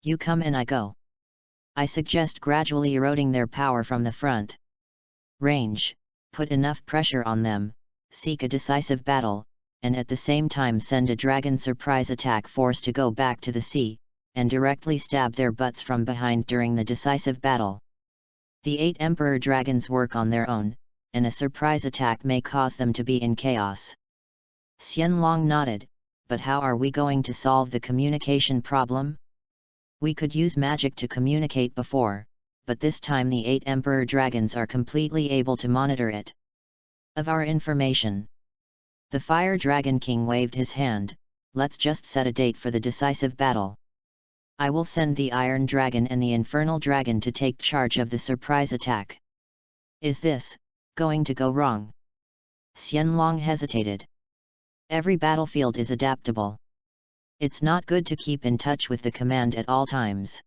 You come and I go. I suggest gradually eroding their power from the front. Range, put enough pressure on them, seek a decisive battle, and at the same time send a dragon surprise attack force to go back to the sea, and directly stab their butts from behind during the decisive battle. The 8 Emperor Dragons work on their own, and a surprise attack may cause them to be in chaos." Xianlong nodded, "But how are we going to solve the communication problem? We could use magic to communicate before, but this time the 8 Emperor Dragons are completely able to monitor it. Of our information." The Fire Dragon King waved his hand, "Let's just set a date for the decisive battle. I will send the Iron Dragon and the Infernal Dragon to take charge of the surprise attack." "Is this going to go wrong?" Xianlong hesitated. "Every battlefield is adaptable. It's not good to keep in touch with the command at all times."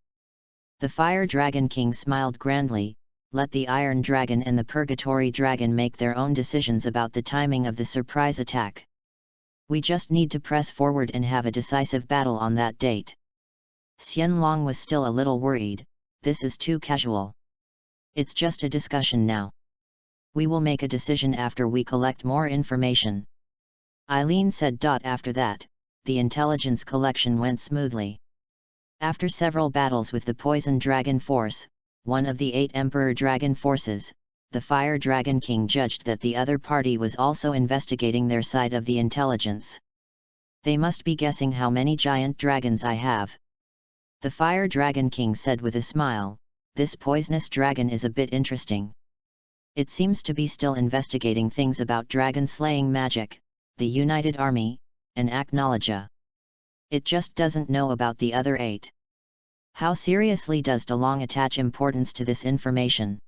The Fire Dragon King smiled grandly, "Let the Iron Dragon and the Purgatory Dragon make their own decisions about the timing of the surprise attack. We just need to press forward and have a decisive battle on that date." Xianlong was still a little worried, "This is too casual. It's just a discussion now. We will make a decision after we collect more information." Eileen said. After that, the intelligence collection went smoothly. After several battles with the Poison Dragon Force, one of the 8 Emperor Dragon Forces, the Fire Dragon King judged that the other party was also investigating their side of the intelligence. "They must be guessing how many giant dragons I have." The Fire Dragon King said with a smile, "This poisonous dragon is a bit interesting. It seems to be still investigating things about dragon-slaying magic, the United Army, and Acknowledge. It just doesn't know about the other 8. How seriously does DeLong attach importance to this information?"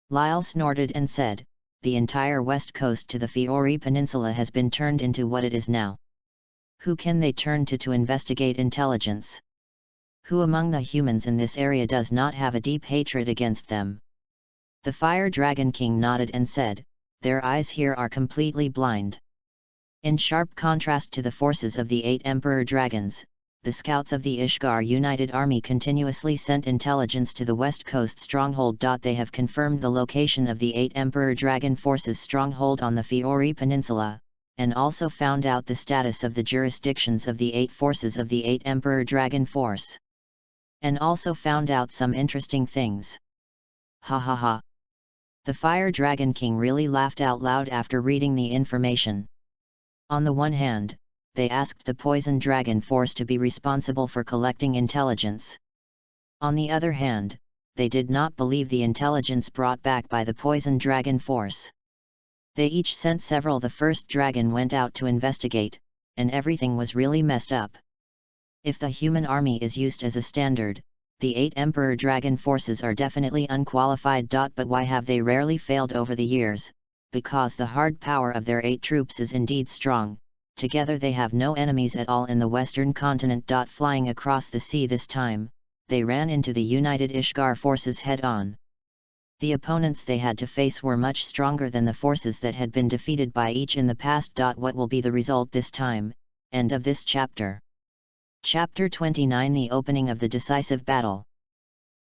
Lyle snorted and said, "The entire west coast to the Fiori Peninsula has been turned into what it is now. Who can they turn to invesigate intelligence? Who among the humans in this area does not have a deep hatred against them?" The Fire Dragon King nodded and said, "Their eyes here are completely blind." In sharp contrast to the forces of the 8 Emperor Dragons, the scouts of the Ishgar United Army continuously sent intelligence to the West Coast stronghold. They have confirmed the location of the 8 Emperor Dragon Forces stronghold on the Fiori Peninsula, and also found out the status of the jurisdictions of the 8 forces of the 8 Emperor Dragon Force. And also found out some interesting things. Ha ha ha. The Fire Dragon King really laughed out loud after reading the information. On the one hand, they asked the Poison Dragon Force to be responsible for collecting intelligence. On the other hand, they did not believe the intelligence brought back by the Poison Dragon Force. They each sent several. The first dragon went out to investigate, and everything was really messed up. If the human army is used as a standard, the 8 Emperor Dragon Forces are definitely unqualified. But why have they rarely failed over the years? Because the hard power of their 8 troops is indeed strong. Together they have no enemies at all in the western continent. Flying across the sea this time, they ran into the United Ishgar forces head-on. The opponents they had to face were much stronger than the forces that had been defeated by each in the past. What will be the result this time? End of this chapter. Chapter 29 The Opening of the Decisive Battle.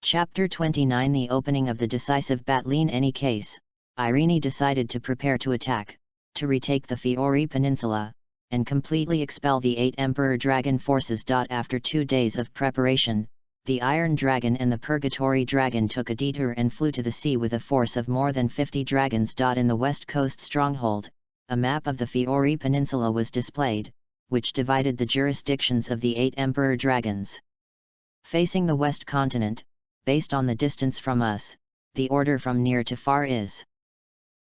Chapter 29 The Opening of the Decisive Battle. In any case, Irene decided to prepare to attack, to retake the Fiori Peninsula, and completely expel the 8 Emperor Dragon Forces. After 2 days of preparation, the Iron Dragon and the Purgatory Dragon took a detour and flew to the sea with a force of more than 50 dragons. In the West Coast stronghold, a map of the Fiori Peninsula was displayed, which divided the jurisdictions of the 8 Emperor Dragons. Facing the West Continent, based on the distance from us, the order from near to far is.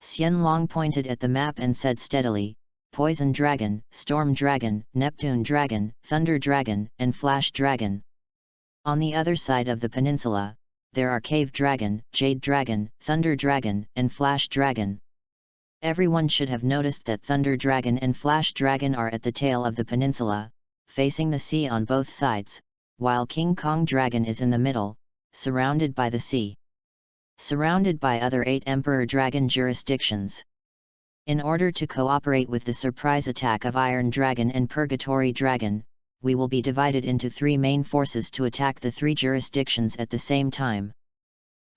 Xianlong pointed at the map and said steadily, Poison Dragon, Storm Dragon, Neptune Dragon, Thunder Dragon, and Flash Dragon. On the other side of the peninsula, there are Cave Dragon, Jade Dragon, Thunder Dragon, and Flash Dragon. Everyone should have noticed that Thunder Dragon and Flash Dragon are at the tail of the peninsula, facing the sea on both sides, while King Kong Dragon is in the middle, surrounded by the sea. Surrounded by other 8 Emperor Dragon jurisdictions. In order to cooperate with the surprise attack of Iron Dragon and Purgatory Dragon, we will be divided into 3 main forces to attack the 3 jurisdictions at the same time.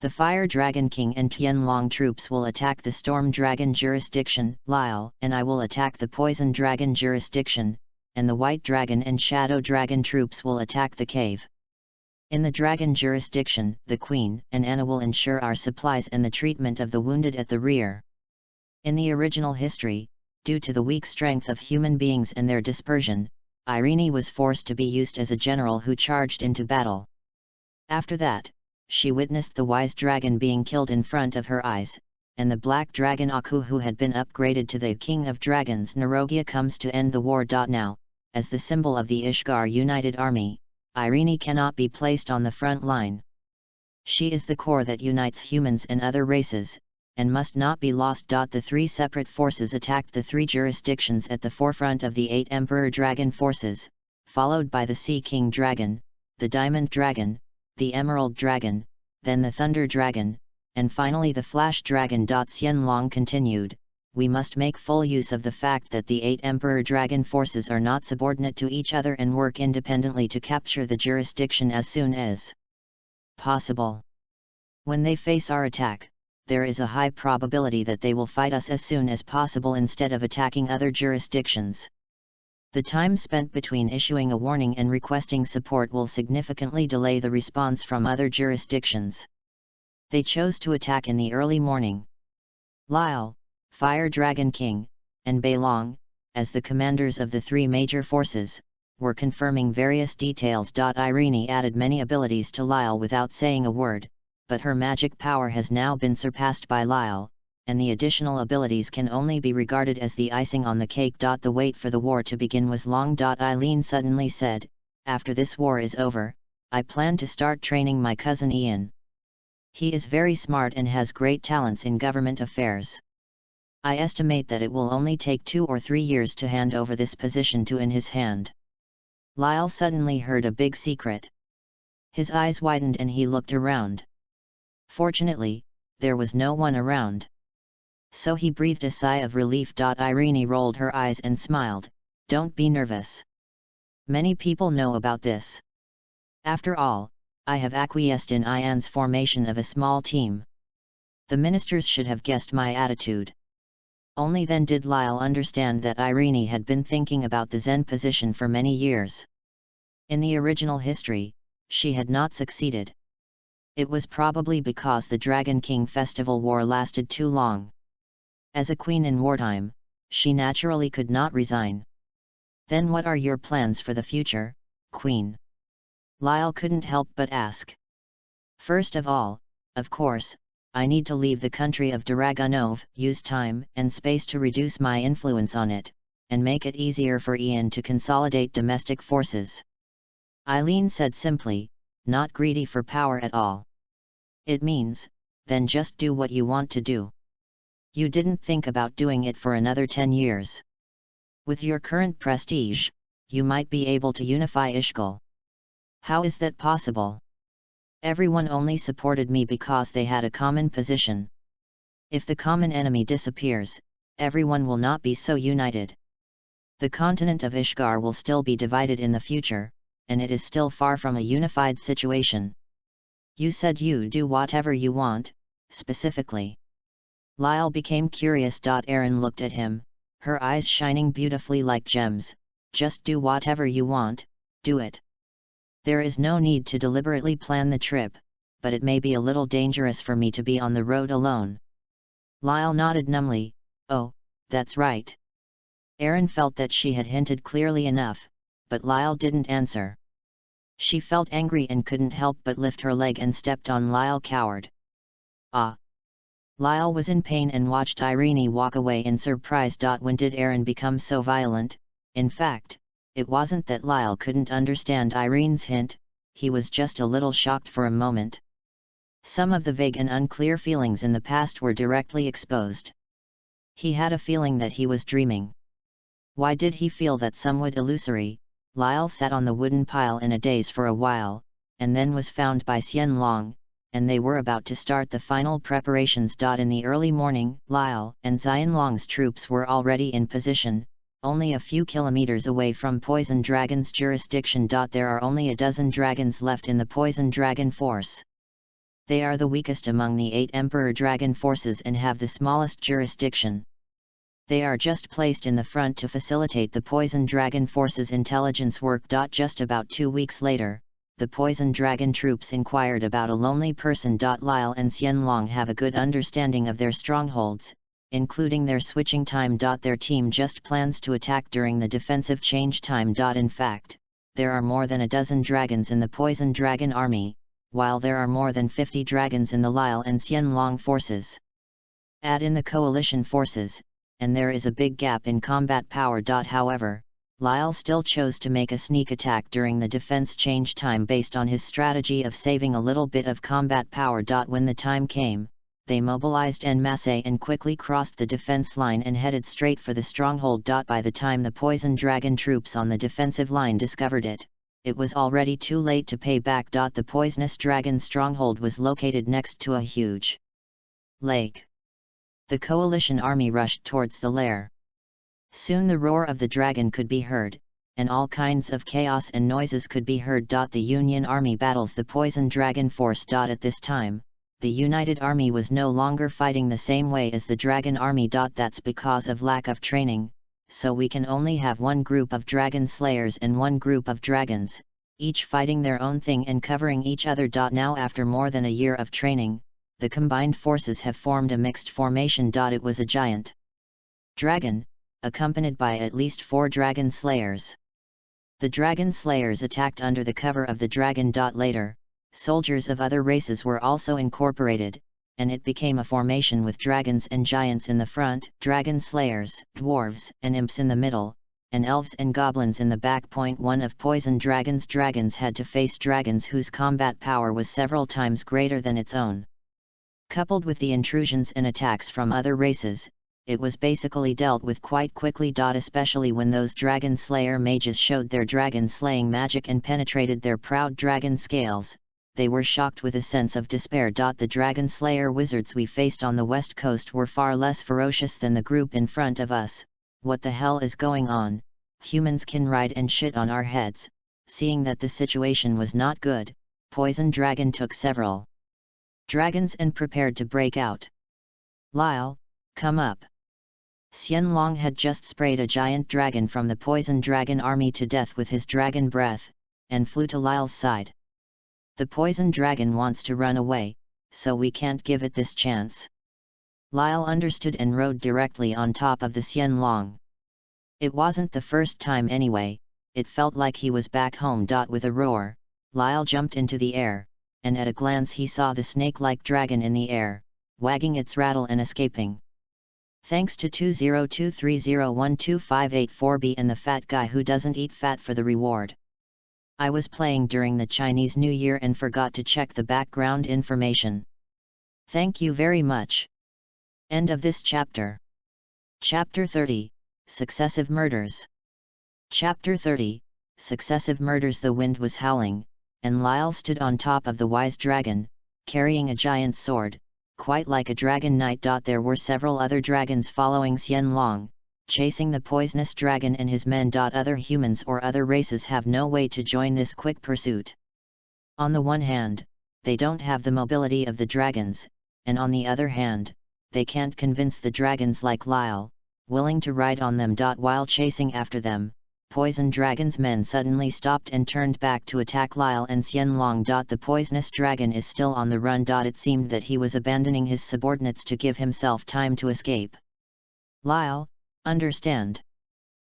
The Fire Dragon King and Tianlong troops will attack the Storm Dragon jurisdiction, Lyle, and I will attack the Poison Dragon jurisdiction, and the White Dragon and Shadow Dragon troops will attack the cave. In the Dragon jurisdiction, the Queen and Anna will ensure our supplies and the treatment of the wounded at the rear. In the original history, due to the weak strength of human beings and their dispersion, Irene was forced to be used as a general who charged into battle. After that, she witnessed the Wise Dragon being killed in front of her eyes, and the Black Dragon Aku, who had been upgraded to the King of Dragons Narogia, comes to end the war. Now, as the symbol of the Ishgar United Army, Irene cannot be placed on the front line. She is the core that unites humans and other races, and must not be lost. The 3 separate forces attacked the 3 jurisdictions at the forefront of the 8 Emperor Dragon forces, followed by the Sea King Dragon, the Diamond Dragon, the Emerald Dragon, then the Thunder Dragon, and finally the Flash Dragon. Xianlong continued, we must make full use of the fact that the 8 Emperor Dragon forces are not subordinate to each other and work independently to capture the jurisdiction as soon as possible. When they face our attack, there is a high probability that they will fight us as soon as possible instead of attacking other jurisdictions. The time spent between issuing a warning and requesting support will significantly delay the response from other jurisdictions. They chose to attack in the early morning. Lyle, Fire Dragon King, and Beilong, as the commanders of the 3 major forces, were confirming various details. Irene added many abilities to Lyle without saying a word, but her magic power has now been surpassed by Lyle, and the additional abilities can only be regarded as the icing on the cake. The wait for the war to begin was long. Eileen suddenly said, after this war is over, I plan to start training my cousin Ian. He is very smart and has great talents in government affairs. I estimate that it will only take 2 or 3 years to hand over this position to in his hand. Lyle suddenly heard a big secret. His eyes widened and he looked around. Fortunately, there was no one around. So he breathed a sigh of relief. Irene rolled her eyes and smiled, don't be nervous. Many people know about this. After all, I have acquiesced in Ian's formation of a small team. The ministers should have guessed my attitude. Only then did Lyle understand that Irene had been thinking about the Zen position for many years. In the original history, she had not succeeded. It was probably because the Dragon King Festival War lasted too long. As a queen in wartime, she naturally could not resign. Then what are your plans for the future, Queen? Lyle couldn't help but ask. First of all, of course, I need to leave the country of Daragonov, use time and space to reduce my influence on it, and make it easier for Ian to consolidate domestic forces. Eileen said simply, not greedy for power at all. It means, then just do what you want to do. You didn't think about doing it for another 10 years. With your current prestige, you might be able to unify Ishgal. How is that possible? Everyone only supported me because they had a common position. If the common enemy disappears, everyone will not be so united. The continent of Ishgar will still be divided in the future, and it is still far from a unified situation. You said you do whatever you want, specifically. Lyle became curious. Erin looked at him, her eyes shining beautifully like gems. Just do whatever you want, do it. There is no need to deliberately plan the trip, but it may be a little dangerous for me to be on the road alone. Lyle nodded numbly, oh, that's right. Erin felt that she had hinted clearly enough, but Lyle didn't answer. She felt angry and couldn't help but lift her leg and stepped on Lyle. Coward. Ah! Lyle was in pain and watched Irene walk away in surprise. When did Erin become so violent? In fact, it wasn't that Lyle couldn't understand Irene's hint, he was just a little shocked for a moment. Some of the vague and unclear feelings in the past were directly exposed. He had a feeling that he was dreaming. Why did he feel that somewhat illusory? Lyle sat on the wooden pile in a daze for a while, and then was found by Xianlong, and they were about to start the final preparations. In the early morning, Lyle and Xianlong's troops were already in position, only a few kilometers away from Poison Dragon's jurisdiction. There are only a dozen dragons left in the Poison Dragon force. They are the weakest among the 8 Emperor Dragon forces and have the smallest jurisdiction. They are just placed in the front to facilitate the Poison Dragon force's intelligence work. Just about 2 weeks later, the Poison Dragon troops inquired about a lonely person. Lyle and Xianlong have a good understanding of their strongholds, including their switching time. Their team just plans to attack during the defensive change time. In fact, there are more than a dozen dragons in the Poison Dragon army, while there are more than 50 dragons in the Lyle and Xianlong forces. Add in the coalition forces, and there is a big gap in combat power. However, Lyle still chose to make a sneak attack during the defense change time based on his strategy of saving a little bit of combat power. When the time came, they mobilized en masse and quickly crossed the defense line and headed straight for the stronghold. By the time the Poison Dragon troops on the defensive line discovered it, it was already too late to pay back. The Poisonous Dragon stronghold was located next to a huge lake. The coalition army rushed towards the lair. Soon the roar of the dragon could be heard, and all kinds of chaos and noises could be heard. The Union Army battles the Poison Dragon force. At this time, the United Army was no longer fighting the same way as the Dragon Army. That's because of lack of training, so we can only have one group of dragon slayers and one group of dragons, each fighting their own thing and covering each other. Now after more than a year of training, the combined forces have formed a mixed formation. It was a giant dragon, accompanied by at least 4 dragon slayers. The dragon slayers attacked under the cover of the dragon. Later, soldiers of other races were also incorporated, and it became a formation with dragons and giants in the front, dragon slayers, dwarves and imps in the middle, and elves and goblins in the back. One of Poison Dragon's dragons had to face dragons whose combat power was several times greater than its own. Coupled with the intrusions and attacks from other races, it was basically dealt with quite quickly. Especially when those dragon slayer mages showed their dragon slaying magic and penetrated their proud dragon scales, they were shocked with a sense of despair. The dragon slayer wizards we faced on the west coast were far less ferocious than the group in front of us. What the hell is going on? Humans can ride and shit on our heads. Seeing that the situation was not good, Poison Dragon took several dragons and prepared to break out. Lyle, come up. Xianlong had just sprayed a giant dragon from the Poison Dragon army to death with his dragon breath, and flew to Lyle's side. The Poison Dragon wants to run away, so we can't give it this chance. Lyle understood and rode directly on top of the Xianlong. It wasn't the first time anyway, it felt like he was back home. With a roar, Lyle jumped into the air, and at a glance he saw the snake-like dragon in the air, wagging its rattle and escaping. Thanks to 20230125884B and the fat guy who doesn't eat fat for the reward. I was playing during the Chinese New Year and forgot to check the background information. Thank you very much. End of this chapter. Chapter 30, Successive Murders. Chapter 30, Successive Murders. The wind was howling, and Lyle stood on top of the wise dragon, carrying a giant sword, quite like a dragon knight. There were several other dragons following Xianlong, chasing the poisonous dragon and his men. Other humans or other races have no way to join this quick pursuit. On the one hand, they don't have the mobility of the dragons, and on the other hand, they can't convince the dragons like Lyle, willing to ride on them. While chasing after them, Poison Dragon's men suddenly stopped and turned back to attack Lyle and Xianlong. The poisonous dragon is still on the run. It seemed that he was abandoning his subordinates to give himself time to escape. Lyle, understand.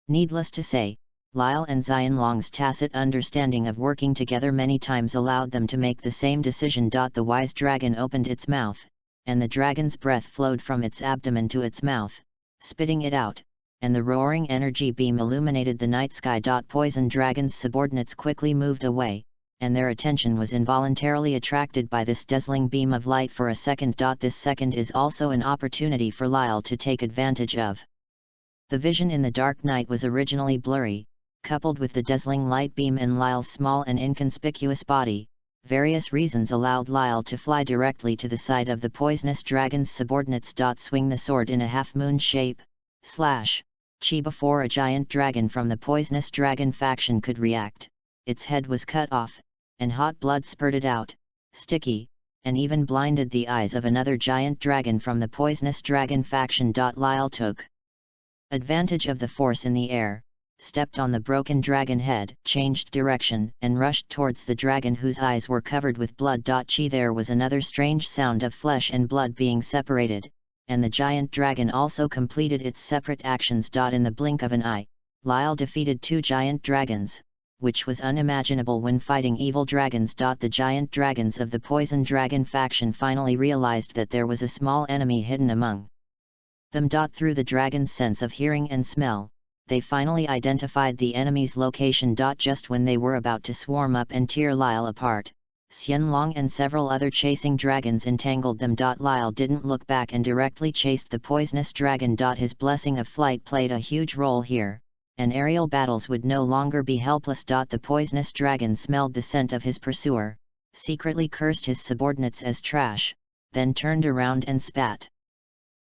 Needless to say, Lyle and Xianlong's tacit understanding of working together many times allowed them to make the same decision. The wise dragon opened its mouth, and the dragon's breath flowed from its abdomen to its mouth, spitting it out, and the roaring energy beam illuminated the night sky. Poison Dragon's subordinates quickly moved away, and their attention was involuntarily attracted by this dazzling beam of light for a second. This second is also an opportunity for Lyle to take advantage of. The vision in the dark night was originally blurry, coupled with the dazzling light beam and Lyle's small and inconspicuous body. Various reasons allowed Lyle to fly directly to the side of the poisonous dragon's subordinates. Swing the sword in a half-moon shape, chi before a giant dragon from the poisonous dragon faction could react. Its head was cut off, and hot blood spurted out, sticky, and even blinded the eyes of another giant dragon from the poisonous dragon faction. Lyle took advantage of the force in the air, stepped on the broken dragon head, changed direction, and rushed towards the dragon whose eyes were covered with blood. Chi. There was another strange sound of flesh and blood being separated, and the giant dragon also completed its separate actions. In the blink of an eye, Lyle defeated 2 giant dragons, which was unimaginable when fighting evil dragons. The giant dragons of the poison dragon faction finally realized that there was a small enemy hidden among them. Through the dragon's sense of hearing and smell, they finally identified the enemy's location. Just when they were about to swarm up and tear Lyle apart, Xianlong and several other chasing dragons entangled them. Lyle didn't look back and directly chased the poisonous dragon. His blessing of flight played a huge role here, and aerial battles would no longer be helpless. The poisonous dragon smelled the scent of his pursuer, secretly cursed his subordinates as trash, then turned around and spat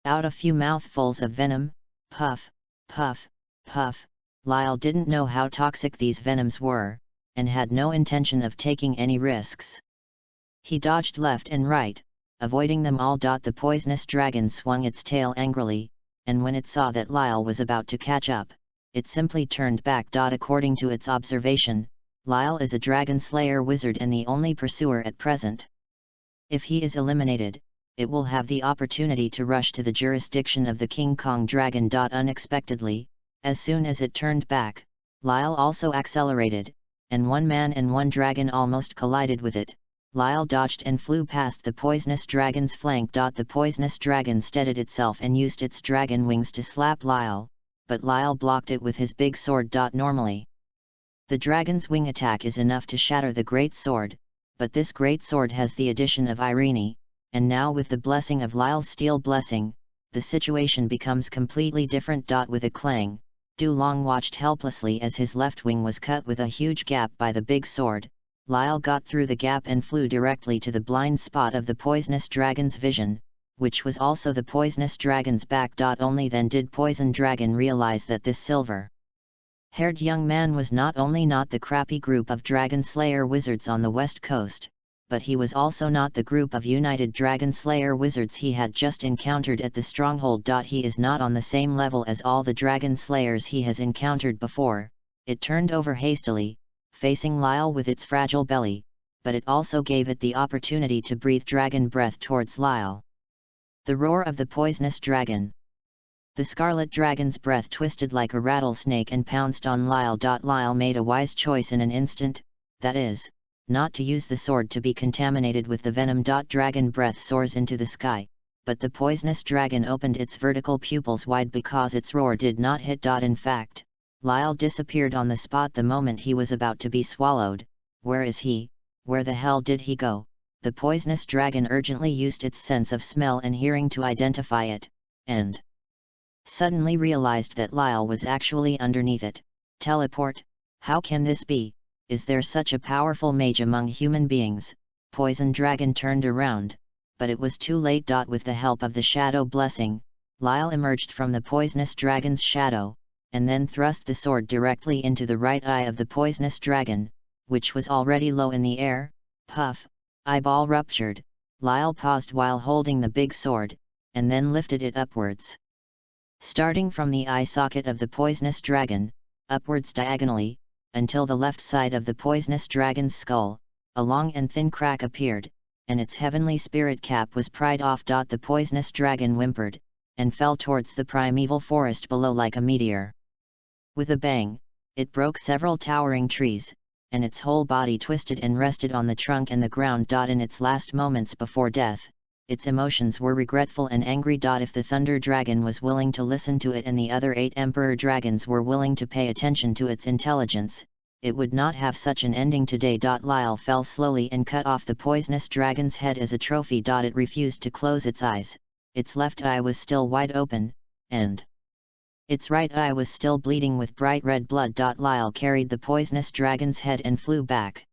out a few mouthfuls of venom. Puff, puff, puff. Lyle didn't know how toxic these venoms were, and had no intention of taking any risks. He dodged left and right, avoiding them all. The poisonous dragon swung its tail angrily, and when it saw that Lyle was about to catch up, it simply turned back. According to its observation, Lyle is a dragon slayer wizard and the only pursuer at present. If he is eliminated, it will have the opportunity to rush to the jurisdiction of the King Kong dragon. Unexpectedly, as soon as it turned back, Lyle also accelerated, and one man and one dragon almost collided with it. Lyle dodged and flew past the poisonous dragon's flank. The poisonous dragon steadied itself and used its dragon wings to slap Lyle, but Lyle blocked it with his big sword. Normally, the dragon's wing attack is enough to shatter the great sword, but this great sword has the addition of Irene, and now with the blessing of Lyle's steel blessing, the situation becomes completely different. With a clang, Du Long watched helplessly as his left wing was cut with a huge gap by the big sword. Lyle got through the gap and flew directly to the blind spot of the poisonous dragon's vision, which was also the poisonous dragon's back. Only then did Poison Dragon realize that this silver-haired young man was not only not the crappy group of dragon slayer wizards on the west coast, but he was also not the group of united dragon slayer wizards he had just encountered at the stronghold. He is not on the same level as all the dragon slayers he has encountered before. It turned over hastily, facing Lyle with its fragile belly, but it also gave it the opportunity to breathe dragon breath towards Lyle. The roar of the poisonous dragon. The scarlet dragon's breath twisted like a rattlesnake and pounced on Lyle. Lyle made a wise choice in an instant, that is, not to use the sword to be contaminated with the venom. Dragon breath soars into the sky, but the poisonous dragon opened its vertical pupils wide because its roar did not hit. In fact, Lyle disappeared on the spot the moment he was about to be swallowed. Where is he? Where the hell did he go? The poisonous dragon urgently used its sense of smell and hearing to identify it, and suddenly realized that Lyle was actually underneath it. Teleport? How can this be? Is there such a powerful mage among human beings? Poison Dragon turned around, but it was too late. With the help of the shadow blessing, Lyle emerged from the poisonous dragon's shadow, and then thrust the sword directly into the right eye of the poisonous dragon, which was already low in the air. Puff! Eyeball ruptured. Lyle paused while holding the big sword, and then lifted it upwards. Starting from the eye socket of the poisonous dragon, upwards diagonally, until the left side of the poisonous dragon's skull, a long and thin crack appeared, and its heavenly spirit cap was pried off. The poisonous dragon whimpered, and fell towards the primeval forest below like a meteor. With a bang, it broke several towering trees, and its whole body twisted and rested on the trunk and the ground. In its last moments before death, its emotions were regretful and angry. If the Thunder Dragon was willing to listen to it and the other 8 Emperor Dragons were willing to pay attention to its intelligence, it would not have such an ending today. Lyle fell slowly and cut off the poisonous dragon's head as a trophy. It refused to close its eyes, its left eye was still wide open, and its right eye was still bleeding with bright red blood. Lyle carried the poisonous dragon's head and flew back.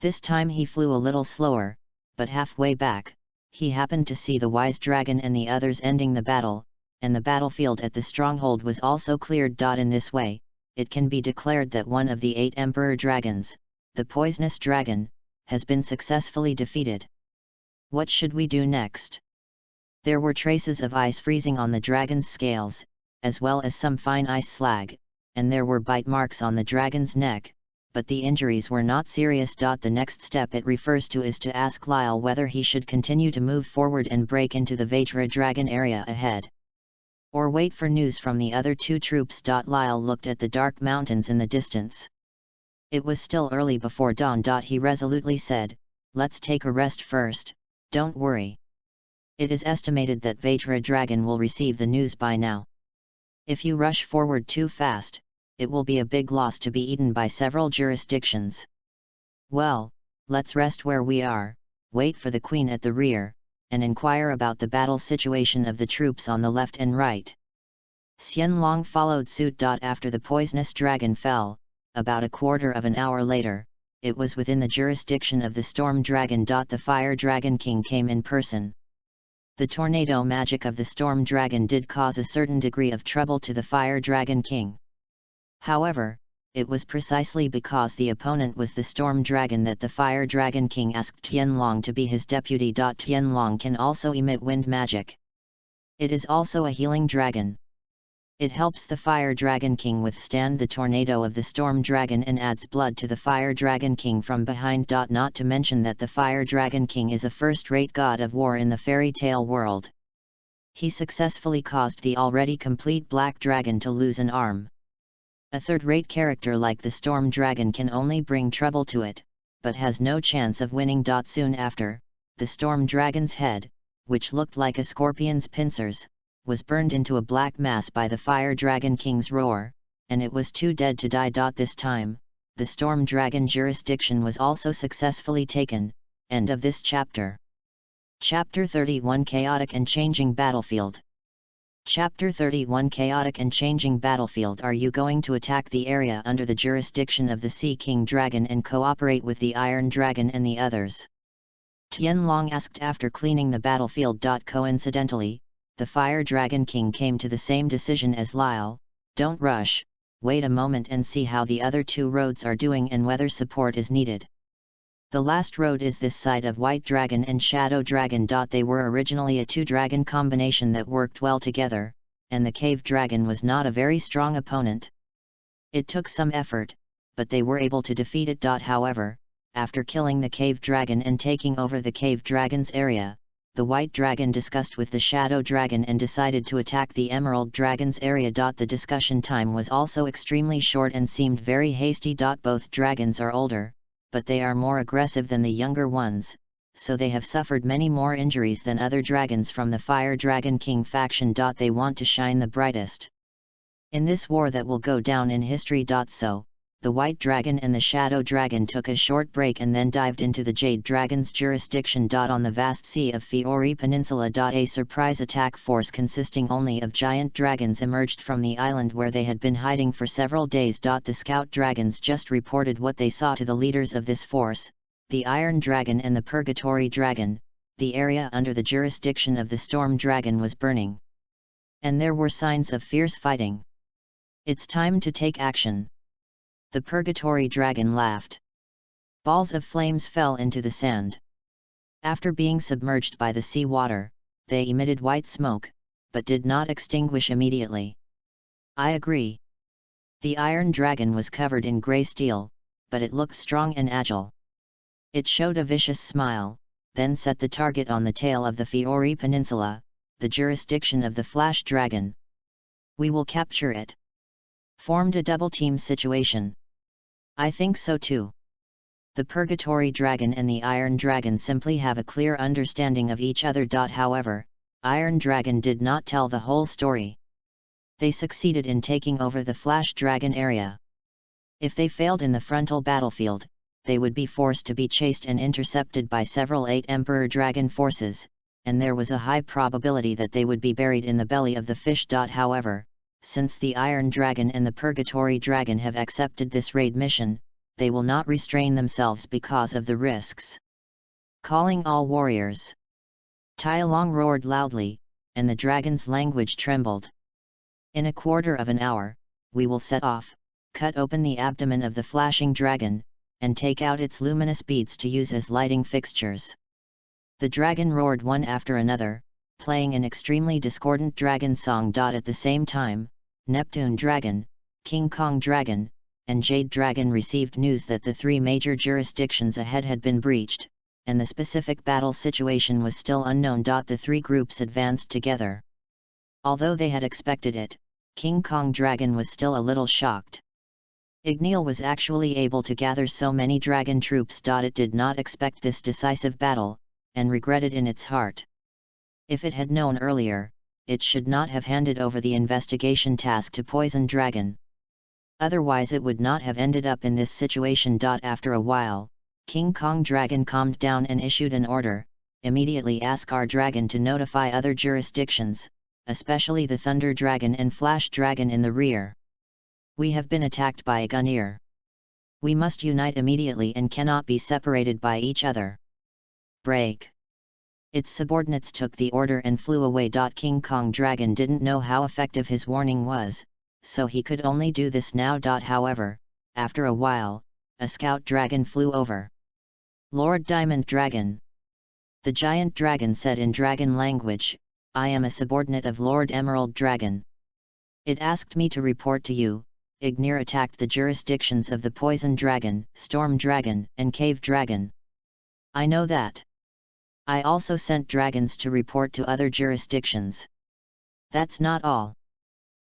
This time he flew a little slower, but halfway back, he happened to see the wise dragon and the others ending the battle, and the battlefield at the stronghold was also cleared. In this way, it can be declared that one of the 8 emperor dragons, the poisonous dragon, has been successfully defeated. What should we do next? There were traces of ice freezing on the dragon's scales, as well as some fine ice slag, and there were bite marks on the dragon's neck, but the injuries were not serious. The next step it refers to is to ask Lyle whether he should continue to move forward and break into the Vajra dragon area ahead, or wait for news from the other 2 troops. Lyle looked at the dark mountains in the distance. It was still early before dawn. He resolutely said, "Let's take a rest first, don't worry. It is estimated that Vajra dragon will receive the news by now. If you rush forward too fast, it will be a big loss to be eaten by several jurisdictions. Well, let's rest where we are, wait for the queen at the rear, and inquire about the battle situation of the troops on the left and right." Xianlong followed suit. After the poisonous dragon fell, about a quarter of an hour later, it was within the jurisdiction of the storm dragon. The fire dragon king came in person. The tornado magic of the storm dragon did cause a certain degree of trouble to the fire dragon king. However, it was precisely because the opponent was the storm dragon that the fire dragon king asked Tianlong to be his deputy. Tianlong can also emit wind magic. It is also a healing dragon. It helps the fire dragon king withstand the tornado of the storm dragon and adds blood to the fire dragon king from behind. Not to mention that the fire dragon king is a first-rate god of war in the fairy tale world. He successfully caused the already complete black dragon to lose an arm. A third-rate character like the storm dragon can only bring trouble to it, but has no chance of winning. Soon after, the storm dragon's head, which looked like a scorpion's pincers, was burned into a black mass by the fire dragon king's roar, and it was too dead to die. This time, the storm dragon jurisdiction was also successfully taken. End of this chapter. Chapter 31 Chaotic and Changing Battlefield. Chapter 31 Chaotic and Changing Battlefield. Are you going to attack the area under the jurisdiction of the Sea King Dragon and cooperate with the Iron Dragon and the others? Tianlong asked after cleaning the battlefield. Coincidentally, the Fire Dragon King came to the same decision as Lyle. Don't rush, wait a moment and see how the other 2 roads are doing and whether support is needed. The last road is this side of White Dragon and Shadow Dragon. They were originally a 2-dragon combination that worked well together, and the Cave Dragon was not a very strong opponent. It took some effort, but they were able to defeat it. However, after killing the Cave Dragon and taking over the Cave Dragon's area, the White Dragon discussed with the Shadow Dragon and decided to attack the Emerald Dragon's area. The discussion time was also extremely short and seemed very hasty. Both dragons are older, but they are more aggressive than the younger ones, so they have suffered many more injuries than other dragons from the Fire Dragon King faction. They want to shine the brightest in this war that will go down in history. So, the White Dragon and the Shadow Dragon took a short break and then dived into the Jade Dragon's jurisdiction. On the vast sea of Fiori Peninsula. A surprise attack force consisting only of giant dragons emerged from the island where they had been hiding for several days. The scout dragons just reported what they saw to the leaders of this force, the Iron Dragon and the Purgatory Dragon. The area under the jurisdiction of the Storm Dragon was burning, and there were signs of fierce fighting. It's time to take action. The Purgatory Dragon laughed. Balls of flames fell into the sand. After being submerged by the sea water, they emitted white smoke, but did not extinguish immediately. I agree. The Iron Dragon was covered in grey steel, but it looked strong and agile. It showed a vicious smile, then set the target on the tail of the Fiori Peninsula, the jurisdiction of the Flash Dragon. We will capture it. Formed a double-team situation. I think so too. The Purgatory Dragon and the Iron Dragon simply have a clear understanding of each other. However, Iron Dragon did not tell the whole story. They succeeded in taking over the Flash Dragon area. If they failed in the frontal battlefield, they would be forced to be chased and intercepted by several 8 Emperor Dragon forces, and there was a high probability that they would be buried in the belly of the fish. However, since the Iron Dragon and the Purgatory Dragon have accepted this raid mission, they will not restrain themselves because of the risks. Calling all warriors. Tai Long roared loudly, and the dragon's language trembled. In a quarter of an hour, we will set off, cut open the abdomen of the flashing dragon, and take out its luminous beads to use as lighting fixtures. The dragon roared one after another, playing an extremely discordant dragon song. At the same time, Neptune Dragon, King Kong Dragon, and Jade Dragon received news that the 3 major jurisdictions ahead had been breached, and the specific battle situation was still unknown. The 3 groups advanced together. Although they had expected it, King Kong Dragon was still a little shocked. Igneel was actually able to gather so many dragon troops. It did not expect this decisive battle, and regretted in its heart. If it had known earlier, it should not have handed over the investigation task to Poison Dragon. Otherwise it would not have ended up in this situation. After a while, King Kong Dragon calmed down and issued an order: immediately ask our dragon to notify other jurisdictions, especially the Thunder Dragon and Flash Dragon in the rear. We have been attacked by a Gunir. We must unite immediately and cannot be separated by each other. Break. Its subordinates took the order and flew away. King Kong Dragon didn't know how effective his warning was, so he could only do this now. However, after a while, a scout dragon flew over. Lord Diamond Dragon. The giant dragon said in dragon language, I am a subordinate of Lord Emerald Dragon. It asked me to report to you. Ignir attacked the jurisdictions of the Poison Dragon, Storm Dragon, and Cave Dragon. I know that. I also sent dragons to report to other jurisdictions. That's not all.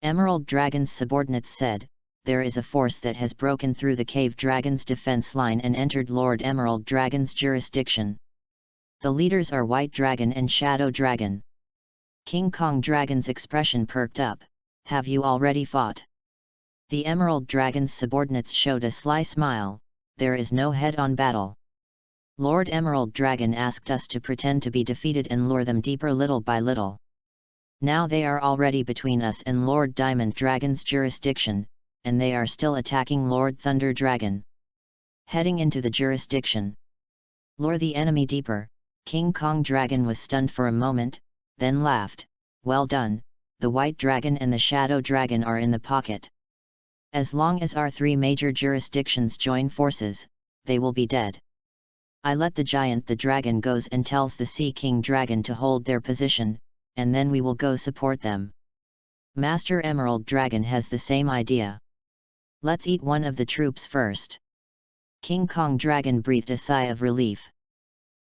Emerald Dragon's subordinates said, there is a force that has broken through the Cave Dragon's defense line and entered Lord Emerald Dragon's jurisdiction. The leaders are White Dragon and Shadow Dragon. King Kong Dragon's expression perked up. Have you already fought? The Emerald Dragon's subordinates showed a sly smile. There is no head-on battle. Lord Emerald Dragon asked us to pretend to be defeated and lure them deeper little by little. Now they are already between us and Lord Diamond Dragon's jurisdiction, and they are still attacking Lord Thunder Dragon. Heading into the jurisdiction. Lure the enemy deeper. King Kong Dragon was stunned for a moment, then laughed. Well done, the White Dragon and the Shadow Dragon are in the pocket. As long as our 3 major jurisdictions join forces, they will be dead. I let the giant the dragon goes and tells the Sea King Dragon to hold their position, and then we will go support them. Master Emerald Dragon has the same idea. Let's eat one of the troops first. King Kong Dragon breathed a sigh of relief.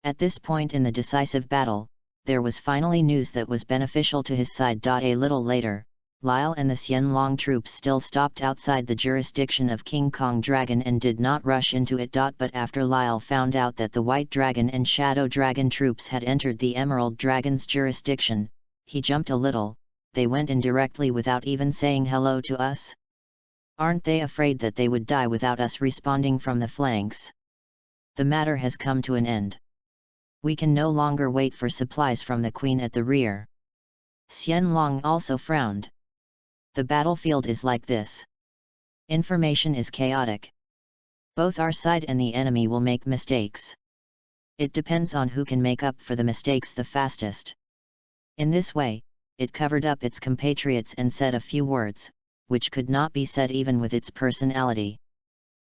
At this point in the decisive battle, there was finally news that was beneficial to his side. A little later, Lyle and the Xianlong troops still stopped outside the jurisdiction of King Kong Dragon and did not rush into it. But after Lyle found out that the White Dragon and Shadow Dragon troops had entered the Emerald Dragon's jurisdiction, he jumped a little. They went in directly without even saying hello to us? Aren't they afraid that they would die without us responding from the flanks? The matter has come to an end. We can no longer wait for supplies from the Queen at the rear. Xianlong also frowned. The battlefield is like this. Information is chaotic. Both our side and the enemy will make mistakes. It depends on who can make up for the mistakes the fastest. In this way, it covered up its compatriots and said a few words, which could not be said even with its personality.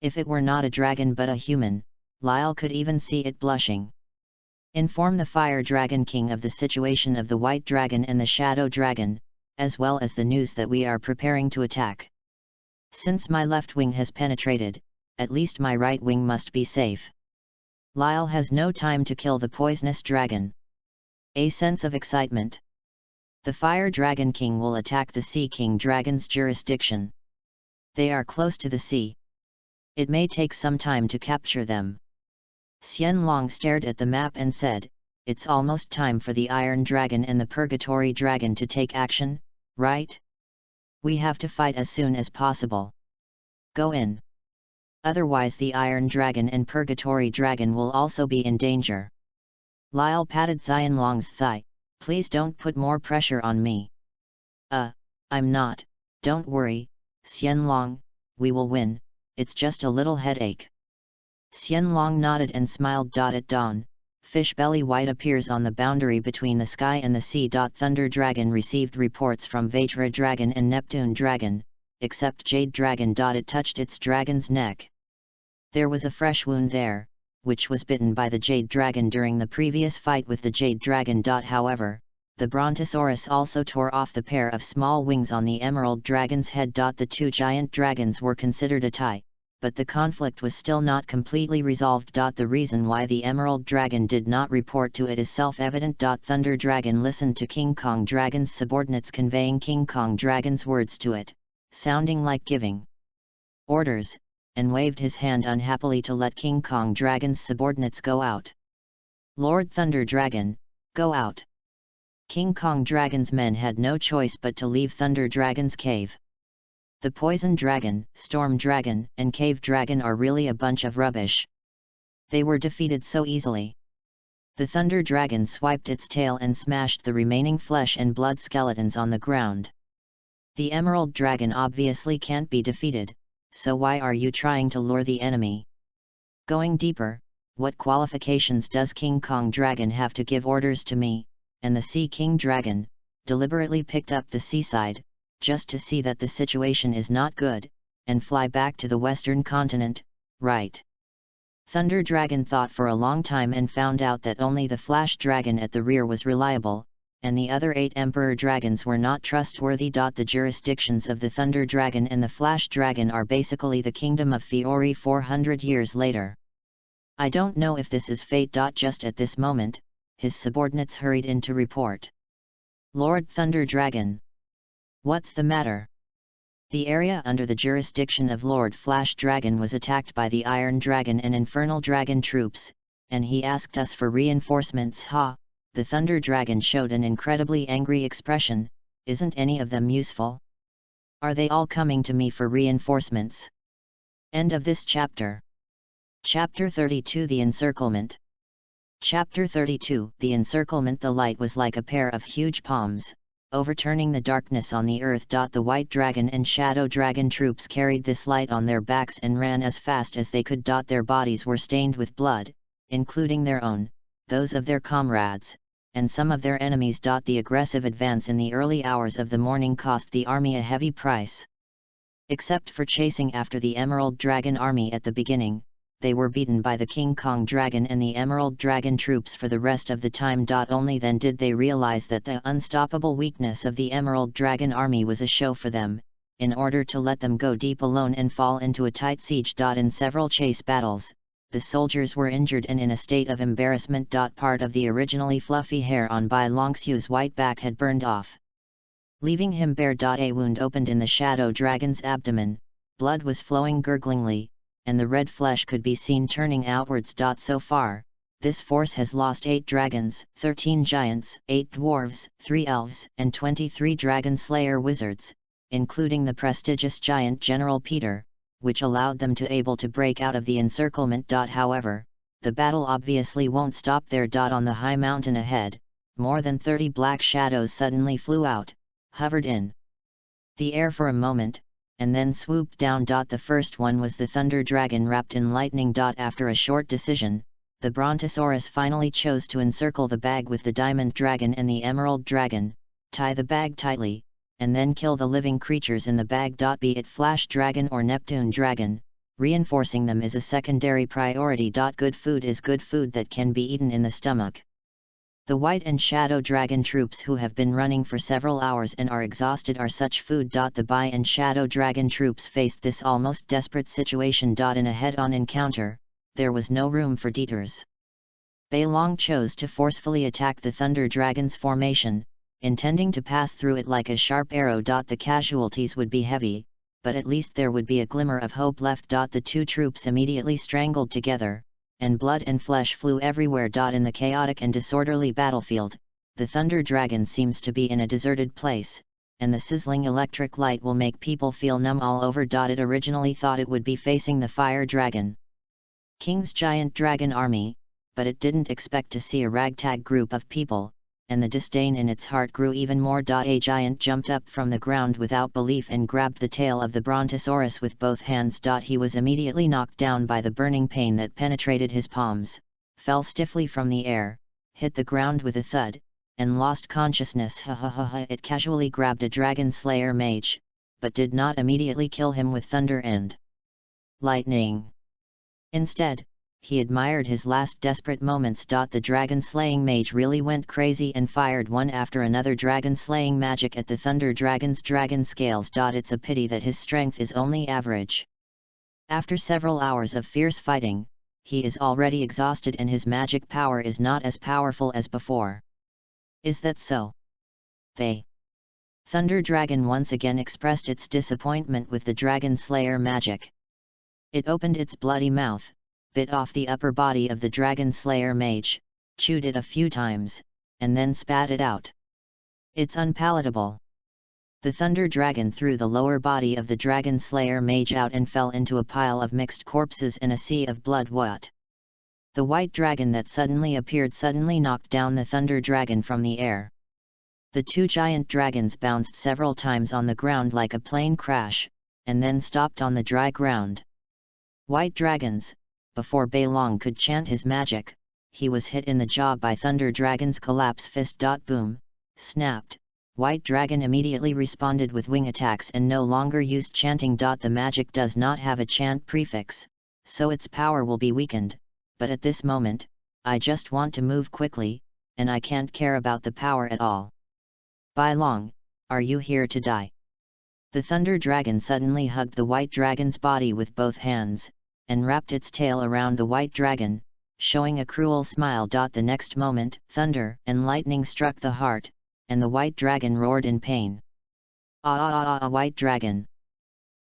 If it were not a dragon but a human, Lyle could even see it blushing. Inform the Fire Dragon King of the situation of the White Dragon and the Shadow Dragon, as well as the news that we are preparing to attack. Since my left wing has penetrated, at least my right wing must be safe. Lyle has no time to kill the poisonous dragon. A sense of excitement. The Fire Dragon King will attack the Sea King Dragon's jurisdiction. They are close to the sea. It may take some time to capture them. Xianlong stared at the map and said, it's almost time for the Iron Dragon and the Purgatory Dragon to take action, right? We have to fight as soon as possible. Go in. Otherwise the Iron Dragon and Purgatory Dragon will also be in danger. Lyle patted Xianlong's thigh. Please don't put more pressure on me. I'm not, don't worry, Xianlong, we will win, it's just a little headache. Xianlong nodded and smiled. At dawn, Fish Belly White appears on the boundary between the sky and the sea. Thunder Dragon received reports from Vajra Dragon and Neptune Dragon, except Jade Dragon. It touched its dragon's neck. There was a fresh wound there, which was bitten by the Jade Dragon during the previous fight with the Jade Dragon. However, the Brontosaurus also tore off the pair of small wings on the Emerald Dragon's head. The two giant dragons were considered a tie, but the conflict was still not completely resolved. The reason why the Emerald Dragon did not report to it is self-evident. Thunder Dragon listened to King Kong Dragon's subordinates conveying King Kong Dragon's words to it, sounding like giving orders, and waved his hand unhappily to let King Kong Dragon's subordinates go out. Lord Thunder Dragon, go out. King Kong Dragon's men had no choice but to leave Thunder Dragon's cave. The Poison Dragon, Storm Dragon, and Cave Dragon are really a bunch of rubbish. They were defeated so easily. The Thunder Dragon swiped its tail and smashed the remaining flesh and blood skeletons on the ground. The Emerald Dragon obviously can't be defeated, so why are you trying to lure the enemy? Going deeper, what qualifications does King Kong Dragon have to give orders to me? And the Sea King Dragon deliberately picked up the seaside, just to see that the situation is not good, and fly back to the western continent, right? Thunder Dragon thought for a long time and found out that only the Flash Dragon at the rear was reliable, and the other 8 Emperor Dragons were not trustworthy. The jurisdictions of the Thunder Dragon and the Flash Dragon are basically the Kingdom of Fiori 400 years later. I don't know if this is fate. Just at this moment, his subordinates hurried in to report. Lord Thunder Dragon. What's the matter? The area under the jurisdiction of Lord Flash Dragon was attacked by the Iron Dragon and Infernal Dragon troops, and he asked us for reinforcements. The Thunder Dragon showed an incredibly angry expression. Isn't any of them useful? Are they all coming to me for reinforcements? End of this chapter. Chapter 32 The Encirclement. Chapter 32 The Encirclement. The light was like a pair of huge palms, overturning the darkness on the earth. The White Dragon and Shadow Dragon troops carried this light on their backs and ran as fast as they could. Their bodies were stained with blood, including their own, those of their comrades, and some of their enemies. The aggressive advance in the early hours of the morning cost the army a heavy price. Except for chasing after the Emerald Dragon army at the beginning, they were beaten by the King Kong Dragon and the Emerald Dragon troops for the rest of the time. Only then did they realize that the unstoppable weakness of the Emerald Dragon army was a show for them, in order to let them go deep alone and fall into a tight siege. In several chase battles, the soldiers were injured and in a state of embarrassment. Part of the originally fluffy hair on Bai Longxiu's white back had burned off, leaving him bare. A wound opened in the Shadow Dragon's abdomen, blood was flowing gurglingly, and the red flesh could be seen turning outwards. So far, this force has lost 8 dragons, 13 giants, 8 dwarves, 3 elves, and 23 dragon slayer wizards, including the prestigious giant General Peter, which allowed them to break out of the encirclement. However, the battle obviously won't stop there. On the high mountain ahead, more than 30 black shadows suddenly flew out, hovered in the air for a moment, and then swooped down. The first one was the Thunder Dragon wrapped in lightning. After a short decision, the Brontosaurus finally chose to encircle the bag with the Diamond Dragon and the Emerald Dragon, tie the bag tightly, and then kill the living creatures in the bag. Be it Flash Dragon or Neptune Dragon, reinforcing them is a secondary priority. Good food is good food that can be eaten in the stomach. The White and Shadow Dragon troops who have been running for several hours and are exhausted are such food. The Bai and Shadow Dragon troops faced this almost desperate situation. In a head-on encounter, there was no room for detours. Bai Long chose to forcefully attack the Thunder Dragon's formation, intending to pass through it like a sharp arrow. The casualties would be heavy, but at least there would be a glimmer of hope left. The two troops immediately strangled together, and blood and flesh flew everywhere. In the chaotic and disorderly battlefield, the Thunder Dragon seems to be in a deserted place, and the sizzling electric light will make people feel numb all over. It originally thought it would be facing the fire dragon, King's giant dragon army, but it didn't expect to see a ragtag group of people, and the disdain in its heart grew even more. A giant jumped up from the ground without belief and grabbed the tail of the brontosaurus with both hands. He was immediately knocked down by the burning pain that penetrated his palms, fell stiffly from the air, hit the ground with a thud, and lost consciousness. It casually grabbed a dragon slayer mage, but did not immediately kill him with thunder and lightning. Instead, he admired his last desperate moments. The dragon-slaying mage really went crazy and fired one after another dragon-slaying magic at the thunder dragon's dragon scales. It's a pity that his strength is only average. After several hours of fierce fighting, he is already exhausted and his magic power is not as powerful as before. Is that so? The Thunder Dragon once again expressed its disappointment with the dragon slayer magic. It opened its bloody mouth, bit off the upper body of the dragon slayer mage, chewed it a few times, and then spat it out. It's unpalatable. The thunder dragon threw the lower body of the dragon slayer mage out and fell into a pile of mixed corpses in a sea of blood. What? The white dragon that suddenly appeared suddenly knocked down the thunder dragon from the air. The two giant dragons bounced several times on the ground like a plane crash, and then stopped on the dry ground. White dragons. Before Beilong could chant his magic, he was hit in the jaw by Thunder Dragon's collapse fist. Boom, snapped. White Dragon immediately responded with wing attacks and no longer used chanting. The magic does not have a chant prefix, so its power will be weakened, but at this moment, I just want to move quickly, and I can't care about the power at all. Beilong, are you here to die? The Thunder Dragon suddenly hugged the White Dragon's body with both hands, and wrapped its tail around the white dragon, showing a cruel smile. The next moment, thunder and lightning struck the heart, and the white dragon roared in pain. White dragon!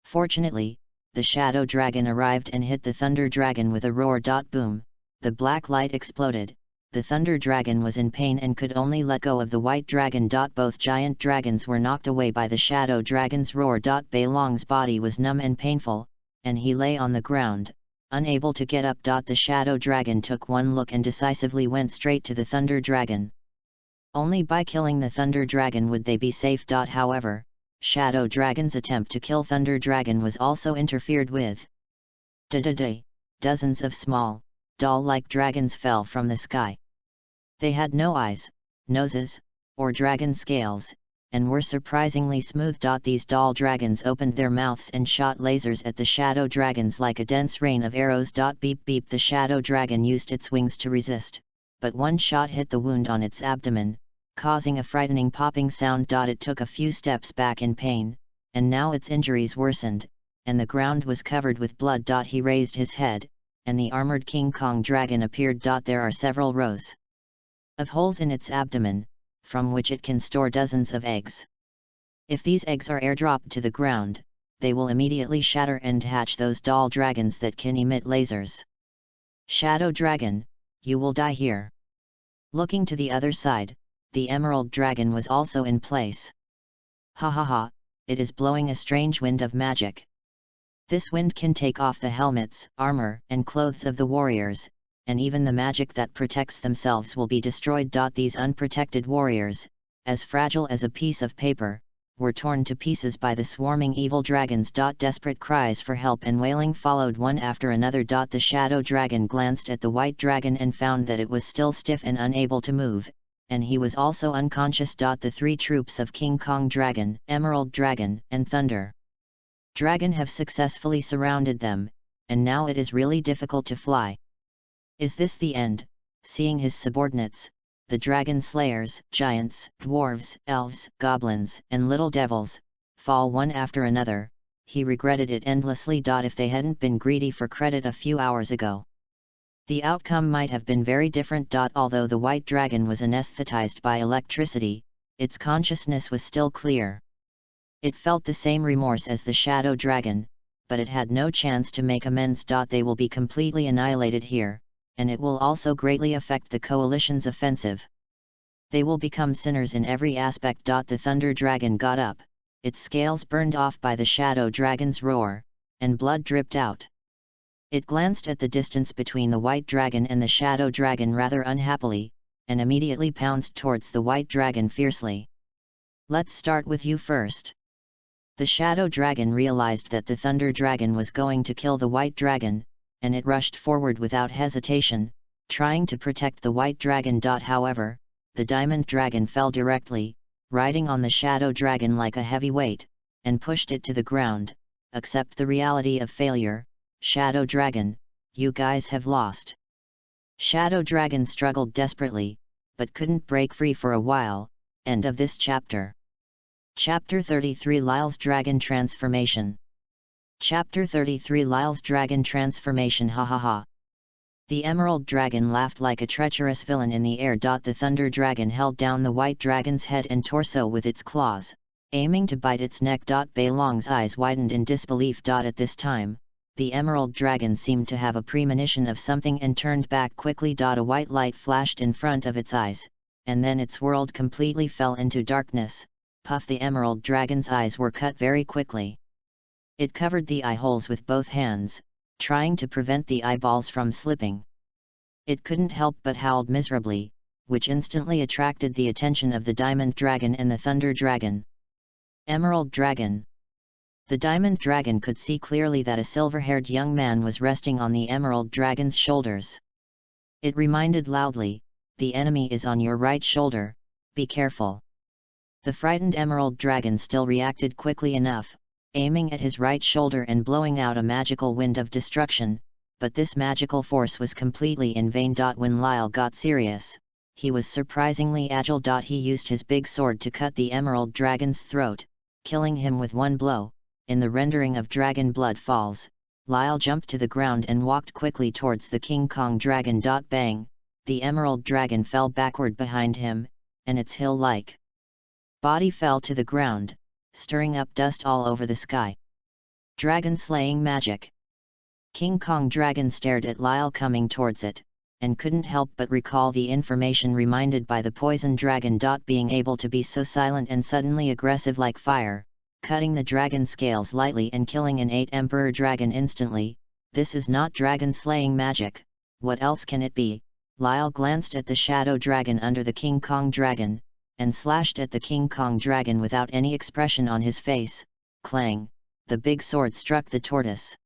Fortunately, the shadow dragon arrived and hit the thunder dragon with a roar. Boom! The black light exploded. The thunder dragon was in pain and could only let go of the white dragon. Both giant dragons were knocked away by the shadow dragon's roar. Beilong's body was numb and painful, and he lay on the ground, unable to get up. The shadow dragon took one look and decisively went straight to the thunder dragon. Only by killing the thunder dragon would they be safe. However, shadow dragon's attempt to kill thunder dragon was also interfered with. Dozens of small, doll-like dragons fell from the sky. They had no eyes, noses, or dragon scales, and were surprisingly smooth. These doll dragons opened their mouths and shot lasers at the shadow dragons like a dense rain of arrows. Beep beep. The shadow dragon used its wings to resist, but one shot hit the wound on its abdomen, causing a frightening popping sound. It took a few steps back in pain, and now its injuries worsened, and the ground was covered with blood. He raised his head, and the armored King Kong dragon appeared. There are several rows of holes in its abdomen, from which it can store dozens of eggs. If these eggs are airdropped to the ground, they will immediately shatter and hatch those doll dragons that can emit lasers. Shadow Dragon, you will die here. Looking to the other side, the Emerald Dragon was also in place. Ha ha ha, it is blowing a strange wind of magic. This wind can take off the helmets, armor, and clothes of the warriors, and even the magic that protects themselves will be destroyed. These unprotected warriors, as fragile as a piece of paper, were torn to pieces by the swarming evil dragons. Desperate cries for help and wailing followed one after another. The shadow dragon glanced at the white dragon and found that it was still stiff and unable to move, and he was also unconscious. The three troops of King Kong Dragon, Emerald Dragon, and Thunder Dragon have successfully surrounded them, and now it is really difficult to fly. Is this the end? Seeing his subordinates, the dragon slayers, giants, dwarves, elves, goblins, and little devils, fall one after another, he regretted it endlessly. If they hadn't been greedy for credit a few hours ago, the outcome might have been very different. Although the white dragon was anesthetized by electricity, its consciousness was still clear. It felt the same remorse as the shadow dragon, but it had no chance to make amends. They will be completely annihilated here, and it will also greatly affect the coalition's offensive. They will become sinners in every aspect. The thunder dragon got up, its scales burned off by the shadow dragon's roar, and blood dripped out. It glanced at the distance between the white dragon and the shadow dragon rather unhappily, and immediately pounced towards the white dragon fiercely. "Let's start with you first." The shadow dragon realized that the thunder dragon was going to kill the white dragon, and it rushed forward without hesitation, trying to protect the white dragon. However, the diamond dragon fell directly, riding on the shadow dragon like a heavy weight, and pushed it to the ground. "Accept the reality of failure, Shadow Dragon, you guys have lost." Shadow Dragon struggled desperately, but couldn't break free for a while. End of this chapter. Chapter 33 Lyle's Dragon Transformation. Chapter 33 Lyle's Dragon Transformation. Ha ha ha. The Emerald Dragon laughed like a treacherous villain in the air. The Thunder Dragon held down the white dragon's head and torso with its claws, aiming to bite its neck. Bei Long's eyes widened in disbelief. At this time, the Emerald Dragon seemed to have a premonition of something and turned back quickly. A white light flashed in front of its eyes, and then its world completely fell into darkness. Puff! The Emerald Dragon's eyes were cut very quickly. It covered the eye holes with both hands, trying to prevent the eyeballs from slipping. It couldn't help but howled miserably, which instantly attracted the attention of the Diamond Dragon and the Thunder Dragon. Emerald Dragon. The Diamond Dragon could see clearly that a silver-haired young man was resting on the Emerald Dragon's shoulders. It reminded loudly, "The enemy is on your right shoulder, be careful." The frightened Emerald Dragon still reacted quickly enough, aiming at his right shoulder and blowing out a magical wind of destruction, but this magical force was completely in vain. When Lyle got serious, he was surprisingly agile. He used his big sword to cut the Emerald Dragon's throat, killing him with one blow. In the rendering of Dragon Blood Falls, Lyle jumped to the ground and walked quickly towards the King Kong Dragon. Bang! The Emerald Dragon fell backward behind him, and its hill-like body fell to the ground, stirring up dust all over the sky. Dragon slaying magic. King Kong Dragon stared at Lyle coming towards it, and couldn't help but recall the information reminded by the poison dragon. Being able to be so silent and suddenly aggressive like fire, cutting the dragon scales lightly and killing an 8 Emperor Dragon instantly, this is not dragon slaying magic. What else can it be? Lyle glanced at the Shadow Dragon under the King Kong Dragon, and slashed at the King Kong Dragon without any expression on his face. Clang! The big sword struck the tortoise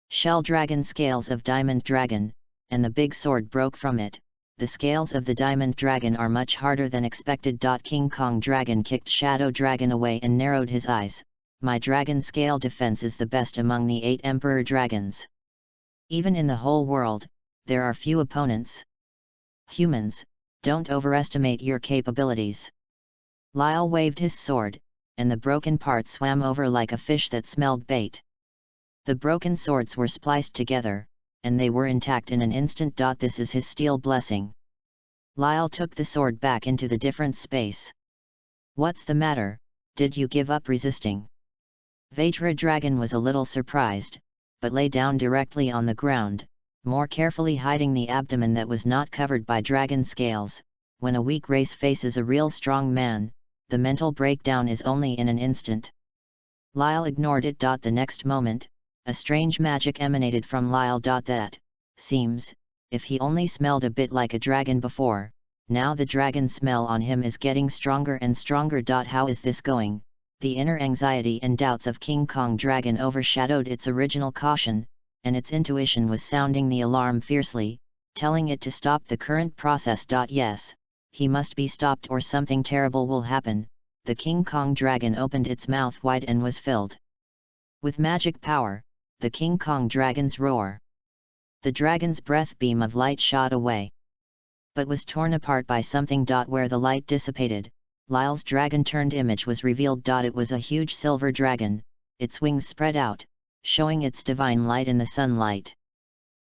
shell dragon scales of Diamond Dragon, and the big sword broke from it. The scales of the Diamond Dragon are much harder than expected. King Kong Dragon kicked Shadow Dragon away and narrowed his eyes. "My dragon scale defense is the best among the 8 Emperor Dragons. Even in the whole world, there are few opponents. Humans, don't overestimate your capabilities." Lyle waved his sword, and the broken part swam over like a fish that smelled bait. The broken swords were spliced together, and they were intact in an instant. This is his steel blessing. Lyle took the sword back into the different space. "What's the matter, did you give up resisting?" Vajra Dragon was a little surprised, but lay down directly on the ground, more carefully hiding the abdomen that was not covered by dragon scales. When a weak race faces a real strong man, the mental breakdown is only in an instant. Lyle ignored it. The next moment, a strange magic emanated from Lyle. That seems, if he only smelled a bit like a dragon before, now the dragon smell on him is getting stronger and stronger. How is this going? The inner anxiety and doubts of King Kong Dragon overshadowed its original caution, and its intuition was sounding the alarm fiercely, telling it to stop the current process. Yes, he must be stopped or something terrible will happen. The King Kong Dragon opened its mouth wide and was filled with magic power. The King Kong Dragon's roar. The dragon's breath beam of light shot away, but was torn apart by something. Where the light dissipated, Lyle's dragon-turned image was revealed. It was a huge silver dragon, its wings spread out, showing its divine light in the sunlight.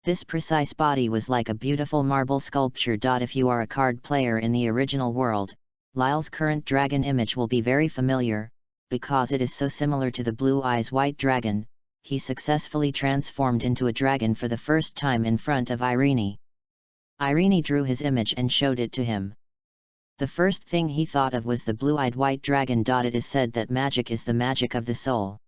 This precise body was like a beautiful marble sculpture. If you are a card player in the original world, Lyle's current dragon image will be very familiar, because it is so similar to the Blue Eyes White Dragon. He successfully transformed into a dragon for the first time in front of Irene. Irene drew his image and showed it to him. The first thing he thought of was the blue-eyed white dragon. It is said that magic is the magic of the soul.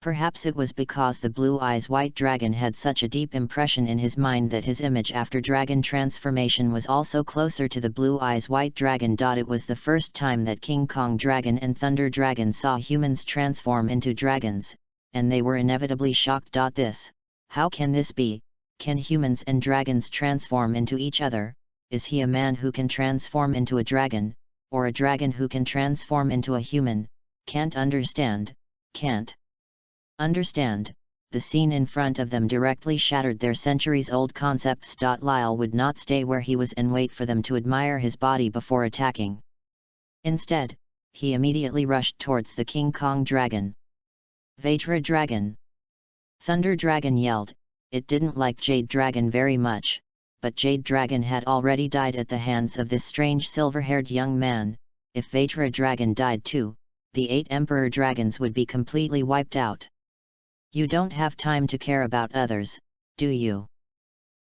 Perhaps it was because the blue eyes white dragon had such a deep impression in his mind that his image after dragon transformation was also closer to the blue eyes white dragon. It was the first time that King Kong dragon and Thunder dragon saw humans transform into dragons, and they were inevitably shocked. How can this be? Can humans and dragons transform into each other? Is he a man who can transform into a dragon, or a dragon who can transform into a human? Can't understand. The scene in front of them directly shattered their centuries-old concepts. Lyle would not stay where he was and wait for them to admire his body before attacking. Instead, he immediately rushed towards the King Kong dragon. Vajra dragon! Thunder dragon yelled. It didn't like Jade dragon very much, but Jade dragon had already died at the hands of this strange silver-haired young man. If Vajra dragon died too, the 8 emperor dragons would be completely wiped out. You don't have time to care about others, do you?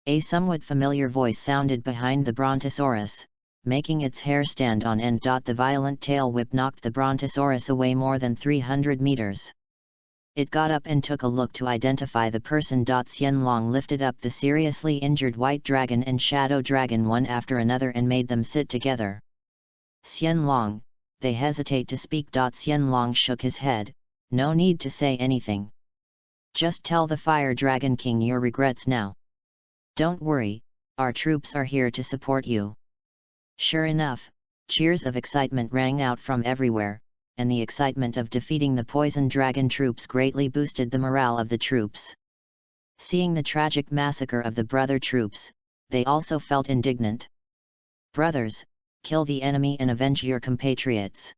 A somewhat familiar voice sounded behind the Brontosaurus, making its hair stand on end. The violent tail whip knocked the Brontosaurus away more than 300 meters. It got up and took a look to identify the person. Xianlong lifted up the seriously injured white dragon and shadow dragon one after another and made them sit together. Xianlong, they hesitate to speak. Xianlong shook his head. No need to say anything. Just tell the Fire Dragon King your regrets now. Don't worry, our troops are here to support you. Sure enough, cheers of excitement rang out from everywhere, and the excitement of defeating the poison dragon troops greatly boosted the morale of the troops. Seeing the tragic massacre of the brother troops, they also felt indignant. Brothers, kill the enemy and avenge your compatriots.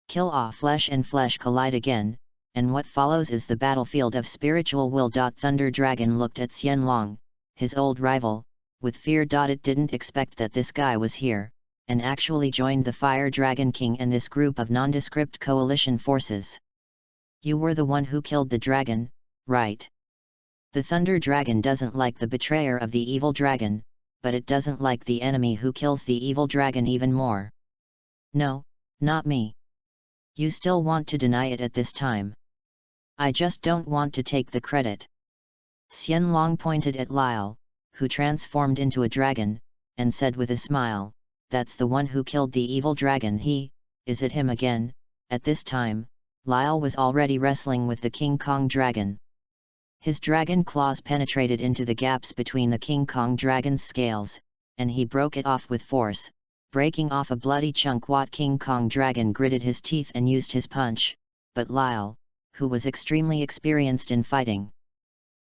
Kill off flesh and flesh collide again, and what follows is the battlefield of spiritual will. Thunder Dragon looked at Xianlong, his old rival, with fear. It didn't expect that this guy was here, and actually joined the Fire Dragon King and this group of nondescript coalition forces. You were the one who killed the dragon, right? The Thunder Dragon doesn't like the betrayer of the evil dragon, but it doesn't like the enemy who kills the evil dragon even more. No, not me. You still want to deny it at this time. I just don't want to take the credit. Xianlong pointed at Lyle, who transformed into a dragon, and said with a smile, that's the one who killed the evil dragon. Is it him again? At this time, Lyle was already wrestling with the King Kong dragon. His dragon claws penetrated into the gaps between the King Kong dragon's scales, and he broke it off with force, breaking off a bloody chunk. King Kong dragon gritted his teeth and used his punch, but Lyle, who was extremely experienced in fighting,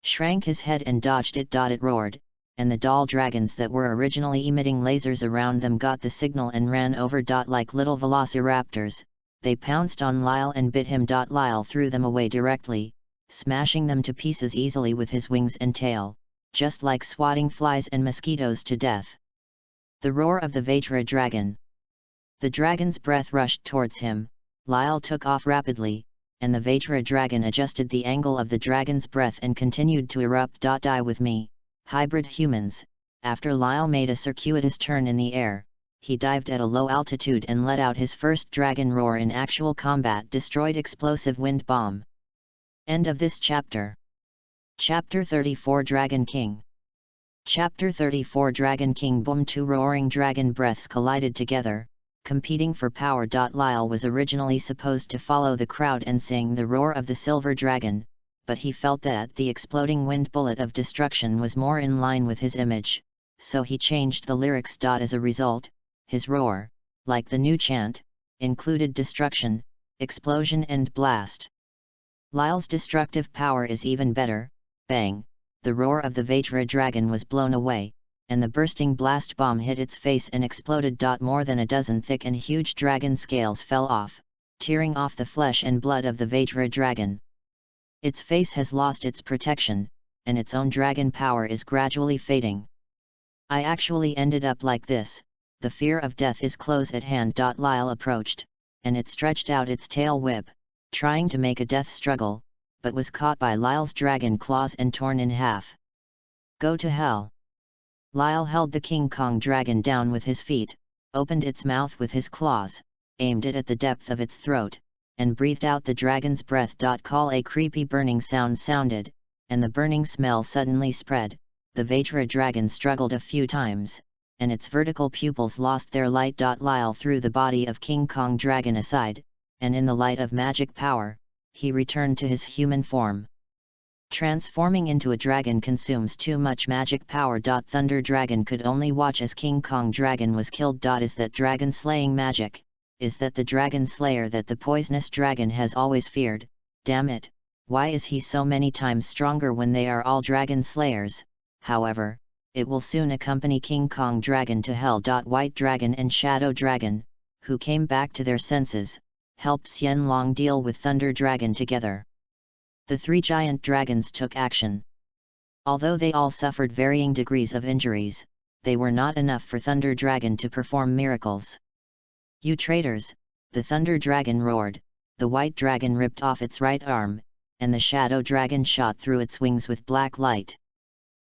shrank his head and dodged it. It roared, and the doll dragons that were originally emitting lasers around them got the signal and ran over. Like little velociraptors, they pounced on Lyle and bit him. Lyle threw them away directly, smashing them to pieces easily with his wings and tail, just like swatting flies and mosquitoes to death. The roar of the Vajra dragon. The dragon's breath rushed towards him. Lyle took off rapidly, and the Vajra dragon adjusted the angle of the dragon's breath and continued to erupt. Die with me, hybrid humans. After Lyle made a circuitous turn in the air, he dived at a low altitude and let out his first dragon roar in actual combat. Destroyed explosive wind bomb. End of this chapter. Chapter 34 Dragon King. Chapter 34 Dragon King. Boom! Two roaring dragon breaths collided together, competing for power. Lyle was originally supposed to follow the crowd and sing the roar of the silver dragon, but he felt that the exploding wind bullet of destruction was more in line with his image, so he changed the lyrics. As a result, his roar, like the new chant, included destruction, explosion and blast. Lyle's destructive power is even better. Bang! The roar of the Vajra dragon was blown away, and the bursting blast bomb hit its face and exploded. More than a dozen thick and huge dragon scales fell off, tearing off the flesh and blood of the Vajra dragon. Its face has lost its protection, and its own dragon power is gradually fading. I actually ended up like this. The fear of death is close at hand. Lyle approached, and it stretched out its tail whip, trying to make a death struggle, but was caught by Lyle's dragon claws and torn in half. Go to hell! Lyle held the King Kong dragon down with his feet, opened its mouth with his claws, aimed it at the depth of its throat, and breathed out the dragon's breath. Call a creepy burning sound sounded, and the burning smell suddenly spread. The Vajra dragon struggled a few times, and its vertical pupils lost their light. Lyle threw the body of King Kong dragon aside, and in the light of magic power, he returned to his human form. Transforming into a dragon consumes too much magic power. Thunder Dragon could only watch as King Kong dragon was killed. Is that dragon slaying magic? Is that the dragon slayer that the poisonous dragon has always feared? Damn it, why is he so many times stronger when they are all dragon slayers? However, it will soon accompany King Kong dragon to hell. White Dragon and Shadow Dragon, who came back to their senses, helped Xian Long deal with Thunder Dragon together. The three giant dragons took action. Although they all suffered varying degrees of injuries, they were not enough for Thunder Dragon to perform miracles. "You traitors!" the Thunder Dragon roared. The White Dragon ripped off its right arm, and the Shadow Dragon shot through its wings with black light.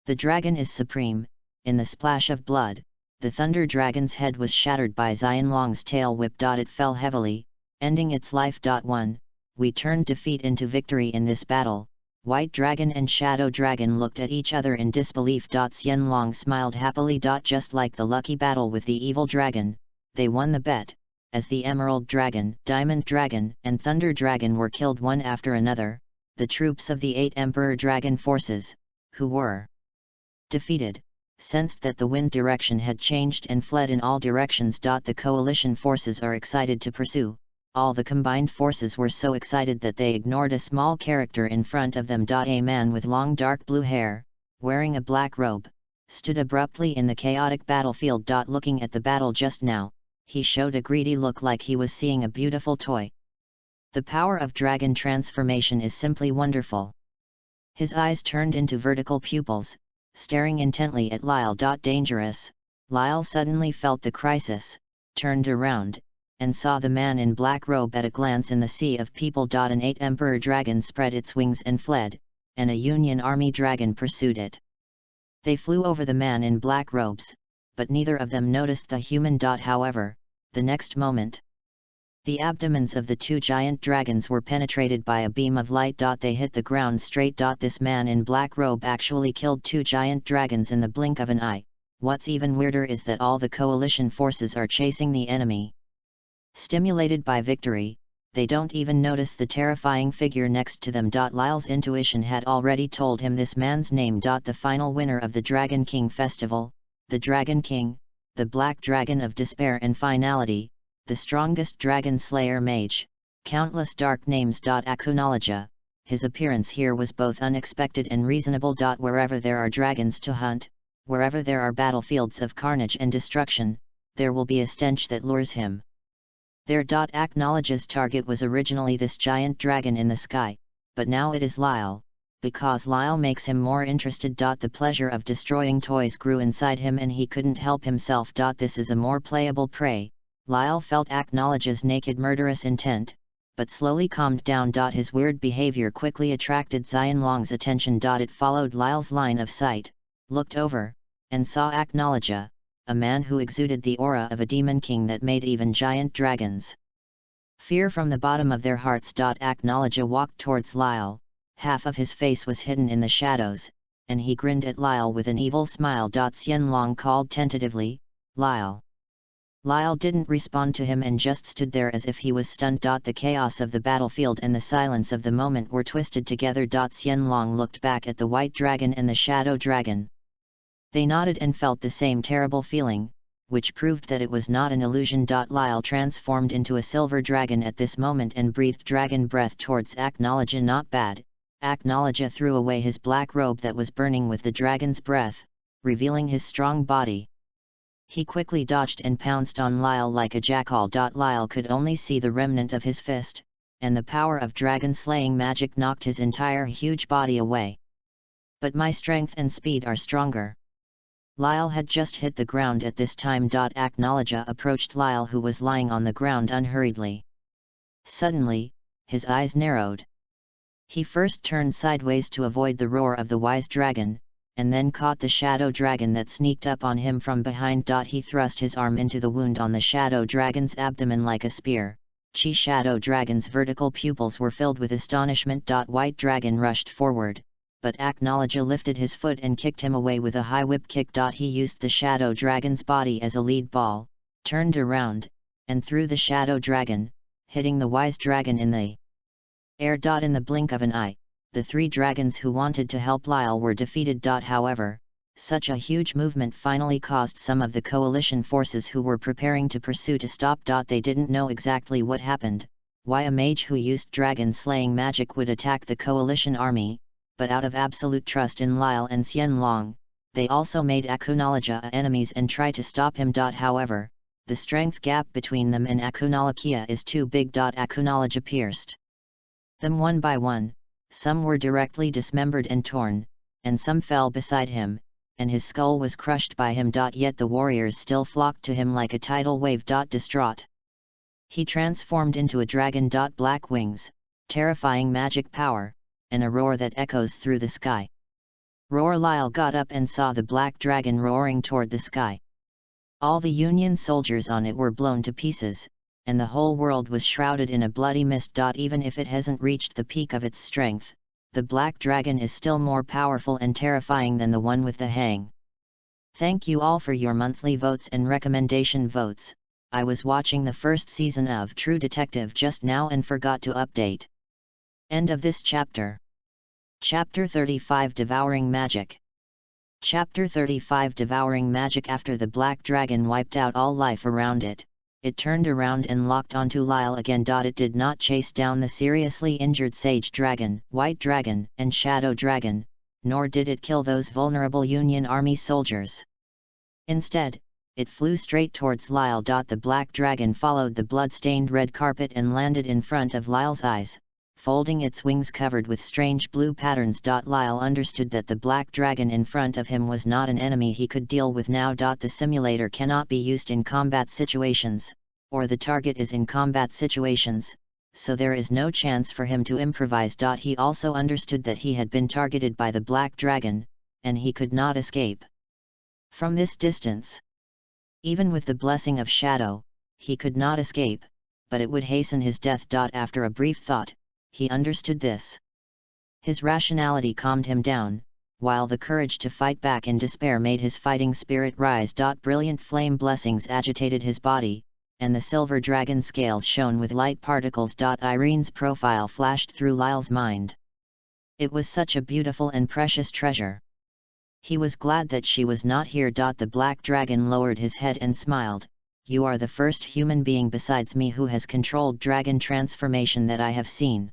The dragon is supreme. In the splash of blood, the Thunder Dragon's head was shattered by Xian Long's tail whip. It fell heavily, ending its life. 1. We turned defeat into victory in this battle. White Dragon and Shadow Dragon looked at each other in disbelief. Xian Long smiled happily. Just like the lucky battle with the evil dragon, they won the bet, as the Emerald Dragon, Diamond Dragon, and Thunder Dragon were killed one after another. The troops of the 8 Emperor Dragon forces, who were defeated, sensed that the wind direction had changed and fled in all directions. The coalition forces are excited to pursue. All the combined forces were so excited that they ignored a small character in front of them. A man with long dark blue hair, wearing a black robe, stood abruptly in the chaotic battlefield. Looking at the battle just now, he showed a greedy look like he was seeing a beautiful toy. The power of dragon transformation is simply wonderful. His eyes turned into vertical pupils, staring intently at Lyle. Dangerous. Lyle suddenly felt the crisis, turned around, and saw the man in black robe at a glance in the sea of people. An 8 Emperor Dragon spread its wings and fled, and a Union Army Dragon pursued it. They flew over the man in black robes, but neither of them noticed the human. However, the next moment, the abdomens of the 2 giant dragons were penetrated by a beam of light. They hit the ground straight. This man in black robe actually killed 2 giant dragons in the blink of an eye. What's even weirder is that all the coalition forces are chasing the enemy. Stimulated by victory, they don't even notice the terrifying figure next to them. Lyle's intuition had already told him this man's name. The final winner of the Dragon King Festival, the Dragon King, the Black Dragon of Despair and Finality, the strongest dragon slayer mage, countless dark names. Acknowledge. His appearance here was both unexpected and reasonable. Wherever there are dragons to hunt, wherever there are battlefields of carnage and destruction, there will be a stench that lures him. Their Acknowledge's target was originally this giant dragon in the sky, but now it is Lyle, because Lyle makes him more interested. The pleasure of destroying toys grew inside him and he couldn't help himself. This is a more playable prey. Lyle felt Acknowledge's naked murderous intent, but slowly calmed down. His weird behavior quickly attracted Xian Long's attention. It followed Lyle's line of sight, looked over, and saw Acknowledge, a man who exuded the aura of a demon king that made even giant dragons fear from the bottom of their hearts. Acknowledge walked towards Lyle, half of his face was hidden in the shadows, and he grinned at Lyle with an evil smile. Xian Long called tentatively, "Lyle." Lyle didn't respond to him and just stood there as if he was stunned. The chaos of the battlefield and the silence of the moment were twisted together. Xian Long looked back at the White Dragon and the Shadow Dragon. They nodded and felt the same terrible feeling, which proved that it was not an illusion. Lyle transformed into a silver dragon at this moment and breathed dragon breath towards Acknowledge. Not bad. Acknowledge threw away his black robe that was burning with the dragon's breath, revealing his strong body. He quickly dodged and pounced on Lyle like a jackal. Lyle could only see the remnant of his fist, and the power of dragon-slaying magic knocked his entire huge body away. But my strength and speed are stronger. Lyle had just hit the ground at this time. Acknowledge approached Lyle, who was lying on the ground unhurriedly. Suddenly, his eyes narrowed. He first turned sideways to avoid the roar of the wise dragon, and then caught the shadow dragon that sneaked up on him from behind. He thrust his arm into the wound on the shadow dragon's abdomen like a spear. Shadow dragon's vertical pupils were filled with astonishment. White dragon rushed forward, but Acknowledge lifted his foot and kicked him away with a high whip kick. He used the shadow dragon's body as a lead ball, turned around, and threw the shadow dragon, hitting the wise dragon in the air. In the blink of an eye, the three dragons who wanted to help Lyle were defeated. However, such a huge movement finally caused some of the coalition forces who were preparing to pursue to stop. They didn't know exactly what happened, why a mage who used dragon-slaying magic would attack the coalition army, but out of absolute trust in Lyle and Xianlong, they also made Acknowledge enemies and try to stop him. However, the strength gap between them and Acknowledge is too big. Acknowledge pierced them one by one, some were directly dismembered and torn, and some fell beside him, and his skull was crushed by him. Yet the warriors still flocked to him like a tidal wave. Distraught, he transformed into a dragon. Black wings, terrifying magic power, and a roar that echoes through the sky. Roar! Lyle got up and saw the black dragon roaring toward the sky. All the Union soldiers on it were blown to pieces, and the whole world was shrouded in a bloody mist. Even if it hasn't reached the peak of its strength, the black dragon is still more powerful and terrifying than the one with the hang. Thank you all for your monthly votes and recommendation votes. I was watching the first season of True Detective just now and forgot to update. End of this chapter. Chapter 35 Devouring Magic. Chapter 35 Devouring Magic. After the black dragon wiped out all life around it, it turned around and locked onto Lyle again. It did not chase down the seriously injured Sage Dragon, White Dragon, and Shadow Dragon, nor did it kill those vulnerable Union Army soldiers. Instead, it flew straight towards Lyle. The black dragon followed the blood-stained red carpet and landed in front of Lyle's eyes, folding its wings covered with strange blue patterns. Lyle understood that the black dragon in front of him was not an enemy he could deal with now. The simulator cannot be used in combat situations, or the target is in combat situations, so there is no chance for him to improvise. He also understood that he had been targeted by the black dragon, and he could not escape from this distance. Even with the blessing of Shadow, he could not escape, but it would hasten his death. After a brief thought, he understood this. His rationality calmed him down, while the courage to fight back in despair made his fighting spirit rise. Brilliant flame blessings agitated his body, and the silver dragon scales shone with light particles. Irene's profile flashed through Lyle's mind. It was such a beautiful and precious treasure. He was glad that she was not here. The black dragon lowered his head and smiled. You are the first human being besides me who has controlled dragon transformation that I have seen.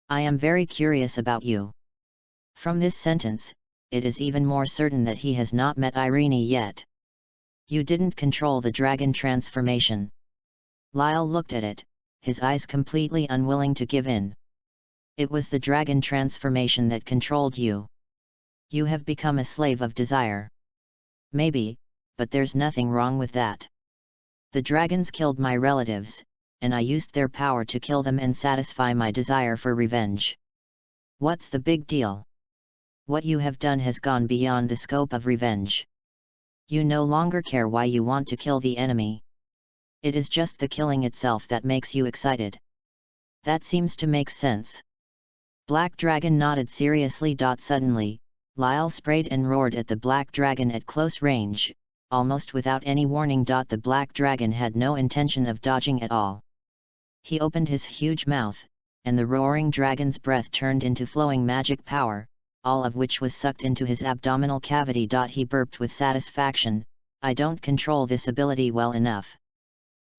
I am very curious about you. From this sentence, it is even more certain that he has not met Irene yet. You didn't control the dragon transformation. Lyle looked at it, his eyes completely unwilling to give in. It was the dragon transformation that controlled you. You have become a slave of desire. Maybe, but there's nothing wrong with that. The dragons killed my relatives, and I used their power to kill them and satisfy my desire for revenge. What's the big deal? What you have done has gone beyond the scope of revenge. You no longer care why you want to kill the enemy. It is just the killing itself that makes you excited. That seems to make sense. Black Dragon nodded seriously. Suddenly, Lyle sprayed and roared at the black dragon at close range, almost without any warning. The black dragon had no intention of dodging at all. He opened his huge mouth, and the roaring dragon's breath turned into flowing magic power, all of which was sucked into his abdominal cavity. He burped with satisfaction. I don't control this ability well enough.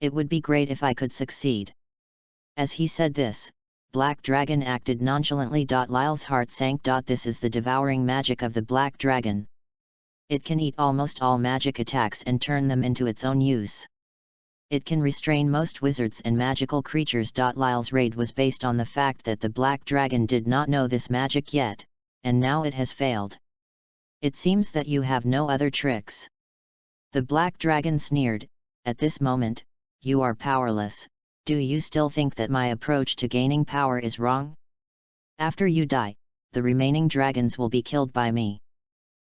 It would be great if I could succeed. As he said this, Black Dragon acted nonchalantly. Lyle's heart sank. This is the devouring magic of the Black Dragon. It can eat almost all magic attacks and turn them into its own use. It can restrain most wizards and magical creatures. Lyle's raid was based on the fact that the Black Dragon did not know this magic yet, and now it has failed. It seems that you have no other tricks. The Black Dragon sneered. At this moment, you are powerless. Do you still think that my approach to gaining power is wrong? After you die, the remaining dragons will be killed by me.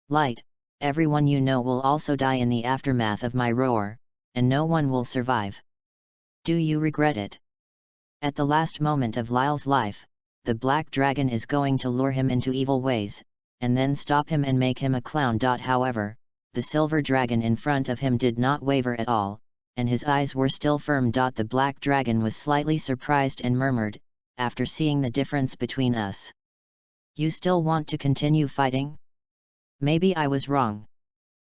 Light, everyone you know will also die in the aftermath of my roar, and no one will survive. Do you regret it? At the last moment of Lyle's life, the black dragon is going to lure him into evil ways, and then stop him and make him a clown. However, the silver dragon in front of him did not waver at all, and his eyes were still firm. The black dragon was slightly surprised and murmured, after seeing the difference between us. You still want to continue fighting? Maybe I was wrong.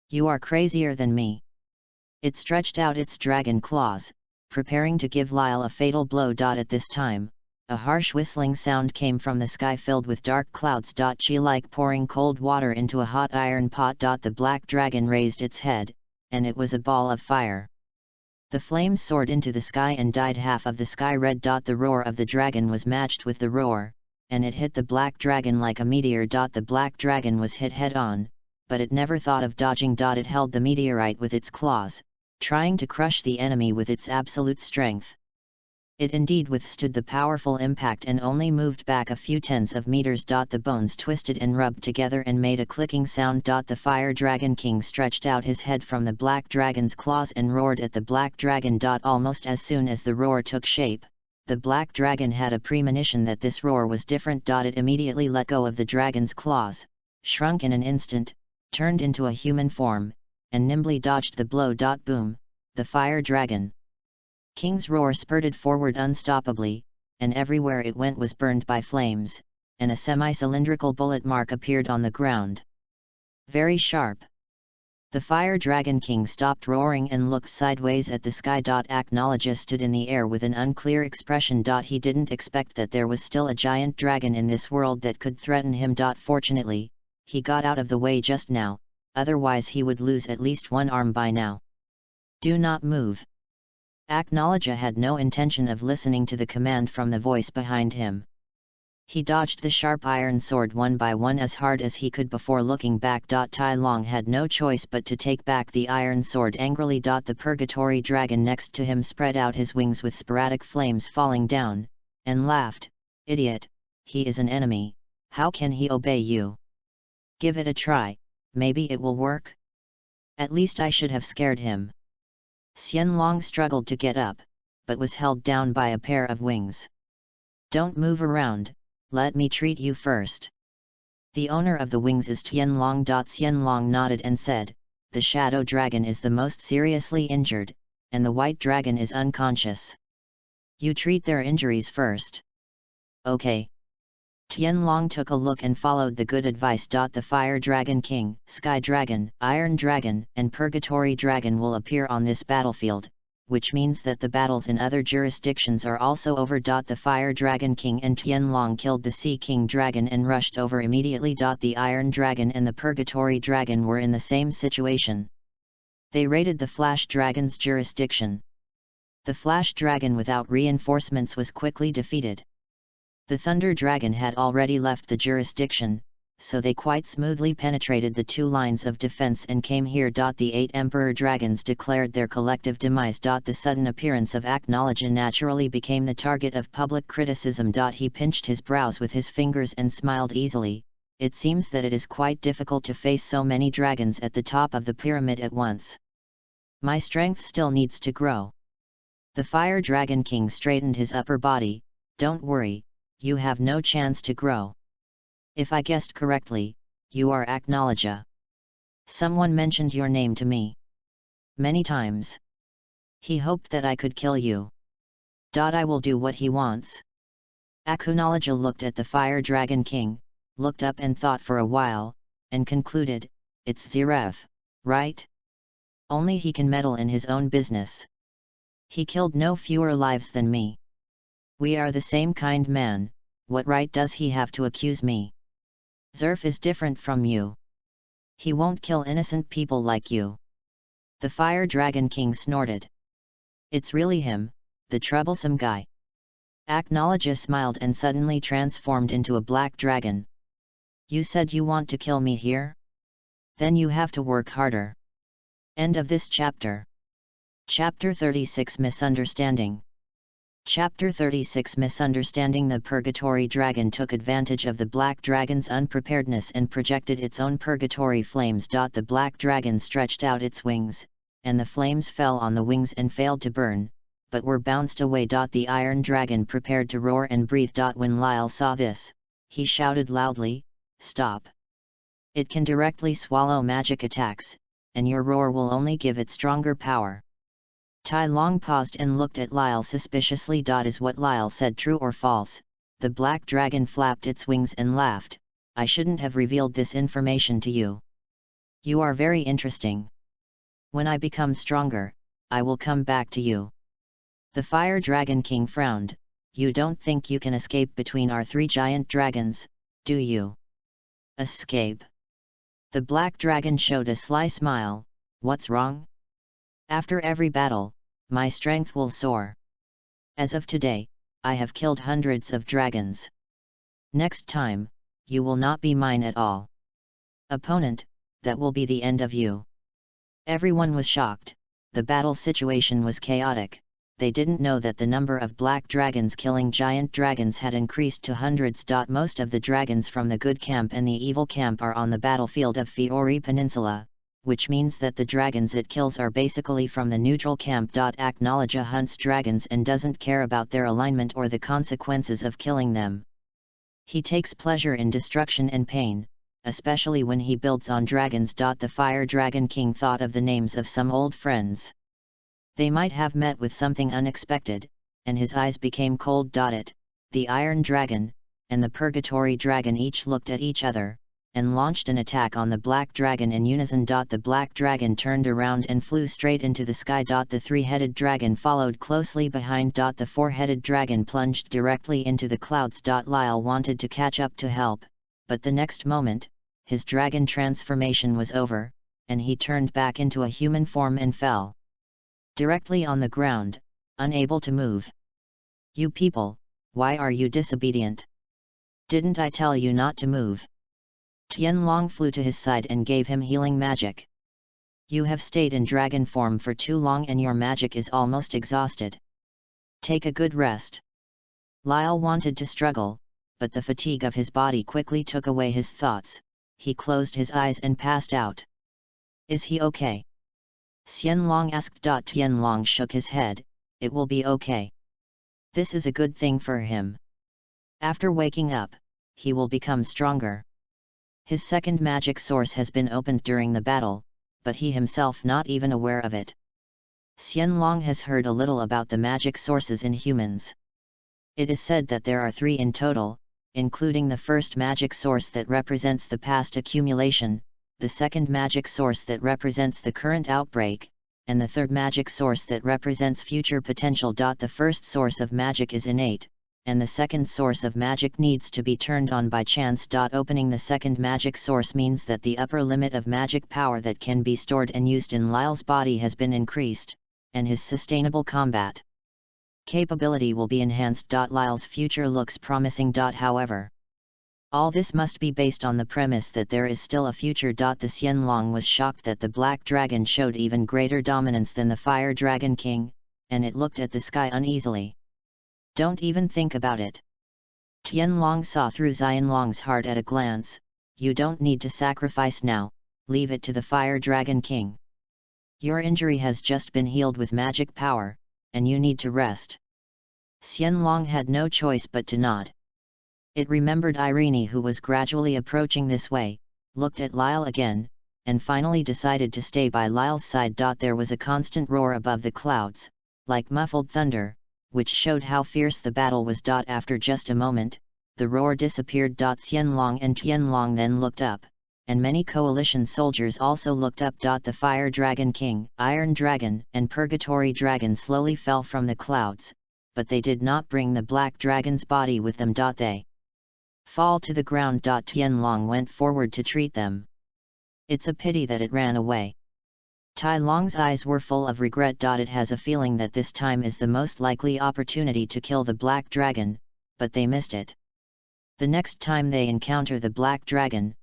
You are crazier than me. It stretched out its dragon claws, preparing to give Lyle a fatal blow. At this time, a harsh whistling sound came from the sky filled with dark clouds. Chi like pouring cold water into a hot iron pot. The black dragon raised its head, and it was a ball of fire. The flames soared into the sky and dyed half of the sky red. The roar of the dragon was matched with the roar, and it hit the black dragon like a meteor. The black dragon was hit head-on, but it never thought of dodging. It held the meteorite with its claws, trying to crush the enemy with its absolute strength. It indeed withstood the powerful impact and only moved back a few tens of meters. The bones twisted and rubbed together and made a clicking sound. The Fire Dragon King stretched out his head from the black dragon's claws and roared at the black dragon. Almost as soon as the roar took shape, the black dragon had a premonition that this roar was different. It immediately let go of the dragon's claws, shrunk in an instant, turned into a human form, and nimbly dodged the blow. Boom! The Fire Dragon King's roar spurted forward unstoppably, and everywhere it went was burned by flames, and a semi-cylindrical bullet mark appeared on the ground. Very sharp. The Fire Dragon King stopped roaring and looked sideways at the sky. Acknowledge stood in the air with an unclear expression. He didn't expect that there was still a giant dragon in this world that could threaten him. Fortunately, he got out of the way just now, otherwise he would lose at least one arm by now. Do not move. Acknowledge had no intention of listening to the command from the voice behind him. He dodged the sharp iron sword one by one as hard as he could before looking back. Tai Long had no choice but to take back the iron sword angrily. The purgatory dragon next to him spread out his wings with sporadic flames falling down, and laughed. Idiot, he is an enemy, how can he obey you? Give it a try, maybe it will work? At least I should have scared him. Xian Long struggled to get up, but was held down by a pair of wings. Don't move around, let me treat you first. The owner of the wings is Tian Long. Xian Long nodded and said, the shadow dragon is the most seriously injured, and the white dragon is unconscious. You treat their injuries first. Okay. Tian Long took a look and followed the good advice. The Fire Dragon King, Sky Dragon, Iron Dragon, and Purgatory Dragon will appear on this battlefield, which means that the battles in other jurisdictions are also over. The Fire Dragon King and Tian Long killed the Sea King Dragon and rushed over immediately. The Iron Dragon and the Purgatory Dragon were in the same situation. They raided the Flash Dragon's jurisdiction. The Flash Dragon without reinforcements was quickly defeated. The Thunder Dragon had already left the jurisdiction, so they quite smoothly penetrated the two lines of defense and came here. The 8 Emperor Dragons declared their collective demise. The sudden appearance of Acknowledge naturally became the target of public criticism. He pinched his brows with his fingers and smiled easily. It seems that it is quite difficult to face so many dragons at the top of the pyramid at once. My strength still needs to grow. The Fire Dragon King straightened his upper body. Don't worry. You have no chance to grow. If I guessed correctly, you are Acknowledge. Someone mentioned your name to me. Many times. He hoped that I could kill you. I will do what he wants. Acknowledge looked at the Fire Dragon King, looked up and thought for a while, and concluded, it's Zverev, right? Only he can meddle in his own business. He killed no fewer lives than me. We are the same kind man, what right does he have to accuse me? Zerf is different from you. He won't kill innocent people like you. The Fire Dragon King snorted. It's really him, the troublesome guy. Acknowledge smiled and suddenly transformed into a black dragon. You said you want to kill me here? Then you have to work harder. End of this chapter. Chapter 36 Misunderstanding. Chapter 36 Misunderstanding. The Purgatory Dragon took advantage of the Black Dragon's unpreparedness and projected its own purgatory flames. The Black Dragon stretched out its wings, and the flames fell on the wings and failed to burn, but were bounced away. The Iron Dragon prepared to roar and breathe. When Lyle saw this, he shouted loudly, "Stop! It can directly swallow magic attacks, and your roar will only give it stronger power." Tai Long paused and looked at Lyle suspiciously. Is what Lyle said true or false? The Black Dragon flapped its wings and laughed. "I shouldn't have revealed this information to you. You are very interesting. When I become stronger, I will come back to you." The Fire Dragon King frowned. "You don't think you can escape between our three giant dragons, do you?" "Escape?" The Black Dragon showed a sly smile. "What's wrong? After every battle, my strength will soar. As of today, I have killed hundreds of dragons. Next time, you will not be mine at all. Opponent, that will be the end of you." Everyone was shocked. The battle situation was chaotic. They didn't know that the number of black dragons killing giant dragons had increased to hundreds. Most of the dragons from the good camp and the evil camp are on the battlefield of Fiori Peninsula, which means that the dragons it kills are basically from the neutral camp. Acknowledge hunts dragons and doesn't care about their alignment or the consequences of killing them. He takes pleasure in destruction and pain, especially when he builds on dragons. The Fire Dragon King thought of the names of some old friends. They might have met with something unexpected, and his eyes became cold. The Iron Dragon, and the Purgatory Dragon each looked at each other, and launched an attack on the Black Dragon in unison. The Black Dragon turned around and flew straight into the sky. The three-headed dragon followed closely behind. The four-headed dragon plunged directly into the clouds. Lyle wanted to catch up to help, but the next moment, his dragon transformation was over, and he turned back into a human form and fell directly on the ground, unable to move. "You people, why are you disobedient? Didn't I tell you not to move?" Tianlong flew to his side and gave him healing magic. "You have stayed in dragon form for too long and your magic is almost exhausted. Take a good rest." Lyle wanted to struggle, but the fatigue of his body quickly took away his thoughts. He closed his eyes and passed out. "Is he okay?" Xianlong asked. Tianlong shook his head. "It will be okay. This is a good thing for him. After waking up, he will become stronger. His second magic source has been opened during the battle, but he himself not even aware of it." Xianlong has heard a little about the magic sources in humans. It is said that there are 3 in total, including the first magic source that represents the past accumulation, the second magic source that represents the current outbreak, and the third magic source that represents future potential. The first source of magic is innate, and the second source of magic needs to be turned on by chance. Opening the second magic source means that the upper limit of magic power that can be stored and used in Lyle's body has been increased, and his sustainable combat capability will be enhanced. Lyle's future looks promising. However, all this must be based on the premise that there is still a future. The Xianlong was shocked that the Black Dragon showed even greater dominance than the Fire Dragon King, and it looked at the sky uneasily. "Don't even think about it." Tianlong saw through Xianlong's heart at a glance. "You don't need to sacrifice now, leave it to the Fire Dragon King. Your injury has just been healed with magic power, and you need to rest." Xianlong had no choice but to nod. It remembered Irene, who was gradually approaching this way, looked at Lyle again, and finally decided to stay by Lyle's side. There was a constant roar above the clouds, like muffled thunder, which showed how fierce the battle was. After just a moment, the roar disappeared. Xianlong and Tianlong then looked up, and many coalition soldiers also looked up. The Fire Dragon King, Iron Dragon, and Purgatory Dragon slowly fell from the clouds, but they did not bring the Black Dragon's body with them. They fall to the ground. Tianlong went forward to treat them. "It's a pity that it ran away." Tai Long's eyes were full of regret. It has a feeling that this time is the most likely opportunity to kill the Black Dragon, but they missed it. The next time they encounter the Black Dragon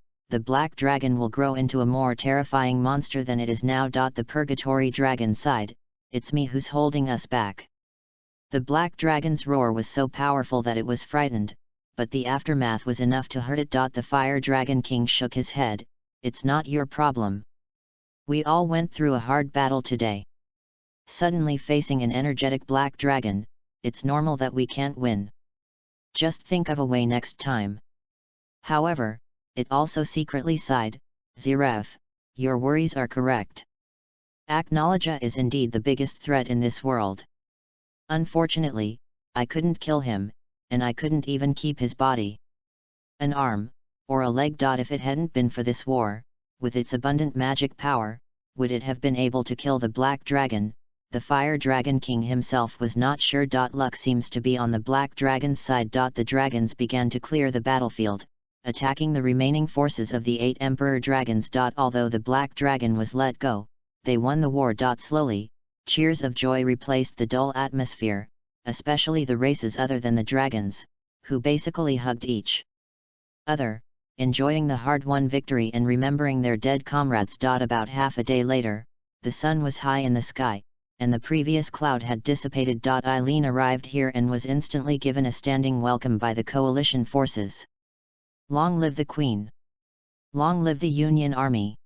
will grow into a more terrifying monster than it is now. The Purgatory Dragon sighed. "It's me who's holding us back." The black dragon's roar was so powerful that it was frightened, but the aftermath was enough to hurt it. The Fire Dragon King shook his head. It's not your problem. We all went through a hard battle today. Suddenly facing an energetic black dragon, it's normal that we can't win. Just think of a way next time. However, it also secretly sighed, Zeref, your worries are correct. Aknologia is indeed the biggest threat in this world. Unfortunately, I couldn't kill him, and I couldn't even keep his body. An arm, or a leg. If it hadn't been for this war, with its abundant magic power, would it have been able to kill the black dragon? The Fire Dragon King himself was not sure. Luck seems to be on the black dragon's side. The dragons began to clear the battlefield, attacking the remaining forces of the 8 Emperor Dragons. Although the black dragon was let go, they won the war. Slowly, cheers of joy replaced the dull atmosphere, especially the races other than the dragons, who basically hugged each other, enjoying the hard-won victory and remembering their dead comrades. About half a day later, the sun was high in the sky, and the previous cloud had dissipated. Eileen arrived here and was instantly given a standing welcome by the coalition forces. Long live the Queen! Long live the Union Army!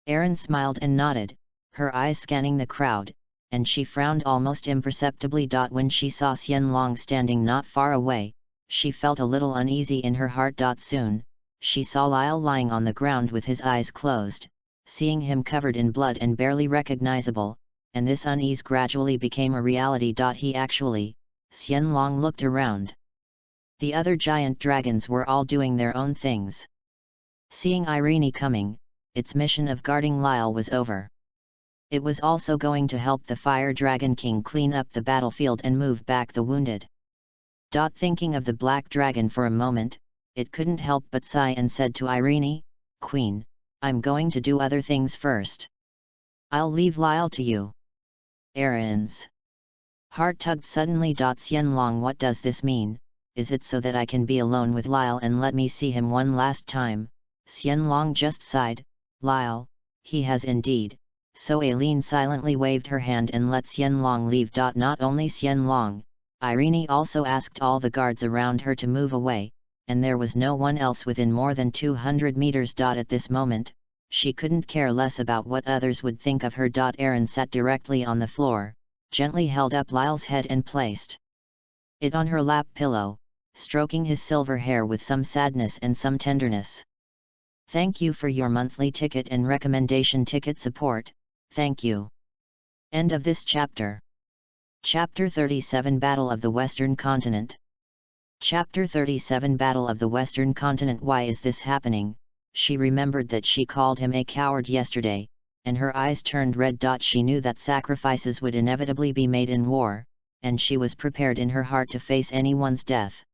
Erin smiled and nodded, her eyes scanning the crowd, and she frowned almost imperceptibly. When she saw Xianlong standing not far away, she felt a little uneasy in her heart. Soon, she saw Lyle lying on the ground with his eyes closed, seeing him covered in blood and barely recognizable, and this unease gradually became a reality. Xianlong looked around. The other giant dragons were all doing their own things. Seeing Irene coming, its mission of guarding Lyle was over. It was also going to help the Fire Dragon King clean up the battlefield and move back the wounded. Thinking of the black dragon for a moment, it couldn't help but sigh and said to Irene, Queen, I'm going to do other things first. I'll leave Lyle to you. Erin's heart tugged suddenly. Xianlong, what does this mean? Is it so that I can be alone with Lyle and let me see him one last time? Xianlong just sighed. Lyle, he has indeed. So Aileen silently waved her hand and let Xianlong leave. Not only Xianlong, Irene also asked all the guards around her to move away, and there was no one else within more than 200 meters. At this moment, she couldn't care less about what others would think of her. Erin sat directly on the floor, gently held up Lyle's head and placed it on her lap pillow, stroking his silver hair with some sadness and some tenderness. Thank you for your monthly ticket and recommendation ticket support, thank you. End of this chapter. Chapter 37 Battle of the Western Continent. Chapter 37 Battle of the Western Continent. Why is this happening? She remembered that she called him a coward yesterday, and her eyes turned red. She knew that sacrifices would inevitably be made in war, and she was prepared in her heart to face anyone's death.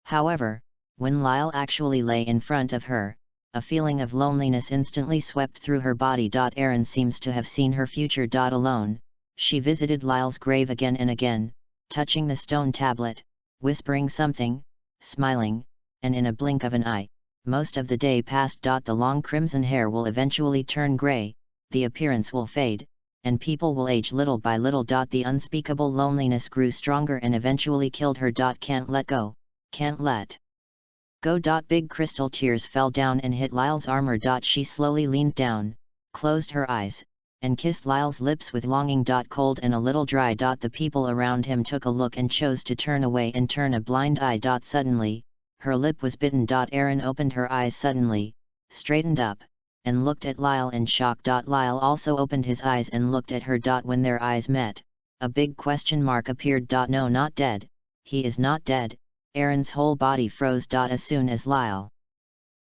However, when Lyle actually lay in front of her, a feeling of loneliness instantly swept through her body. Erin seems to have seen her future. Alone, she visited Lyle's grave again and again, touching the stone tablet, whispering something, smiling, and in a blink of an eye, most of the day passed. The long crimson hair will eventually turn grey, the appearance will fade, and people will age little by little. The unspeakable loneliness grew stronger and eventually killed her. Can't let go, can't let go. Big crystal tears fell down and hit Lyle's armor. She slowly leaned down, closed her eyes, and kissed Lyle's lips with longing. Cold and a little dry. The people around him took a look and chose to turn away and turn a blind eye. Suddenly, her lip was bitten. Erin opened her eyes suddenly, straightened up, and looked at Lyle in shock. Lyle also opened his eyes and looked at her. When their eyes met, a big question mark appeared. No, not dead, he is not dead. Erin's whole body froze. As soon as Lyle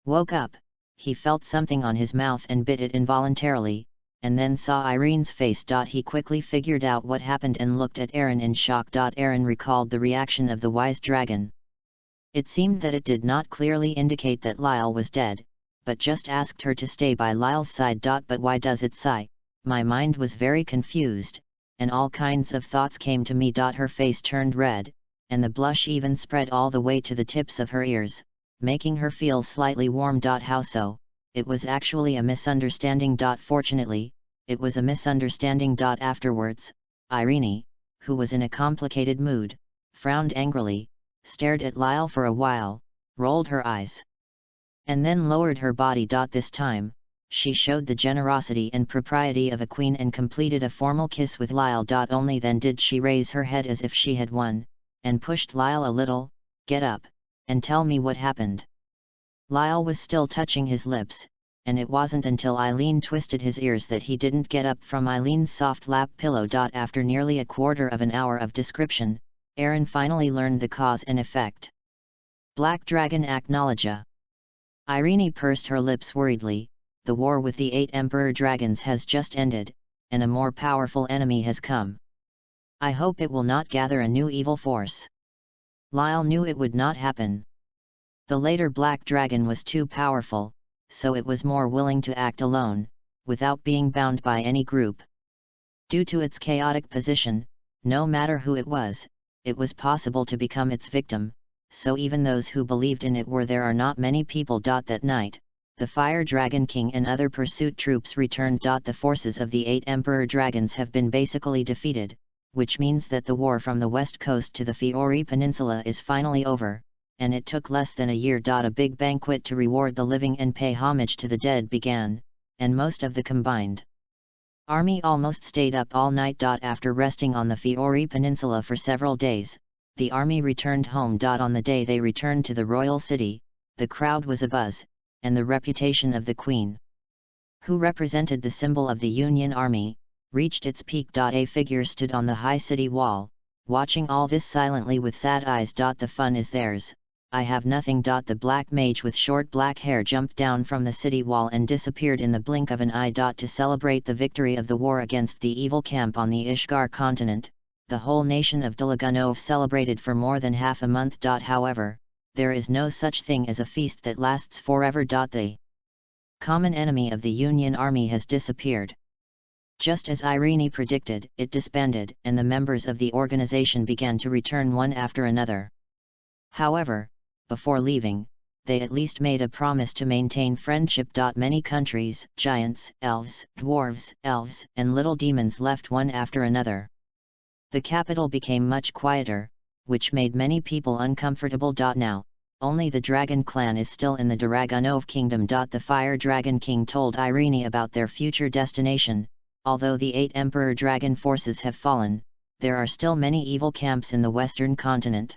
woke up, he felt something on his mouth and bit it involuntarily, and then saw Irene's face. He quickly figured out what happened and looked at Erin in shock. Erin recalled the reaction of the wise dragon. It seemed that it did not clearly indicate that Lyle was dead, but just asked her to stay by Lyle's side. But why does it sigh? My mind was very confused, and all kinds of thoughts came to me. Her face turned red, and the blush even spread all the way to the tips of her ears, making her feel slightly warm. How so? It was actually a misunderstanding. Fortunately, it was a misunderstanding. Afterwards, Irene, who was in a complicated mood, frowned angrily, stared at Lyle for a while, rolled her eyes, and then lowered her body. This time, she showed the generosity and propriety of a queen and completed a formal kiss with Lyle. Only then did she raise her head as if she had won, and pushed Lyle a little. Get up, and tell me what happened. Lyle was still touching his lips, and it wasn't until Eileen twisted his ears that he didn't get up from Eileen's soft lap pillow. After nearly a quarter of an hour of description, Aaron finally learned the cause and effect. Black Dragon Acknowledge. Irene pursed her lips worriedly. The war with the 8 Emperor Dragons has just ended, and a more powerful enemy has come. I hope it will not gather a new evil force. Lyle knew it would not happen. The later Black Dragon was too powerful, so it was more willing to act alone, without being bound by any group. Due to its chaotic position, no matter who it was possible to become its victim, so even those who believed in it were there are not many people. That night, the Fire Dragon King and other pursuit troops returned. The forces of the 8 Emperor Dragons have been basically defeated, which means that the war from the west coast to the Fiori Peninsula is finally over, and it took less than a year. A big banquet to reward the living and pay homage to the dead began, and most of the combined army almost stayed up all night. After resting on the Fiori Peninsula for several days, the army returned home. On the day they returned to the royal city, the crowd was abuzz, and the reputation of the Queen, who represented the symbol of the Union Army, reached its peak. A figure stood on the high city wall, watching all this silently with sad eyes. The fun is theirs, I have nothing. The black mage with short black hair jumped down from the city wall and disappeared in the blink of an eye. To celebrate the victory of the war against the evil camp on the Ishgar continent, the whole nation of Delagunov celebrated for more than half a month. However, there is no such thing as a feast that lasts forever. The common enemy of the Union Army has disappeared. Just as Irene predicted, it disbanded, and the members of the organization began to return one after another. However, before leaving, they at least made a promise to maintain friendship. Many countries, giants, elves, dwarves, elves, and little demons left one after another. The capital became much quieter, which made many people uncomfortable. Now, only the Dragon clan is still in the Dragunov kingdom. The Fire Dragon King told Irene about their future destination. Although the 8 Emperor Dragon forces have fallen, there are still many evil camps in the Western continent.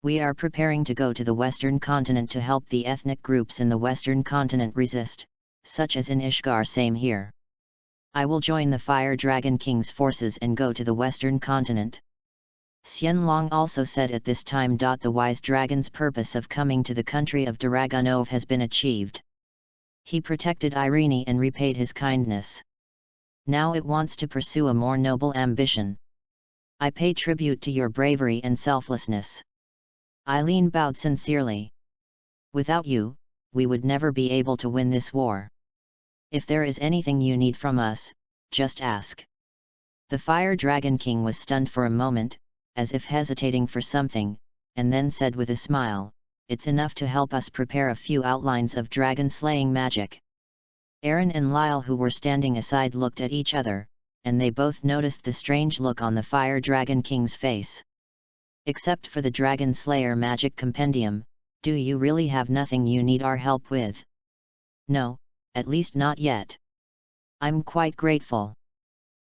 We are preparing to go to the Western continent to help the ethnic groups in the Western continent resist, such as in Ishgar. Same here. I will join the Fire Dragon King's forces and go to the Western continent. Xianlong also said at this time. The wise dragon's purpose of coming to the country of Dragunov has been achieved. He protected Irene and repaid his kindness. Now it wants to pursue a more noble ambition. I pay tribute to your bravery and selflessness. Eileen bowed sincerely. Without you, we would never be able to win this war. If there is anything you need from us, just ask. The Fire Dragon King was stunned for a moment, as if hesitating for something, and then said with a smile, "It's enough to help us prepare a few outlines of dragon-slaying magic." Aaron and Lyle, who were standing aside, looked at each other, and they both noticed the strange look on the Fire Dragon King's face. "Except for the Dragon Slayer Magic Compendium, do you really have nothing you need our help with?" "No, at least not yet. I'm quite grateful."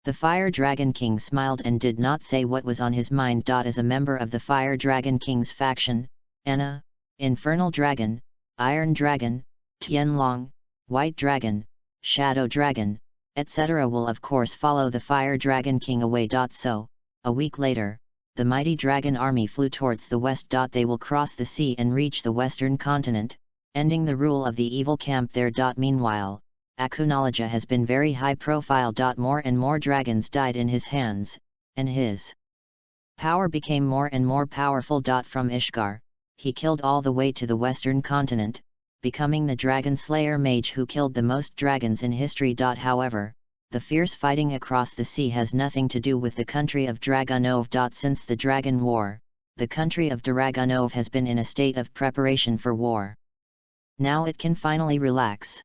The Fire Dragon King smiled and did not say what was on his mind. As a member of the Fire Dragon King's faction, Anna, Infernal Dragon, Iron Dragon, Tianlong, White Dragon, Shadow Dragon, etc. will of course follow the Fire Dragon King away. So, a week later, the mighty dragon army flew towards the west. They will cross the sea and reach the western continent, ending the rule of the evil camp there. Meanwhile, Acknowledge has been very high profile. More and more dragons died in his hands, and his power became more and more powerful. From Ishgar, he killed all the way to the western continent, becoming the Dragon Slayer mage who killed the most dragons in history. However, the fierce fighting across the sea has nothing to do with the country of Dragunov. Since the Dragon War, the country of Dragunov has been in a state of preparation for war. Now it can finally relax.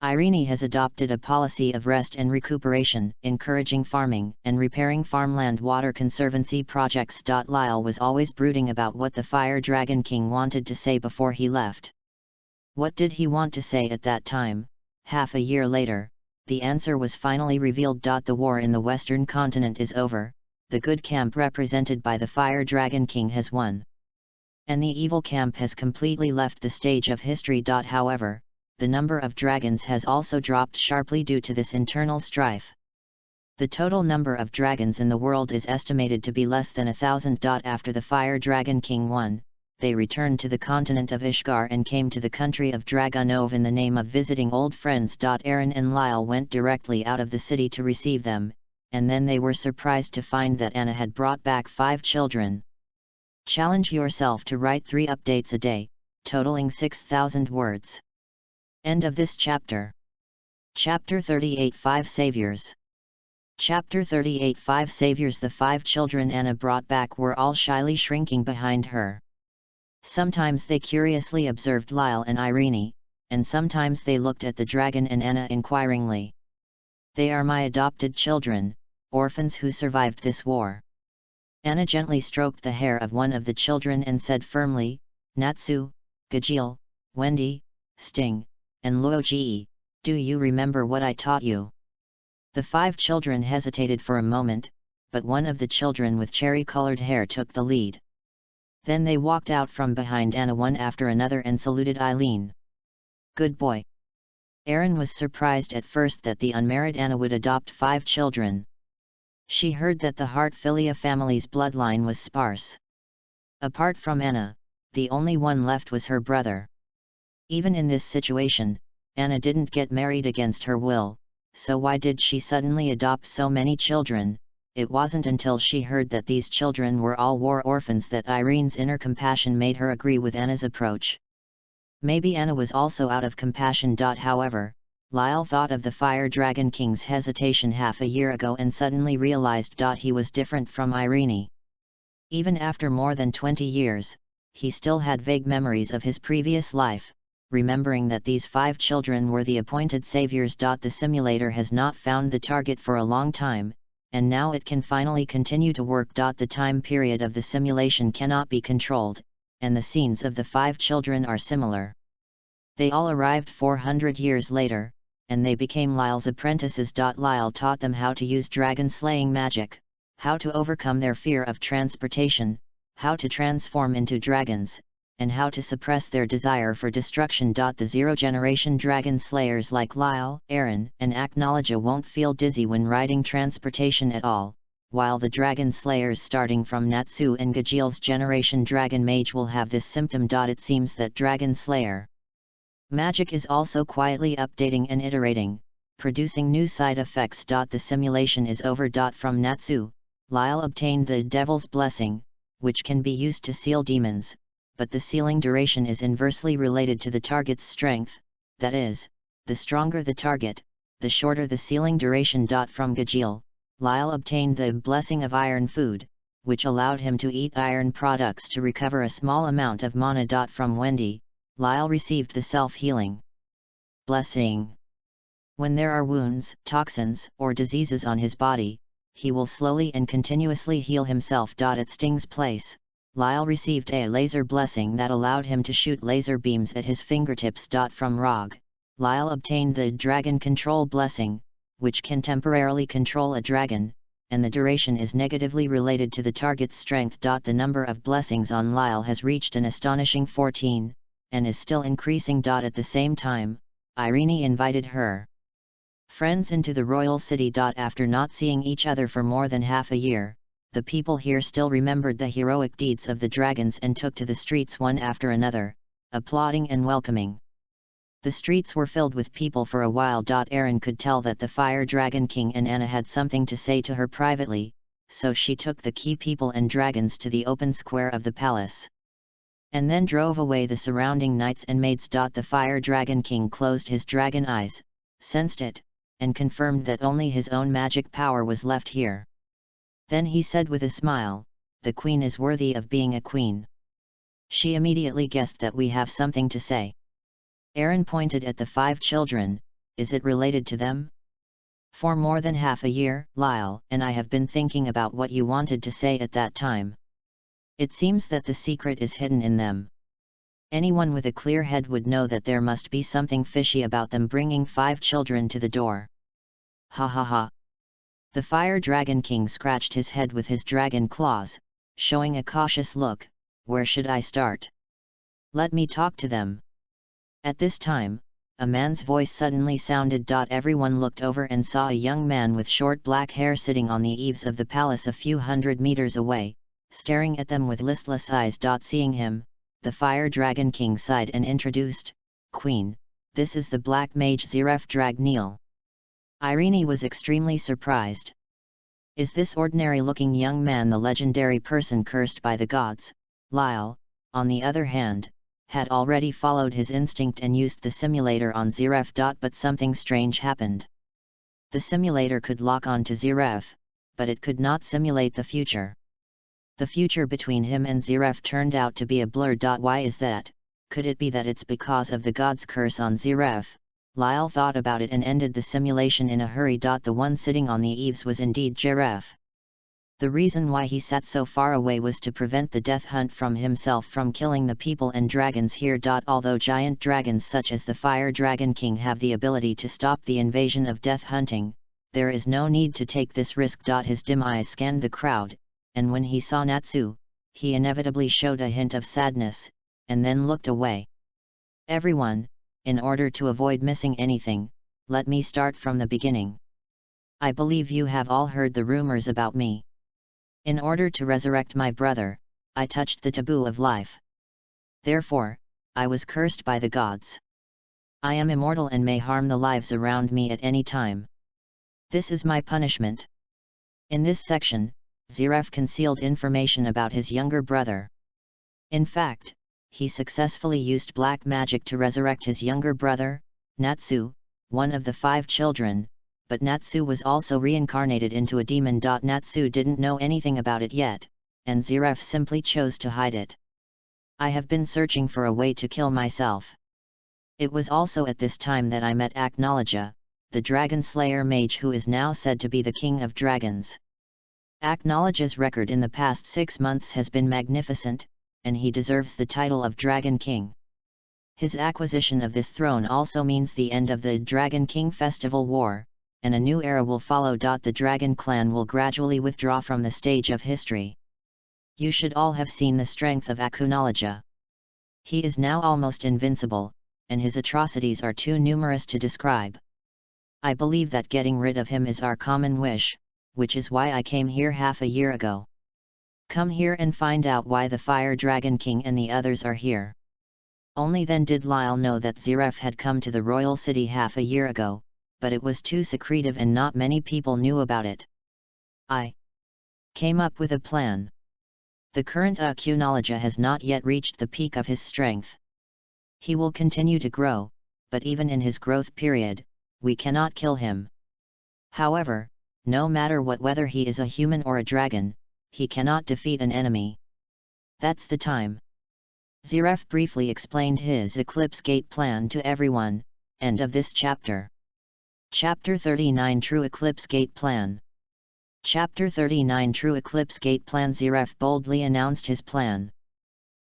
Irene has adopted a policy of rest and recuperation, encouraging farming and repairing farmland water conservancy projects. Lyle was always brooding about what the Fire Dragon King wanted to say before he left. What did he want to say at that time? Half a year later, the answer was finally revealed. The war in the Western continent is over, the good camp represented by the Fire Dragon King has won. And the evil camp has completely left the stage of history. However, the number of dragons has also dropped sharply due to this internal strife. The total number of dragons in the world is estimated to be less than 1,000. After the Fire Dragon King won, they returned to the continent of Ishgar and came to the country of Dragonov in the name of visiting old friends. Aaron and Lyle went directly out of the city to receive them, and then they were surprised to find that Anna had brought back 5 children. Challenge yourself to write 3 updates a day, totaling 6,000 words. End of this chapter. Chapter 38 5 Saviors. Chapter 38 5 Saviors. The 5 children Anna brought back were all shyly shrinking behind her. Sometimes they curiously observed Lyle and Irene, and sometimes they looked at the dragon and Anna inquiringly. They are my adopted children, orphans who survived this war. Anna gently stroked the hair of one of the children and said firmly, Natsu, Gajeel, Wendy, Sting, and Luoji, do you remember what I taught you? The 5 children hesitated for a moment, but one of the children with cherry-colored hair took the lead. Then they walked out from behind Anna one after another and saluted Eileen. Good boy. Aaron was surprised at first that the unmarried Anna would adopt 5 children. She heard that the Hart-Filia family's bloodline was sparse. Apart from Anna, the only one left was her brother. Even in this situation, Anna didn't get married against her will, so why did she suddenly adopt so many children? It wasn't until she heard that these children were all war orphans that Irene's inner compassion made her agree with Anna's approach. Maybe Anna was also out of compassion. However, Lyle thought of the Fire Dragon King's hesitation half a year ago and suddenly realized he was different from Irene. Even after more than 20 years, he still had vague memories of his previous life, remembering that these 5 children were the appointed saviors. The simulator has not found the target for a long time, and now it can finally continue to work. The time period of the simulation cannot be controlled, and the scenes of the 5 children are similar. They all arrived 400 years later, and they became Lyle's apprentices. Lyle taught them how to use dragon-slaying magic, how to overcome their fear of transportation, how to transform into dragons, and how to suppress their desire for destruction. The zero-generation dragon slayers like Lyle, Aaron, and Aknowledge won't feel dizzy when riding transportation at all, while the dragon slayers starting from Natsu and Gajeel's generation dragon mage will have this symptom. It seems that dragon slayer magic is also quietly updating and iterating, producing new side effects. The simulation is over. From Natsu, Lyle obtained the Devil's Blessing, which can be used to seal demons, but the sealing duration is inversely related to the target's strength, that is, the stronger the target, the shorter the sealing duration. From Gajeel, Lyle obtained the Blessing of Iron Food, which allowed him to eat iron products to recover a small amount of mana. From Wendy, Lyle received the Self-Healing Blessing. When there are wounds, toxins, or diseases on his body, he will slowly and continuously heal himself. At Sting's place, Lyle received a laser blessing that allowed him to shoot laser beams at his fingertips. From Rog, Lyle obtained the Dragon Control Blessing, which can temporarily control a dragon, and the duration is negatively related to the target's strength. The number of blessings on Lyle has reached an astonishing 14, and is still increasing. At the same time, Irene invited her friends into the royal city. After not seeing each other for more than half a year, the people here still remembered the heroic deeds of the dragons and took to the streets one after another, applauding and welcoming. The streets were filled with people for a while. Aaron could tell that the Fire Dragon King and Anna had something to say to her privately, so she took the key people and dragons to the open square of the palace, and then drove away the surrounding knights and maids. The Fire Dragon King closed his dragon eyes, sensed it, and confirmed that only his own magic power was left here. Then he said with a smile, "The queen is worthy of being a queen." She immediately guessed that we have something to say. Aaron pointed at the 5 children, is it related to them? For more than half a year, Lyle and I have been thinking about what you wanted to say at that time. It seems that the secret is hidden in them. Anyone with a clear head would know that there must be something fishy about them bringing 5 children to the door. Ha ha ha. The Fire Dragon King scratched his head with his dragon claws, showing a cautious look. Where should I start? Let me talk to them. At this time, a man's voice suddenly sounded. Everyone looked over and saw a young man with short black hair sitting on the eaves of the palace a few hundred meters away, staring at them with listless eyes. Seeing him, the Fire Dragon King sighed and introduced, Queen, this is the Black Mage Ziref Dragneel. Irene was extremely surprised. Is this ordinary-looking young man the legendary person cursed by the gods? Lyle, on the other hand, had already followed his instinct and used the simulator on Ziref. But something strange happened. The simulator could lock on to Ziref, but it could not simulate the future. The future between him and Ziref turned out to be a blur. Why is that? Could it be that it's because of the god's curse on Ziref? Lyle thought about it and ended the simulation in a hurry. The one sitting on the eaves was indeed Ziref. The reason why he sat so far away was to prevent the death hunt from himself from killing the people and dragons here. Although giant dragons such as the Fire Dragon King have the ability to stop the invasion of death hunting, there is no need to take this risk. His dim eyes scanned the crowd, and when he saw Natsu, he inevitably showed a hint of sadness, and then looked away. Everyone, in order to avoid missing anything, let me start from the beginning. I believe you have all heard the rumors about me. In order to resurrect my brother, I touched the taboo of life. Therefore, I was cursed by the gods. I am immortal and may harm the lives around me at any time. This is my punishment. In this section, Ziref concealed information about his younger brother. In fact, he successfully used black magic to resurrect his younger brother, Natsu, one of the 5 children, but Natsu was also reincarnated into a demon. Natsu didn't know anything about it yet, and Ziref simply chose to hide it. I have been searching for a way to kill myself. It was also at this time that I met Aknologia, the dragon slayer mage who is now said to be the king of dragons. Aknologia's record in the past 6 months has been magnificent, and he deserves the title of Dragon King. His acquisition of this throne also means the end of the Dragon King Festival War, and a new era will follow. The Dragon Clan will gradually withdraw from the stage of history. You should all have seen the strength of Aknologia. He is now almost invincible, and his atrocities are too numerous to describe. I believe that getting rid of him is our common wish, which is why I came here half a year ago. Come here and find out why the Fire Dragon King and the others are here. Only then did Lyle know that Ziref had come to the royal city half a year ago, but it was too secretive and not many people knew about it. I came up with a plan. The current Aknologia has not yet reached the peak of his strength. He will continue to grow, but even in his growth period, we cannot kill him. However, no matter what, whether he is a human or a dragon, he cannot defeat an enemy. That's the time. Ziref briefly explained his Eclipse Gate plan to everyone. End of this chapter. Chapter 39 True Eclipse Gate Plan. Chapter 39 True Eclipse Gate Plan. Ziref boldly announced his plan.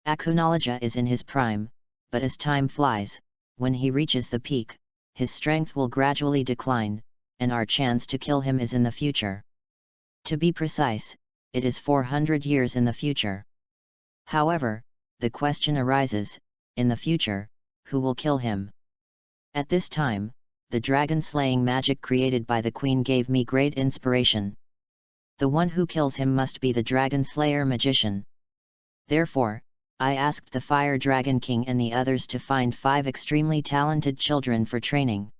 Aknologia is in his prime, but as time flies, when he reaches the peak, his strength will gradually decline, and our chance to kill him is in the future. To be precise, it is 400 years in the future. However, the question arises, in the future, who will kill him? At this time, the dragon-slaying magic created by the Queen gave me great inspiration. The one who kills him must be the dragon-slayer magician. Therefore, I asked the Fire Dragon King and the others to find 5 extremely talented children for training.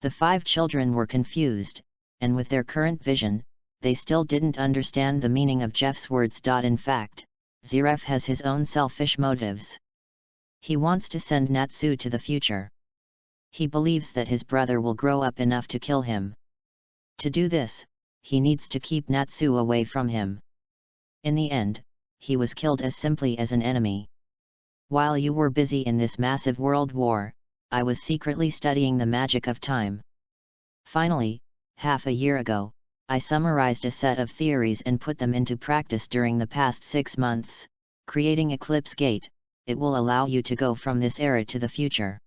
The 5 children were confused, and with their current vision, they still didn't understand the meaning of Jeff's words. In fact, Ziref has his own selfish motives. He wants to send Natsu to the future. He believes that his brother will grow up enough to kill him. To do this, he needs to keep Natsu away from him. In the end, he was killed as simply as an enemy. While you were busy in this massive world war, I was secretly studying the magic of time. Finally, half a year ago, I summarized a set of theories and put them into practice during the past 6 months, creating Eclipse Gate. It will allow you to go from this era to the future.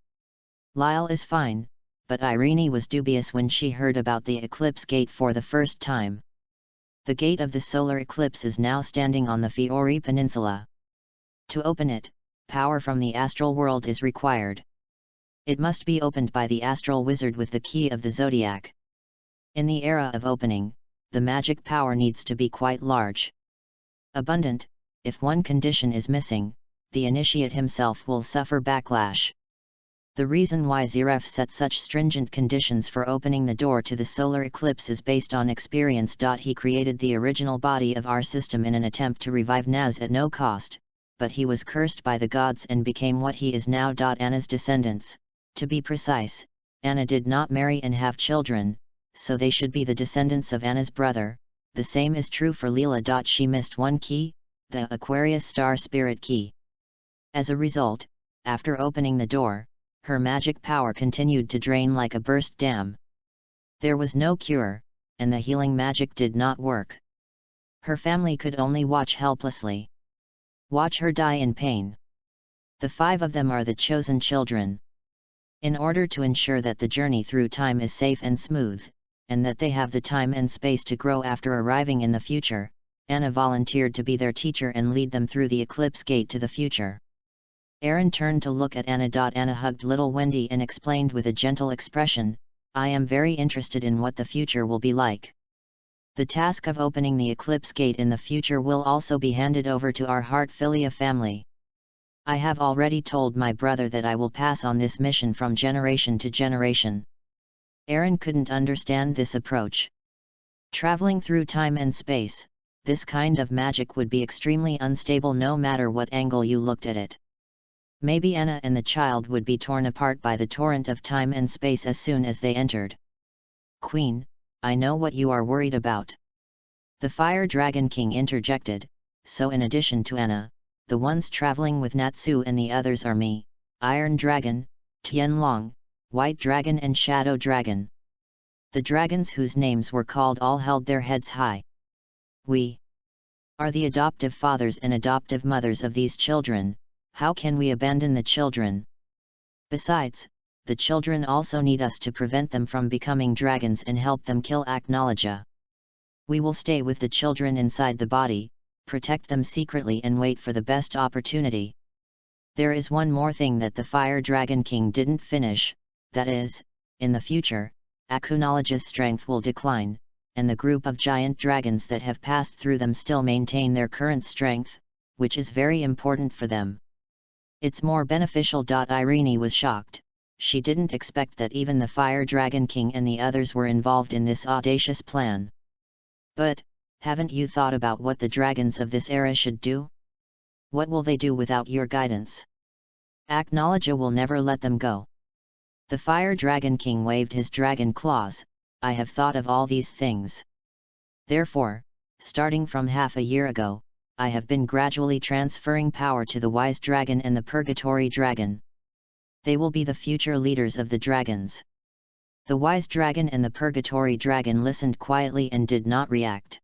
Lyle is fine, but Irene was dubious when she heard about the Eclipse Gate for the first time. The gate of the solar eclipse is now standing on the Fiori Peninsula. To open it, power from the astral world is required. It must be opened by the astral wizard with the key of the zodiac. In the era of opening, the magic power needs to be quite large. Abundant. If one condition is missing, the initiate himself will suffer backlash. The reason why Zeref set such stringent conditions for opening the door to the solar eclipse is based on experience. He created the original body of our system in an attempt to revive Naz at no cost, but he was cursed by the gods and became what he is now. Anna's descendants, to be precise, Anna did not marry and have children, so they should be the descendants of Anna's brother. The same is true for Leela. She missed one key, the Aquarius star spirit key. As a result, after opening the door, her magic power continued to drain like a burst dam. There was no cure, and the healing magic did not work. Her family could only watch helplessly. Watch her die in pain. The 5 of them are the chosen children. In order to ensure that the journey through time is safe and smooth, and that they have the time and space to grow after arriving in the future, Anna volunteered to be their teacher and lead them through the eclipse gate to the future. Aaron turned to look at Anna. Anna hugged little Wendy and explained with a gentle expression, "I am very interested in what the future will be like. The task of opening the eclipse gate in the future will also be handed over to our Heartfilia family. I have already told my brother that I will pass on this mission from generation to generation." Aaron couldn't understand this approach. Traveling through time and space, this kind of magic would be extremely unstable no matter what angle you looked at it. Maybe Anna and the child would be torn apart by the torrent of time and space as soon as they entered. "Queen, I know what you are worried about." The Fire Dragon King interjected, "So in addition to Anna, the ones traveling with Natsu and the others are me, Iron Dragon, Tianlong, White Dragon and Shadow Dragon. The dragons whose names were called all held their heads high. We are the adoptive fathers and adoptive mothers of these children. How can we abandon the children? Besides, the children also need us to prevent them from becoming dragons and help them kill Acknowledge. We will stay with the children inside the body, protect them secretly and wait for the best opportunity. There is one more thing that the Fire Dragon King didn't finish, that is, in the future, Acknowledge's strength will decline, and the group of giant dragons that have passed through them still maintain their current strength, which is very important for them. It's more beneficial. Irene was shocked. She didn't expect that even the Fire Dragon King and the others were involved in this audacious plan. "But, haven't you thought about what the dragons of this era should do? What will they do without your guidance? Acknowledge will never let them go." The Fire Dragon King waved his dragon claws. "I have thought of all these things. Therefore, starting from half a year ago, I have been gradually transferring power to the Wise Dragon and the Purgatory Dragon. They will be the future leaders of the dragons." The Wise Dragon and the Purgatory Dragon listened quietly and did not react.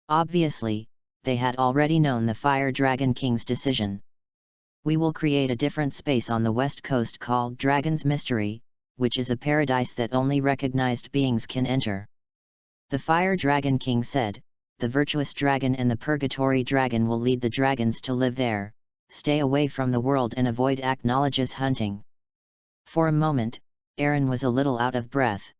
Obviously, they had already known the Fire Dragon King's decision. "We will create a different space on the west coast called Dragon's Mystery, which is a paradise that only recognized beings can enter." The Fire Dragon King said, "The Virtuous Dragon and the Purgatory Dragon will lead the dragons to live there, stay away from the world and avoid Acknowledge's hunting." For a moment, Erin was a little out of breath.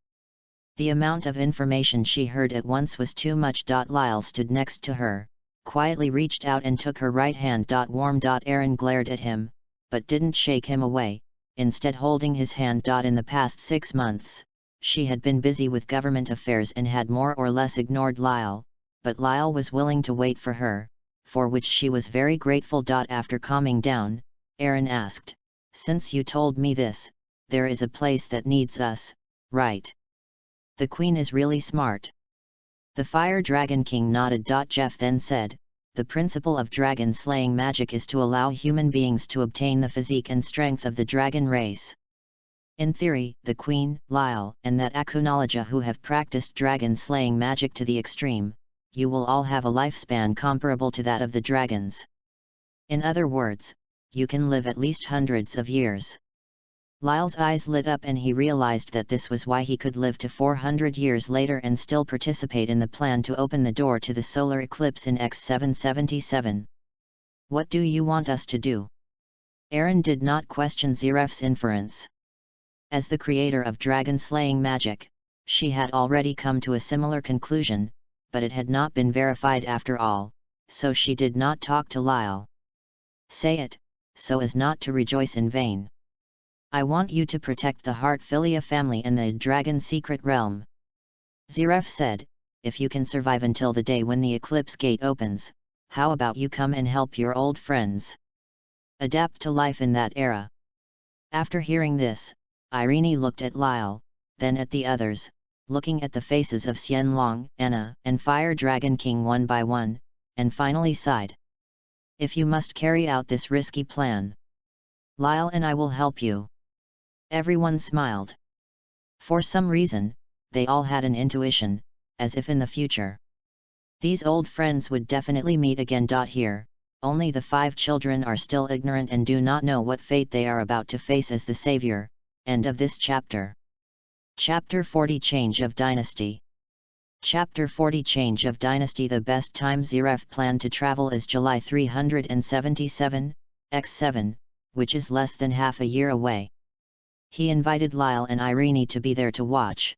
The amount of information she heard at once was too much. Lyle stood next to her, quietly reached out and took her right hand. Warm. Erin glared at him, but didn't shake him away, instead holding his hand. In the past 6 months, she had been busy with government affairs and had more or less ignored Lyle, but Lyle was willing to wait for her, for which she was very grateful. After calming down, Erin asked, "Since you told me this, there is a place that needs us, right? The Queen is really smart." The Fire Dragon King nodded. Jeff then said, "The principle of dragon slaying magic is to allow human beings to obtain the physique and strength of the dragon race. In theory, the Queen, Lyle, and that Akunologia who have practiced dragon-slaying magic to the extreme, you will all have a lifespan comparable to that of the dragons. In other words, you can live at least hundreds of years. Lyle's eyes lit up and he realized that this was why he could live to 400 years later and still participate in the plan to open the door to the solar eclipse in X777. What do you want us to do? Aaron did not question Zeref's inference. As the creator of dragon-slaying magic, she had already come to a similar conclusion, but it had not been verified after all, so she did not talk to Lyle. Say it, so as not to rejoice in vain. I want you to protect the Heartfilia family and the Dragon Secret Realm. Zeref said, if you can survive until the day when the Eclipse Gate opens, how about you come and help your old friends? Adapt to life in that era. After hearing this, Irene looked at Lyle, then at the others, looking at the faces of Xianlong, Anna, and Fire Dragon King one by one, and finally sighed. If you must carry out this risky plan, Lyle and I will help you. Everyone smiled. For some reason, they all had an intuition, as if in the future these old friends would definitely meet again. Here, only the 5 children are still ignorant and do not know what fate they are about to face as the savior. End of this chapter. Chapter 40 Change of Dynasty. Chapter 40 Change of Dynasty. The best time Zeref planned to travel is July 377, x7, which is less than half a year away. He invited Lyle and Irene to be there to watch.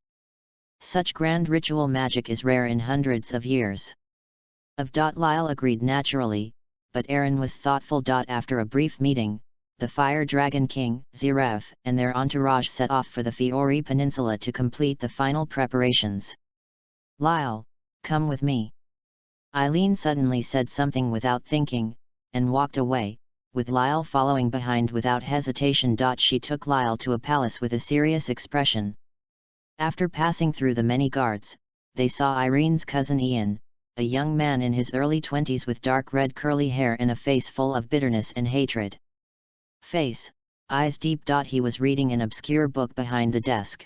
Such grand ritual magic is rare in hundreds of years. Lyle agreed naturally, but Aaron was thoughtful. After a brief meeting, the Fire Dragon King, Zeref, and their entourage set off for the Fiori Peninsula to complete the final preparations. Lyle, come with me. Eileen suddenly said something without thinking, and walked away, with Lyle following behind without hesitation. She took Lyle to a palace with a serious expression. After passing through the many guards, they saw Irene's cousin Ian, a young man in his early 20s with dark red curly hair and a face full of bitterness and hatred. Eyes deep. He was reading an obscure book behind the desk.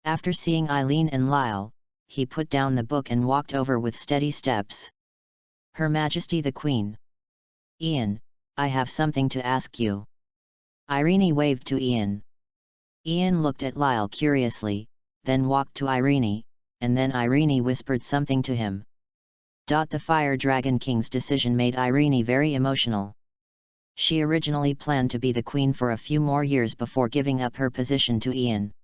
After seeing Eileen and Lyle, he put down the book and walked over with steady steps. Her Majesty the Queen. Ian, I have something to ask you. Irene waved to Ian. Ian looked at Lyle curiously, then walked to Irene, and then Irene whispered something to him. The Fire Dragon King's decision made Irene very emotional. She originally planned to be the queen for a few more years before giving up her position to Ian.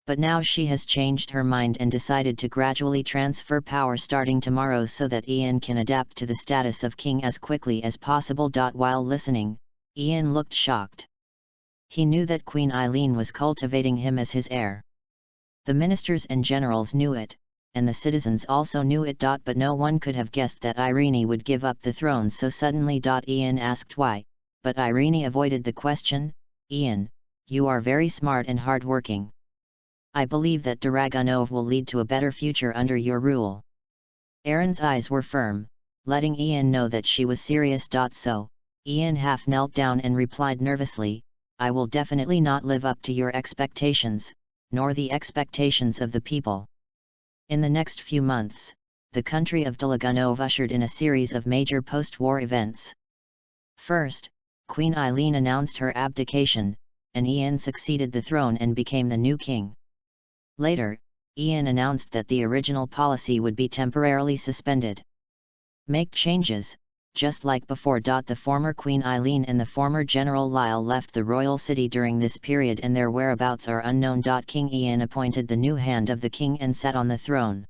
But now she has changed her mind and decided to gradually transfer power starting tomorrow so that Ian can adapt to the status of king as quickly as possible. While listening, Ian looked shocked. He knew that Queen Eileen was cultivating him as his heir. The ministers and generals knew it, and the citizens also knew it. But no one could have guessed that Irene would give up the throne so suddenly. Ian asked why, but Irene avoided the question. Ian, you are very smart and hard-working. I believe that Dragonov will lead to a better future under your rule. Aaron's eyes were firm, letting Ian know that she was serious. So, Ian half knelt down and replied nervously, I will definitely not live up to your expectations, nor the expectations of the people. In the next few months, the country of Dragonov ushered in a series of major post-war events. First, Queen Eileen announced her abdication, and Ian succeeded the throne and became the new king. Later, Ian announced that the original policy would be temporarily suspended. Make changes, just like before. The former Queen Eileen and the former General Lyle left the royal city during this period and their whereabouts are unknown. King Ian appointed the new hand of the king and sat on the throne.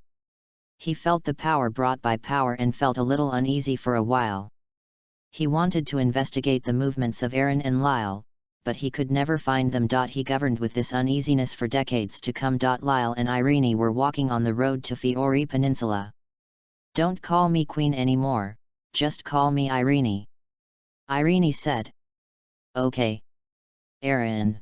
He felt the power brought by power and felt a little uneasy for a while. He wanted to investigate the movements of Aaron and Lyle, but he could never find them. He governed with this uneasiness for decades to come. Lyle and Irene were walking on the road to Fiori Peninsula. Don't call me queen anymore, just call me Irene. Irene said. Okay. Aaron.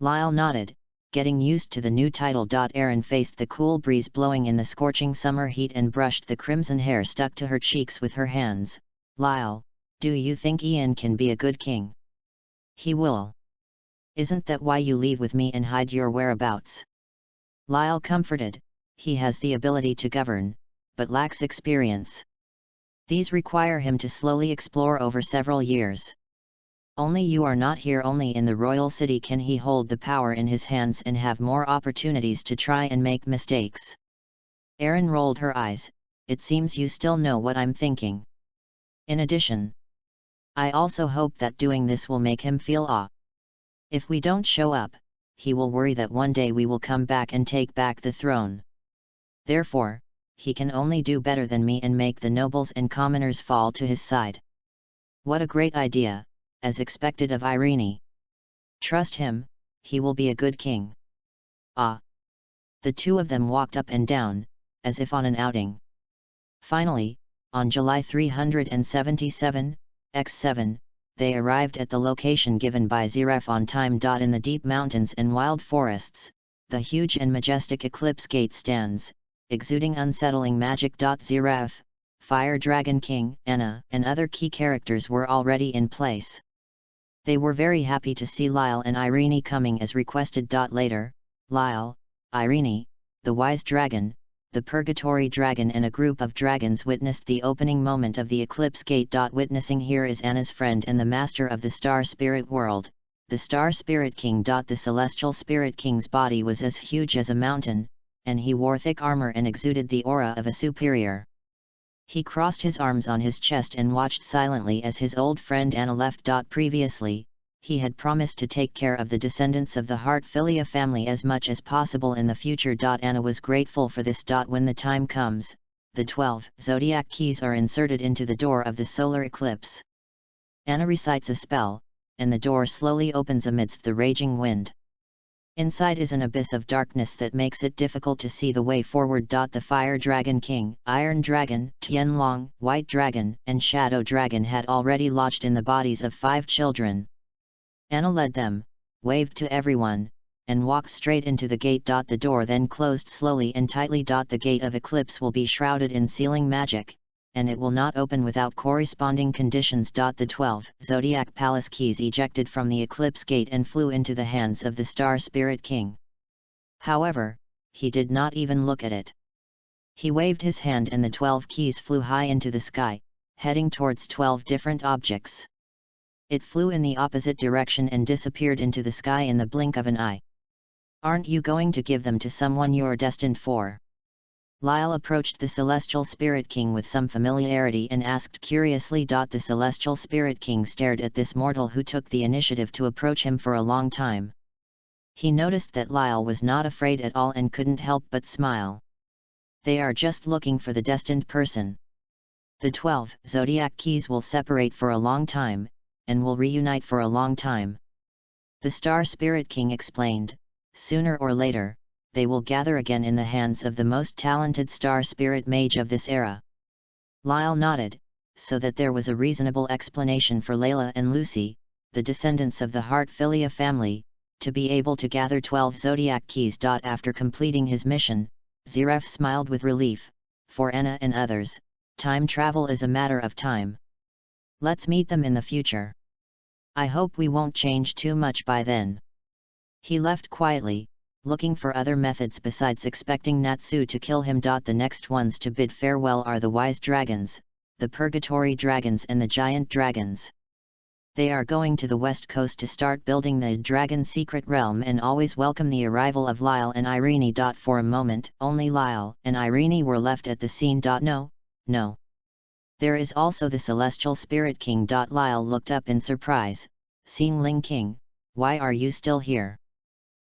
Lyle nodded, getting used to the new title. Aaron faced the cool breeze blowing in the scorching summer heat and brushed the crimson hair stuck to her cheeks with her hands. Lyle, do you think Ian can be a good king? He will. Isn't that why you leave with me and hide your whereabouts? Lyle comforted, he has the ability to govern, but lacks experience. These require him to slowly explore over several years. Only you are not here, only in the royal city can he hold the power in his hands and have more opportunities to try and make mistakes. Erin rolled her eyes, it seems you still know what I'm thinking. In addition, I also hope that doing this will make him feel awe. If we don't show up, he will worry that one day we will come back and take back the throne. Therefore, he can only do better than me and make the nobles and commoners fall to his side. What a great idea, as expected of Irene. Trust him, he will be a good king. Ah! The two of them walked up and down, as if on an outing. Finally, on July 377, X7, they arrived at the location given by Zeref on time. In the deep mountains and wild forests, the huge and majestic Eclipse Gate stands, exuding unsettling magic. Zeref, Fire Dragon King, Anna, and other key characters were already in place. They were very happy to see Lyle and Irene coming as requested. Later, Lyle, Irene, the Wise Dragon, the Purgatory Dragon and a group of dragons witnessed the opening moment of the Eclipse Gate. Witnessing here is Anna's friend and the master of the Star Spirit World, the Star Spirit King. The Celestial Spirit King's body was as huge as a mountain, and he wore thick armor and exuded the aura of a superior. He crossed his arms on his chest and watched silently as his old friend Anna left. Previously, he had promised to take care of the descendants of the Hartfilia family as much as possible in the future. Anna was grateful for this. When the time comes, the 12 zodiac keys are inserted into the door of the solar eclipse. Anna recites a spell, and the door slowly opens amidst the raging wind. Inside is an abyss of darkness that makes it difficult to see the way forward. The Fire Dragon King, Iron Dragon, Tianlong, White Dragon, and Shadow Dragon had already lodged in the bodies of 5 children. Anna led them, waved to everyone, and walked straight into the gate. The door then closed slowly and tightly. The gate of Eclipse will be shrouded in sealing magic, and it will not open without corresponding conditions. The 12 Zodiac Palace keys ejected from the Eclipse Gate and flew into the hands of the Star Spirit King. However, he did not even look at it. He waved his hand and the 12 keys flew high into the sky, heading towards 12 different objects. It flew in the opposite direction and disappeared into the sky in the blink of an eye. Aren't you going to give them to someone you're destined for? Lyle approached the Celestial Spirit King with some familiarity and asked curiously. The Celestial Spirit King stared at this mortal who took the initiative to approach him for a long time. He noticed that Lyle was not afraid at all and couldn't help but smile. They are just looking for the destined person. The 12 zodiac keys will separate for a long time, and will reunite for a long time. The Star Spirit King explained, sooner or later, they will gather again in the hands of the most talented Star Spirit Mage of this era. Lyle nodded, so that there was a reasonable explanation for Layla and Lucy, the descendants of the Hartfilia family, to be able to gather 12 zodiac keys. After completing his mission, Zeref smiled with relief. For Anna and others, time travel is a matter of time. Let's meet them in the future. I hope we won't change too much by then. He left quietly, looking for other methods besides expecting Natsu to kill him. The next ones to bid farewell are the Wise Dragons, the Purgatory Dragons and the Giant Dragons. They are going to the west coast to start building the Dragon Secret Realm and always welcome the arrival of Lyle and Irene. For a moment, only Lyle and Irene were left at the scene. No. There is also the Celestial Spirit King. Lyle looked up in surprise, seeing Ling King, why are you still here?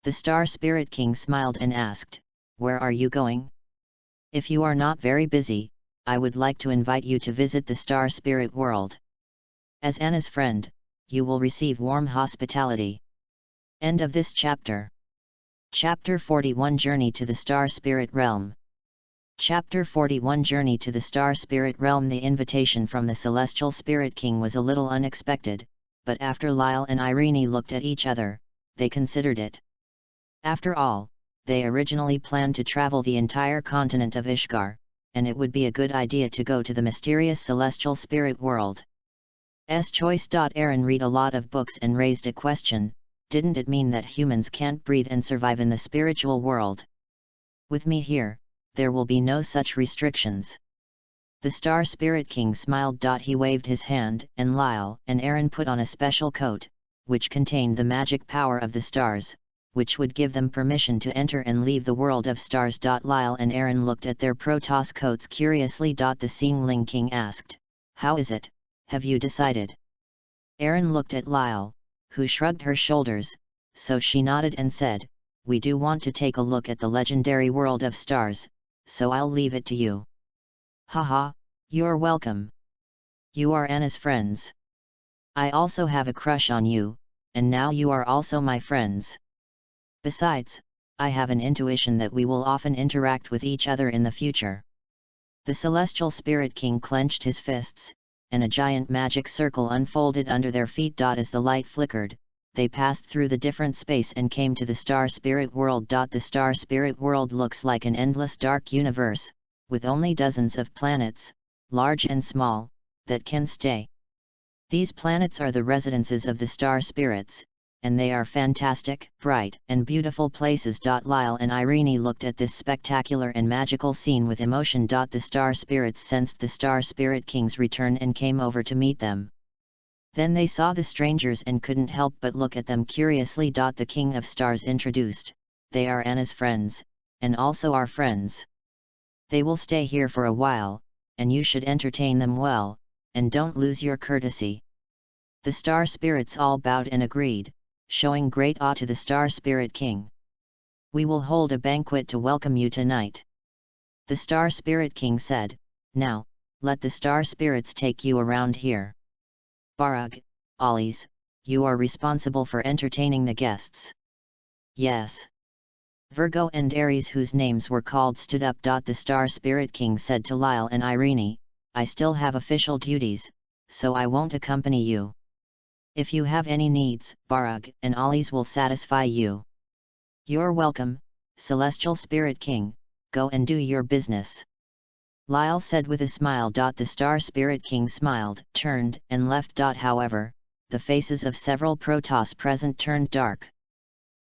The Star Spirit King smiled and asked, where are you going? If you are not very busy, I would like to invite you to visit the Star Spirit World. As Anna's friend, you will receive warm hospitality. End of this chapter. Chapter 41 Journey to the Star Spirit Realm. Chapter 41 Journey to the Star Spirit Realm. The invitation from the Celestial Spirit King was a little unexpected, but after Lyle and Irene looked at each other, they considered it. After all, they originally planned to travel the entire continent of Ishgar, and it would be a good idea to go to the mysterious Celestial Spirit World. Choice. Erin read a lot of books and raised a question, didn't it mean that humans can't breathe and survive in the spiritual world? With me here, there will be no such restrictions. The Star Spirit King smiled. He waved his hand, and Lyle and Aaron put on a special coat, which contained the magic power of the stars, which would give them permission to enter and leave the world of stars. Lyle and Aaron looked at their Protoss coats curiously. The Seangling King asked, "How is it, have you decided?" Aaron looked at Lyle, who shrugged her shoulders, so she nodded and said, "We do want to take a look at the legendary world of stars, so I'll leave it to you." "Haha, you're welcome. You are Anna's friends. I also have a crush on you, and now you are also my friends. Besides, I have an intuition that we will often interact with each other in the future." The Celestial Spirit King clenched his fists, and a giant magic circle unfolded under their feet. As the light flickered, they passed through the different space and came to the Star Spirit World. The Star Spirit World looks like an endless dark universe, with only dozens of planets, large and small, that can stay. These planets are the residences of the star spirits, and they are fantastic, bright, and beautiful places. Lyle and Irene looked at this spectacular and magical scene with emotion. The star spirits sensed the Star Spirit King's return and came over to meet them. Then they saw the strangers and couldn't help but look at them curiously. The King of Stars introduced, "They are Anna's friends, and also our friends. They will stay here for a while, and you should entertain them well, and don't lose your courtesy." The star spirits all bowed and agreed, showing great awe to the Star Spirit King. "We will hold a banquet to welcome you tonight," the Star Spirit King said. "Now, let the star spirits take you around here. Barug, Ollie's, you are responsible for entertaining the guests." "Yes." Virgo and Aries, whose names were called, stood up. The Star Spirit King said to Lyle and Irene, "I still have official duties, so I won't accompany you. If you have any needs, Barug and Ollie's will satisfy you." "You're welcome, Celestial Spirit King, go and do your business," Lyle said with a smile. The Star Spirit King smiled, turned, and left. However, the faces of several Protoss present turned dark.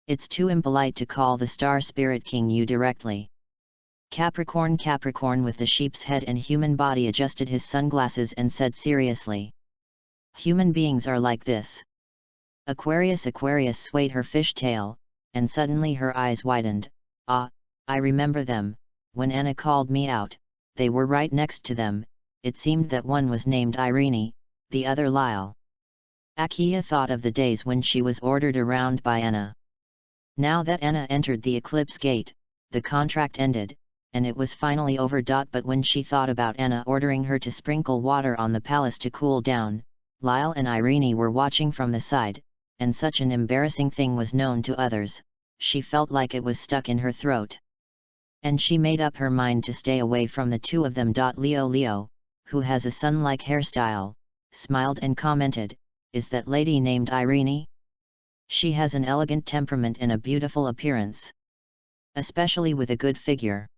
"It's too impolite to call the Star Spirit King you directly." Capricorn with the sheep's head and human body adjusted his sunglasses and said seriously, "Human beings are like this." Aquarius swayed her fish tail, and suddenly her eyes widened. "Ah, I remember them, when Anna called me out, they were right next to them. It seemed that one was named Irene, the other Lyle." Akia thought of the days when she was ordered around by Anna. Now that Anna entered the Eclipse Gate, the contract ended, and it was finally over. But when she thought about Anna ordering her to sprinkle water on the palace to cool down, Lyle and Irene were watching from the side, and such an embarrassing thing was known to others, she felt like it was stuck in her throat. And she made up her mind to stay away from the two of them. Leo, who has a sun-like hairstyle, smiled and commented, "Is that lady named Irene? She has an elegant temperament and a beautiful appearance. Especially with a good figure."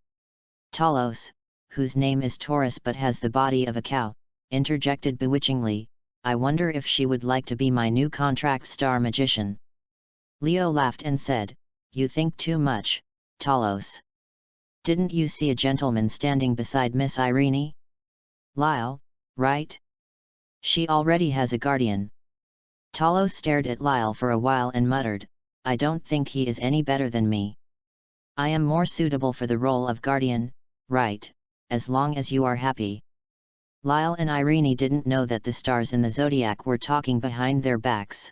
Talos, whose name is Taurus but has the body of a cow, interjected bewitchingly, "I wonder if she would like to be my new contract star magician." Leo laughed and said, "You think too much, Talos. Didn't you see a gentleman standing beside Miss Irene? Lyle, right? She already has a guardian." Talos stared at Lyle for a while and muttered, "I don't think he is any better than me. I am more suitable for the role of guardian, right, as long as you are happy." Lyle and Irene didn't know that the stars in the zodiac were talking behind their backs.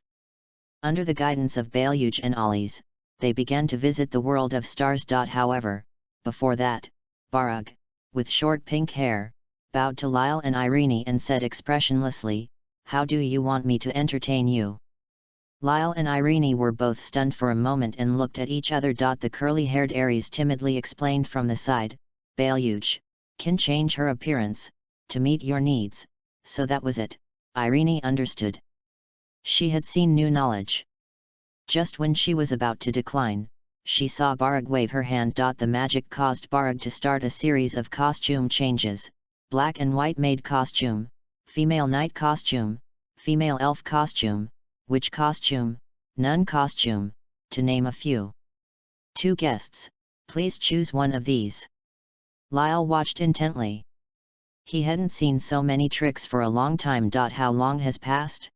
Under the guidance of Baeljuge and Ollie's, they began to visit the world of stars. However, before that, Barug, with short pink hair, bowed to Lyle and Irene and said expressionlessly, "How do you want me to entertain you?" Lyle and Irene were both stunned for a moment and looked at each other. The curly-haired Aries timidly explained from the side, "Baeljuge can change her appearance, to meet your needs," so that was it. Irene understood. She had seen new knowledge. Just when she was about to decline, she saw Barug wave her hand. The magic caused Barug to start a series of costume changes: black and white maid costume, female knight costume, female elf costume, witch costume, nun costume, to name a few. 2 guests, please choose one of these. Lyle watched intently. He hadn't seen so many tricks for a long time. How long has passed?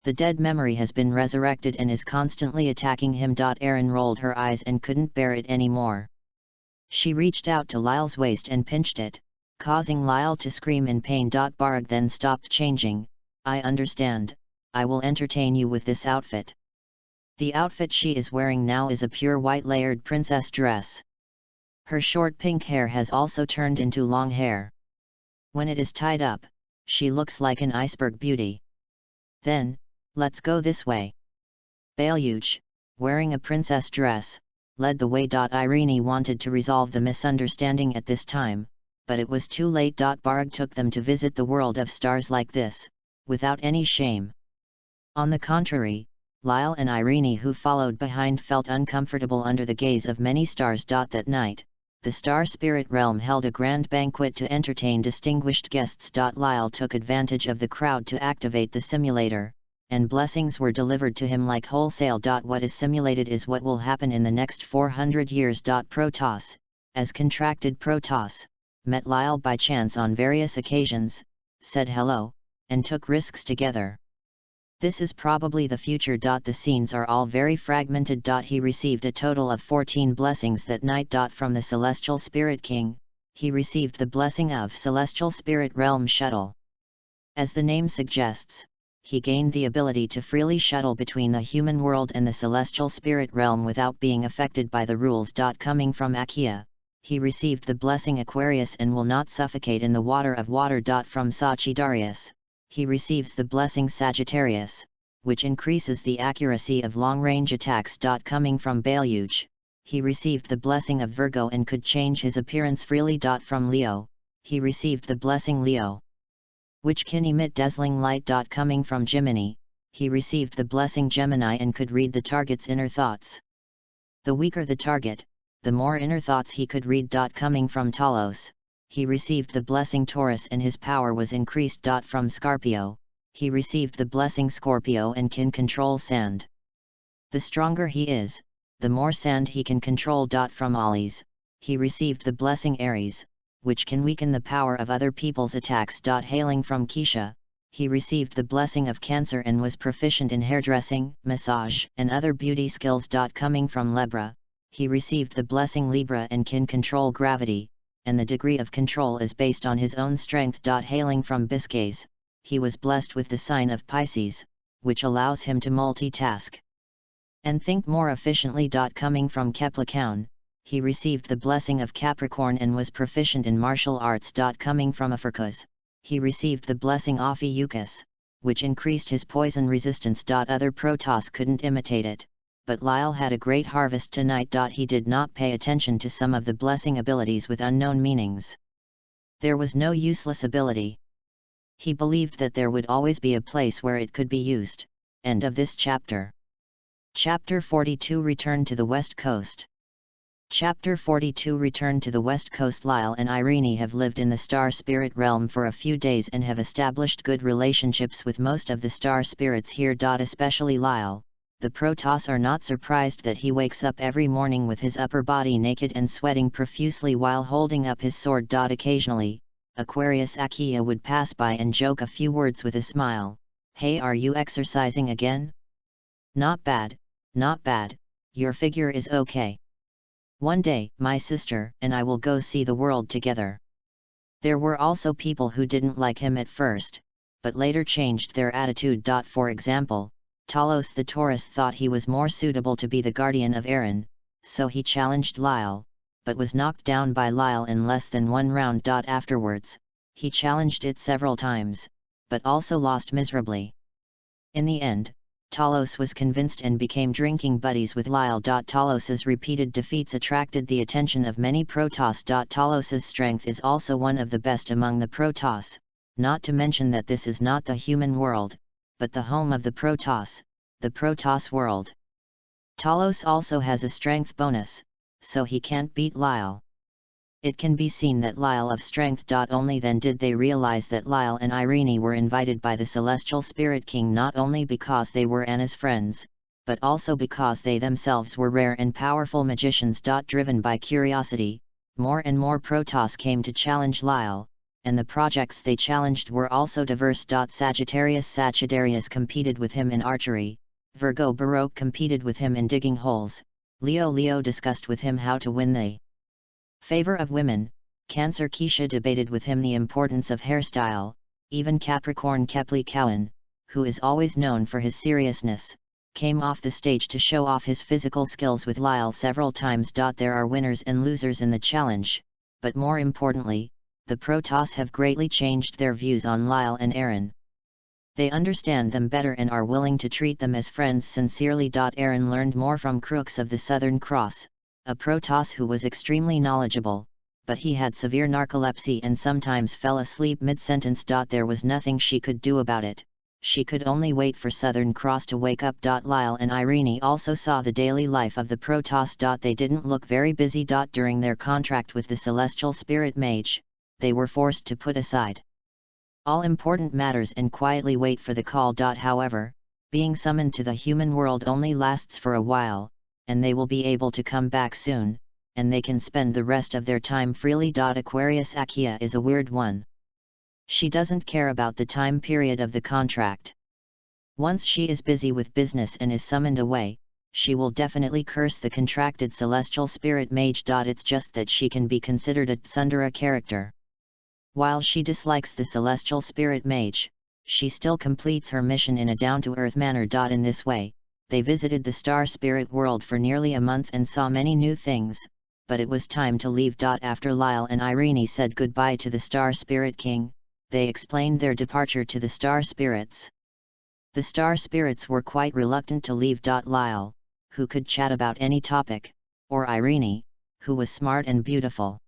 The dead memory has been resurrected and is constantly attacking him. Erin rolled her eyes and couldn't bear it anymore. She reached out to Lyle's waist and pinched it, causing Lyle to scream in pain. Barg then stopped changing. I understand, I will entertain you with this outfit. The outfit she is wearing now is a pure white layered princess dress. Her short pink hair has also turned into long hair. When it is tied up, she looks like an iceberg beauty. Then, let's go this way. Baileyuch, wearing a princess dress, led the way. Irene wanted to resolve the misunderstanding at this time, but it was too late. Barg took them to visit the world of stars like this, without any shame. On the contrary, Lyle and Irene, who followed behind, felt uncomfortable under the gaze of many stars. That night, the Star Spirit Realm held a grand banquet to entertain distinguished guests. Lyle took advantage of the crowd to activate the simulator, and blessings were delivered to him like wholesale. What is simulated is what will happen in the next 400 years. Protoss, as contracted Protoss, met Lyle by chance on various occasions, said hello, and took risks together. This is probably the future. The scenes are all very fragmented. He received a total of 14 blessings that night. From the Celestial Spirit King, he received the blessing of Celestial Spirit Realm Shuttle. As the name suggests, he gained the ability to freely shuttle between the human world and the Celestial Spirit Realm without being affected by the rules. Coming from Akia, he received the blessing Aquarius and will not suffocate in the water of water. From Sagittarius, he receives the blessing Sagittarius, which increases the accuracy of long-range attacks. Coming from Baileyuch, he received the blessing of Virgo and could change his appearance freely. From Leo, he received the blessing Leo, which can emit dazzling light. Coming from Gemini, he received the blessing Gemini and could read the target's inner thoughts. The weaker the target, the more inner thoughts he could read. Coming from Talos, he received the blessing Taurus and his power was increased. From Scorpio, he received the blessing Scorpio and can control sand. The stronger he is, the more sand he can control. From Aries, he received the blessing Aries, which can weaken the power of other people's attacks. Hailing from Keisha, he received the blessing of Cancer and was proficient in hairdressing, massage, and other beauty skills. Coming from Libra, he received the blessing Libra and can control gravity, and the degree of control is based on his own strength. Hailing from Biscays, he was blessed with the sign of Pisces, which allows him to multitask and think more efficiently. Coming from Capricorn, he received the blessing of Capricorn and was proficient in martial arts. Coming from Aphricus, he received the blessing Ophiuchus, which increased his poison resistance. Other Protoss couldn't imitate it, but Lyle had a great harvest tonight. He did not pay attention to some of the blessing abilities with unknown meanings. There was no useless ability. He believed that there would always be a place where it could be used. End of this chapter. Chapter 42 Return to the West Coast. Chapter 42 Return to the West Coast. Lyle and Irene have lived in the Star Spirit Realm for a few days and have established good relationships with most of the star spirits here. Especially Lyle. The Protoss are not surprised that he wakes up every morning with his upper body naked and sweating profusely while holding up his sword. Occasionally, Aquarius Akia would pass by and joke a few words with a smile. Hey, are you exercising again? Not bad, not bad, your figure is okay. One day, my sister and I will go see the world together. There were also people who didn't like him at first, but later changed their attitude. For example, Talos the Taurus thought he was more suitable to be the guardian of Aaron, so he challenged Lyle, but was knocked down by Lyle in less than one round. Afterwards, he challenged it several times, but also lost miserably. In the end, Talos was convinced and became drinking buddies with Lyle. Talos's repeated defeats attracted the attention of many Protoss. Talos's strength is also one of the best among the Protoss, not to mention that this is not the human world, but the home of the Protoss world. Talos also has a strength bonus, so he can't beat Lyle. It can be seen that Lyle of strength. Only then did they realize that Lyle and Irene were invited by the Celestial Spirit King not only because they were Anna's friends, but also because they themselves were rare and powerful magicians. Driven by curiosity, more and more Protoss came to challenge Lyle, and the projects they challenged were also diverse. Sagittarius competed with him in archery, Virgo Baroque competed with him in digging holes, Leo discussed with him how to win the favor of women, Cancer Keisha debated with him the importance of hairstyle, even Capricorn Kepli Cowan, who is always known for his seriousness, came off the stage to show off his physical skills with Lyle several times. There are winners and losers in the challenge, but more importantly, the Protoss have greatly changed their views on Lyle and Aaron. They understand them better and are willing to treat them as friends sincerely. Aaron learned more from Crooks of the Southern Cross, a Protoss who was extremely knowledgeable, but he had severe narcolepsy and sometimes fell asleep mid-sentence. There was nothing she could do about it. She could only wait for Southern Cross to wake up. Lyle and Irene also saw the daily life of the Protoss. They didn't look very busy. During their contract with the Celestial Spirit Mage, they were forced to put aside all important matters and quietly wait for the call. However, being summoned to the human world only lasts for a while, and they will be able to come back soon, and they can spend the rest of their time freely. Aquarius Akia is a weird one. She doesn't care about the time period of the contract. Once she is busy with business and is summoned away, she will definitely curse the contracted Celestial Spirit Mage. It's just that she can be considered a tsundere character. While she dislikes the Celestial Spirit Mage, she still completes her mission in a down-to-earth manner. In this way, they visited the Star Spirit world for nearly a month and saw many new things, but it was time to leave. After Lyle and Irene said goodbye to the Star Spirit King, they explained their departure to the Star Spirits. The Star Spirits were quite reluctant to leave. Lyle, who could chat about any topic, or Irene, who was smart and beautiful.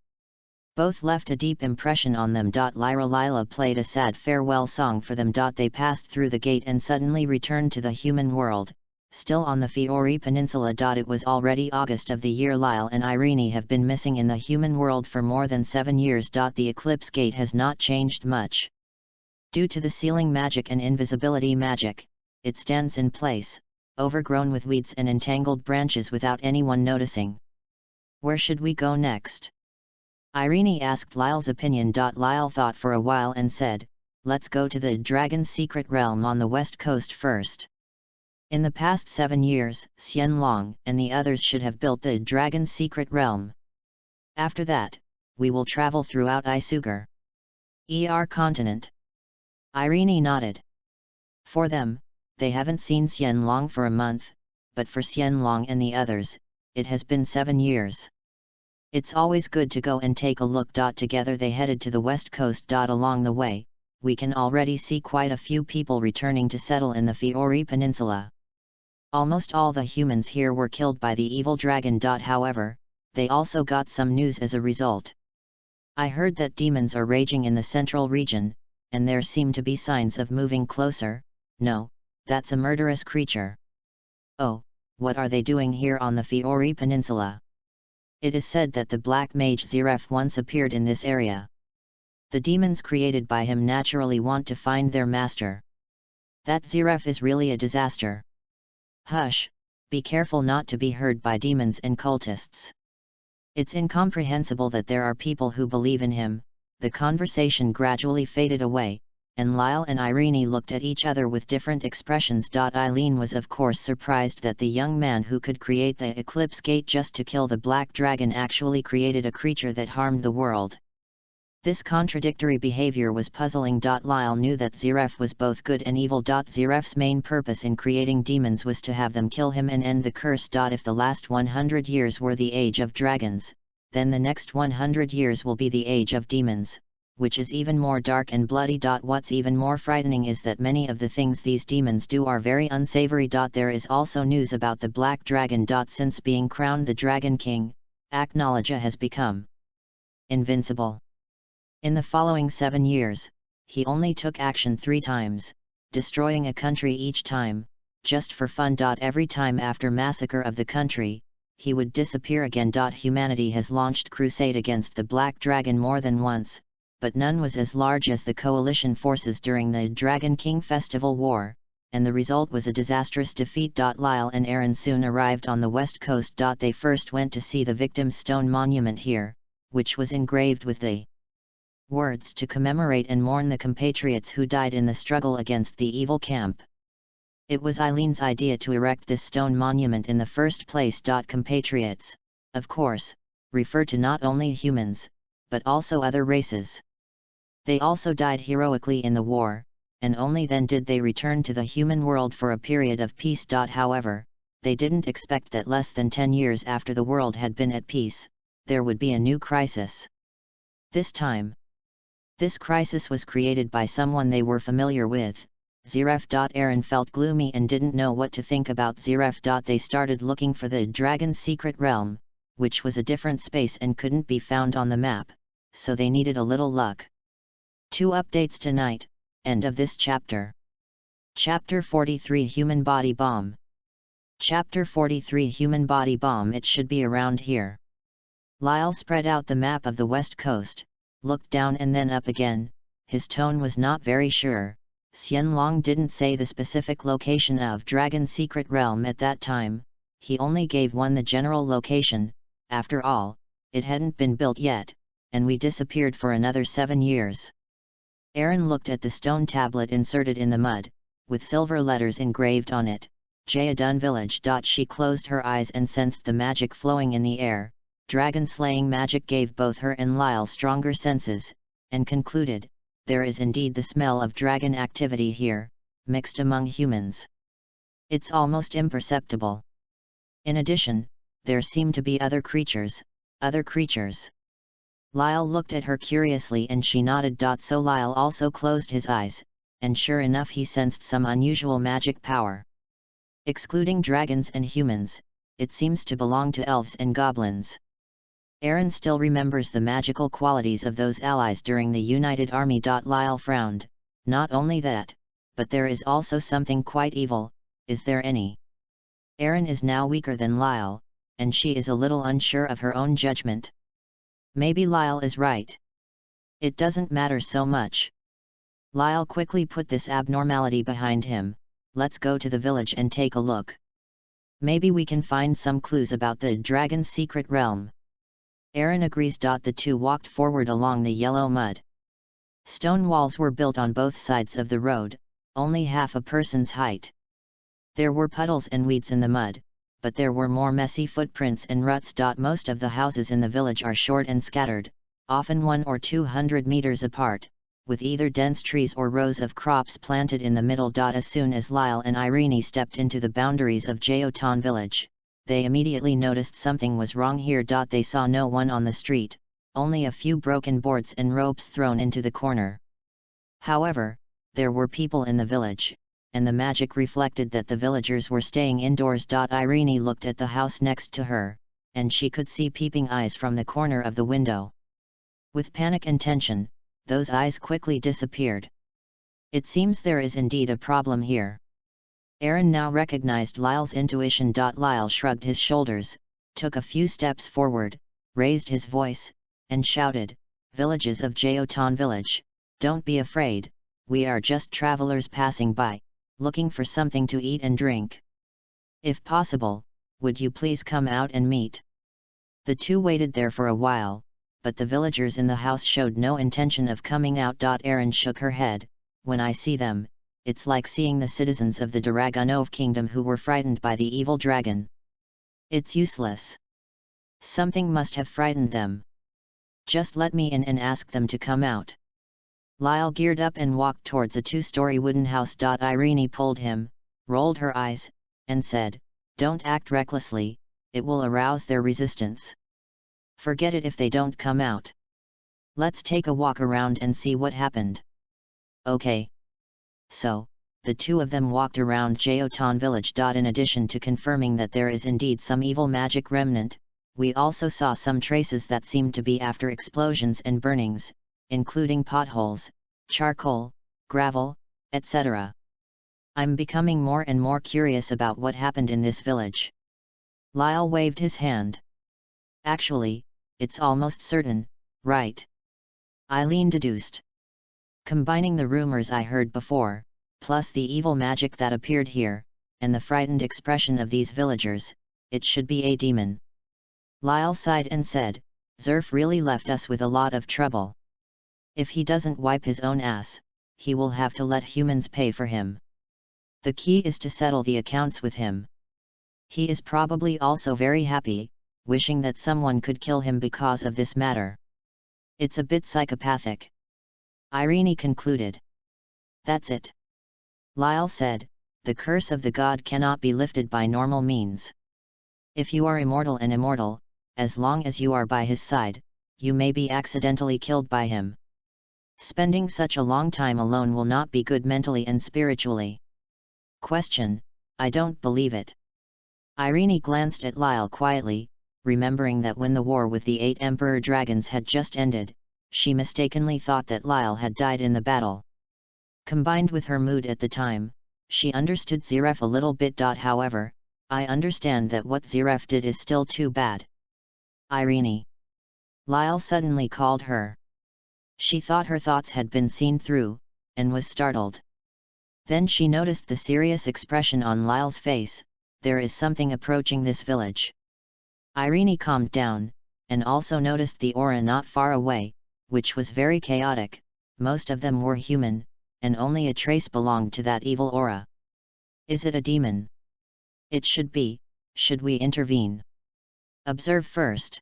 Both left a deep impression on them. Lila played a sad farewell song for them. They passed through the gate and suddenly returned to the human world, still on the Fiori Peninsula. It was already August of the year. Lyle and Irene have been missing in the human world for more than 7 years. The Eclipse Gate has not changed much. Due to the sealing magic and invisibility magic, it stands in place, overgrown with weeds and entangled branches without anyone noticing. Where should we go next? Irene asked Lyle's opinion. Lyle thought for a while and said, let's go to the Dragon's Secret Realm on the west coast first. In the past 7 years, Xianlong and the others should have built the Dragon's Secret Realm. After that, we will travel throughout Isugar continent. Irene nodded. For them, they haven't seen Xianlong for a month, but for Xianlong and the others, it has been 7 years. It's always good to go and take a look. Together they headed to the west coast. Along the way, we can already see quite a few people returning to settle in the Fiori Peninsula. Almost all the humans here were killed by the evil dragon. However, they also got some news as a result. I heard that demons are raging in the central region, and there seem to be signs of moving closer. No, that's a murderous creature. Oh, what are they doing here on the Fiori Peninsula? It is said that the black mage Ziref once appeared in this area. The demons created by him naturally want to find their master. That Ziref is really a disaster. Hush, be careful not to be heard by demons and cultists. It's incomprehensible that there are people who believe in him. The conversation gradually faded away, and Lyle and Irene looked at each other with different expressions. Eileen was of course surprised that the young man who could create the Eclipse Gate just to kill the Black Dragon actually created a creature that harmed the world. This contradictory behavior was puzzling. Lyle knew that Ziref was both good and evil. Ziref's main purpose in creating demons was to have them kill him and end the curse. If the last 100 years were the age of dragons, then the next 100 years will be the age of demons, which is even more dark and bloody. What's even more frightening is that many of the things these demons do are very unsavory. There is also news about the Black Dragon. Since being crowned the Dragon King, Aknologia has become invincible. In the following 7 years, he only took action 3 times, destroying a country each time, just for fun. Every time after massacre of the country, he would disappear again. Humanity has launched crusade against the Black Dragon more than once, but none was as large as the coalition forces during the Dragon King Festival War. and the result was a disastrous defeat. Lyle and Aaron soon arrived on the west coast. They first went to see the victim's stone monument here, which was engraved with the words to commemorate and mourn the compatriots who died in the struggle against the evil camp. It was Eileen's idea to erect this stone monument in the first place. Compatriots, of course, refer to not only humans, but also other races. They also died heroically in the war, and only then did they return to the human world for a period of peace. However, they didn't expect that less than 10 years after the world had been at peace, there would be a new crisis. This time, this crisis was created by someone they were familiar with, Zeref. Aaron felt gloomy and didn't know what to think about Zeref. They started looking for the dragon's secret realm, which was a different space and couldn't be found on the map, so they needed a little luck. 2 updates tonight. End of this chapter. Chapter 43 Human Body Bomb. Chapter 43 Human Body Bomb. It should be around here. Lyle spread out the map of the west coast, looked down and then up again. His tone was not very sure. Xianlong didn't say the specific location of Dragon's secret realm at that time, he only gave one the general location. After all, it hadn't been built yet, and we disappeared for another 7 years. Aaron looked at the stone tablet inserted in the mud, with silver letters engraved on it, Jayadun Village. She closed her eyes and sensed the magic flowing in the air. Dragon-slaying magic gave both her and Lyle stronger senses, and concluded, there is indeed the smell of dragon activity here, mixed among humans. It's almost imperceptible. In addition, there seem to be other creatures. Lyle looked at her curiously and she nodded. So Lyle also closed his eyes, and sure enough he sensed some unusual magic power. Excluding dragons and humans, it seems to belong to elves and goblins. Aaron still remembers the magical qualities of those allies during the United Army. Lyle frowned. Not only that, but there is also something quite evil. Is there any? Aaron is now weaker than Lyle, and she is a little unsure of her own judgment. Maybe Lyle is right. It doesn't matter so much. Lyle quickly put this abnormality behind him. Let's go to the village and take a look. Maybe we can find some clues about the dragon's secret realm. Aaron agrees. The two walked forward along the yellow mud. Stone walls were built on both sides of the road, only half a person's height. There were puddles and weeds in the mud, but there were more messy footprints and ruts. Most of the houses in the village are short and scattered, often 100 or 200 meters apart, with either dense trees or rows of crops planted in the middle. As soon as Lyle and Irene stepped into the boundaries of Jayotan village, they immediately noticed something was wrong here. They saw no one on the street, only a few broken boards and ropes thrown into the corner. However, there were people in the village, and the magic reflected that the villagers were staying indoors. Irene looked at the house next to her, and she could see peeping eyes from the corner of the window. With panic and tension, those eyes quickly disappeared. It seems there is indeed a problem here. Aaron now recognized Lyle's intuition. Lyle shrugged his shoulders, took a few steps forward, raised his voice, and shouted, "Villages of Jayotan village, don't be afraid, we are just travelers passing by, looking for something to eat and drink. If possible, would you please come out and meet?" The two waited there for a while, but the villagers in the house showed no intention of coming out. Aaron shook her head. When I see them, it's like seeing the citizens of the Dragunov kingdom who were frightened by the evil dragon. It's useless. Something must have frightened them. Just let me in and ask them to come out. Lyle geared up and walked towards a 2-story wooden house. Irene pulled him, rolled her eyes, and said, "Don't act recklessly, it will arouse their resistance. Forget it if they don't come out. Let's take a walk around and see what happened." Okay. So, the two of them walked around Jayotan village. In addition to confirming that there is indeed some evil magic remnant, we also saw some traces that seemed to be after explosions and burnings, including potholes, charcoal, gravel, etc. I'm becoming more and more curious about what happened in this village. Lyle waved his hand. Actually, it's almost certain, right? Eileen deduced. Combining the rumors I heard before, plus the evil magic that appeared here, and the frightened expression of these villagers, it should be a demon. Lyle sighed and said, Zerf really left us with a lot of trouble. If he doesn't wipe his own ass, he will have to let humans pay for him. The key is to settle the accounts with him. He is probably also very happy, wishing that someone could kill him because of this matter. It's a bit psychopathic. Irene concluded. That's it. Lyle said, the curse of the god cannot be lifted by normal means. If you are immortal and immortal, as long as you are by his side, you may be accidentally killed by him. Spending such a long time alone will not be good mentally and spiritually. Question, I don't believe it. Irene glanced at Lyle quietly, remembering that when the war with the 8 Emperor Dragons had just ended, she mistakenly thought that Lyle had died in the battle. Combined with her mood at the time, she understood Zeref a little bit. However, I understand that what Zeref did is still too bad. Irene. Lyle suddenly called her. She thought her thoughts had been seen through, and was startled. Then she noticed the serious expression on Lyle's face. There is something approaching this village. Irene calmed down, and also noticed the aura not far away, which was very chaotic. Most of them were human, and only a trace belonged to that evil aura. Is it a demon? It should be. Should we intervene? Observe first.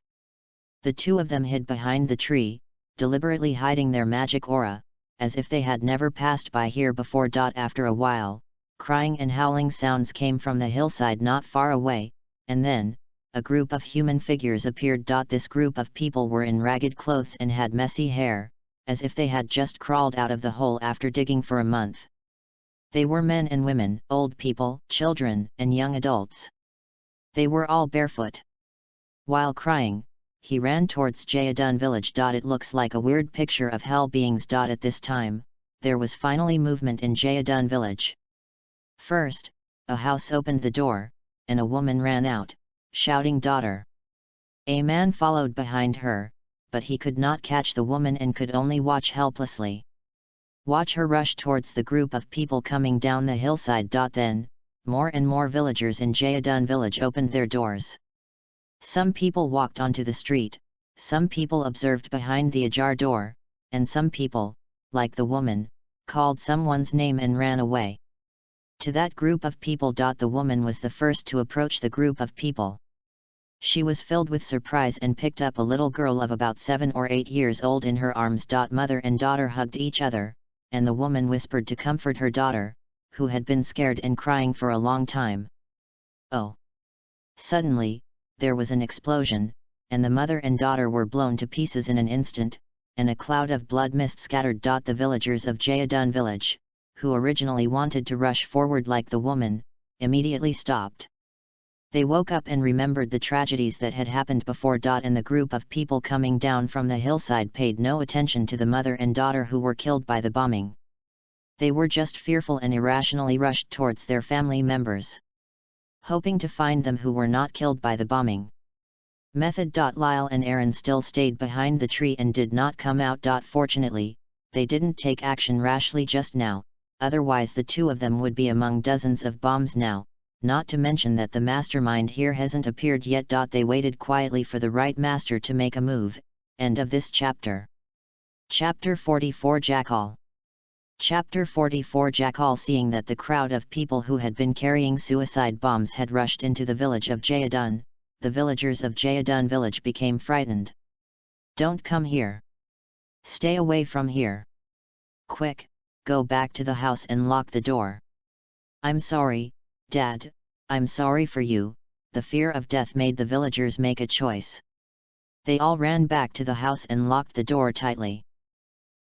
The two of them hid behind the tree, deliberately hiding their magic aura, as if they had never passed by here before. After a while, crying and howling sounds came from the hillside not far away, and then, a group of human figures appeared. This group of people were in ragged clothes and had messy hair, as if they had just crawled out of the hole after digging for a month. They were men and women, old people, children, and young adults. They were all barefoot. While crying, he ran towards Jayadun village. It looks like a weird picture of hell beings. At this time, there was finally movement in Jayadun village. First, a house opened the door, and a woman ran out, shouting daughter. A man followed behind her, but he could not catch the woman and could only watch helplessly. Watch her rush towards the group of people coming down the hillside. Then, more and more villagers in Jayadun village opened their doors. Some people walked onto the street, some people observed behind the ajar door, and some people, like the woman, called someone's name and ran away. To that group of people. The woman was the first to approach the group of people. She was filled with surprise and picked up a little girl of about 7 or 8 years old in her arms. Mother and daughter hugged each other, and the woman whispered to comfort her daughter, who had been scared and crying for a long time. Oh! Suddenly, there was an explosion, and the mother and daughter were blown to pieces in an instant, and a cloud of blood mist scattered. The villagers of Jayadun village, who originally wanted to rush forward like the woman, immediately stopped. They woke up and remembered the tragedies that had happened before. And the group of people coming down from the hillside paid no attention to the mother and daughter who were killed by the bombing. They were just fearful and irrationally rushed towards their family members, hoping to find them who were not killed by the bombing. Method. Lyle and Aaron still stayed behind the tree and did not come out. Fortunately, they didn't take action rashly just now, otherwise the two of them would be among dozens of bombs now. Not to mention that the mastermind here hasn't appeared yet. They waited quietly for the right master to make a move. End of this chapter. Chapter 44 Jackal. Chapter 44 Jackal. Seeing that the crowd of people who had been carrying suicide bombs had rushed into the village of Jayadun, the villagers of Jayadun village became frightened. Don't come here. Stay away from here. Quick, go back to the house and lock the door. I'm sorry, Dad, I'm sorry for you. The fear of death made the villagers make a choice. They all ran back to the house and locked the door tightly.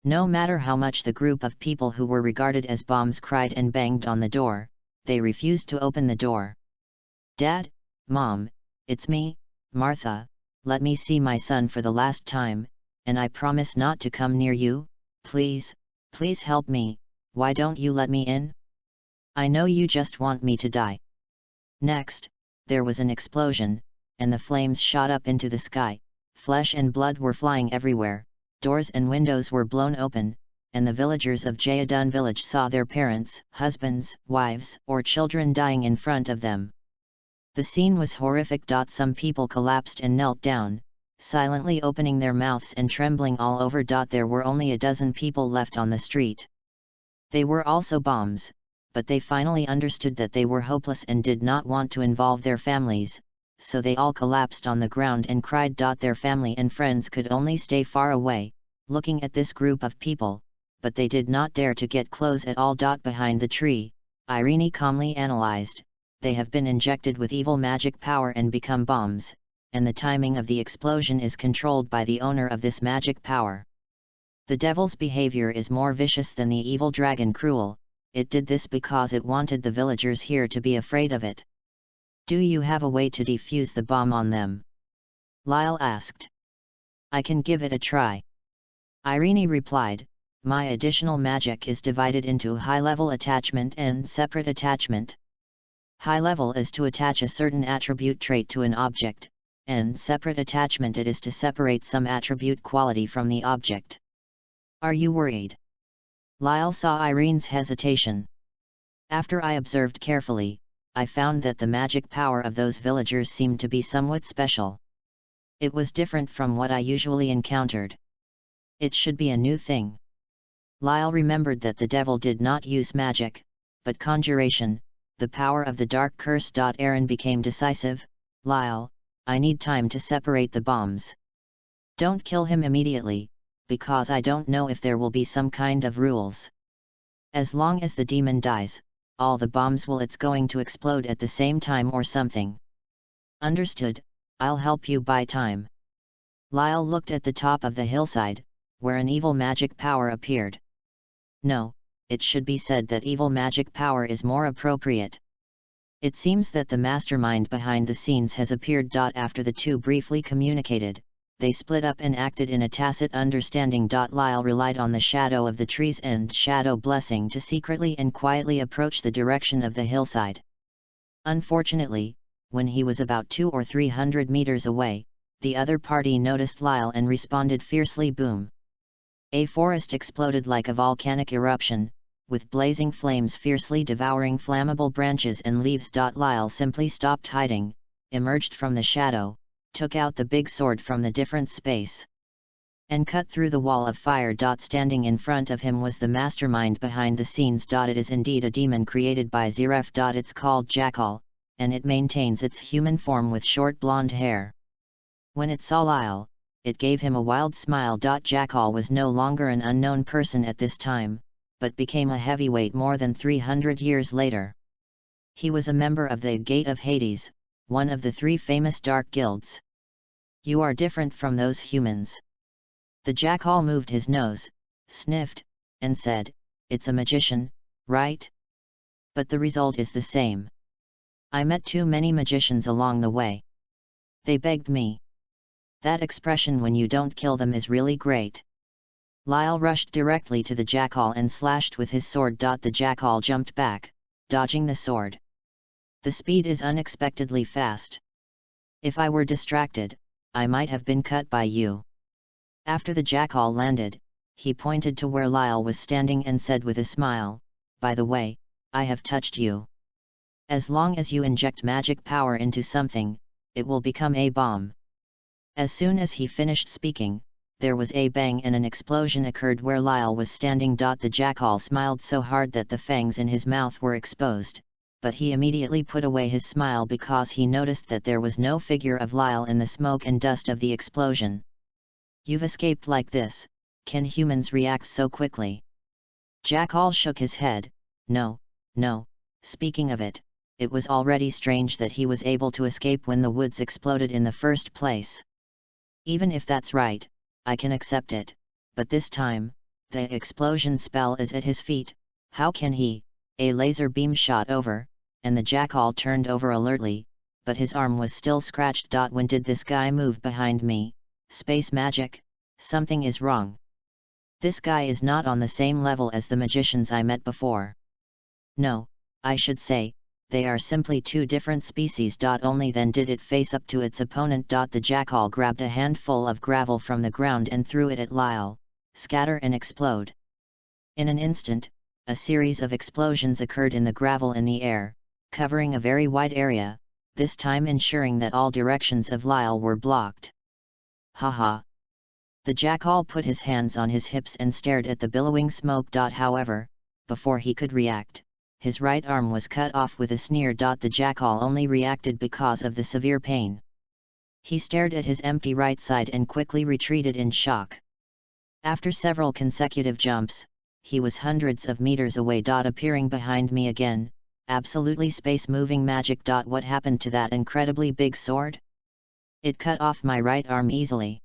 No matter how much the group of people who were regarded as bombs cried and banged on the door, they refused to open the door. Dad, Mom, it's me, Martha, let me see my son for the last time, and I promise not to come near you, please, please help me, why don't you let me in? I know you just want me to die. Next, there was an explosion, and the flames shot up into the sky, flesh and blood were flying everywhere, doors and windows were blown open, and the villagers of Jayadun village saw their parents, husbands, wives, or children dying in front of them. The scene was horrific. Some people collapsed and knelt down, silently opening their mouths and trembling all over. There were only a dozen people left on the street. They were also bombs, but they finally understood that they were hopeless and did not want to involve their families, so they all collapsed on the ground and cried. Their family and friends could only stay far away, looking at this group of people, but they did not dare to get close at all. Behind the tree, Irene calmly analyzed, they have been injected with evil magic power and become bombs, and the timing of the explosion is controlled by the owner of this magic power. The devil's behavior is more vicious than the evil dragon cruel. It did this because it wanted the villagers here to be afraid of it. Do you have a way to defuse the bomb on them? Lyle asked. I can give it a try. Irene replied, my additional magic is divided into high-level attachment and separate attachment. High level is to attach a certain attribute trait to an object, and separate attachment it is to separate some attribute quality from the object. Are you worried? Lyle saw Irene's hesitation. After I observed carefully, I found that the magic power of those villagers seemed to be somewhat special. It was different from what I usually encountered. It should be a new thing. Lyle remembered that the devil did not use magic, but conjuration, the power of the dark curse. Aaron became decisive. Lyle, I need time to separate the bombs. Don't kill him immediately, because I don't know if there will be some kind of rules. As long as the demon dies, all the bombs it's going to explode at the same time or something. Understood, I'll help you buy time. Lyle looked at the top of the hillside, where an evil magic power appeared. No, it should be said that evil magic power is more appropriate. It seems that the mastermind behind the scenes has appeared. After the two briefly communicated, they split up and acted in a tacit understanding. Lyle relied on the shadow of the trees and shadow blessing to secretly and quietly approach the direction of the hillside. Unfortunately, when he was about 200 or 300 meters away, the other party noticed Lyle and responded fiercely. Boom! A forest exploded like a volcanic eruption, with blazing flames fiercely devouring flammable branches and leaves. Lyle simply stopped hiding, emerged from the shadow, took out the big sword from the different space, and cut through the wall of fire. Standing in front of him was the mastermind behind the scenes. It is indeed a demon created by Zeref. It's called Jackal, and it maintains its human form with short blonde hair. When it saw Lyle, it gave him a wild smile. Jackal was no longer an unknown person at this time, but became a heavyweight more than 300 years later. He was a member of the Gate of Hades, one of the 3 famous dark guilds. You are different from those humans. The Jackal moved his nose, sniffed, and said, it's a magician, right? But the result is the same. I met too many magicians along the way. They begged me. That expression when you don't kill them is really great. Lyle rushed directly to the Jackal and slashed with his sword. The Jackal jumped back, dodging the sword. The speed is unexpectedly fast. If I were distracted, I might have been cut by you. After the Jackal landed, he pointed to where Lyle was standing and said with a smile, by the way, I have touched you. As long as you inject magic power into something, it will become a bomb. As soon as he finished speaking, there was a bang and an explosion occurred where Lyle was standing. The Jackal smiled so hard that the fangs in his mouth were exposed, but he immediately put away his smile because he noticed that there was no figure of Lyle in the smoke and dust of the explosion. You've escaped like this, can humans react so quickly? Jackal shook his head, no, speaking of it, it was already strange that he was able to escape when the woods exploded in the first place. Even if that's right, I can accept it, but this time, the explosion spell is at his feet. How can he? A laser beam shot over, and the Jackal turned over alertly, but his arm was still scratched. When did this guy move behind me? Space magic? Something is wrong. This guy is not on the same level as the magicians I met before. No, I should say, they are simply 2 different species. Only then did it face up to its opponent. The Jackal grabbed a handful of gravel from the ground and threw it at Lyle. Scatter and explode. In an instant, a series of explosions occurred in the gravel in the air, covering a very wide area, this time ensuring that all directions of Lyle were blocked. Haha! The jackal put his hands on his hips and stared at the billowing smoke. However, before he could react, his right arm was cut off with a sneer. The jackal only reacted because of the severe pain. He stared at his empty right side and quickly retreated in shock. After several consecutive jumps, he was hundreds of meters away. Appearing behind me again, absolutely space-moving magic. What happened to that incredibly big sword? It cut off my right arm easily.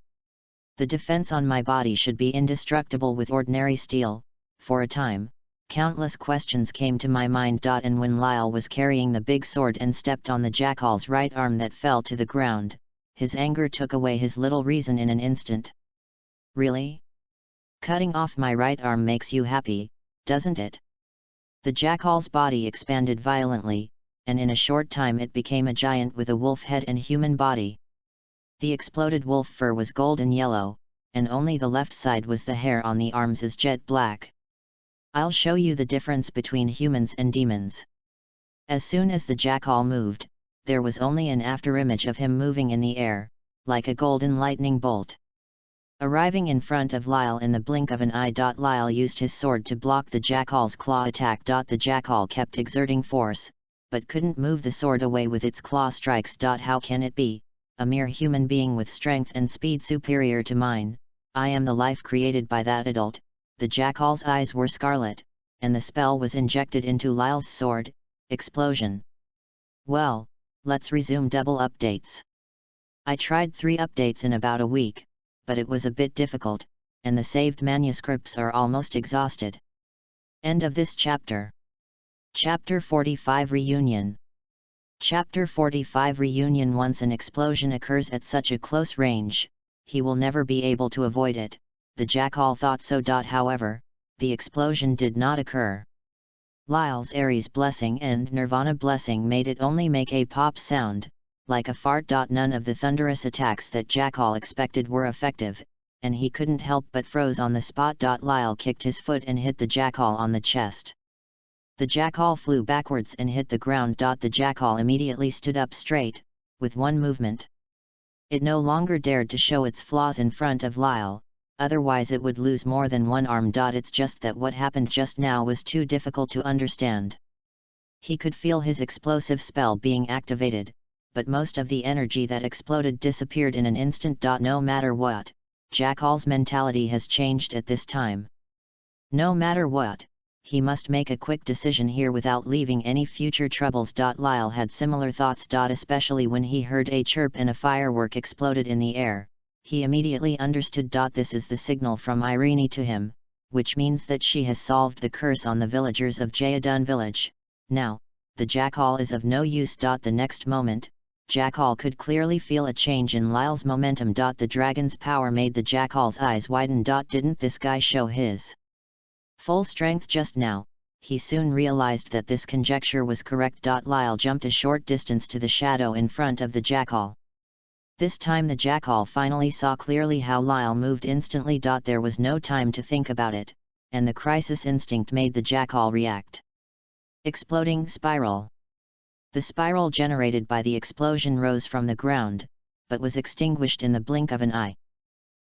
The defense on my body should be indestructible with ordinary steel. For a time, countless questions came to my mind. And when Lyle was carrying the big sword and stepped on the jackal's right arm that fell to the ground, his anger took away his little reason in an instant. Really? Cutting off my right arm makes you happy, doesn't it? The jackal's body expanded violently, and in a short time it became a giant with a wolf head and human body. The exploded wolf fur was golden yellow, and only the left side was the hair on the arms is jet black. I'll show you the difference between humans and demons. As soon as the jackal moved, there was only an afterimage of him moving in the air, like a golden lightning bolt. Arriving in front of Lyle in the blink of an eye. Lyle used his sword to block the jackal's claw attack. The jackal kept exerting force, but couldn't move the sword away with its claw strikes. How can it be? A mere human being with strength and speed superior to mine, I am the life created by that adult. The jackal's eyes were scarlet, and the spell was injected into Lyle's sword. Explosion. Well, let's resume double updates. I tried 3 updates in about a week, but it was a bit difficult, and the saved manuscripts are almost exhausted. End of this chapter. Chapter 45 Reunion. Chapter 45 Reunion. Once an explosion occurs at such a close range, he will never be able to avoid it. The jackal thought so. However, the explosion did not occur. Lyle's Ares blessing and Nirvana blessing made it only make a pop sound, like a fart. None of the thunderous attacks that jackal expected were effective, and he couldn't help but froze on the spot. Lyle kicked his foot and hit the jackal on the chest. The jackal flew backwards and hit the ground. The jackal immediately stood up straight, with one movement. It no longer dared to show its flaws in front of Lyle, otherwise it would lose more than one arm. It's just that what happened just now was too difficult to understand. He could feel his explosive spell being activated, but most of the energy that exploded disappeared in an instant. No matter what, Jackal's mentality has changed at this time. No matter what, he must make a quick decision here without leaving any future troubles. Lyle had similar thoughts. Especially when he heard a chirp and a firework exploded in the air. He immediately understood. This is the signal from Irene to him, which means that she has solved the curse on the villagers of Jayadun village. Now, the jackal is of no use. The next moment, Jackal could clearly feel a change in Lyle's momentum. The dragon's power made the jackal's eyes widen. Didn't this guy show his full strength just now? He soon realized that this conjecture was correct. Lyle jumped a short distance to the shadow in front of the jackal. This time the jackal finally saw clearly how Lyle moved instantly. There was no time to think about it, and the crisis instinct made the jackal react. Exploding spiral. The spiral generated by the explosion rose from the ground, but was extinguished in the blink of an eye.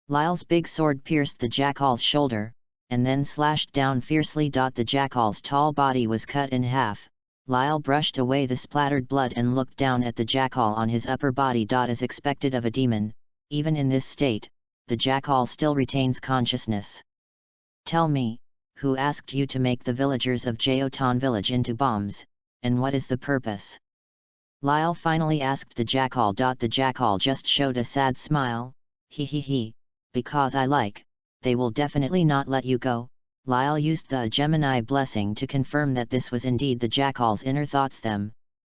Lyle's big sword pierced the jackal's shoulder, and then slashed down fiercely. The jackal's tall body was cut in half. Lyle brushed away the splattered blood and looked down at the jackal on his upper body. As expected of a demon, even in this state, the jackal still retains consciousness. Tell me, who asked you to make the villagers of Jayotan village into bombs, and what is the purpose? Lyle finally asked the jackal. The jackal just showed a sad smile. He, because I like, they will definitely not let you go. Lyle used the Gemini blessing to confirm that this was indeed the jackal's inner thoughts.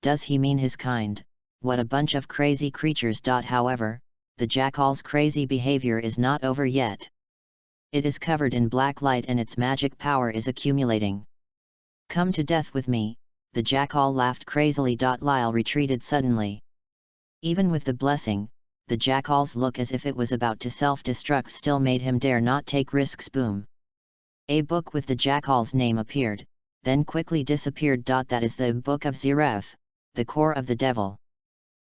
Does he mean his kind? What a bunch of crazy creatures. However, the jackal's crazy behavior is not over yet. It is covered in black light and its magic power is accumulating. Come to death with me, the jackal laughed crazily. Lyle retreated suddenly. Even with the blessing, the jackal's look as if it was about to self-destruct still made him dare not take risks. Boom. A book with the jackal's name appeared, then quickly disappeared. That is the Book of Zeref, the core of the devil.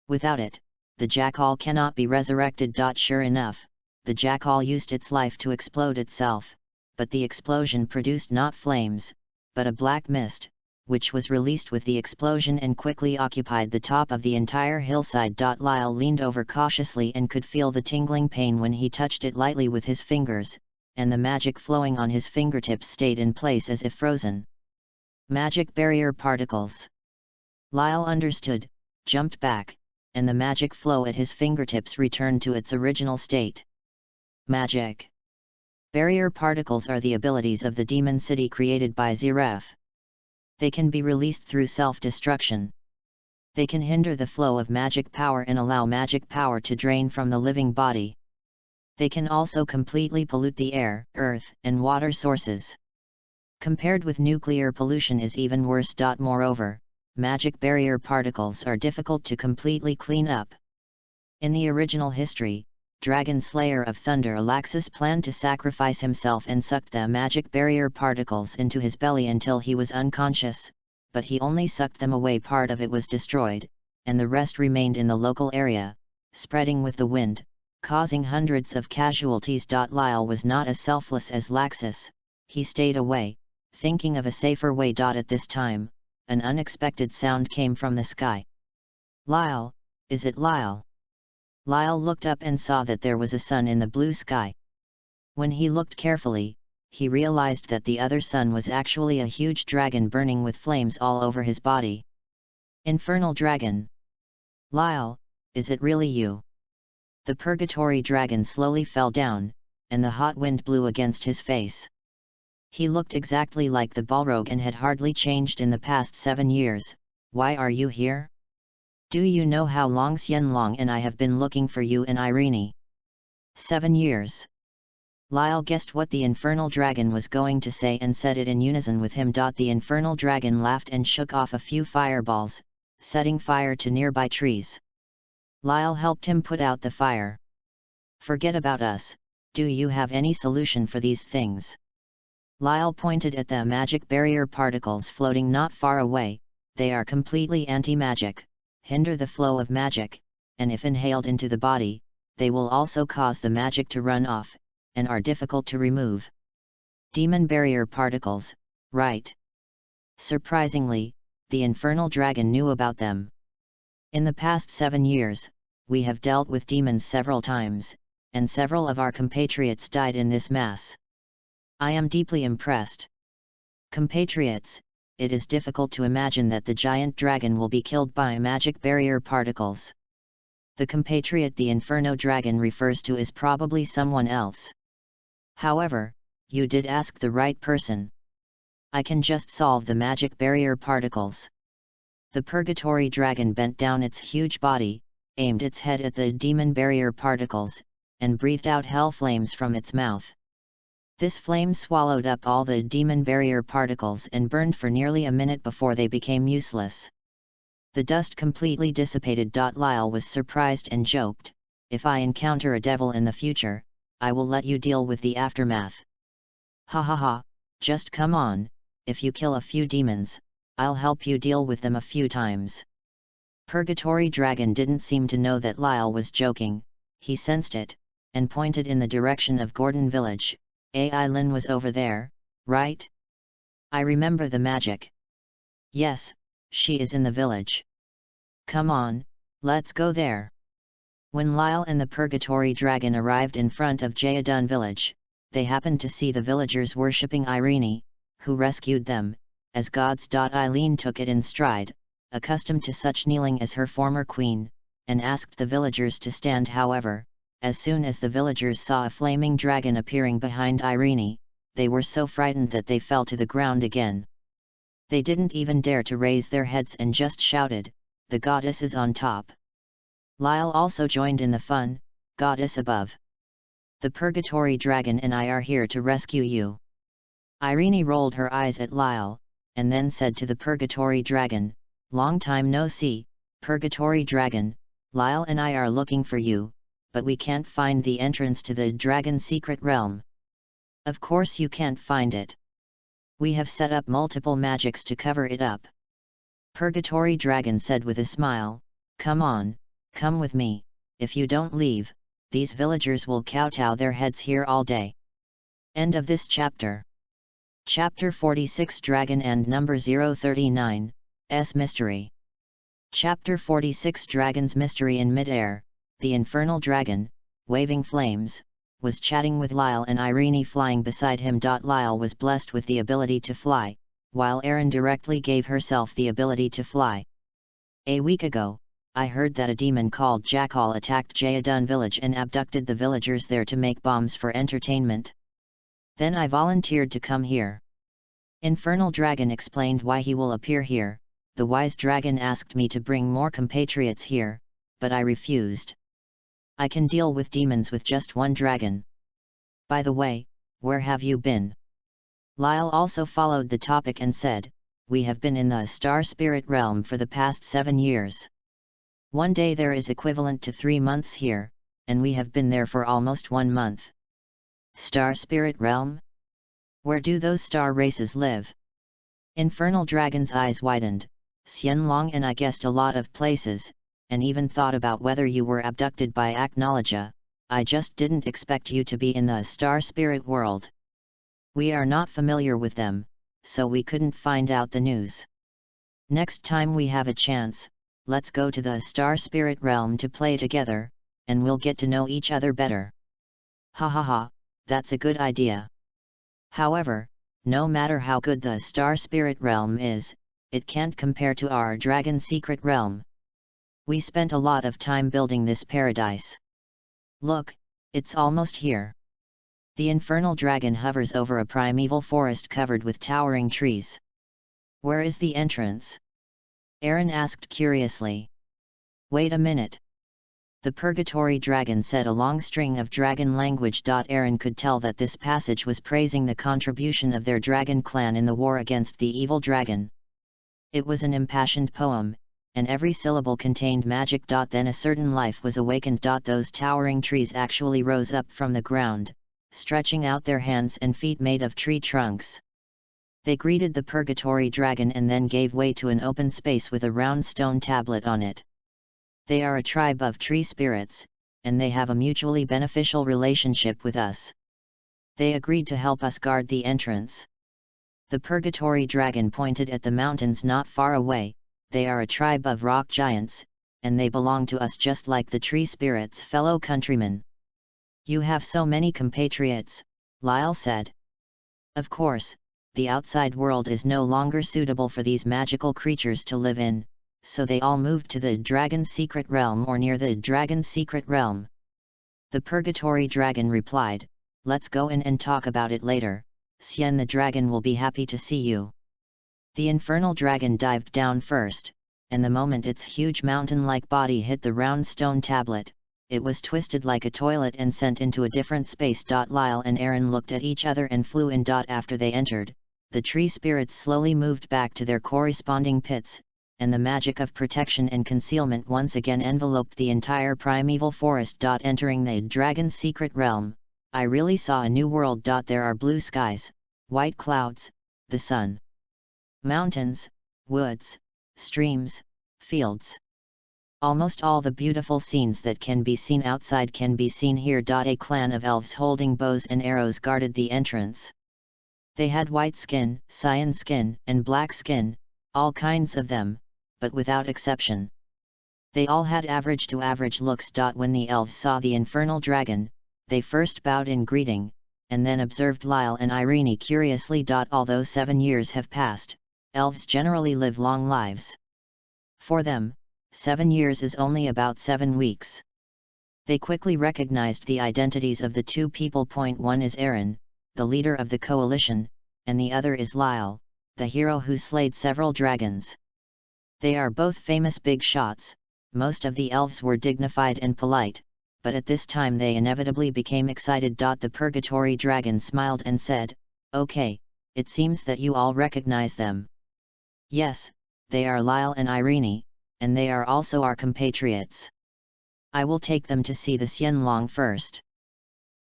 Without it, the jackal cannot be resurrected. Sure enough, the jackal used its life to explode itself, but the explosion produced not flames, but a black mist, which was released with the explosion and quickly occupied the top of the entire hillside. Lyle leaned over cautiously and could feel the tingling pain when he touched it lightly with his fingers, and the magic flowing on his fingertips stayed in place as if frozen. Magic barrier particles. Lyle understood, jumped back, and the magic flow at his fingertips returned to its original state. Magic barrier particles are the abilities of the demon city created by Zeref. They can be released through self-destruction. They can hinder the flow of magic power and allow magic power to drain from the living body. They can also completely pollute the air, earth, and water sources. Compared with nuclear pollution is even worse. Moreover, magic barrier particles are difficult to completely clean up. In the original history, Dragon Slayer of Thunder Alaxis planned to sacrifice himself and sucked the magic barrier particles into his belly until he was unconscious, but he only sucked them away. Part of it was destroyed, and the rest remained in the local area, spreading with the wind, causing hundreds of casualties. Lyle was not as selfless as Laxis. He stayed away, thinking of a safer way. At this time, an unexpected sound came from the sky. Lyle, is it Lyle? Lyle looked up and saw that there was a sun in the blue sky. When he looked carefully, he realized that the other sun was actually a huge dragon burning with flames all over his body. Infernal dragon! Lyle, is it really you? The purgatory dragon slowly fell down, and the hot wind blew against his face. He looked exactly like the Balrog and had hardly changed in the past 7 years. Why are you here? Do you know how long Xianlong and I have been looking for you and Irene? 7 years. Lyle guessed what the infernal dragon was going to say and said it in unison with him. The infernal dragon laughed and shook off a few fireballs, setting fire to nearby trees. Lyle helped him put out the fire. Forget about us, do you have any solution for these things? Lyle pointed at the magic barrier particles floating not far away. They are completely anti-magic, hinder the flow of magic, and if inhaled into the body, they will also cause the magic to run off, and are difficult to remove. Demon barrier particles, right? Surprisingly, the infernal dragon knew about them. In the past 7 years, we have dealt with demons several times, and several of our compatriots died in this mass. I am deeply impressed. Compatriots, it is difficult to imagine that the giant dragon will be killed by magic barrier particles. The compatriot the Inferno dragon refers to is probably someone else. However, you did ask the right person. I can just solve the magic barrier particles. The purgatory dragon bent down its huge body, aimed its head at the demon barrier particles, and breathed out hell flames from its mouth. This flame swallowed up all the demon barrier particles and burned for nearly a minute before they became useless. The dust completely dissipated. Lyle was surprised and joked, "If I encounter a devil in the future, I will let you deal with the aftermath." Ha ha ha, just come on, if you kill a few demons, I'll help you deal with them a few times. Purgatory Dragon didn't seem to know that Lyle was joking. He sensed it, and pointed in the direction of Gordon Village. Ai Lin was over there, right? I remember the magic. Yes, she is in the village. Come on, let's go there. When Lyle and the Purgatory Dragon arrived in front of Jayadun village, they happened to see the villagers worshipping Irene, who rescued them, as gods. Eileen took it in stride, accustomed to such kneeling as her former queen, and asked the villagers to stand. However, as soon as the villagers saw a flaming dragon appearing behind Irene, they were so frightened that they fell to the ground again. They didn't even dare to raise their heads and just shouted, "The goddess is on top." Lyle also joined in the fun, "Goddess above. The Purgatory Dragon and I are here to rescue you." Irene rolled her eyes at Lyle, and then said to the Purgatory Dragon, "Long time no see, Purgatory Dragon, Lyle and I are looking for you, but we can't find the entrance to the dragon's secret realm." Of course you can't find it. We have set up multiple magics to cover it up. Purgatory Dragon said with a smile, come on, come with me, if you don't leave, these villagers will kowtow their heads here all day. End of this chapter. Chapter 46 Dragon and Number 039, S Mystery. Chapter 46 Dragon's Mystery in Midair. The infernal dragon, waving flames, was chatting with Lyle and Irene flying beside him. Lyle was blessed with the ability to fly, while Erin directly gave herself the ability to fly. A week ago, I heard that a demon called Jackal attacked Jayadun village and abducted the villagers there to make bombs for entertainment. Then I volunteered to come here. Infernal Dragon explained why he will appear here. The wise dragon asked me to bring more compatriots here, but I refused. I can deal with demons with just one dragon. By the way, where have you been? Lyle also followed the topic and said, we have been in the star spirit realm for the past 7 years. One day there is equivalent to 3 months here, and we have been there for almost 1 month. Star spirit realm? Where do those star races live? Infernal Dragon's eyes widened. Xianlong and I guessed a lot of places, and even thought about whether you were abducted by Acknowledge. I just didn't expect you to be in the star spirit world. We are not familiar with them, so we couldn't find out the news. Next time we have a chance, let's go to the star spirit realm to play together, and we'll get to know each other better. Ha ha ha, that's a good idea. However, no matter how good the star spirit realm is, it can't compare to our dragon secret realm. We spent a lot of time building this paradise. Look, it's almost here. The infernal dragon hovers over a primeval forest covered with towering trees. Where is the entrance? Erin asked curiously. Wait a minute. The purgatory dragon said a long string of dragon language. Erin could tell that this passage was praising the contribution of their dragon clan in the war against the evil dragon. It was an impassioned poem, and every syllable contained magic. Then a certain life was awakened. Those towering trees actually rose up from the ground, stretching out their hands and feet made of tree trunks. They greeted the purgatory dragon and then gave way to an open space with a round stone tablet on it. They are a tribe of tree spirits, and they have a mutually beneficial relationship with us. They agreed to help us guard the entrance. The purgatory dragon pointed at the mountains not far away. They are a tribe of rock giants, and they belong to us just like the tree spirits' fellow countrymen. You have so many compatriots, Lyle said. Of course, the outside world is no longer suitable for these magical creatures to live in, so they all moved to the dragon's secret realm or near the dragon's secret realm. The purgatory dragon replied, let's go in and talk about it later. Xian the dragon will be happy to see you. The infernal dragon dived down first, and the moment its huge mountain-like body hit the round stone tablet, it was twisted like a toilet and sent into a different space. Lyle and Erin looked at each other and flew in. After they entered, the tree spirits slowly moved back to their corresponding pits, and the magic of protection and concealment once again enveloped the entire primeval forest. Entering the dragon's secret realm, I really saw a new world. There are blue skies, white clouds, the sun, mountains, woods, streams, fields. Almost all the beautiful scenes that can be seen outside can be seen here. A clan of elves holding bows and arrows guarded the entrance. They had white skin, cyan skin, and black skin, all kinds of them, but without exception. They all had average to average looks. When the elves saw the infernal dragon, they first bowed in greeting, and then observed Lyle and Irene curiously. Although 7 years have passed, elves generally live long lives. For them, 7 years is only about 7 weeks. They quickly recognized the identities of the two people. One is Erin, the leader of the coalition, and the other is Lyle, the hero who slayed several dragons. They are both famous big shots. Most of the elves were dignified and polite, but at this time they inevitably became excited. The purgatory dragon smiled and said, okay, it seems that you all recognize them. Yes, they are Lyle and Irene, and they are also our compatriots. I will take them to see the Xianlong first.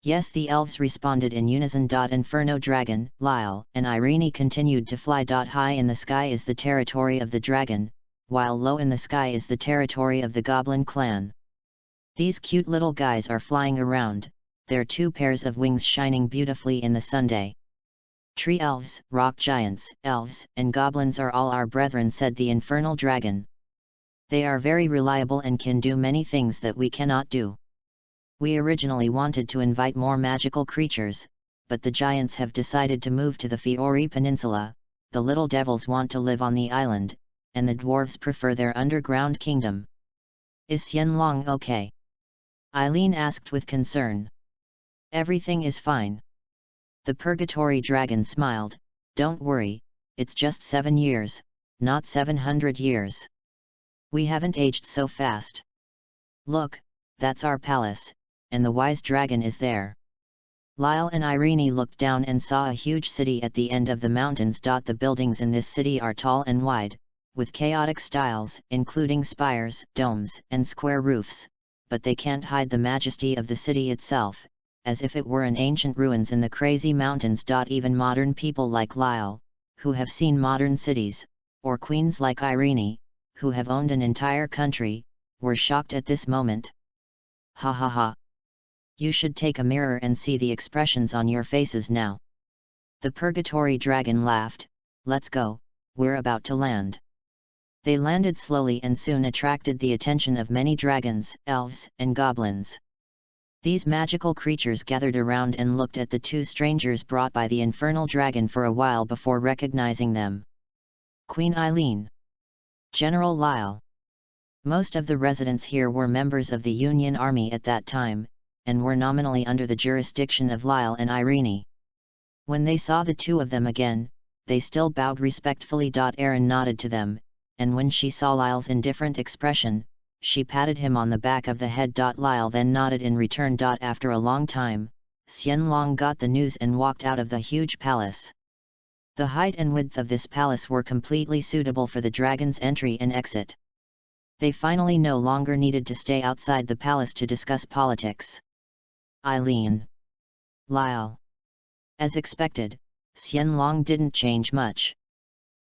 Yes, the elves responded in unison. Inferno Dragon, Lyle, and Irene continued to fly. High in the sky is the territory of the dragon, while low in the sky is the territory of the goblin clan. These cute little guys are flying around, their two pairs of wings shining beautifully in the sunday. Tree elves, rock giants, elves, and goblins are all our brethren, said the infernal dragon. They are very reliable and can do many things that we cannot do. We originally wanted to invite more magical creatures, but the giants have decided to move to the Fiori Peninsula, the little devils want to live on the island, and the dwarves prefer their underground kingdom. Is Xianlong okay? Eileen asked with concern. Everything is fine. The Purgatory Dragon smiled. Don't worry, it's just 7 years, not 700 years. We haven't aged so fast. Look, that's our palace, and the wise dragon is there. Lyle and Irene looked down and saw a huge city at the end of the mountains. The buildings in this city are tall and wide, with chaotic styles, including spires, domes, and square roofs, but they can't hide the majesty of the city itself, as if it were an ancient ruins in the crazy mountains. Even modern people like Lyle, who have seen modern cities, or queens like Irene, who have owned an entire country, were shocked at this moment. Ha ha ha. You should take a mirror and see the expressions on your faces now. The Purgatory Dragon laughed. Let's go, we're about to land. They landed slowly and soon attracted the attention of many dragons, elves, and goblins. These magical creatures gathered around and looked at the two strangers brought by the infernal dragon for a while before recognizing them. Queen Eileen. General Lyle. Most of the residents here were members of the Union Army at that time, and were nominally under the jurisdiction of Lyle and Irene. When they saw the two of them again, they still bowed respectfully. Erin nodded to them, and when she saw Lyle's indifferent expression, she patted him on the back of the head. Lyle then nodded in return. After a long time, Xianlong got the news and walked out of the huge palace. The height and width of this palace were completely suitable for the dragon's entry and exit. They finally no longer needed to stay outside the palace to discuss politics. Eileen. Lyle. As expected, Xianlong didn't change much.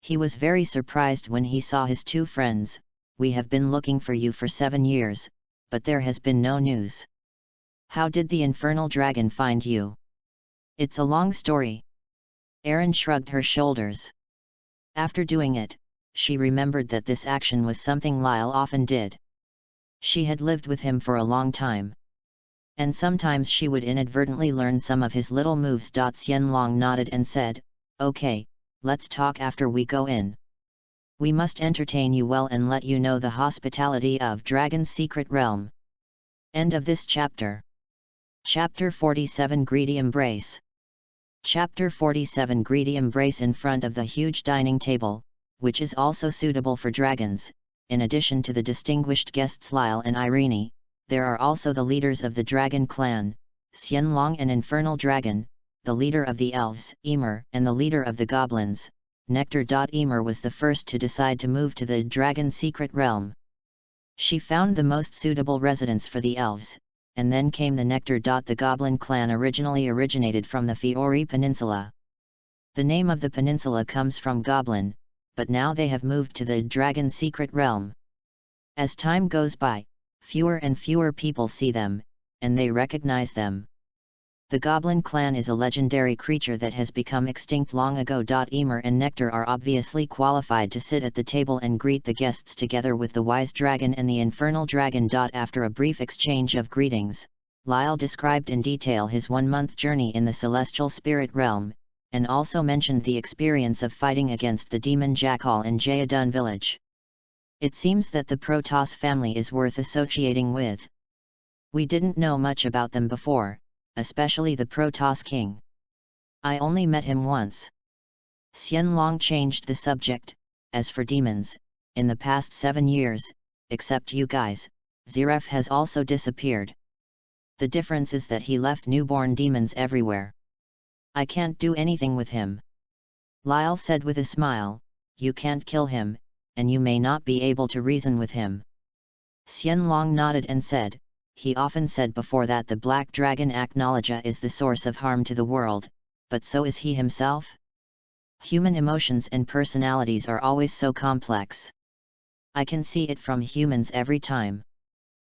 He was very surprised when he saw his two friends. We have been looking for you for 7 years, but there has been no news. How did the infernal dragon find you? It's a long story. Erin shrugged her shoulders. After doing it, she remembered that this action was something Lyle often did. She had lived with him for a long time. And sometimes she would inadvertently learn some of his little moves. Xianlong nodded and said, Okay, let's talk after we go in. We must entertain you well and let you know the hospitality of Dragon's secret realm. End of this chapter. Chapter 47 Greedy Embrace. Chapter 47 Greedy Embrace. In front of the huge dining table, which is also suitable for dragons, in addition to the distinguished guests Lyle and Irene, there are also the leaders of the dragon clan, Xianlong and Infernal Dragon, the leader of the elves, Emer, and the leader of the goblins, Nectar. Emer was the first to decide to move to the dragon's secret realm. She found the most suitable residence for the elves, and then came the Nectar. The goblin clan originally originated from the Fiori Peninsula. The name of the peninsula comes from goblin, but now they have moved to the dragon's secret realm. As time goes by, fewer and fewer people see them, and they recognize them. The Goblin clan is a legendary creature that has become extinct long ago. Emer and Nectar are obviously qualified to sit at the table and greet the guests together with the Wise Dragon and the Infernal Dragon. After a brief exchange of greetings, Lyle described in detail his 1-month journey in the Celestial Spirit Realm, and also mentioned the experience of fighting against the demon Jackal in Jayadun village. It seems that the Protoss family is worth associating with. We didn't know much about them before, especially the Protoss king. I only met him once. Xianlong changed the subject. As for demons, in the past 7 years, except you guys, Zeref has also disappeared. The difference is that he left newborn demons everywhere. I can't do anything with him. Lyle said with a smile, You can't kill him, and you may not be able to reason with him. Xianlong nodded and said, he often said before that the black dragon Aknologia is the source of harm to the world, but so is he himself? Human emotions and personalities are always so complex. I can see it from humans every time.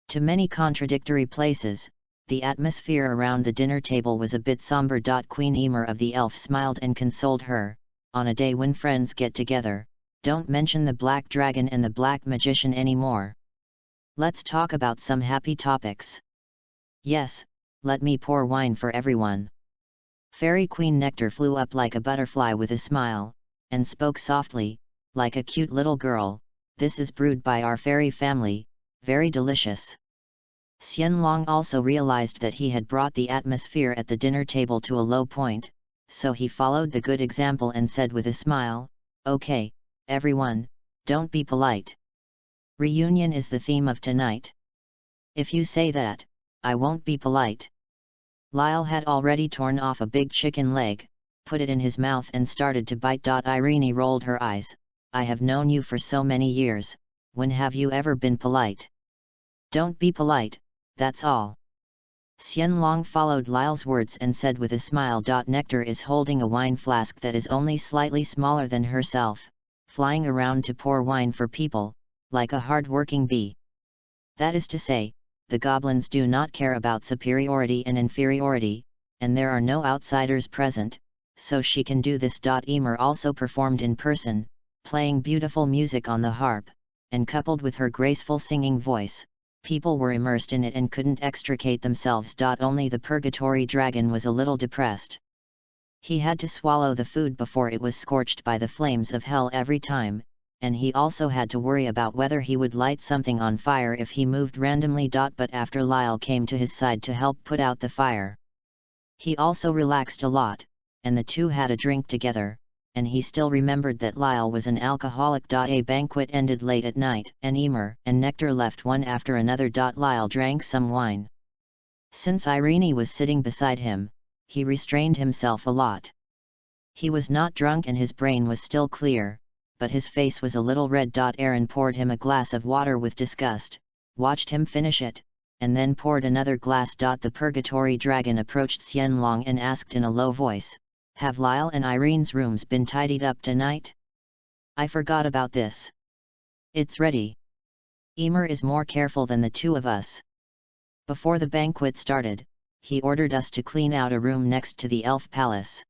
To many contradictory places, the atmosphere around the dinner table was a bit somber. Queen Emer of the Elf smiled and consoled her, on a day when friends get together, don't mention the black dragon and the black magician anymore. Let's talk about some happy topics. Yes, let me pour wine for everyone. Fairy Queen Nectar flew up like a butterfly with a smile, and spoke softly, like a cute little girl, this is brewed by our fairy family, very delicious. Xianlong also realized that he had brought the atmosphere at the dinner table to a low point, so he followed the good example and said with a smile, okay, everyone, don't be polite. Reunion is the theme of tonight. If you say that, I won't be polite. Lyle had already torn off a big chicken leg, put it in his mouth and started to bite. Irene rolled her eyes, I have known you for so many years, when have you ever been polite? Don't be polite, that's all. Xianlong followed Lyle's words and said with a smile. Nectar is holding a wine flask that is only slightly smaller than herself, flying around to pour wine for people, like a hard-working bee. That is to say, the goblins do not care about superiority and inferiority, and there are no outsiders present, so she can do this. Emer also performed in person, playing beautiful music on the harp, and coupled with her graceful singing voice, people were immersed in it and couldn't extricate themselves. Only the purgatory dragon was a little depressed. He had to swallow the food before it was scorched by the flames of hell every time, and he also had to worry about whether he would light something on fire if he moved randomly. But after Lyle came to his side to help put out the fire, he also relaxed a lot, and the two had a drink together, and he still remembered that Lyle was an alcoholic. A banquet ended late at night, and Emer and Nectar left one after another. Lyle drank some wine. Since Irene was sitting beside him, he restrained himself a lot. He was not drunk and his brain was still clear, but his face was a little red. Aaron poured him a glass of water with disgust, watched him finish it, and then poured another glass. The purgatory dragon approached Xianlong and asked in a low voice, have Lyle and Irene's rooms been tidied up tonight? I forgot about this. It's ready. Emer is more careful than the two of us. Before the banquet started, he ordered us to clean out a room next to the elf palace.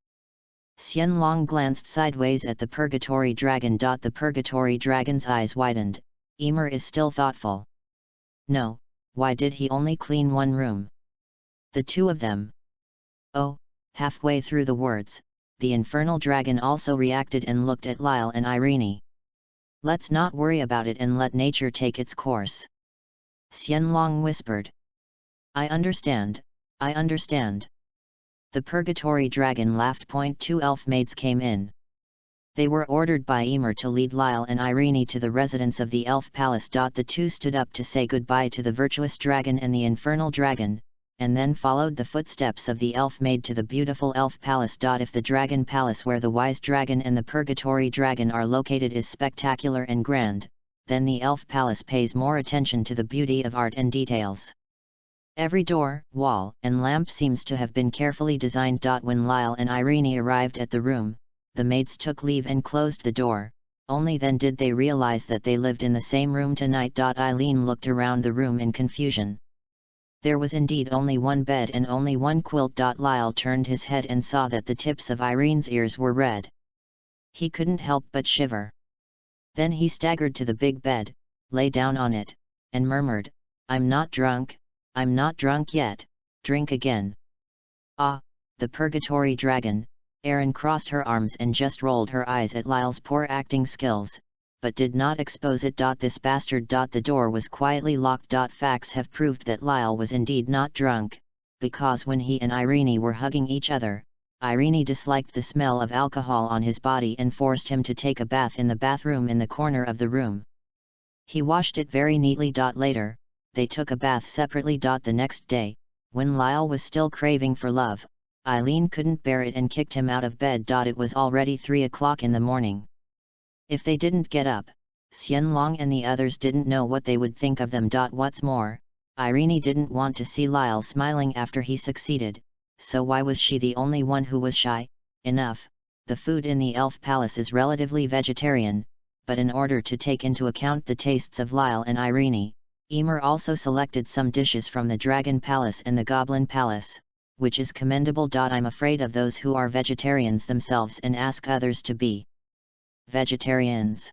Xianlong glanced sideways at the purgatory dragon. The purgatory dragon's eyes widened. Emer is still thoughtful. No, why did he only clean one room? The two of them. Oh, halfway through the words, the infernal dragon also reacted and looked at Lyle and Irene. Let's not worry about it and let nature take its course. Xianlong whispered. I understand, I understand. The purgatory dragon laughed. Two elf maids came in. They were ordered by Emer to lead Lyle and Irene to the residence of the elf palace. The two stood up to say goodbye to the virtuous dragon and the infernal dragon, and then followed the footsteps of the elf maid to the beautiful elf palace. If the dragon palace where the wise dragon and the purgatory dragon are located is spectacular and grand, then the elf palace pays more attention to the beauty of art and details. Every door, wall, and lamp seems to have been carefully designed. When Lyle and Irene arrived at the room, the maids took leave and closed the door, only then did they realize that they lived in the same room tonight. Eileen looked around the room in confusion. There was indeed only one bed and only one quilt. Lyle turned his head and saw that the tips of Irene's ears were red. He couldn't help but shiver. Then he staggered to the big bed, lay down on it, and murmured, I'm not drunk yet, drink again. Ah, the purgatory dragon. Erin crossed her arms and just rolled her eyes at Lyle's poor acting skills, but did not expose it. This bastard. The door was quietly locked. Facts have proved that Lyle was indeed not drunk, because when he and Irene were hugging each other, Irene disliked the smell of alcohol on his body and forced him to take a bath in the bathroom in the corner of the room. He washed it very neatly. Later, they took a bath separately. The next day, when Lyle was still craving for love, Eileen couldn't bear it and kicked him out of bed. It was already 3 o'clock in the morning. If they didn't get up, Xianlong and the others didn't know what they would think of them. What's more, Irene didn't want to see Lyle smiling after he succeeded, so why was she the only one who was shy? Enough, the food in the elf palace is relatively vegetarian, but in order to take into account the tastes of Lyle and Irene, Emer also selected some dishes from the Dragon Palace and the Goblin Palace, which is commendable. I'm afraid of those who are vegetarians themselves and ask others to be vegetarians.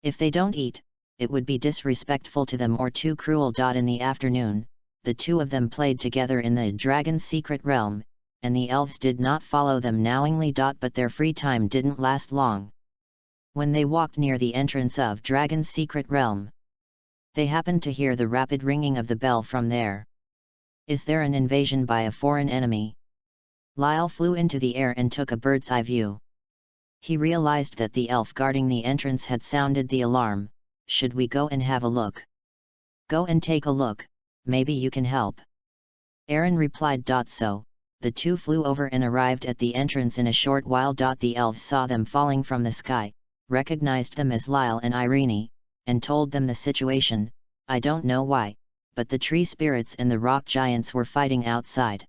If they don't eat, it would be disrespectful to them or too cruel. In the afternoon, the two of them played together in the dragon's secret realm, and the elves did not follow them knowingly. But their free time didn't last long. When they walked near the entrance of Dragon's secret realm, they happened to hear the rapid ringing of the bell from there. Is there an invasion by a foreign enemy? Lyle flew into the air and took a bird's eye view. He realized that the elf guarding the entrance had sounded the alarm. Should we go and have a look? Go and take a look, maybe you can help. Aaron replied. So, the two flew over and arrived at the entrance in a short while. The elves saw them falling from the sky, recognized them as Lyle and Irene, and told them the situation. I don't know why, but the tree spirits and the rock giants were fighting outside.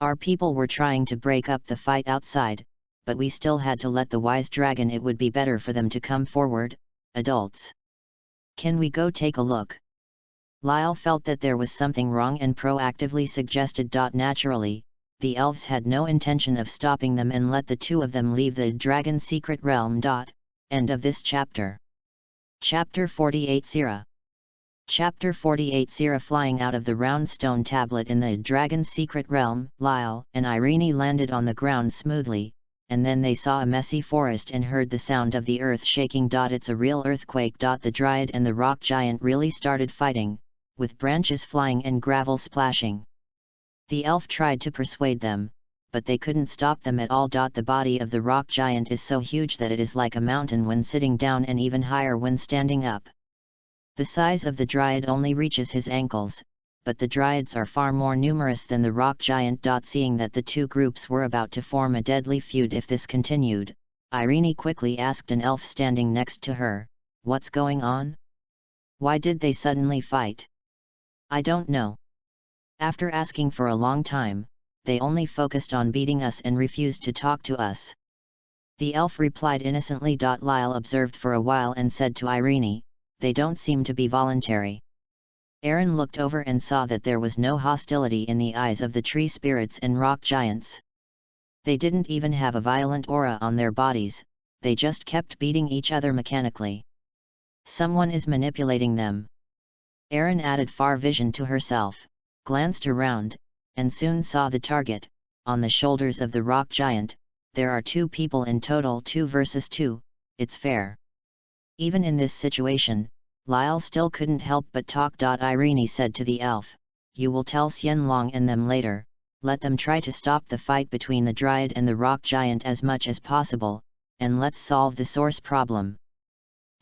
Our people were trying to break up the fight outside, but we still had to let the wise dragon. It would be better for them to come forward, adults. Can we go take a look? Lyle felt that there was something wrong and proactively suggested. Naturally, the elves had no intention of stopping them and let the two of them leave the dragon's secret realm. End of this chapter. Chapter 48 Sira. Chapter 48 Sira. Flying out of the round stone tablet in the dragon's secret realm, Lyle and Irene landed on the ground smoothly, and then they saw a messy forest and heard the sound of the earth shaking. It's a real earthquake. The dryad and the rock giant really started fighting, with branches flying and gravel splashing. The elf tried to persuade them, but they couldn't stop them at all. The body of the rock giant is so huge that it is like a mountain when sitting down and even higher when standing up. The size of the dryad only reaches his ankles, but the dryads are far more numerous than the rock giant. Seeing that the two groups were about to form a deadly feud if this continued, Irene quickly asked an elf standing next to her, "What's going on? Why did they suddenly fight?" "I don't know. After asking for a long time, they only focused on beating us and refused to talk to us." The elf replied innocently. Lyle observed for a while and said to Irene, "They don't seem to be voluntary." Aaron looked over and saw that there was no hostility in the eyes of the tree spirits and rock giants. They didn't even have a violent aura on their bodies, they just kept beating each other mechanically. Someone is manipulating them. Aaron added far vision to herself, glanced around, and soon saw the target. On the shoulders of the rock giant, there are two people in total. 2 versus 2, it's fair. Even in this situation, Lyle still couldn't help but talk. Irene said to the elf, "You will tell Xianlong and them later, let them try to stop the fight between the dryad and the rock giant as much as possible, and let's solve the source problem."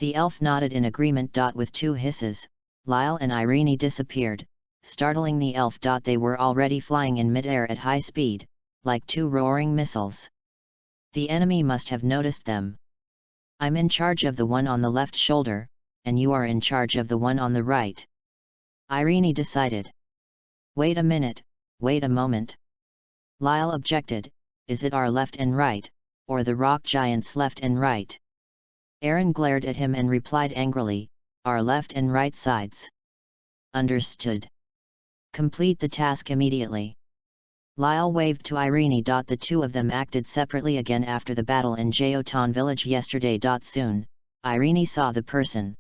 The elf nodded in agreement. With two hisses, Lyle and Irene disappeared, startling the elf. They were already flying in midair at high speed, like two roaring missiles. The enemy must have noticed them. "I'm in charge of the one on the left shoulder, and you are in charge of the one on the right," Irene decided. Wait a moment. Lyle objected, "Is it our left and right, or the rock giant's left and right?" Aaron glared at him and replied angrily, "Our left and right sides." "Understood. Complete the task immediately." Lyle waved to Irene. The two of them acted separately again after the battle in Jotan village yesterday. Soon, Irene saw the person.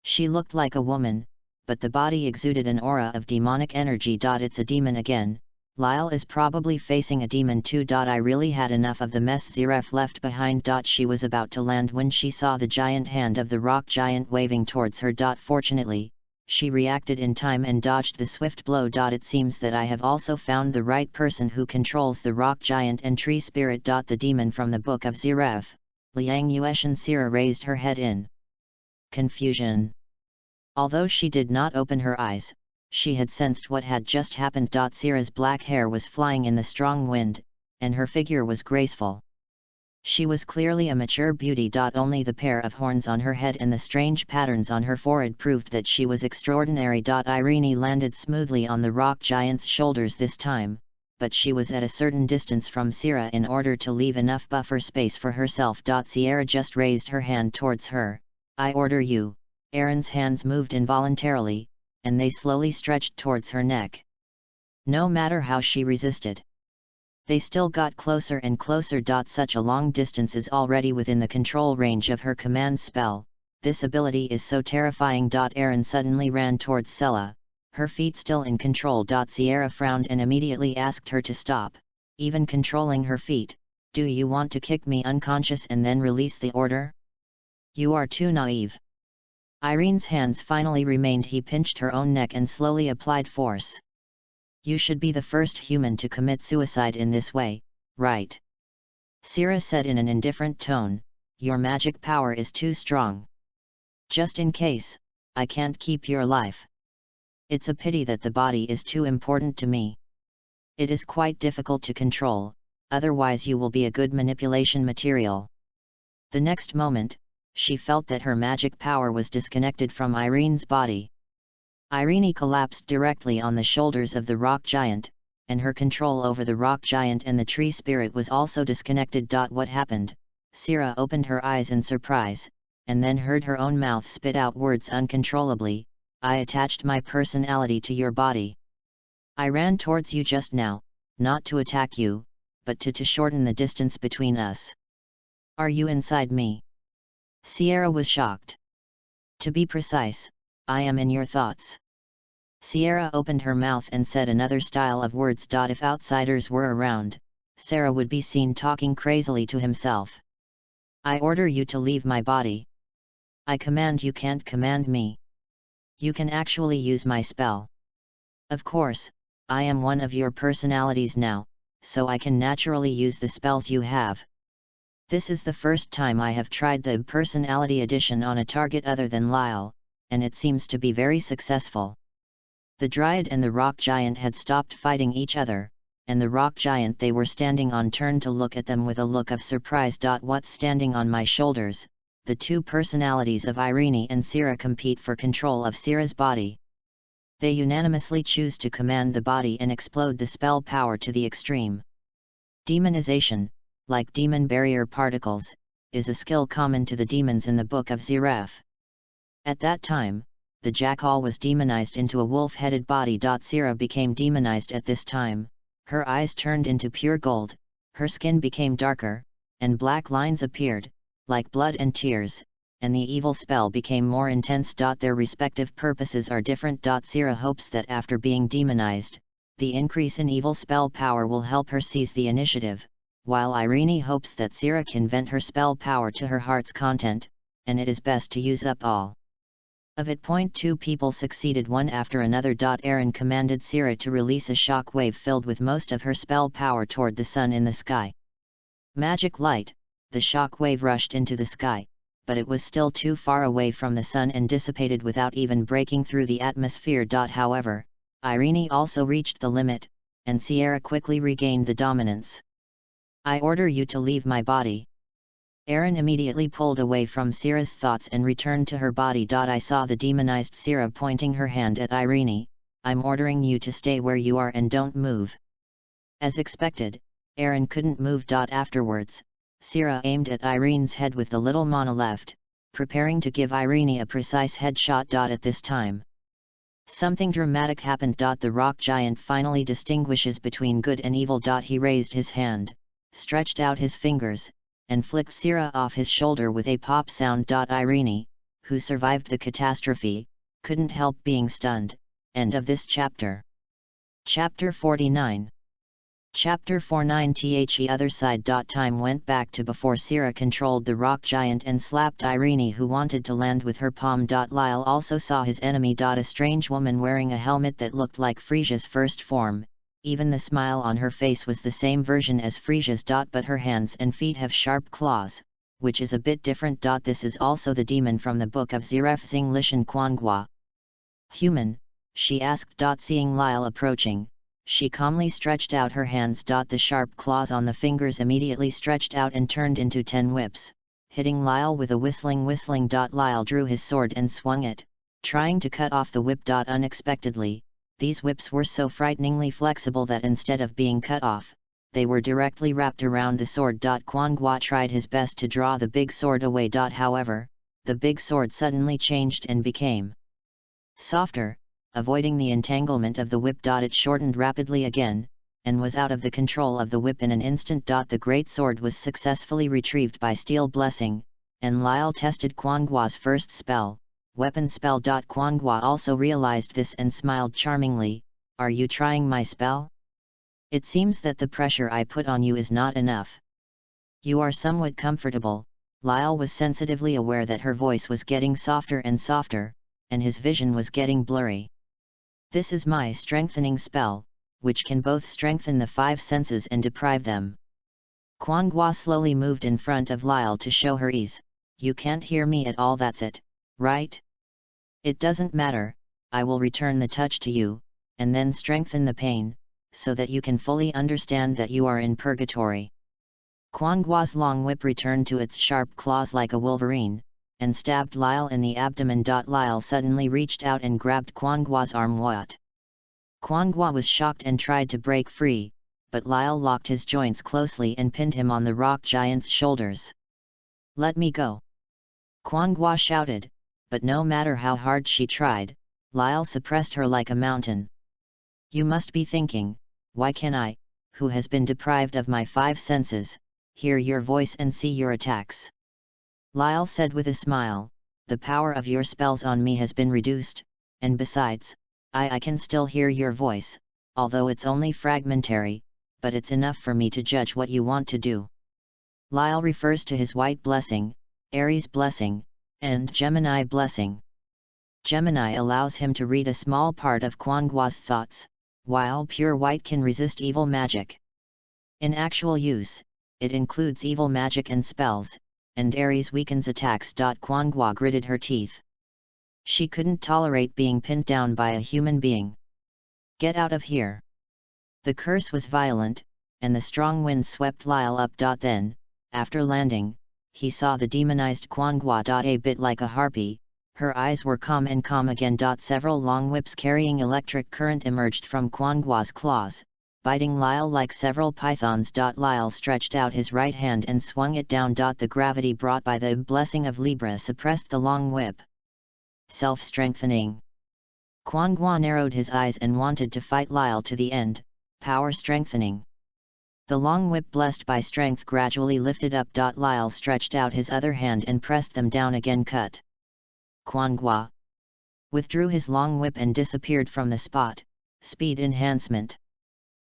She looked like a woman, but the body exuded an aura of demonic energy. It's a demon again. Lyle is probably facing a demon too. I really had enough of the mess Ziref left behind. She was about to land when she saw the giant hand of the rock giant waving towards her. Fortunately, she reacted in time and dodged the swift blow. It seems that I have also found the right person who controls the rock giant and tree spirit. The demon from the book of Ziref. Liang Yueshan Sira raised her head in confusion. Although she did not open her eyes, she had sensed what had just happened. Sira's black hair was flying in the strong wind, and her figure was graceful. She was clearly a mature beauty. Only the pair of horns on her head and the strange patterns on her forehead proved that she was extraordinary. Irene landed smoothly on the rock giant's shoulders this time, but she was at a certain distance from Sierra in order to leave enough buffer space for herself. Sierra just raised her hand towards her. I order you. Erin's hands moved involuntarily, and they slowly stretched towards her neck. No matter how she resisted, they still got closer and closer. Such a long distance is already within the control range of her command spell. This ability is so terrifying. Erin suddenly ran towards Sella, her feet still in control. Sierra frowned and immediately asked her to stop, even controlling her feet. Do you want to kick me unconscious and then release the order? You are too naive. Irene's hands finally remained. He pinched her own neck and slowly applied force. You should be the first human to commit suicide in this way, right? Sierra said in an indifferent tone, your magic power is too strong. Just in case, I can't keep your life. It's a pity that the body is too important to me. It is quite difficult to control, otherwise you will be a good manipulation material. The next moment, she felt that her magic power was disconnected from Irene's body. Irene collapsed directly on the shoulders of the rock giant, and her control over the rock giant and the tree spirit was also disconnected. What happened? Sierra opened her eyes in surprise, and then heard her own mouth spit out words uncontrollably. I attached my personality to your body. I ran towards you just now, not to attack you, but to shorten the distance between us. Are you inside me? Sierra was shocked. To be precise, I am in your thoughts. Sierra opened her mouth and said another style of words. If outsiders were around, Sarah would be seen talking crazily to himself. I order you to leave my body. I command you can't command me. You can actually use my spell. Of course, I am one of your personalities now, so I can naturally use the spells you have. This is the first time I have tried the personality addition on a target other than Lyle, and it seems to be very successful. The Dryad and the rock giant had stopped fighting each other, and the rock giant they were standing on turned to look at them with a look of surprise. What's standing on my shoulders? The two personalities of Irene and Sierra compete for control of Sierra's body. They unanimously choose to command the body and explode the spell power to the extreme. Demonization, like demon barrier particles, is a skill common to the demons in the Book of Ziref. At that time, the jackal was demonized into a wolf-headed body. Sierra became demonized at this time. Her eyes turned into pure gold, her skin became darker, and black lines appeared, like blood and tears, and the evil spell became more intense. Their respective purposes are different. Sierra hopes that after being demonized, the increase in evil spell power will help her seize the initiative, while Irene hopes that Sierra can vent her spell power to her heart's content, and it is best to use up all of it. Two people succeeded one after another. Erin commanded Sierra to release a shock wave filled with most of her spell power toward the sun in the sky. Magic light, the shock wave rushed into the sky, but it was still too far away from the sun and dissipated without even breaking through the atmosphere. However, Irene also reached the limit, and Sierra quickly regained the dominance. I order you to leave my body. Erin immediately pulled away from Sierra's thoughts and returned to her body. I saw the demonized Sierra pointing her hand at Irene. I'm ordering you to stay where you are and don't move. As expected, Erin couldn't move. Afterwards, Sierra aimed at Irene's head with the little mana left, preparing to give Irene a precise headshot. At this time, something dramatic happened. The rock giant finally distinguishes between good and evil. He raised his hand, stretched out his fingers, and flicked Sierra off his shoulder with a pop sound. Irene, who survived the catastrophe, couldn't help being stunned. End of this chapter. Chapter 49. Chapter 49. The other side. Time went back to before Sierra controlled the rock giant and slapped Irene, who wanted to land with her palm. Lyle also saw his enemy. A strange woman wearing a helmet that looked like Frisia's first form. Even the smile on her face was the same version as Frisia's. But her hands and feet have sharp claws, which is a bit different. This is also the demon from the Book of Ziref Zinglish and Kwangwa. Human? She asked. Seeing Lyle approaching, she calmly stretched out her hands. The sharp claws on the fingers immediately stretched out and turned into 10 whips, hitting Lyle with a whistling. Lyle drew his sword and swung it, trying to cut off the whip. Unexpectedly, these whips were so frighteningly flexible that instead of being cut off, they were directly wrapped around the sword. Quanghua tried his best to draw the big sword away. However, the big sword suddenly changed and became softer, avoiding the entanglement of the whip. It shortened rapidly again, and was out of the control of the whip in an instant. The great sword was successfully retrieved by Steel Blessing, and Lyle tested Quanghua's first spell, Weapon Spell. Quanghua also realized this and smiled charmingly. Are you trying my spell? It seems that the pressure I put on you is not enough. You are somewhat comfortable. Lyle was sensitively aware that her voice was getting softer and softer, and his vision was getting blurry. This is my strengthening spell, which can both strengthen the 5 senses and deprive them. Quanghua slowly moved in front of Lyle to show her ease. You can't hear me at all, that's it, right? It doesn't matter, I will return the touch to you, and then strengthen the pain, so that you can fully understand that you are in purgatory. Quanghua's long whip returned to its sharp claws like a wolverine, and stabbed Lyle in the abdomen. Lyle suddenly reached out and grabbed Quanghua's arm. What? Quanghua was shocked and tried to break free, but Lyle locked his joints closely and pinned him on the rock giant's shoulders. Let me go! Quanghua shouted, but no matter how hard she tried, Lyle suppressed her like a mountain. You must be thinking, why can I, who has been deprived of my 5 senses, hear your voice and see your attacks? Lyle said with a smile, the power of your spells on me has been reduced, and besides, I can still hear your voice, although it's only fragmentary, but it's enough for me to judge what you want to do. Lyle refers to his White Blessing, Aries Blessing, and Gemini Blessing. Gemini allows him to read a small part of Quanghua's thoughts, while Pure White can resist evil magic. In actual use, it includes evil magic and spells, and Aries weakens attacks. Quanghua gritted her teeth. She couldn't tolerate being pinned down by a human being. Get out of here! The curse was violent, and the strong wind swept Lyle up. Then, after landing, he saw the demonized Quanghua. A bit like a harpy, her eyes were calm again. Several long whips carrying electric current emerged from Quanghua's claws, biting Lyle like several pythons. Lyle stretched out his right hand and swung it down. The gravity brought by the blessing of Libra suppressed the long whip. Self-strengthening. Quanghua narrowed his eyes and wanted to fight Lyle to the end. Power strengthening. The long whip blessed by strength gradually lifted up. Lyle stretched out his other hand and pressed them down again. Cut. Quanghua withdrew his long whip and disappeared from the spot. Speed enhancement.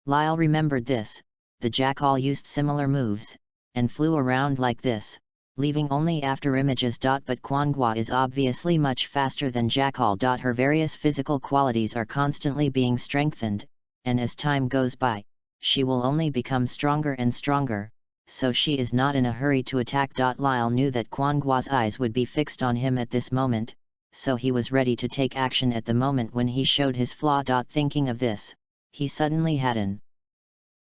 Lyle remembered this. The jackal used similar moves, and flew around like this, leaving only after images. But Quanghua is obviously much faster than jackal. Her various physical qualities are constantly being strengthened, and as time goes by, she will only become stronger and stronger, so she is not in a hurry to attack. Lyle knew that Quanghua's eyes would be fixed on him at this moment, so he was ready to take action at the moment when he showed his flaw. Thinking of this, he suddenly had an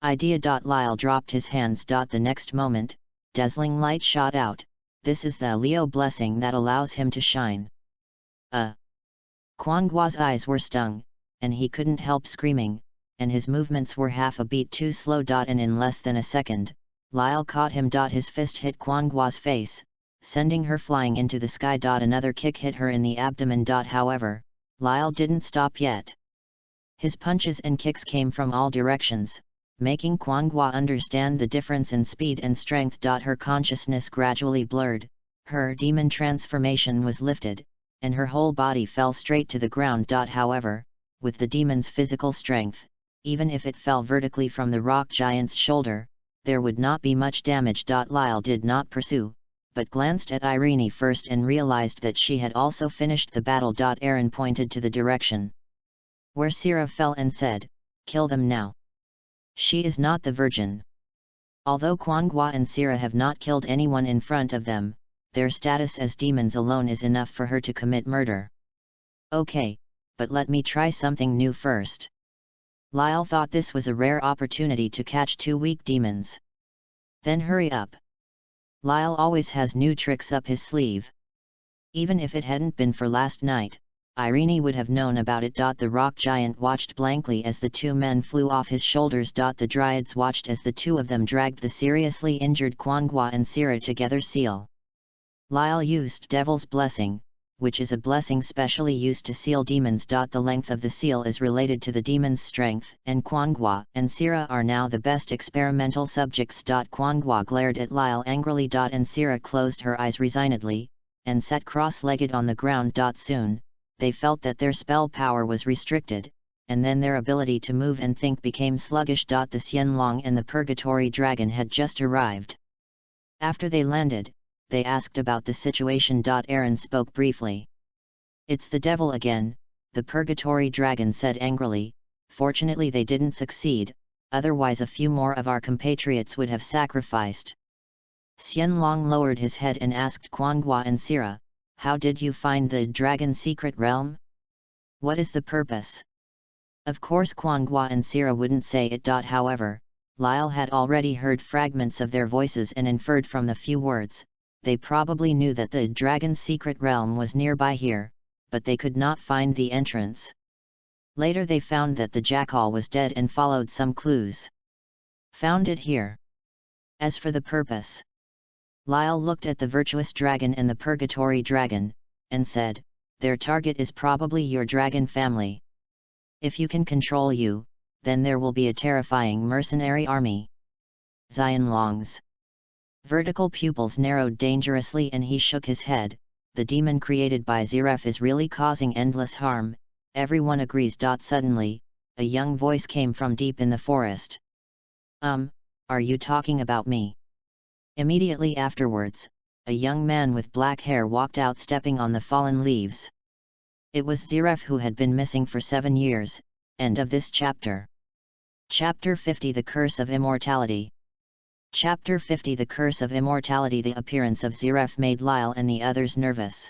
idea. Lyle dropped his hands. The next moment, dazzling light shot out. This is the Leo blessing that allows him to shine. Quanghua's eyes were stung, and he couldn't help screaming, and his movements were half a beat too slow. And in less than a second, Lyle caught him. His fist hit Quanghua's face, sending her flying into the sky. Another kick hit her in the abdomen. However, Lyle didn't stop yet. His punches and kicks came from all directions, making Quanghua understand the difference in speed and strength. Her consciousness gradually blurred, her demon transformation was lifted, and her whole body fell straight to the ground. However, with the demon's physical strength, even if it fell vertically from the rock giant's shoulder, there would not be much damage. Lyle did not pursue, but glanced at Irene first and realized that she had also finished the battle. Aaron pointed to the direction where Syrah fell and said, "Kill them now. She is not the virgin." Although Quanghua and Syrah have not killed anyone in front of them, their status as demons alone is enough for her to commit murder. Okay, but let me try something new first. Lyle thought this was a rare opportunity to catch 2 weak demons. Then hurry up. Lyle always has new tricks up his sleeve. Even if it hadn't been for last night, Irene would have known about it. The rock giant watched blankly as the 2 men flew off his shoulders. The dryads watched as the 2 of them dragged the seriously injured Kwangwa and Sira together. Seal. Lyle used Devil's Blessing, which is a blessing specially used to seal demons. The length of the seal is related to the demon's strength, and Kwangwa and Sira are now the best experimental subjects. Kwangwa glared at Lyle angrily. And Sira closed her eyes resignedly, and sat cross-legged on the ground. Soon, they felt that their spell power was restricted, and then their ability to move and think became sluggish. The Xianlong and the Purgatory Dragon had just arrived. After they landed, they asked about the situation. Aaron spoke briefly. "It's the devil again," the Purgatory Dragon said angrily. "Fortunately they didn't succeed, otherwise a few more of our compatriots would have sacrificed." Xianlong lowered his head and asked Kwangwa and Sira, "How did you find the dragon's secret realm? What is the purpose?" Of course Kwangwa and Sira wouldn't say it. However, Lyle had already heard fragments of their voices and inferred from the few words. They probably knew that the dragon's secret realm was nearby here, but they could not find the entrance. Later they found that the jackal was dead and followed some clues. Found it here. As for the purpose, Lyle looked at the virtuous dragon and the Purgatory Dragon, and said, "Their target is probably your dragon family. If you can control you, then there will be a terrifying mercenary army." Xianlong's vertical pupils narrowed dangerously and he shook his head. "The demon created by Ziref is really causing endless harm, everyone agrees." Suddenly, a young voice came from deep in the forest. Are you talking about me?" Immediately afterwards, a young man with black hair walked out stepping on the fallen leaves. It was Ziref, who had been missing for 7 years. End of this chapter. Chapter 50 The Curse of Immortality. Chapter 50 The Curse of Immortality. The appearance of Ziref made Lyle and the others nervous.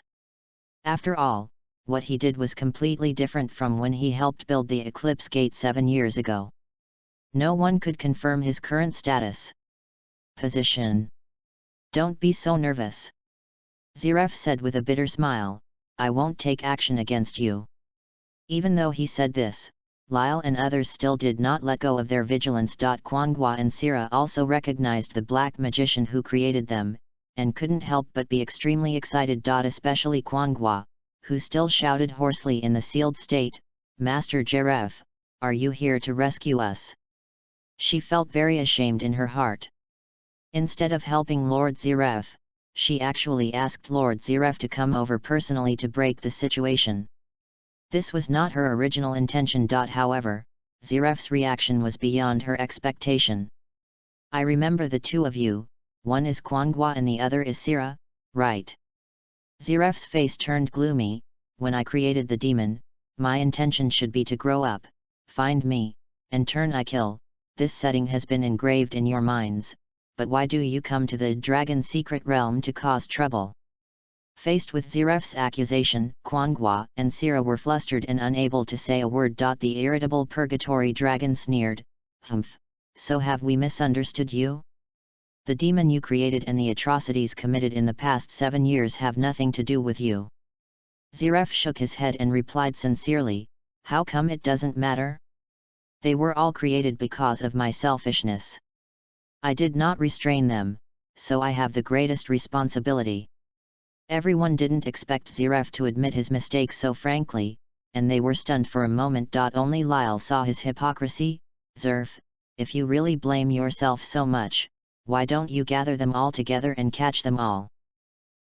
After all, what he did was completely different from when he helped build the Eclipse Gate 7 years ago. No one could confirm his current status. Position. "Don't be so nervous," Ziref said with a bitter smile. "I won't take action against you." Even though he said this, Lyle and others still did not let go of their vigilance. Kwangwa and Sira also recognized the black magician who created them, and couldn't help but be extremely excited. Especially Kwangwa, who still shouted hoarsely in the sealed state, "Master Ziref, are you here to rescue us?" She felt very ashamed in her heart. Instead of helping Lord Ziref, she actually asked Lord Ziref to come over personally to break the situation. This was not her original intention. However, Ziref's reaction was beyond her expectation. "I remember the 2 of you, one is Kwangwa and the other is Sira, right?" Ziref's face turned gloomy. "When I created the demon, my intention should be to grow up, find me, and turn I kill. This setting has been engraved in your minds, but why do you come to the dragon's secret realm to cause trouble?" Faced with Ziref's accusation, Kwangwa and Sira were flustered and unable to say a word. The irritable Purgatory Dragon sneered, "Humph, so have we misunderstood you? The demon you created and the atrocities committed in the past 7 years have nothing to do with you." Ziref shook his head and replied sincerely, "How come it doesn't matter? They were all created because of my selfishness. I did not restrain them, so I have the greatest responsibility." Everyone didn't expect Ziref to admit his mistake so frankly, and they were stunned for a moment. Only Lyle saw his hypocrisy. "Ziref, if you really blame yourself so much, why don't you gather them all together and catch them all?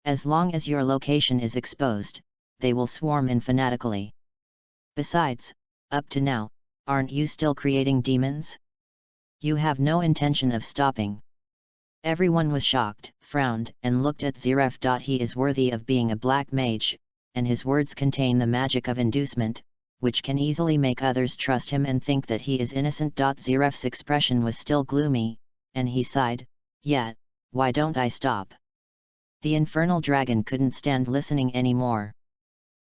As long as your location is exposed, they will swarm in fanatically. Besides, up to now, aren't you still creating demons? You have no intention of stopping." Everyone was shocked, frowned, and looked at Ziref. He is worthy of being a black mage, and his words contain the magic of inducement, which can easily make others trust him and think that he is innocent. Ziref's expression was still gloomy, and he sighed, "Yet, why don't I stop?" The infernal dragon couldn't stand listening anymore.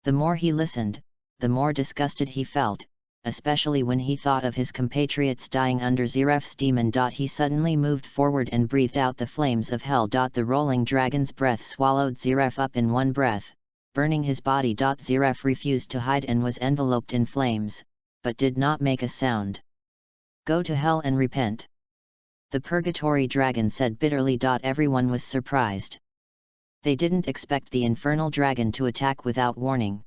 The more he listened, the more disgusted he felt, especially when he thought of his compatriots dying under Ziref's demon. He suddenly moved forward and breathed out the flames of hell. The rolling dragon's breath swallowed Ziref up in one breath, burning his body. Ziref refused to hide and was enveloped in flames, but did not make a sound. Go to hell and repent, the purgatory dragon said bitterly. Everyone was surprised. They didn't expect the infernal dragon to attack without warning.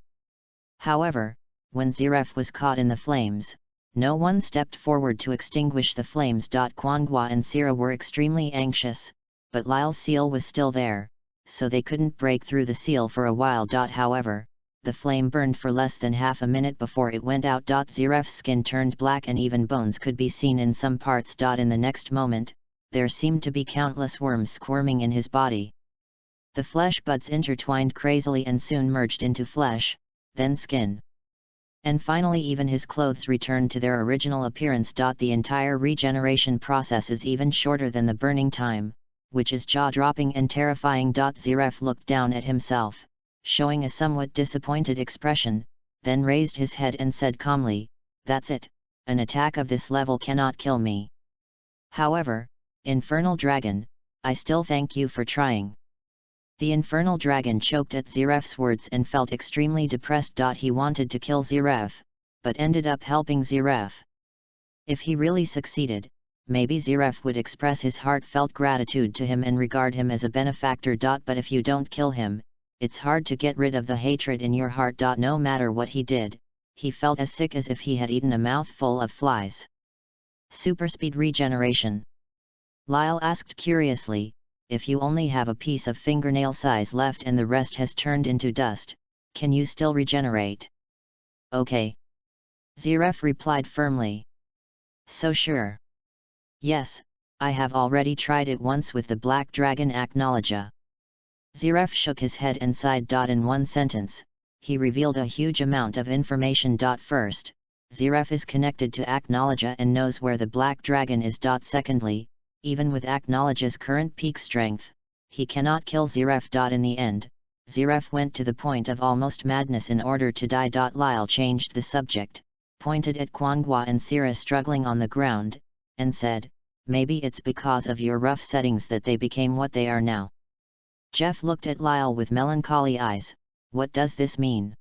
However, when Ziref was caught in the flames, no one stepped forward to extinguish the flames. Kwangwa and Sira were extremely anxious, but Lyle's seal was still there, so they couldn't break through the seal for a while. However, the flame burned for less than half a minute before it went out. Ziref's skin turned black and even bones could be seen in some parts. In the next moment, there seemed to be countless worms squirming in his body. The flesh buds intertwined crazily and soon merged into flesh, then skin. And finally even his clothes returned to their original appearance. The entire regeneration process is even shorter than the burning time, which is jaw-dropping and terrifying. Ziref looked down at himself, showing a somewhat disappointed expression, then raised his head and said calmly, "That's it, an attack of this level cannot kill me. However, Infernal Dragon, I still thank you for trying." The Infernal Dragon choked at Ziref's words and felt extremely depressed. He wanted to kill Ziref, but ended up helping Ziref. If he really succeeded, maybe Ziref would express his heartfelt gratitude to him and regard him as a benefactor. But if you don't kill him, it's hard to get rid of the hatred in your heart. No matter what he did, he felt as sick as if he had eaten a mouthful of flies. Superspeed regeneration. Lyle asked curiously, "If you only have a piece of fingernail size left and the rest has turned into dust, can you still regenerate?" "Okay," Ziref replied firmly. "So sure?" "Yes, I have already tried it once with the black dragon Aknologia." Ziref shook his head and sighed. In one sentence, he revealed a huge amount of information. First, Ziref is connected to Aknologia and knows where the black dragon is. Secondly, even with Aknologia's current peak strength, he cannot kill Ziref. In the end, Ziref went to the point of almost madness in order to die. Lyle changed the subject, pointed at Kwangwa and Sira struggling on the ground, and said, "Maybe it's because of your rough settings that they became what they are now." Jeff looked at Lyle with melancholy eyes. "What does this mean?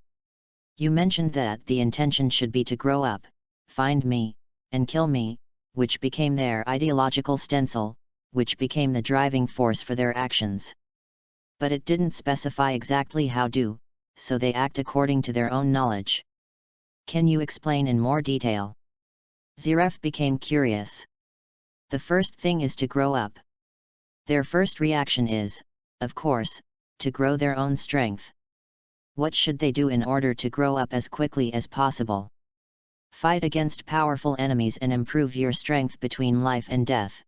You mentioned that the intention should be to grow up, find me, and kill me, which became their ideological stencil, which became the driving force for their actions. But it didn't specify exactly how to, so they act according to their own knowledge. Can you explain in more detail?" Ziref became curious. "The first thing is to grow up. Their first reaction is, of course, to grow their own strength. What should they do in order to grow up as quickly as possible? Fight against powerful enemies and improve your strength between life and death."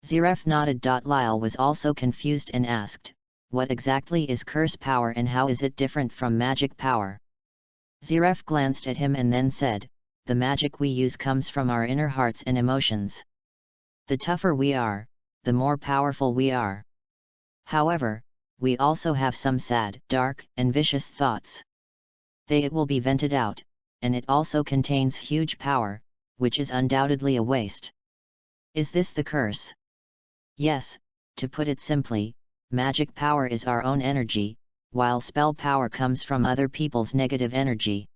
Ziref nodded. Lyle was also confused and asked, "What exactly is curse power and how is it different from magic power?" Ziref glanced at him and then said, "The magic we use comes from our inner hearts and emotions. The tougher we are, the more powerful we are. However, we also have some sad, dark, and vicious thoughts. It will be vented out, and it also contains huge power, which is undoubtedly a waste. Is this the curse?" "Yes, to put it simply, magic power is our own energy, while spell power comes from other people's negative energy."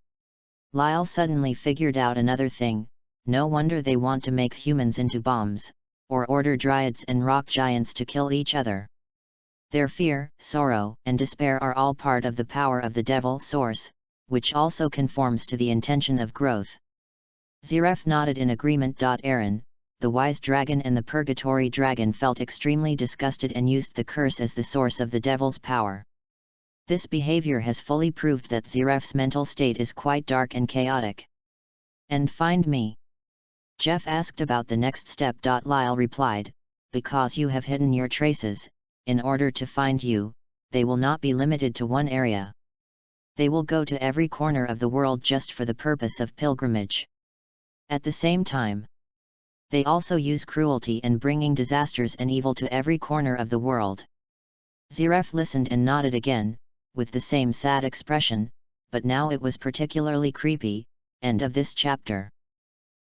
Lyle suddenly figured out another thing. No wonder they want to make humans into bombs, or order dryads and rock giants to kill each other. Their fear, sorrow, and despair are all part of the power of the devil source, which also conforms to the intention of growth. Ziref nodded in agreement. Aaron, the wise dragon and the purgatory dragon felt extremely disgusted and used the curse as the source of the devil's power. This behavior has fully proved that Ziref's mental state is quite dark and chaotic. "And find me?" Jeff asked about the next step. Lyle replied, "Because you have hidden your traces, in order to find you, they will not be limited to one area. They will go to every corner of the world just for the purpose of pilgrimage. At the same time, they also use cruelty and bringing disasters and evil to every corner of the world." Ziref listened and nodded again, with the same sad expression, but now it was particularly creepy. End of this chapter.